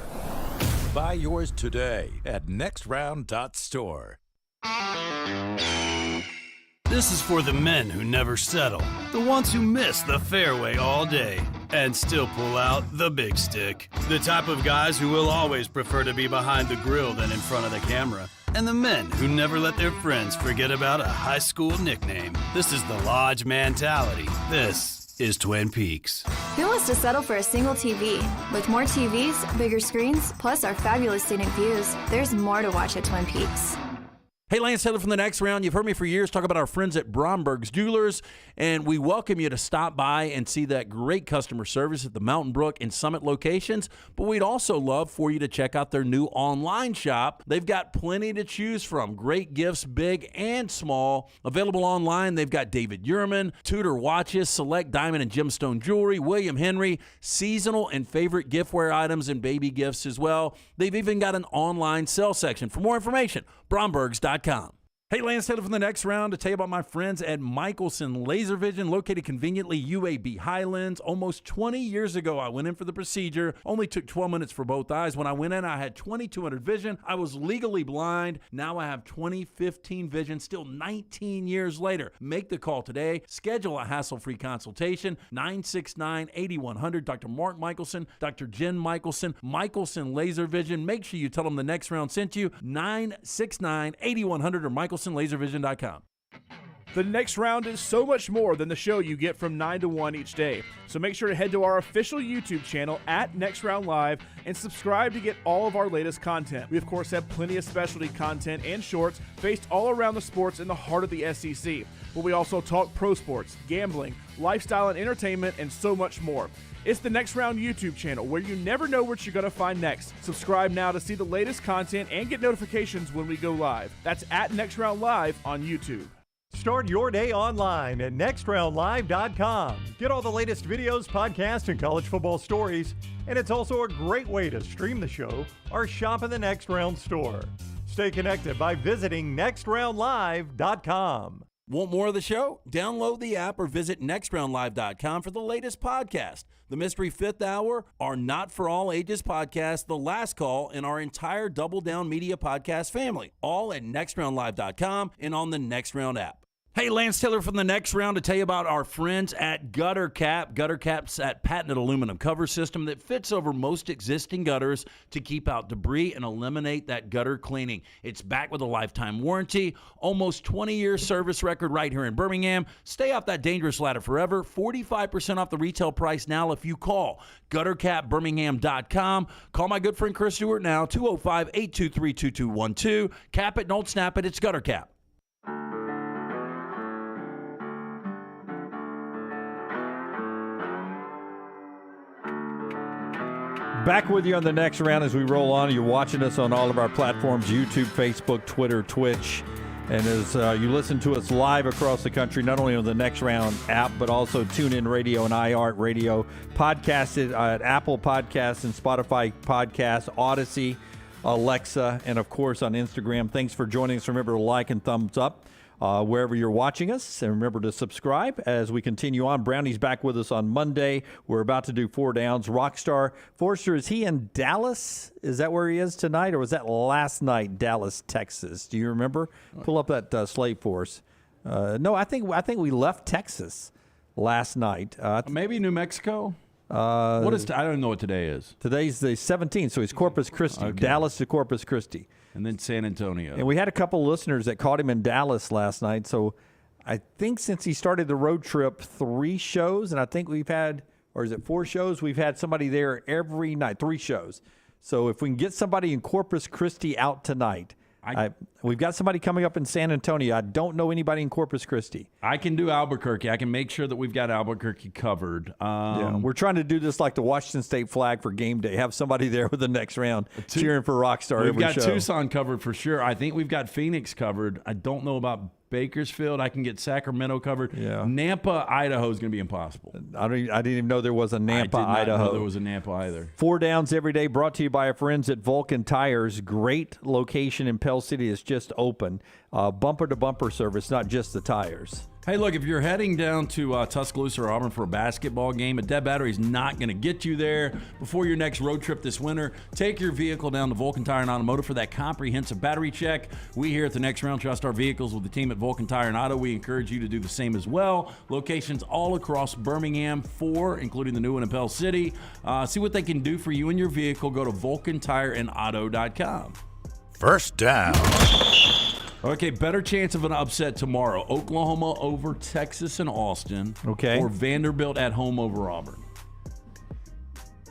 Buy yours today at nextround.store. This is for the men who never settle, the ones who miss the fairway all day and still pull out the big stick, the type of guys who will always prefer to be behind the grill than in front of the camera, and the men who never let their friends forget about a high school nickname. This is the Lodge mentality. This is Twin Peaks. Who wants to settle for a single TV? With more TVs, bigger screens, plus our fabulous scenic views, there's more to watch at Twin Peaks. Hey, Lance Taylor from The Next Round. You've heard me for years talk about our friends at Bromberg's Jewelers, and we welcome you to stop by and see that great customer service at the Mountain Brook and Summit locations. But we'd also love for you to check out their new online shop. They've got plenty to choose from. Great gifts, big and small. Available online, they've got David Yurman, Tudor watches, select diamond and gemstone jewelry, William Henry, seasonal and favorite giftware items, and baby gifts as well. They've even got an online sale section. For more information, Brombergs.com. Hey, Lance Taylor from The Next Round to tell you about my friends at Michelson Laser Vision, located conveniently UAB Highlands. Almost 20 years ago, I went in for the procedure. Only took 12 minutes for both eyes. When I went in, I had 20/200 vision. I was legally blind. Now I have 20/15 vision, still 19 years later. Make the call today. Schedule a hassle-free consultation. 969-8100. Dr. Mark Michelson, Dr. Jen Michelson, Michelson Laser Vision. Make sure you tell them The Next Round sent you. 969-8100 or MichelsonLaserVision.com. The Next Round is so much more than the show you get from 9 to 1 each day. So make sure to head to our official YouTube channel at Next Round Live and subscribe to get all of our latest content. We, of course, have plenty of specialty content and shorts based all around the sports in the heart of the SEC. But we also talk pro sports, gambling, lifestyle and entertainment, and so much more. It's the Next Round YouTube channel where you never know what you're going to find next. Subscribe now to see the latest content and get notifications when we go live. That's at Next Round Live on YouTube. Start your day online at nextroundlive.com. Get all the latest videos, podcasts, and college football stories. And it's also a great way to stream the show or shop in the Next Round store. Stay connected by visiting nextroundlive.com. Want more of the show? Download the app or visit nextroundlive.com for the latest podcast. The Mystery Fifth Hour, our Not For All Ages podcast, The Last Call, and our entire Double Down Media podcast family. All at nextroundlive.com and on the Next Round app. Hey, Lance Taylor from The Next Round to tell you about our friends at Gutter Cap. Gutter Cap's that patented aluminum cover system that fits over most existing gutters to keep out debris and eliminate that gutter cleaning. It's backed with a lifetime warranty, almost 20-year service record right here in Birmingham. Stay off that dangerous ladder forever. 45% off the retail price now if you call guttercapbirmingham.com. Call my good friend Chris Stewart now, 205-823-2212. Cap it, don't snap it. It's Gutter Cap. Back with you on The Next Round as we roll on. You're watching us on all of our platforms, YouTube, Facebook, Twitter, Twitch. And as you listen to us live across the country, not only on the Next Round app, but also TuneIn Radio and iHeart Radio, podcasted at Apple Podcasts and Spotify Podcasts, Odyssey, Alexa, and of course on Instagram. Thanks for joining us. Remember to like and thumbs up wherever you're watching us. And remember to subscribe as we continue on. Brownie's back with us on Monday. We're about to do 4 Downs. Rockstar Forster, is he in Dallas? Is that where he is tonight? Or was that last night, Dallas, Texas? Do you remember? Pull up that slate for us. No, I think we left Texas last night. Maybe New Mexico? What is? I don't know what today is. Today's the 17th, so he's Corpus Christi. Okay. Dallas to Corpus Christi. And then San Antonio. And we had a couple listeners that caught him in Dallas last night. So I think since he started the road trip, 3 shows, and I think we've had, or is it 4 shows? We've had somebody there every night, 3 shows. So if we can get somebody in Corpus Christi out tonight, We've got somebody coming up in San Antonio. I don't know anybody in Corpus Christi. I can do Albuquerque. I can make sure that we've got Albuquerque covered. We're trying to do this like the Washington State flag for game day. Have somebody there with the next round cheering for Rockstar. We've got show. Tucson covered for sure. I think we've got Phoenix covered. I don't know about Bakersfield. I can get Sacramento covered. Yeah. Nampa, Idaho is going to be impossible. I didn't even know there was a Nampa, I did not Idaho. know there was a Nampa either. 4 Downs every day, brought to you by our friends at Vulcan Tires. Great location in Pell City is just open. Bumper to bumper service, not just the tires. Hey, look, if you're heading down to Tuscaloosa or Auburn for a basketball game, a dead battery is not going to get you there. Before your next road trip this winter, take your vehicle down to Vulcan Tire and Automotive for that comprehensive battery check. We here at the Next Round trust our vehicles with the team at Vulcan Tire and Auto. We encourage you to do the same as well. Locations all across Birmingham, 4, including the new one in Pell City. See what they can do for you and your vehicle. Go to VulcanTireandAuto.com. First down. Okay, better chance of an upset tomorrow. Oklahoma over Texas and Austin. Okay. Or Vanderbilt at home over Auburn.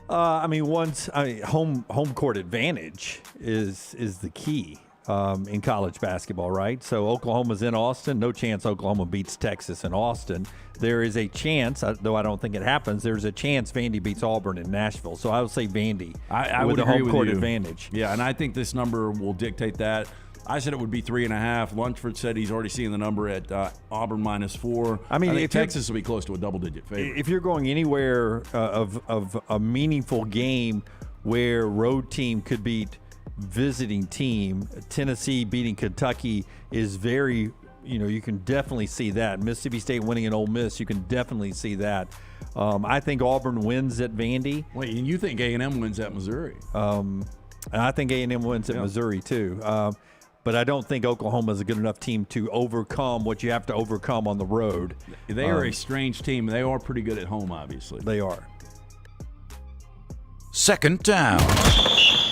Home court advantage is the key in college basketball, right? So Oklahoma's in Austin. No chance Oklahoma beats Texas in Austin. There is a chance, though I don't think it happens, there's a chance Vandy beats Auburn in Nashville. So I would say Vandy I with would the agree home with court you. advantage. Yeah, and I think this number will dictate that. I said it would be 3.5. Lunchford said he's already seeing the number at Auburn -4. I think Texas will be close to a double-digit favorite. If you're going anywhere of a meaningful game where road team could beat visiting team, Tennessee beating Kentucky is very, you can definitely see that. Mississippi State winning an Ole Miss, you can definitely see that. I think Auburn wins at Vandy. Wait, and you think A&M wins at Missouri? And I think A&M wins at Missouri too. But I don't think Oklahoma is a good enough team to overcome what you have to overcome on the road. They are a strange team. They are pretty good at home, obviously. They are. Second down.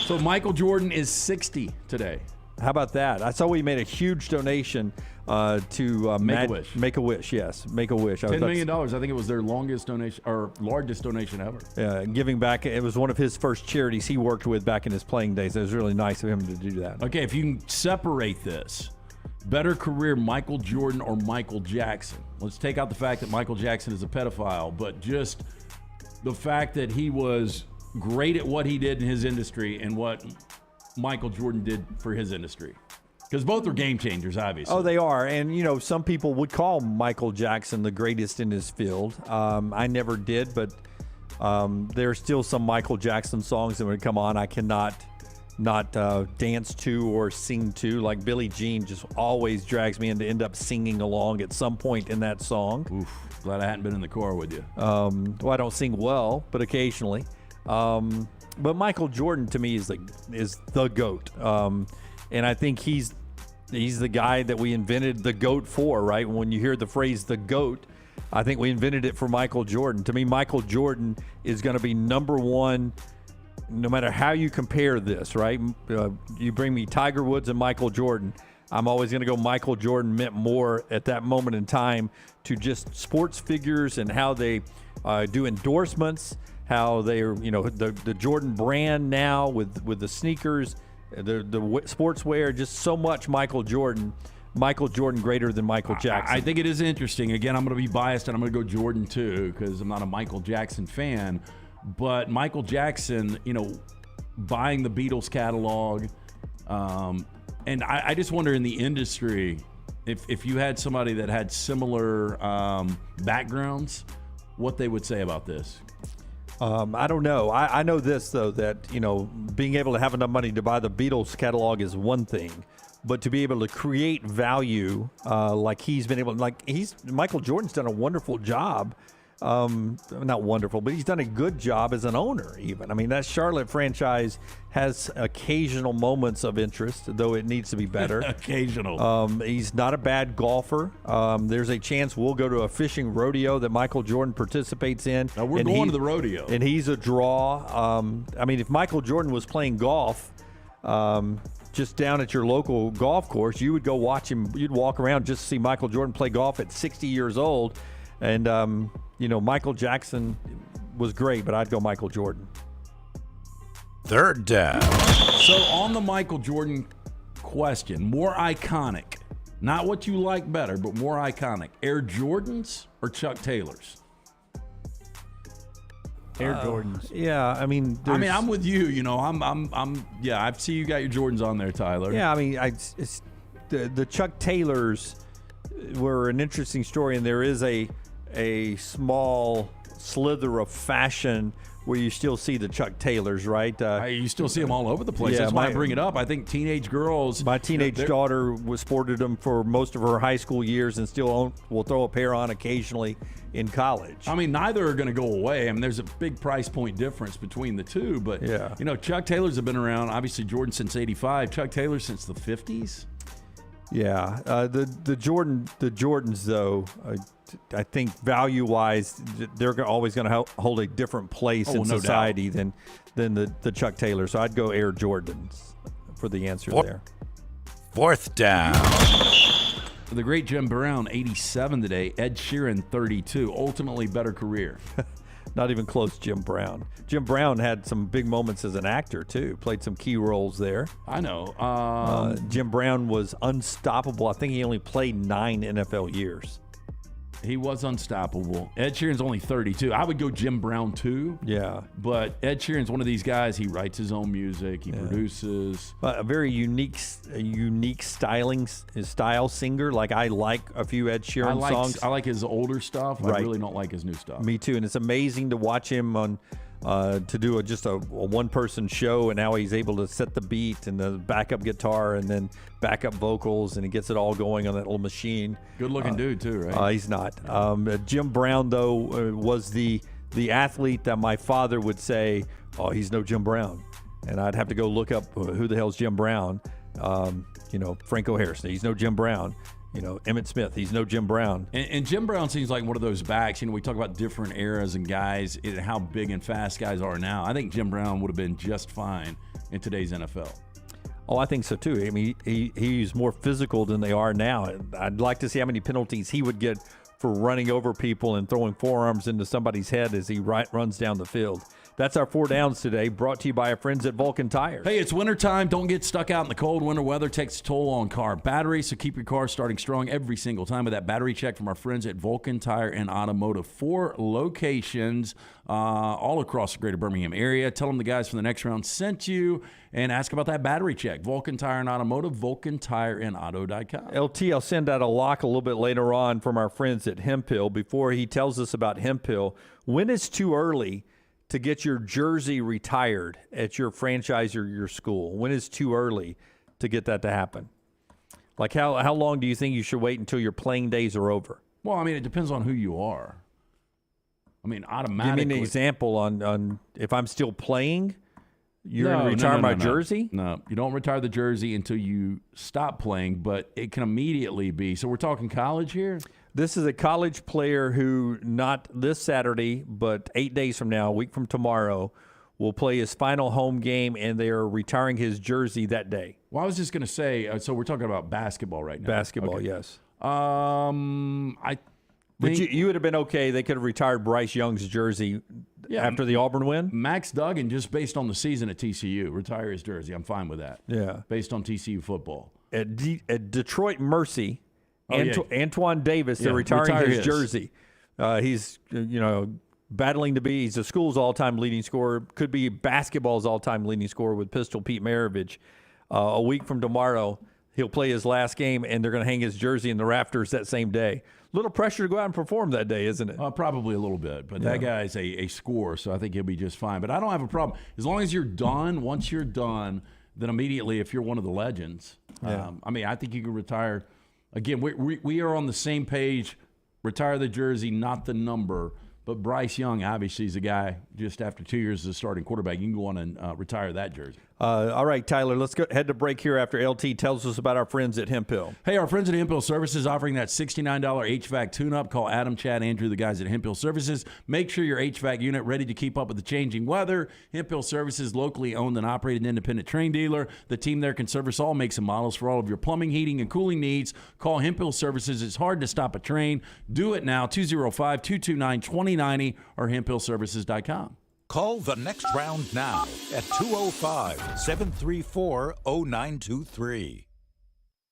So Michael Jordan is 60 today. How about that? I saw we made a huge donation to Make-A-Wish. Make-A-Wish, yes. Make-A-Wish. $10 million. I think it was their longest donation or largest donation ever. Giving back. It was one of his first charities he worked with back in his playing days. It was really nice of him to do that. Okay, if you can separate this, better career, Michael Jordan or Michael Jackson? Let's take out the fact that Michael Jackson is a pedophile, but just the fact that he was great at what he did in his industry and what Michael Jordan did for his industry. Because both are game changers, obviously. Oh, they are. And, some people would call Michael Jackson the greatest in his field. I never did, but there are still some Michael Jackson songs that would come on I cannot not dance to or sing to. Like Billie Jean just always drags me in to end up singing along at some point in that song. Oof, glad I hadn't been in the car with you. Well, I don't sing well, but occasionally. But Michael Jordan to me is the GOAT. And I think he's the guy that we invented the GOAT for, right? When you hear the phrase the GOAT, I think we invented it for Michael Jordan. To me, Michael Jordan is going to be number one no matter how you compare this, right? You bring me Tiger Woods and Michael Jordan. I'm always going to go Michael Jordan meant more at that moment in time to just sports figures and how they do endorsements, how they are, the Jordan brand now with the sneakers, the sportswear, just so much Michael Jordan greater than Michael Jackson. I think it is interesting. Again, I'm going to be biased and I'm going to go Jordan too because I'm not a Michael Jackson fan. But Michael Jackson, buying the Beatles catalog, and I just wonder in the industry if you had somebody that had similar backgrounds, what they would say about this. I don't know. I know this, though, that, being able to have enough money to buy the Beatles catalog is one thing, but to be able to create value like he's been able to, Michael Jordan's done a wonderful job. Not wonderful, but he's done a good job as an owner even. I mean, that Charlotte franchise has occasional moments of interest, though it needs to be better. Occasional. He's not a bad golfer. There's a chance we'll go to a fishing rodeo that Michael Jordan participates in. Now we're going to the rodeo. And he's a draw. If Michael Jordan was playing golf just down at your local golf course, you would go watch him. You'd walk around just to see Michael Jordan play golf at 60 years old. And, Michael Jackson was great, but I'd go Michael Jordan. Third down. So on the Michael Jordan question. More iconic. Not what you like better, but more iconic. Air Jordans or Chuck Taylors? Air Jordans. Yeah, I mean, I'm with you. You know, yeah. I see you got your Jordans on there, Tyler. Yeah, I mean, the Chuck Taylors were an interesting story, and there is a small slither of fashion where you still see the Chuck Taylors, right? You still see them all over the place. That's why I bring it up. I think teenage girls. My teenage daughter sported them for most of her high school years and still will throw a pair on occasionally in college. I mean, neither are going to go away. I mean, there's a big price point difference between the two. But, you know, Chuck Taylors have been around, obviously, Jordan since 85. Chuck Taylor since the 50s. Yeah. The Jordans, though, I think value-wise, they're always going to hold a different place in society than the Chuck Taylor. So I'd go Air Jordans for the answer there. Fourth down. The great Jim Brown, 87 today. Ed Sheeran, 32. Ultimately better career. Not even close, Jim Brown. Jim Brown had some big moments as an actor, too. Played some key roles there. I know. Jim Brown was unstoppable. I think he only played 9 NFL years. He was unstoppable. Ed Sheeran's only 32. I would go Jim Brown, too. Yeah. But Ed Sheeran's one of these guys. He writes his own music. He produces. A very unique style singer. Like, I like a few Ed Sheeran songs. I like his older stuff. Right. I really don't like his new stuff. Me, too. And it's amazing to watch him on to do just a one-person show, and how he's able to set the beat and the backup guitar and then backup vocals, and he gets it all going on that little machine. Good-looking dude, too, right? He's not. Jim Brown, though, was the athlete that my father would say, oh, he's no Jim Brown. And I'd have to go look up who the hell's Jim Brown. Franco Harrison, he's no Jim Brown. Emmitt Smith, he's no Jim Brown. And Jim Brown seems like one of those backs. We talk about different eras and guys and how big and fast guys are now. I think Jim Brown would have been just fine in today's NFL. Oh, I think so, too. I mean, he's more physical than they are now. I'd like to see how many penalties he would get for running over people and throwing forearms into somebody's head as he runs down the field. That's our 4 downs today, brought to you by our friends at Vulcan Tires. Hey, it's wintertime. Don't get stuck out in the cold. Winter weather takes a toll on car batteries, so keep your car starting strong every single time with that battery check from our friends at Vulcan Tire and Automotive. 4 locations all across the greater Birmingham area. Tell them the guys from the Next Round sent you and ask about that battery check. Vulcan Tire and Automotive, VulcanTireandAuto.com. LT, I'll send out a lock a little bit later on from our friends at Hemphill. Before he tells us about Hemphill, when is too early to get your jersey retired at your franchise or your school? When is too early to get that to happen? Like, how long do you think you should wait until your playing days are over? Well, I mean, it depends on who you are. I mean, automatically. Give me an example on if I'm still playing, you're going to retire my jersey? No, you don't retire the jersey until you stop playing, but it can immediately be. So we're talking college here? This is a college player who, not this Saturday, but 8 days from now, a week from tomorrow, will play his final home game, and they are retiring his jersey that day. Well, I was just going to say, so we're talking about basketball right now. Basketball, okay. Yes. But you would have been okay. They could have retired Bryce Young's jersey after the Auburn win. Max Duggan, just based on the season at TCU, retire his jersey. I'm fine with that. Yeah. Based on TCU football. At Detroit Mercy, Antoine Davis, they're retiring his jersey. He's, battling to be, he's the school's all-time leading scorer, could be basketball's all-time leading scorer with Pistol Pete Maravich. A week from tomorrow, he'll play his last game, and they're going to hang his jersey in the rafters that same day. Little pressure to go out and perform that day, isn't it? Probably a little bit, but that guy's a scorer, so I think he'll be just fine. But I don't have a problem. As long as you're done, once you're done, then immediately, if you're one of the legends, I think you can retire. Again, we are on the same page. Retire the jersey, not the number. But Bryce Young, obviously, is a guy just after 2 years as a starting quarterback. You can go on and retire that jersey. All right, Tyler, let's head to break here after LT tells us about our friends at Hemphill. Hey, our friends at Hemphill Services offering that $69 HVAC tune-up. Call Adam, Chad, Andrew, the guys at Hemphill Services. Make sure your HVAC unit ready to keep up with the changing weather. Hemphill Services, locally owned and operated independent Trane dealer. The team there can service all makes and models for all of your plumbing, heating, and cooling needs. Call Hemphill Services. It's hard to stop a Trane. Do it now, 205-229-2090 or hemphillservices.com. Call the Next Round now at 205-734-0923.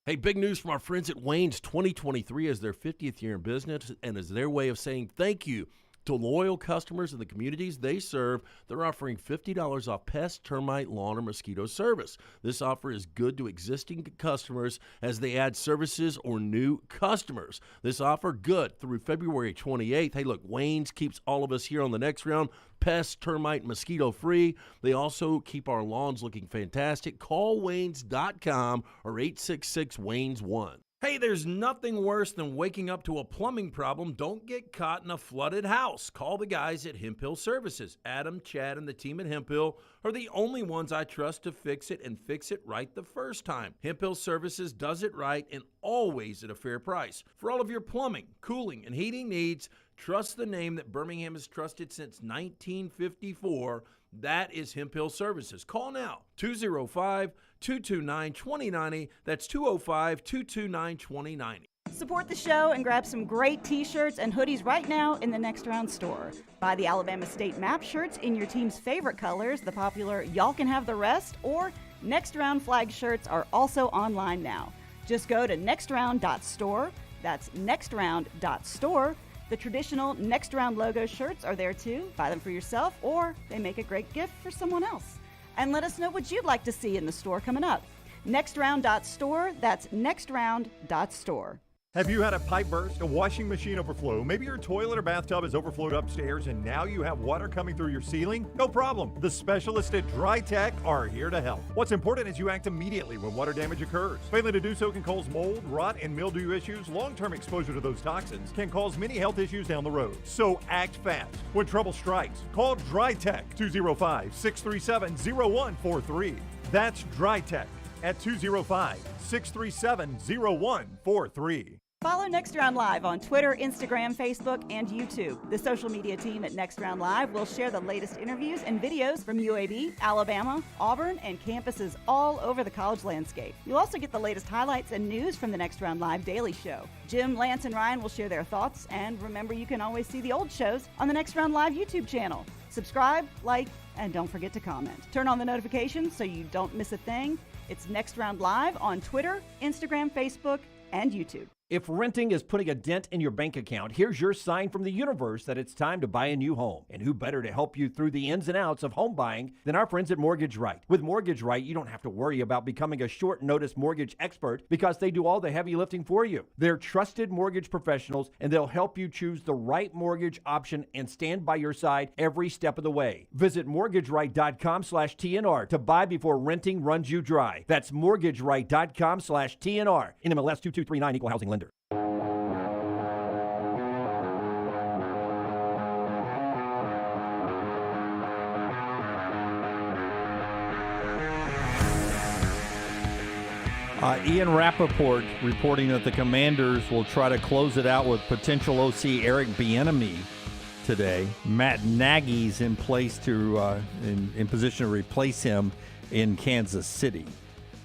Hey, big news from our friends at Wayne's. 2023 is their 50th year in business and is their way of saying thank you to loyal customers in the communities they serve. They're offering $50 off pest, termite, lawn, or mosquito service. This offer is good to existing customers as they add services or new customers. This offer good through February 28th. Hey, look, Wayne's keeps all of us here on the next round pest, termite, mosquito free. They also keep our lawns looking fantastic. Call Waynes.com or 866-WAYNES1. Hey, there's nothing worse than waking up to a plumbing problem. Don't get caught in a flooded house. Call the guys at Hemphill Services. Adam, Chad, and the team at Hemphill are the only ones I trust to fix it and fix it right the first time. Hemphill Services does it right and always at a fair price. For all of your plumbing, cooling, and heating needs, trust the name that Birmingham has trusted since 1954. That is Hemphill Services. Call now, 205-229-2090. That's 205-229-2090. Support the show and grab some great t-shirts and hoodies right now in the Next Round store. Buy the Alabama State Map shirts in your team's favorite colors, the popular Y'all Can Have the Rest, or Next Round flag shirts are also online now. Just go to nextround.store. That's nextround.store. The traditional Next Round logo shirts are there too. Buy them for yourself, or they make a great gift for someone else. And let us know what you'd like to see in the store coming up. Nextround.store, that's nextround.store. Have you had a pipe burst, a washing machine overflow? Maybe your toilet or bathtub has overflowed upstairs and now you have water coming through your ceiling? No problem. The specialists at DryTech are here to help. What's important is you act immediately when water damage occurs. Failing to do so can cause mold, rot, and mildew issues. Long-term exposure to those toxins can cause many health issues down the road. So act fast. When trouble strikes, call DryTech 205-637-0143. That's DryTech at 205-637-0143. Follow Next Round Live on Twitter, Instagram, Facebook, and YouTube. The social media team at Next Round Live will share the latest interviews and videos from UAB, Alabama, Auburn, and campuses all over the college landscape. You'll also get the latest highlights and news from the Next Round Live daily show. Jim, Lance, and Ryan will share their thoughts, and remember, you can always see the old shows on the Next Round Live YouTube channel. Subscribe, like, and don't forget to comment. Turn on the notifications so you don't miss a thing. It's Next Round Live on Twitter, Instagram, Facebook, and YouTube. If renting is putting a dent in your bank account, here's your sign from the universe that it's time to buy a new home. And who better to help you through the ins and outs of home buying than our friends at Mortgage Right. With Mortgage Right, you don't have to worry about becoming a short notice mortgage expert because they do all the heavy lifting for you. They're trusted mortgage professionals and they'll help you choose the right mortgage option and stand by your side every step of the way. Visit mortgageright.com/TNR to buy before renting runs you dry. That's mortgageright.com/TNR. NMLS 2239, Equal Housing Lender. Ian Rappaport reporting that the Commanders will try to close it out with potential OC Eric Bieniemy today. Matt Nagy's in place to in position to replace him in Kansas City.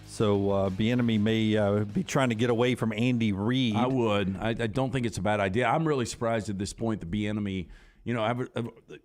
So Bieniemy may be trying to get away from Andy Reid. I would. I don't think it's a bad idea. I'm really surprised at this point that Bieniemy, I've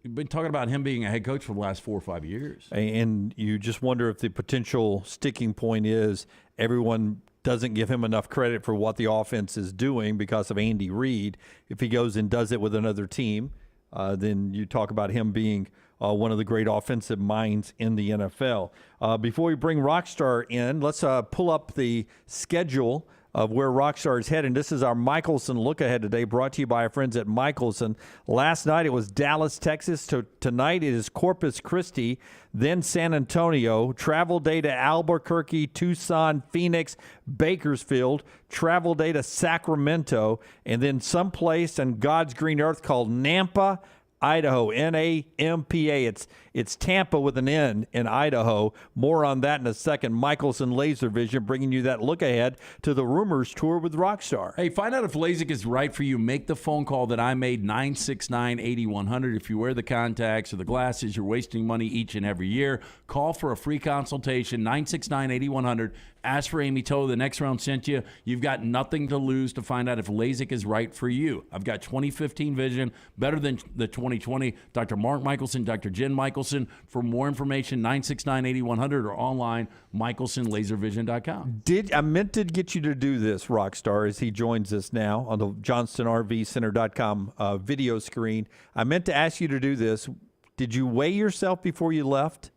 been talking about him being a head coach for the last 4 or 5 years. And you just wonder if the potential sticking point is everyone doesn't give him enough credit for what the offense is doing because of Andy Reid. If he goes and does it with another team, then you talk about him being one of the great offensive minds in the NFL. Before we bring Rockstar in, let's pull up the schedule of where Rockstar is heading. This is our Michelson look ahead today, brought to you by our friends at Michelson. Last night it was Dallas, Texas. Tonight it is Corpus Christi, then San Antonio. Travel day to Albuquerque, Tucson, Phoenix, Bakersfield. Travel day to Sacramento, and then someplace in God's green earth called Nampa, Idaho, N-A-M-P-A. It's Tampa with an N in Idaho. More on that in a second. Michelson Laser Vision bringing you that look ahead to the Rumors Tour with Rockstar. Hey, find out if LASIK is right for you. Make the phone call that I made, 969-8100. If you wear the contacts or the glasses, you're wasting money each and every year. Call for a free consultation, 969-8100. Ask for Amy Toe. The Next Round sent you. You've got nothing to lose to find out if LASIK is right for you. I've got 2015 vision, better than the 2020. Dr. Mark Michelson, Dr. Jen Michelson Michelson. For more information, 969-8100 or online, michelsonlaservision.com. I meant to get you to do this, Rockstar, as he joins us now on the JohnstonRVCenter.com video screen. I meant to ask you to do this. Did you weigh yourself before you left?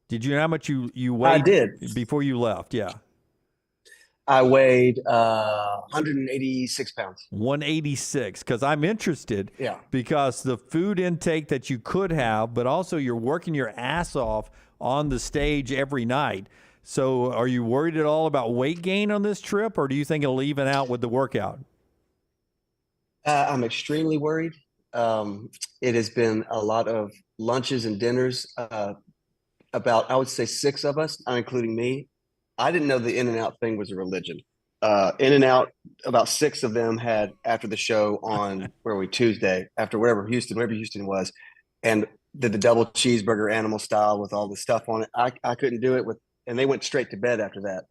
Did you know how much you weighed? I did. Before you left, yeah. I weighed 186 pounds. 186, because I'm interested. Yeah. Because the food intake that you could have, but also you're working your ass off on the stage every night. So are you worried at all about weight gain on this trip, or do you think it'll even out with the workout? I'm extremely worried. It has been a lot of lunches and dinners. About, I would say, 6 of us, not including me. I didn't know the In-N-Out thing was a religion. In-N-Out, about 6 of them had after the show on Tuesday, after wherever Houston was, and did the double cheeseburger animal style with all the stuff on it. I couldn't do it and they went straight to bed after that.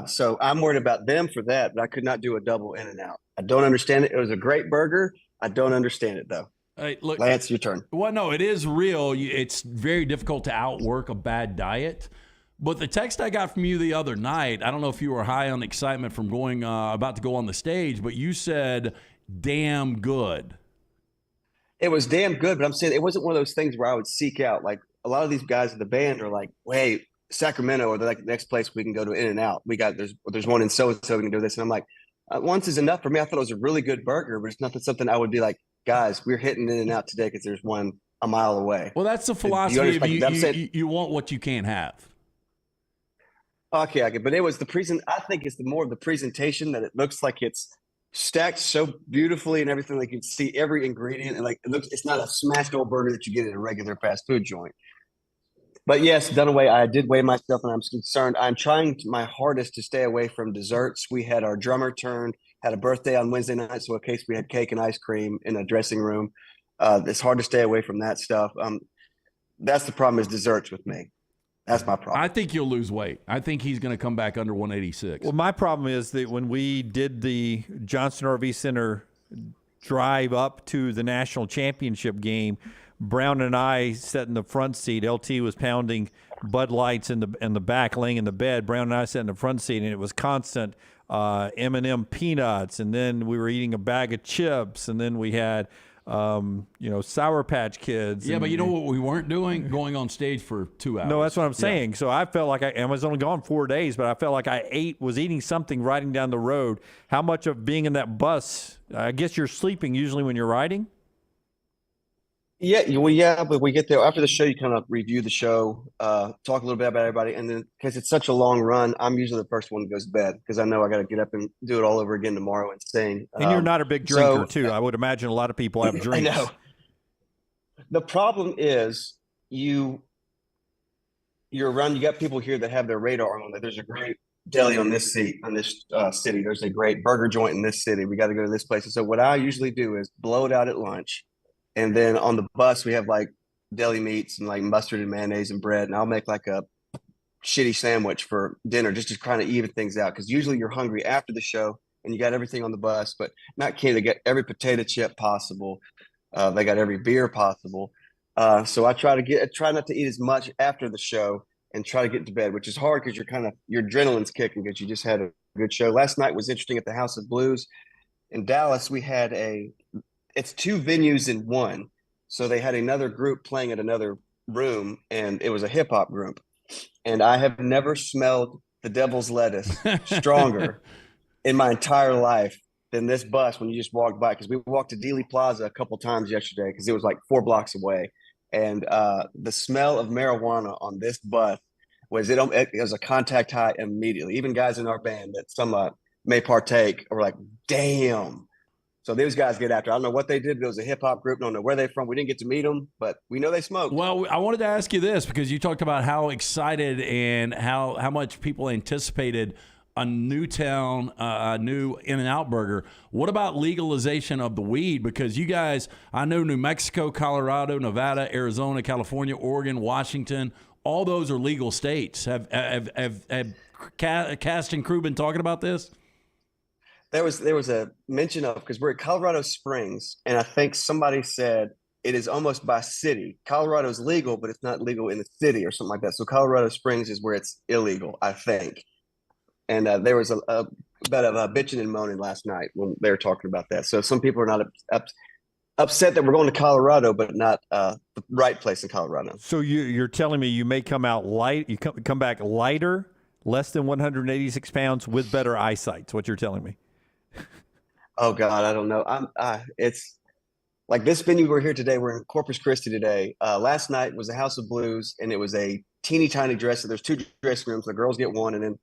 So I'm worried about them for that, but I could not do a double In-N-Out. I don't understand it. It was a great burger. I don't understand it though. Hey, look, Lance, your turn. Well, no, it is real. It's very difficult to outwork a bad diet. But the text I got from you the other night, I don't know if you were high on excitement from going about to go on the stage, but you said, damn good. It was damn good, but I'm saying it wasn't one of those things where I would seek out. Like a lot of these guys in the band are like, wait, Sacramento or the next place we can go to In-N-Out. There's one in so-and-so we can do this. And I'm like, once is enough for me. I thought it was a really good burger, but it's nothing something I would be like, guys, we're hitting In-N-Out today because there's one a mile away. Well, that's the philosophy of you want what you can't have. Okay, but it was I think it's more of the presentation that it looks like it's stacked so beautifully and everything. Like you can see every ingredient and it's not a smashed old burger that you get at a regular fast food joint. But yes, Dunaway, I did weigh myself and I'm concerned. I'm trying my hardest to stay away from desserts. We had our drummer had a birthday on Wednesday night, so in case we had cake and ice cream in a dressing room. It's hard to stay away from that stuff. That's the problem is desserts with me. That's my problem. I think you'll lose weight. I think he's going to come back under 186. Well, my problem is that when we did the Johnston RV Center drive up to the national championship game, Brown and I sat in the front seat. LT was pounding Bud Lights in the back, laying in the bed. Brown and I sat in the front seat, and it was constant M&M peanuts, and then we were eating a bag of chips, and then we had Sour Patch Kids. Yeah, but you know what we weren't doing? Going on stage for 2 hours. No, that's what I'm saying. Yeah. So I felt like I was only gone 4 days, but I felt like I was eating something riding down the road. How much of being in that bus, I guess you're sleeping usually when you're riding? Yeah, but we get there after the show. You kind of review the show, talk a little bit about everybody, and then because it's such a long run, I'm usually the first one that goes to bed because I know I got to get up and do it all over again tomorrow and sing. And you're not a big drinker too. I would imagine a lot of people have drinks. I know. The problem is you're around. You got people here that have their radar on. Like there's a great deli on this city. There's a great burger joint in this city. We got to go to this place. And so what I usually do is blow it out at lunch. And then on the bus, we have like deli meats and like mustard and mayonnaise and bread. And I'll make like a shitty sandwich for dinner just to kind of even things out. Because usually you're hungry after the show and you got everything on the bus, but not kidding. They got every potato chip possible. They got every beer possible. So I try not to eat as much after the show and try to get to bed, which is hard because your adrenaline's kicking because you just had a good show. Last night was interesting at the House of Blues in Dallas. We had it's 2 venues in one. So they had another group playing at another room, and it was a hip hop group. And I have never smelled the devil's lettuce stronger in my entire life than this bus when you just walked by. Because we walked to Dealey Plaza a couple times yesterday because it was like 4 blocks away. And the smell of marijuana on this bus was it was a contact high immediately. Even guys in our band that some may partake were like, damn. So those guys get after. I don't know what they did. But it was a hip hop group. Don't know where they're from. We didn't get to meet them, but we know they smoke. Well, I wanted to ask you this because you talked about how excited and how much people anticipated a new town, a new In-N-Out burger. What about legalization of the weed? Because you guys, I know New Mexico, Colorado, Nevada, Arizona, California, Oregon, Washington, all those are legal states. Have Cast and crew been talking about this? There was a mention of, because we're at Colorado Springs, and I think somebody said it is almost by city. Colorado is legal, but it's not legal in the city or something like that. So Colorado Springs is where it's illegal, I think. And there was a bit of bitching and moaning last night when they were talking about that. So some people are not upset that we're going to Colorado, but not the right place in Colorado. So you're telling me you may come out light, you come back lighter, less than 186 pounds with better eyesight. That's what you're telling me. Oh God, I don't know. It's like this venue we're here today. We're in Corpus Christi today. Last night was the House of Blues, and it was a teeny tiny dress. So there's 2 dressing rooms. The girls get one, and then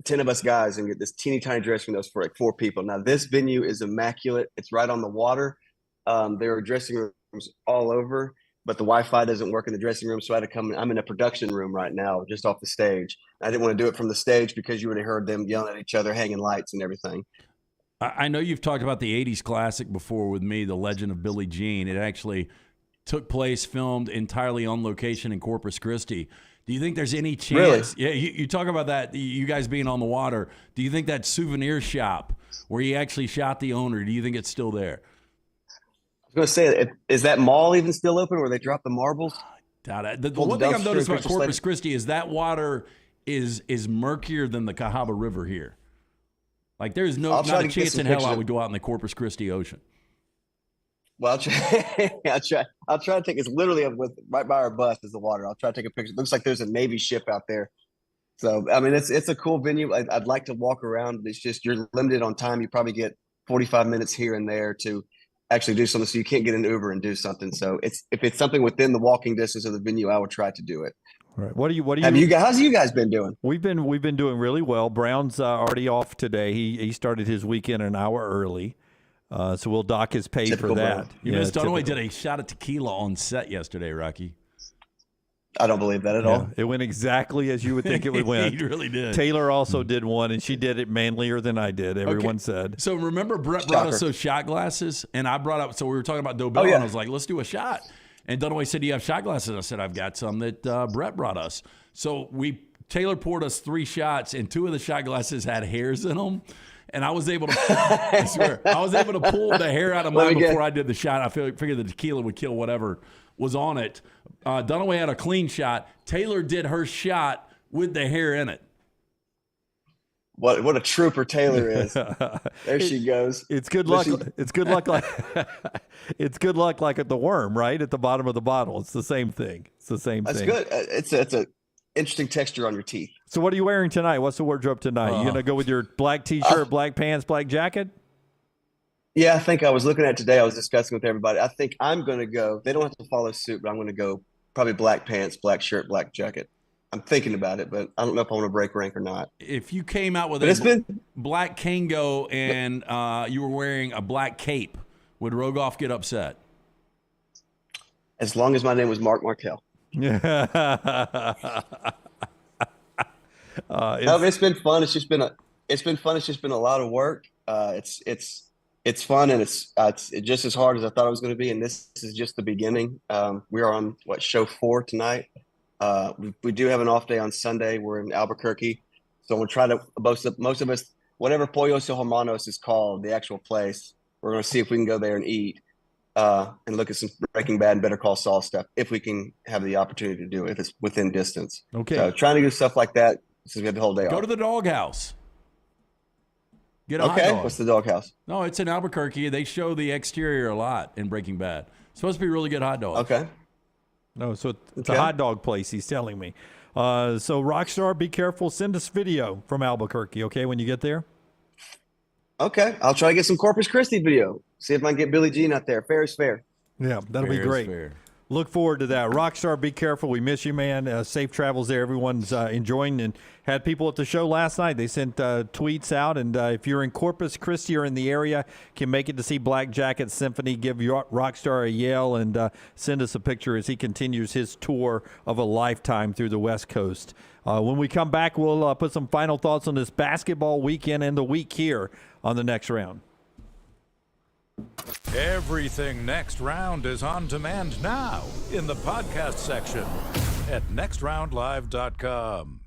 10 of us guys and get this teeny tiny dressing room that's for like 4 people. Now this venue is immaculate. It's right on the water. There are dressing rooms all over, but the Wi-Fi doesn't work in the dressing room, so I had to come in. I'm in a production room right now, just off the stage. I didn't want to do it from the stage because you would have heard them yelling at each other, hanging lights and everything. I know you've talked about the 80s classic before with me, The Legend of Billie Jean. It actually took place, filmed entirely on location in Corpus Christi. Do you think there's any chance? Really? Yeah, you talk about that, you guys being on the water. Do you think that souvenir shop where he actually shot the owner, do you think it's still there? I was going to say, is that mall even still open where they drop the marbles? Doubt it. The one thing I've noticed about Corpus Christi is that water is murkier than the Cahaba River here. Like there's not a chance in hell I would go out in the Corpus Christi Ocean. Well, I'll try to take. It's literally right by our bus is the water. I'll try to take a picture. It looks like there's a Navy ship out there. So I mean, it's a cool venue. I'd like to walk around. It's just you're limited on time. You probably get 45 minutes here and there to actually do something. So you can't get an Uber and do something. So if it's something within the walking distance of the venue, I would try to do it. All right. What do you? How's you guys been doing? We've been doing really well. Brown's already off today. He started his weekend an hour early. So we'll dock his pay for that. You missed Dunaway did a shot of tequila on set yesterday, Rocky. I don't believe that at all. It went exactly as you would think it would win. He really did. Taylor also did one, and she did it manlier than I did, everyone said. So remember Brett brought us those shot glasses, and I brought up, so we were talking about Dobell, and I was like, let's do a shot. And Dunaway said, do you have shot glasses? I said, I've got some that Brett brought us. So Taylor poured us 3 shots, and 2 of the shot glasses had hairs in them. And I was able to, I swear, pull the hair out of mine before I did the shot. I figured the tequila would kill whatever was on it. Dunaway had a clean shot. Taylor did her shot with the hair in it. What a trooper Taylor is. There she goes. It's good luck. It's good luck like it's good luck like at the worm, right? At the bottom of the bottle. It's the same thing. It's the same thing. That's good. It's a interesting texture on your teeth. So what are you wearing tonight? What's the wardrobe tonight? You gonna go with your black t-shirt, black pants, black jacket? Yeah, I think I was looking at today. I was discussing with everybody. I think I'm going to go. They don't have to follow suit, but I'm going to go probably black pants, black shirt, black jacket. I'm thinking about it, but I don't know if I want to break rank or not. If you came out with a black Kango and you were wearing a black cape, would Rogoff get upset? As long as my name was Mark Markel. It's been fun. It's just been fun. It's just been a lot of work. It's fun, and it's just as hard as I thought it was going to be. And this is just the beginning. We are on show 4 tonight. We do have an off day on Sunday. We're in Albuquerque, so we'll try to most of us, whatever Pollos Hermanos is called, the actual place. We're going to see if we can go there and eat and look at some Breaking Bad and Better Call Saul stuff if we can have the opportunity to do it, if it's within distance. Okay. So trying to do stuff like that since we have the whole day off. Go to the Doghouse. Get a hot dog. What's the Doghouse? No, it's in Albuquerque. They show the exterior a lot in Breaking Bad. It's supposed to be really good hot dogs. Okay. No, so it's a hot dog place, he's telling me. So Rockstar, be careful. Send us video from Albuquerque, okay, when you get there? Okay. I'll try to get some Corpus Christi video. See if I can get Billie Jean out there. Fair is fair. Yeah, that'll be great. Look forward to that. Rockstar, be careful. We miss you, man. Safe travels there. Everyone's enjoying, and had people at the show last night. They sent tweets out, and if you're in Corpus Christi or in the area, can make it to see Black Jacket Symphony, give Rockstar a yell, and send us a picture as he continues his tour of a lifetime through the West Coast. When we come back, we'll put some final thoughts on this basketball weekend and the week here on the Next Round. Everything Next Round is on demand now in the podcast section at nextroundlive.com.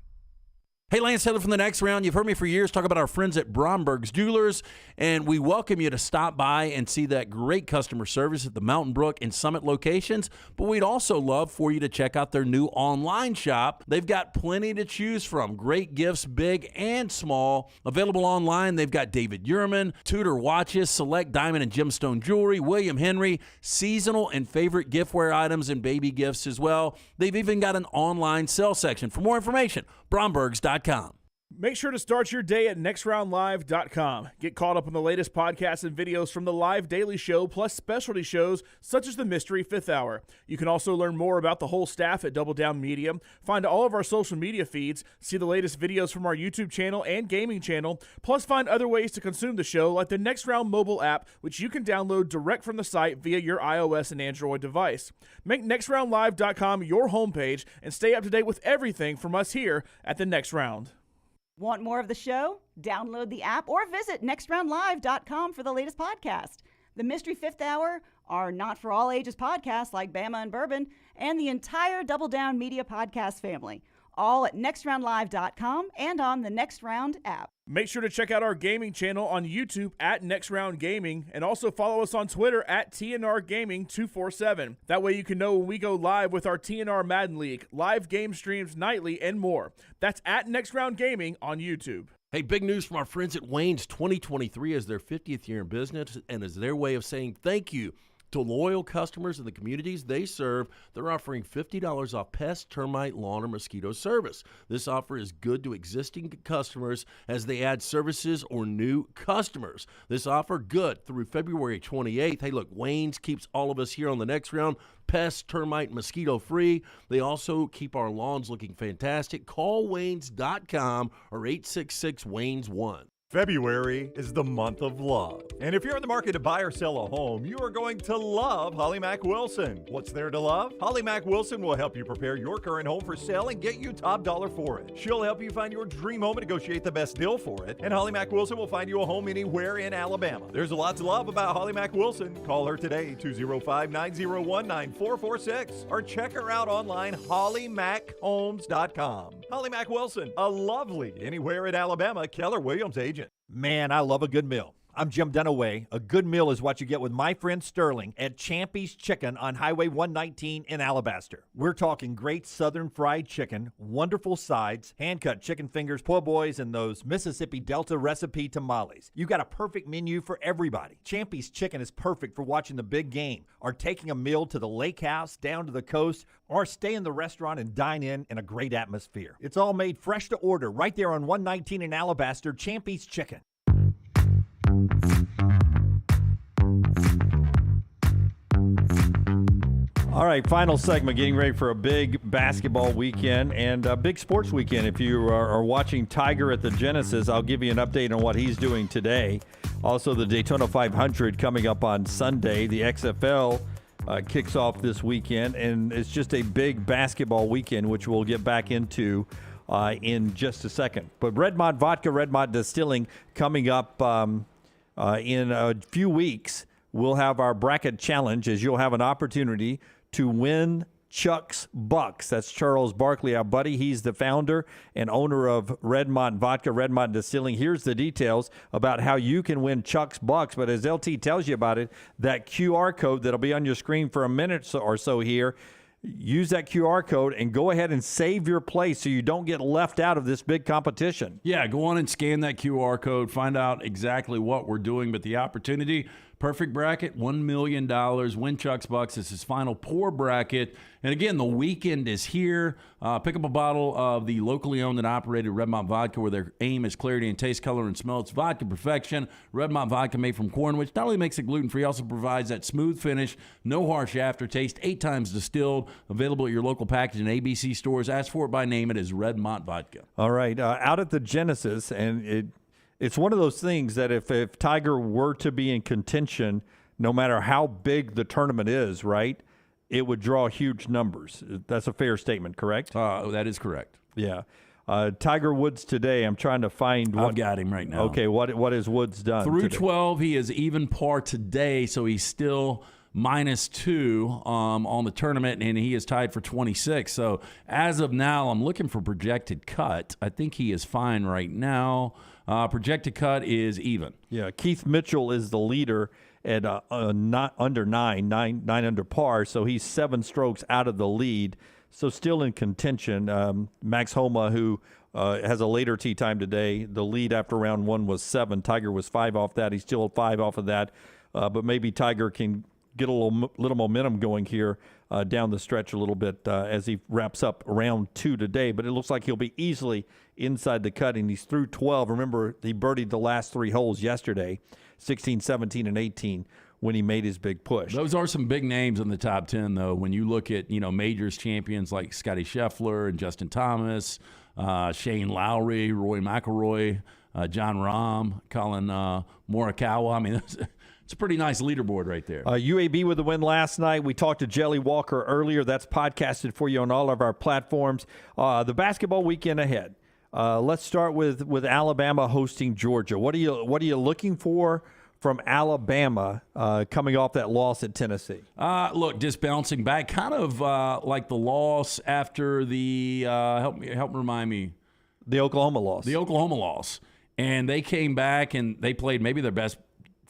Hey, Lance Taylor from the Next Round. You've heard me for years talk about our friends at Bromberg's Jewelers, and we welcome you to stop by and see that great customer service at the Mountain Brook and Summit locations. But we'd also love for you to check out their new online shop. They've got plenty to choose from. Great gifts, big and small. Available online, they've got David Yurman, Tudor watches, select diamond and gemstone jewelry, William Henry, seasonal and favorite giftware items, and baby gifts as well. They've even got an online sale section. For more information, Brombergs.com. Make sure to start your day at nextroundlive.com. Get caught up on the latest podcasts and videos from the Live Daily Show, plus specialty shows such as the Mystery Fifth Hour. You can also learn more about the whole staff at Double Down Media, find all of our social media feeds, see the latest videos from our YouTube channel and gaming channel, plus find other ways to consume the show like the Next Round mobile app, which you can download direct from the site via your iOS and Android device. Make nextroundlive.com your homepage and stay up to date with everything from us here at the Next Round. Want more of the show? Download the app or visit nextroundlive.com for the latest podcast. The Mystery Fifth Hour, our Not For All Ages podcast like Bama and Bourbon, and the entire Double Down Media podcast family, all at nextroundlive.com and on the Next Round app. Make sure to check out our gaming channel on YouTube at Next Round Gaming, and also follow us on Twitter at TNR Gaming 247. That way you can know when we go live with our TNR Madden League, live game streams nightly, and more. That's at Next Round Gaming on YouTube. Hey, big news from our friends at Wayne's. 2023 is their 50th year in business and is their way of saying thank you to loyal customers in the communities they serve. They're offering $50 off pest, termite, lawn, or mosquito service. This offer is good to existing customers as they add services or new customers. This offer good through February 28th. Hey, look, Wayne's keeps all of us here on the Next Round pest, termite, mosquito free. They also keep our lawns looking fantastic. Call Waynes.com or 866-WAYNES1. February is the month of love. And if you're in the market to buy or sell a home, you are going to love Holly Mack Wilson. What's there to love? Holly Mack Wilson will help you prepare your current home for sale and get you top dollar for it. She'll help you find your dream home and negotiate the best deal for it. And Holly Mack Wilson will find you a home anywhere in Alabama. There's a lot to love about Holly Mack Wilson. Call her today, 205-901-9446, or check her out online, hollymachomes.com. Holly Mack Wilson, a lovely anywhere in Alabama Keller Williams agent. Man, I love a good meal. I'm Jim Dunaway. A good meal is what you get with my friend Sterling at Champy's Chicken on Highway 119 in Alabaster. We're talking great southern fried chicken, wonderful sides, hand-cut chicken fingers, po' boys, and those Mississippi Delta recipe tamales. You got a perfect menu for everybody. Champy's Chicken is perfect for watching the big game, or taking a meal to the lake house, down to the coast, or stay in the restaurant and dine in a great atmosphere. It's all made fresh to order right there on 119 in Alabaster, Champy's Chicken. All right, final segment, getting ready for a big basketball weekend and a big sports weekend. If you are watching Tiger at the Genesis, I'll give you an update on what he's doing today. Also, the Daytona 500 coming up on Sunday. The XFL kicks off this weekend, and it's just a big basketball weekend, which we'll get back into in just a second. But Redmont Vodka, Redmont Distilling coming up in a few weeks. We'll have our bracket challenge, as you'll have an opportunity to win Chuck's Bucks. That's Charles Barkley, our buddy. He's the founder and owner of Redmont Vodka, Redmont Distilling. Here's the details about how you can win Chuck's Bucks. But as LT tells you about it, that QR code that'll be on your screen for a minute or so here, use that QR code and go ahead and save your place so you don't get left out of this big competition. Yeah, go on and scan that QR code, find out exactly what we're doing. But the opportunity, perfect bracket, $1 million, win Chuck's Bucks. It's his final pour bracket. And again, the weekend is here. Pick up a bottle of the locally owned and operated Redmont Vodka, where their aim is clarity and taste, color, and smell. It's vodka perfection. Redmont Vodka made from corn, which not only makes it gluten-free, also provides that smooth finish, no harsh aftertaste, 8 times distilled, available at your local package and ABC stores. Ask for it by name. It is Redmont Vodka. All right, out at the Genesis, and it's one of those things that if Tiger were to be in contention, no matter how big the tournament is, right, it would draw huge numbers. That's a fair statement, correct? That is correct. Yeah. Tiger Woods today, I'm trying to find I've got him right now. Okay, what has Woods done Through today? 12, he is even par today, so he's still -2 on the tournament, and he is tied for 26. So as of now, I'm looking for projected cut. I think he is fine right now. Projected cut is even. Yeah, Keith Mitchell is the leader at not under nine under par, so he's 7 strokes out of the lead. So still in contention. Max Homa, who has a later tee time today, the lead after round 1 was 7. Tiger was 5 off that. He's still 5 off of that, but maybe Tiger can get a little momentum going here down the stretch a little bit as he wraps up round 2 today. But it looks like he'll be easily inside the cut, and he's through 12. Remember, he birdied the last 3 holes yesterday, 16, 17, and 18, when he made his big push. Those are some big names in the top 10, though. When you look at, majors champions like Scotty Scheffler and Justin Thomas, Shane Lowry, Roy McIlroy, John Rahm, Colin Morikawa. I mean, it's a pretty nice leaderboard right there. UAB with the win last night. We talked to Jelly Walker earlier. That's podcasted for you on all of our platforms. The basketball weekend ahead. Let's start with Alabama hosting Georgia. What are you looking for from Alabama coming off that loss at Tennessee? Look, just bouncing back, kind of like the loss after the help remind me, the Oklahoma loss. The Oklahoma loss, and they came back and they played maybe their best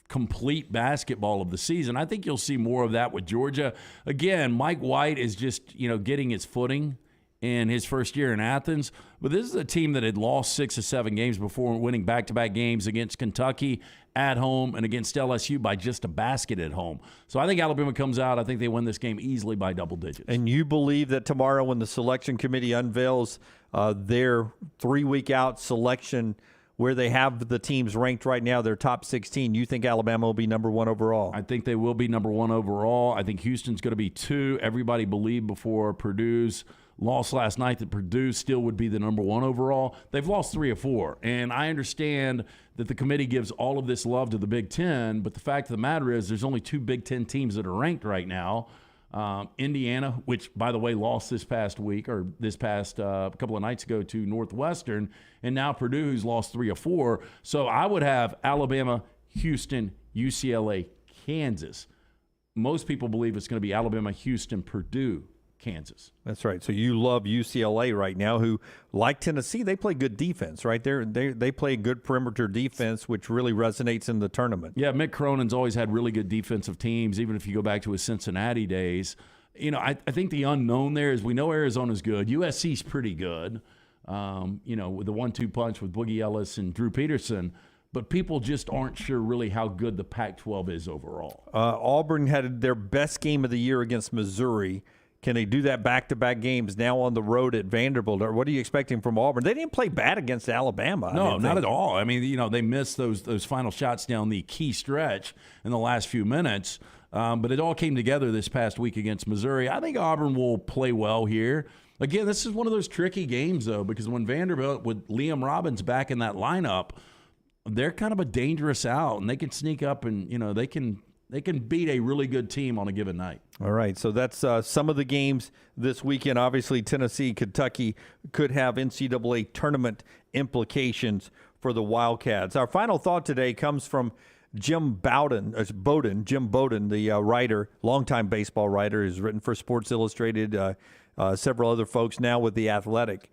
complete basketball of the season. I think you'll see more of that with Georgia. Again, Mike White is just getting its footing in his first year in Athens. But this is a team that had lost 6 or 7 games before, winning back-to-back games against Kentucky at home and against LSU by just a basket at home. So I think Alabama comes out. I think they win this game easily by double digits. And you believe that tomorrow when the selection committee unveils their 3-week-out selection where they have the teams ranked right now, their top 16, you think Alabama will be number 1 overall? I think they will be number 1 overall. I think Houston's going to be 2. Everybody believed before Purdue's loss last night that Purdue still would be the number 1 overall. They've lost 3 or 4. And I understand that the committee gives all of this love to the Big Ten, but the fact of the matter is there's only 2 Big Ten teams that are ranked right now. Indiana, which, by the way, lost this past week or this past couple of nights ago to Northwestern, and now Purdue, who's lost 3 or 4. So I would have Alabama, Houston, UCLA, Kansas. Most people believe it's going to be Alabama, Houston, Purdue, Kansas. That's right. So you love UCLA right now, who, like Tennessee, they play good defense, right? They play good perimeter defense, which really resonates in the tournament. Yeah, Mick Cronin's always had really good defensive teams, even if you go back to his Cincinnati days. I think the unknown there is we know Arizona's good. USC's pretty good, with the 1-2 punch with Boogie Ellis and Drew Peterson. But people just aren't sure really how good the Pac-12 is overall. Auburn had their best game of the year against Missouri. Can they do that back-to-back games now on the road at Vanderbilt? Or what are you expecting from Auburn? They didn't play bad against Alabama. No, not at all. I mean, they missed those final shots down the key stretch in the last few minutes. But it all came together this past week against Missouri. I think Auburn will play well here. Again, this is one of those tricky games, though, because when Vanderbilt, with Liam Robbins back in that lineup, they're kind of a dangerous out, and they can sneak up and, they can beat a really good team on a given night. All right, so that's some of the games this weekend. Obviously, Tennessee, Kentucky could have NCAA tournament implications for the Wildcats. Our final thought today comes from Jim Bowden, the writer, longtime baseball writer, who's written for Sports Illustrated, several other folks, now with The Athletic.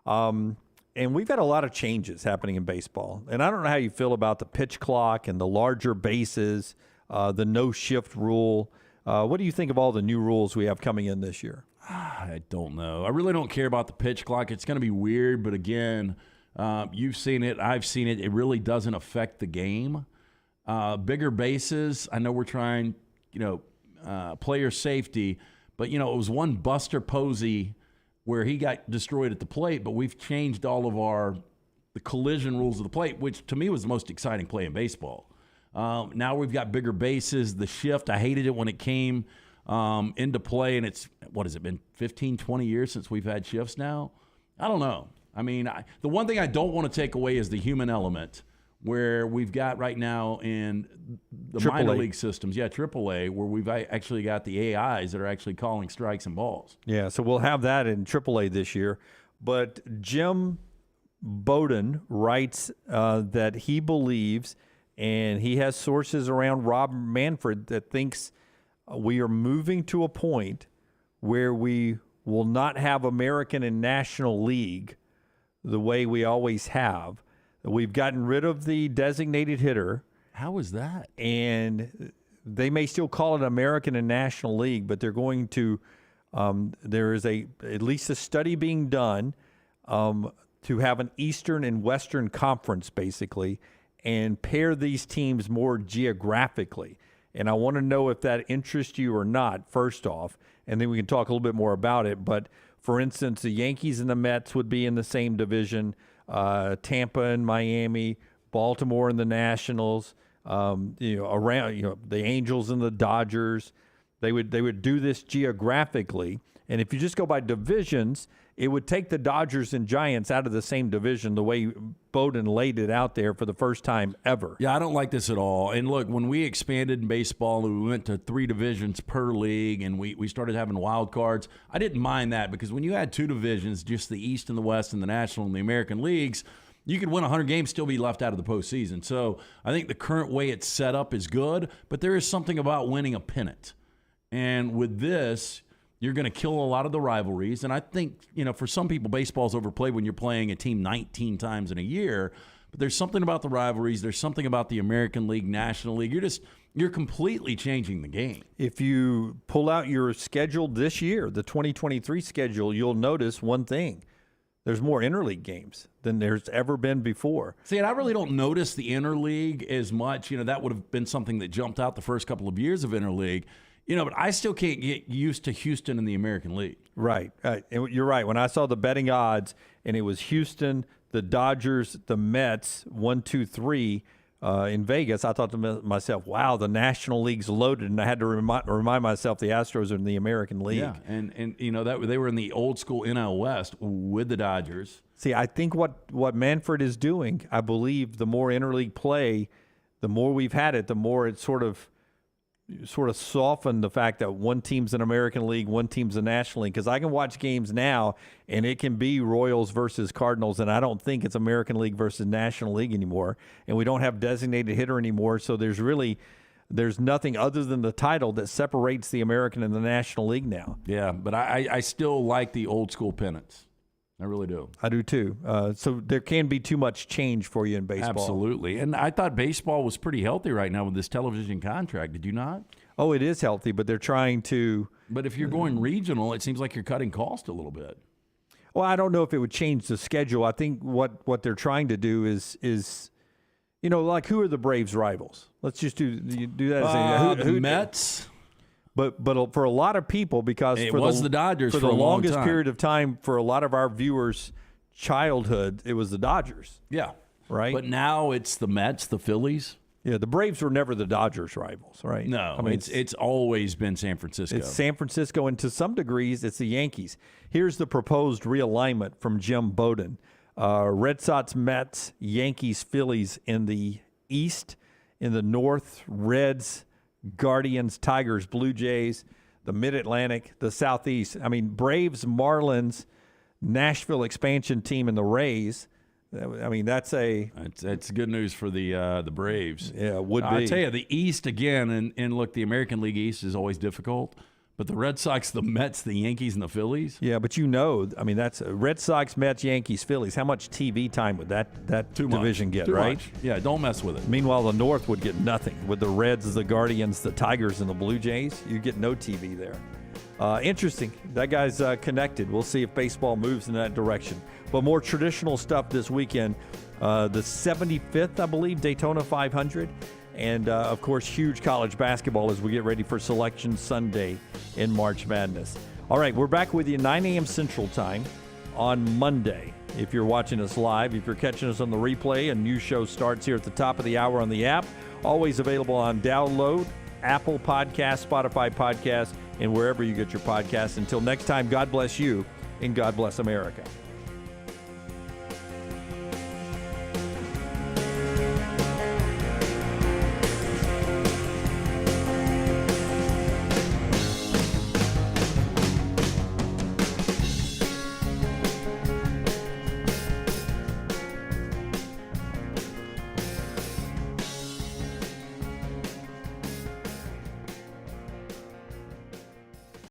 And we've got a lot of changes happening in baseball. And I don't know how you feel about the pitch clock and the larger bases, the no-shift rule. What do you think of all the new rules we have coming in this year? I don't know. I really don't care about the pitch clock. It's going to be weird, but again, you've seen it. I've seen it. It really doesn't affect the game. Bigger bases, I know we're trying, player safety, but, it was one Buster Posey where he got destroyed at the plate, but we've changed all of the collision rules of the plate, which to me was the most exciting play in baseball. Now we've got bigger bases, the shift. I hated it when it came into play, and it's, been 15, 20 years since we've had shifts now? I don't know. I mean, the one thing I don't want to take away is the human element, where we've got right now in the minor league systems, AAA, where we've actually got the AIs that are actually calling strikes and balls. Yeah, so we'll have that in AAA this year. But Jim Bowden writes that he believes, and he has sources around Rob Manfred that thinks we are moving to a point where we will not have American and National League the way we always have. We've gotten rid of the designated hitter. How is that? And they may still call it American and National League, but they're going to there is at least a study being done to have an Eastern and Western conference, basically, and pair these teams more geographically. And I want to know if that interests you or not, first off, and then we can talk a little bit more about it. But, for instance, the Yankees and the Mets would be in the same division, Tampa and Miami, Baltimore and the Nationals, around the Angels and the Dodgers. They would do this geographically. And if you just go by divisions, it would take the Dodgers and Giants out of the same division the way Bowden laid it out there for the first time ever. Yeah, I don't like this at all. And look, when we expanded in baseball and we went to 3 divisions per league and we started having wild cards, I didn't mind that because when you had 2 divisions, just the East and the West and the National and the American leagues, you could win 100 games, still be left out of the postseason. So I think the current way it's set up is good, but there is something about winning a pennant. And with this, you're going to kill a lot of the rivalries. And I think, for some people, baseball's overplayed when you're playing a team 19 times in a year. But there's something about the rivalries. There's something about the American League, National League. You're completely changing the game. If you pull out your schedule this year, the 2023 schedule, you'll notice one thing. There's more interleague games than there's ever been before. See, and I really don't notice the interleague as much. That would have been something that jumped out the first couple of years of interleague. But I still can't get used to Houston in the American League. Right. You're right. When I saw the betting odds, and it was Houston, the Dodgers, the Mets, 1, 2, 3 in Vegas, I thought to myself, wow, the National League's loaded. And I had to remind myself the Astros are in the American League. Yeah, and that they were in the old school NL West with the Dodgers. See, I think what Manfred is doing, I believe the more interleague play, the more we've had it, the more it sort of soften the fact that one team's an American League, one team's a National League. Because I can watch games now, and it can be Royals versus Cardinals, and I don't think it's American League versus National League anymore. And we don't have designated hitter anymore, so there's nothing other than the title that separates the American and the National League now. Yeah, but I still like the old school pennants. I really do. I do too. So there can be too much change for you in baseball. Absolutely. And I thought baseball was pretty healthy right now with this television contract. Did you not? Oh, it is healthy, but they're trying to. But if you're going regional, it seems like you're cutting cost a little bit. Well, I don't know if it would change the schedule. I think what they're trying to do is like who are the Braves' rivals? Let's just do that. The Mets. But for a lot of people, because it was the Dodgers for the the longest long time. period of time, for a lot of our viewers' childhood, it was the Dodgers. Yeah. Right? But now it's the Mets, the Phillies. Yeah, the Braves were never the Dodgers' rivals, right? No, I mean, it's always been San Francisco. It's San Francisco, and to some degrees, it's the Yankees. Here's the proposed realignment from Jim Bowden. Red Sox, Mets, Yankees, Phillies in the East. In the North, Reds, Guardians, Tigers, Blue Jays, the Mid-Atlantic, the Southeast. I mean, Braves, Marlins, Nashville expansion team, and the Rays. I mean, that's good news for the Braves. Yeah, it would be. I tell you, the East again, and look, the American League East is always difficult. But the Red Sox, the Mets, the Yankees, and the Phillies. Yeah, but that's Red Sox, Mets, Yankees, Phillies. How much TV time would that division get, Too right? much. Yeah, don't mess with it. Meanwhile, the North would get nothing. With the Reds, the Guardians, the Tigers, and the Blue Jays, you get no TV there. Interesting. That guy's connected. We'll see if baseball moves in that direction. But more traditional stuff this weekend. The 75th, I believe, Daytona 500. And, of course, huge college basketball as we get ready for Selection Sunday in March Madness. All right, we're back with you 9 a.m. Central Time on Monday. If you're watching us live, if you're catching us on the replay, a new show starts here at the top of the hour on the app. Always available on download, Apple Podcasts, Spotify Podcasts, and wherever you get your podcasts. Until next time, God bless you and God bless America.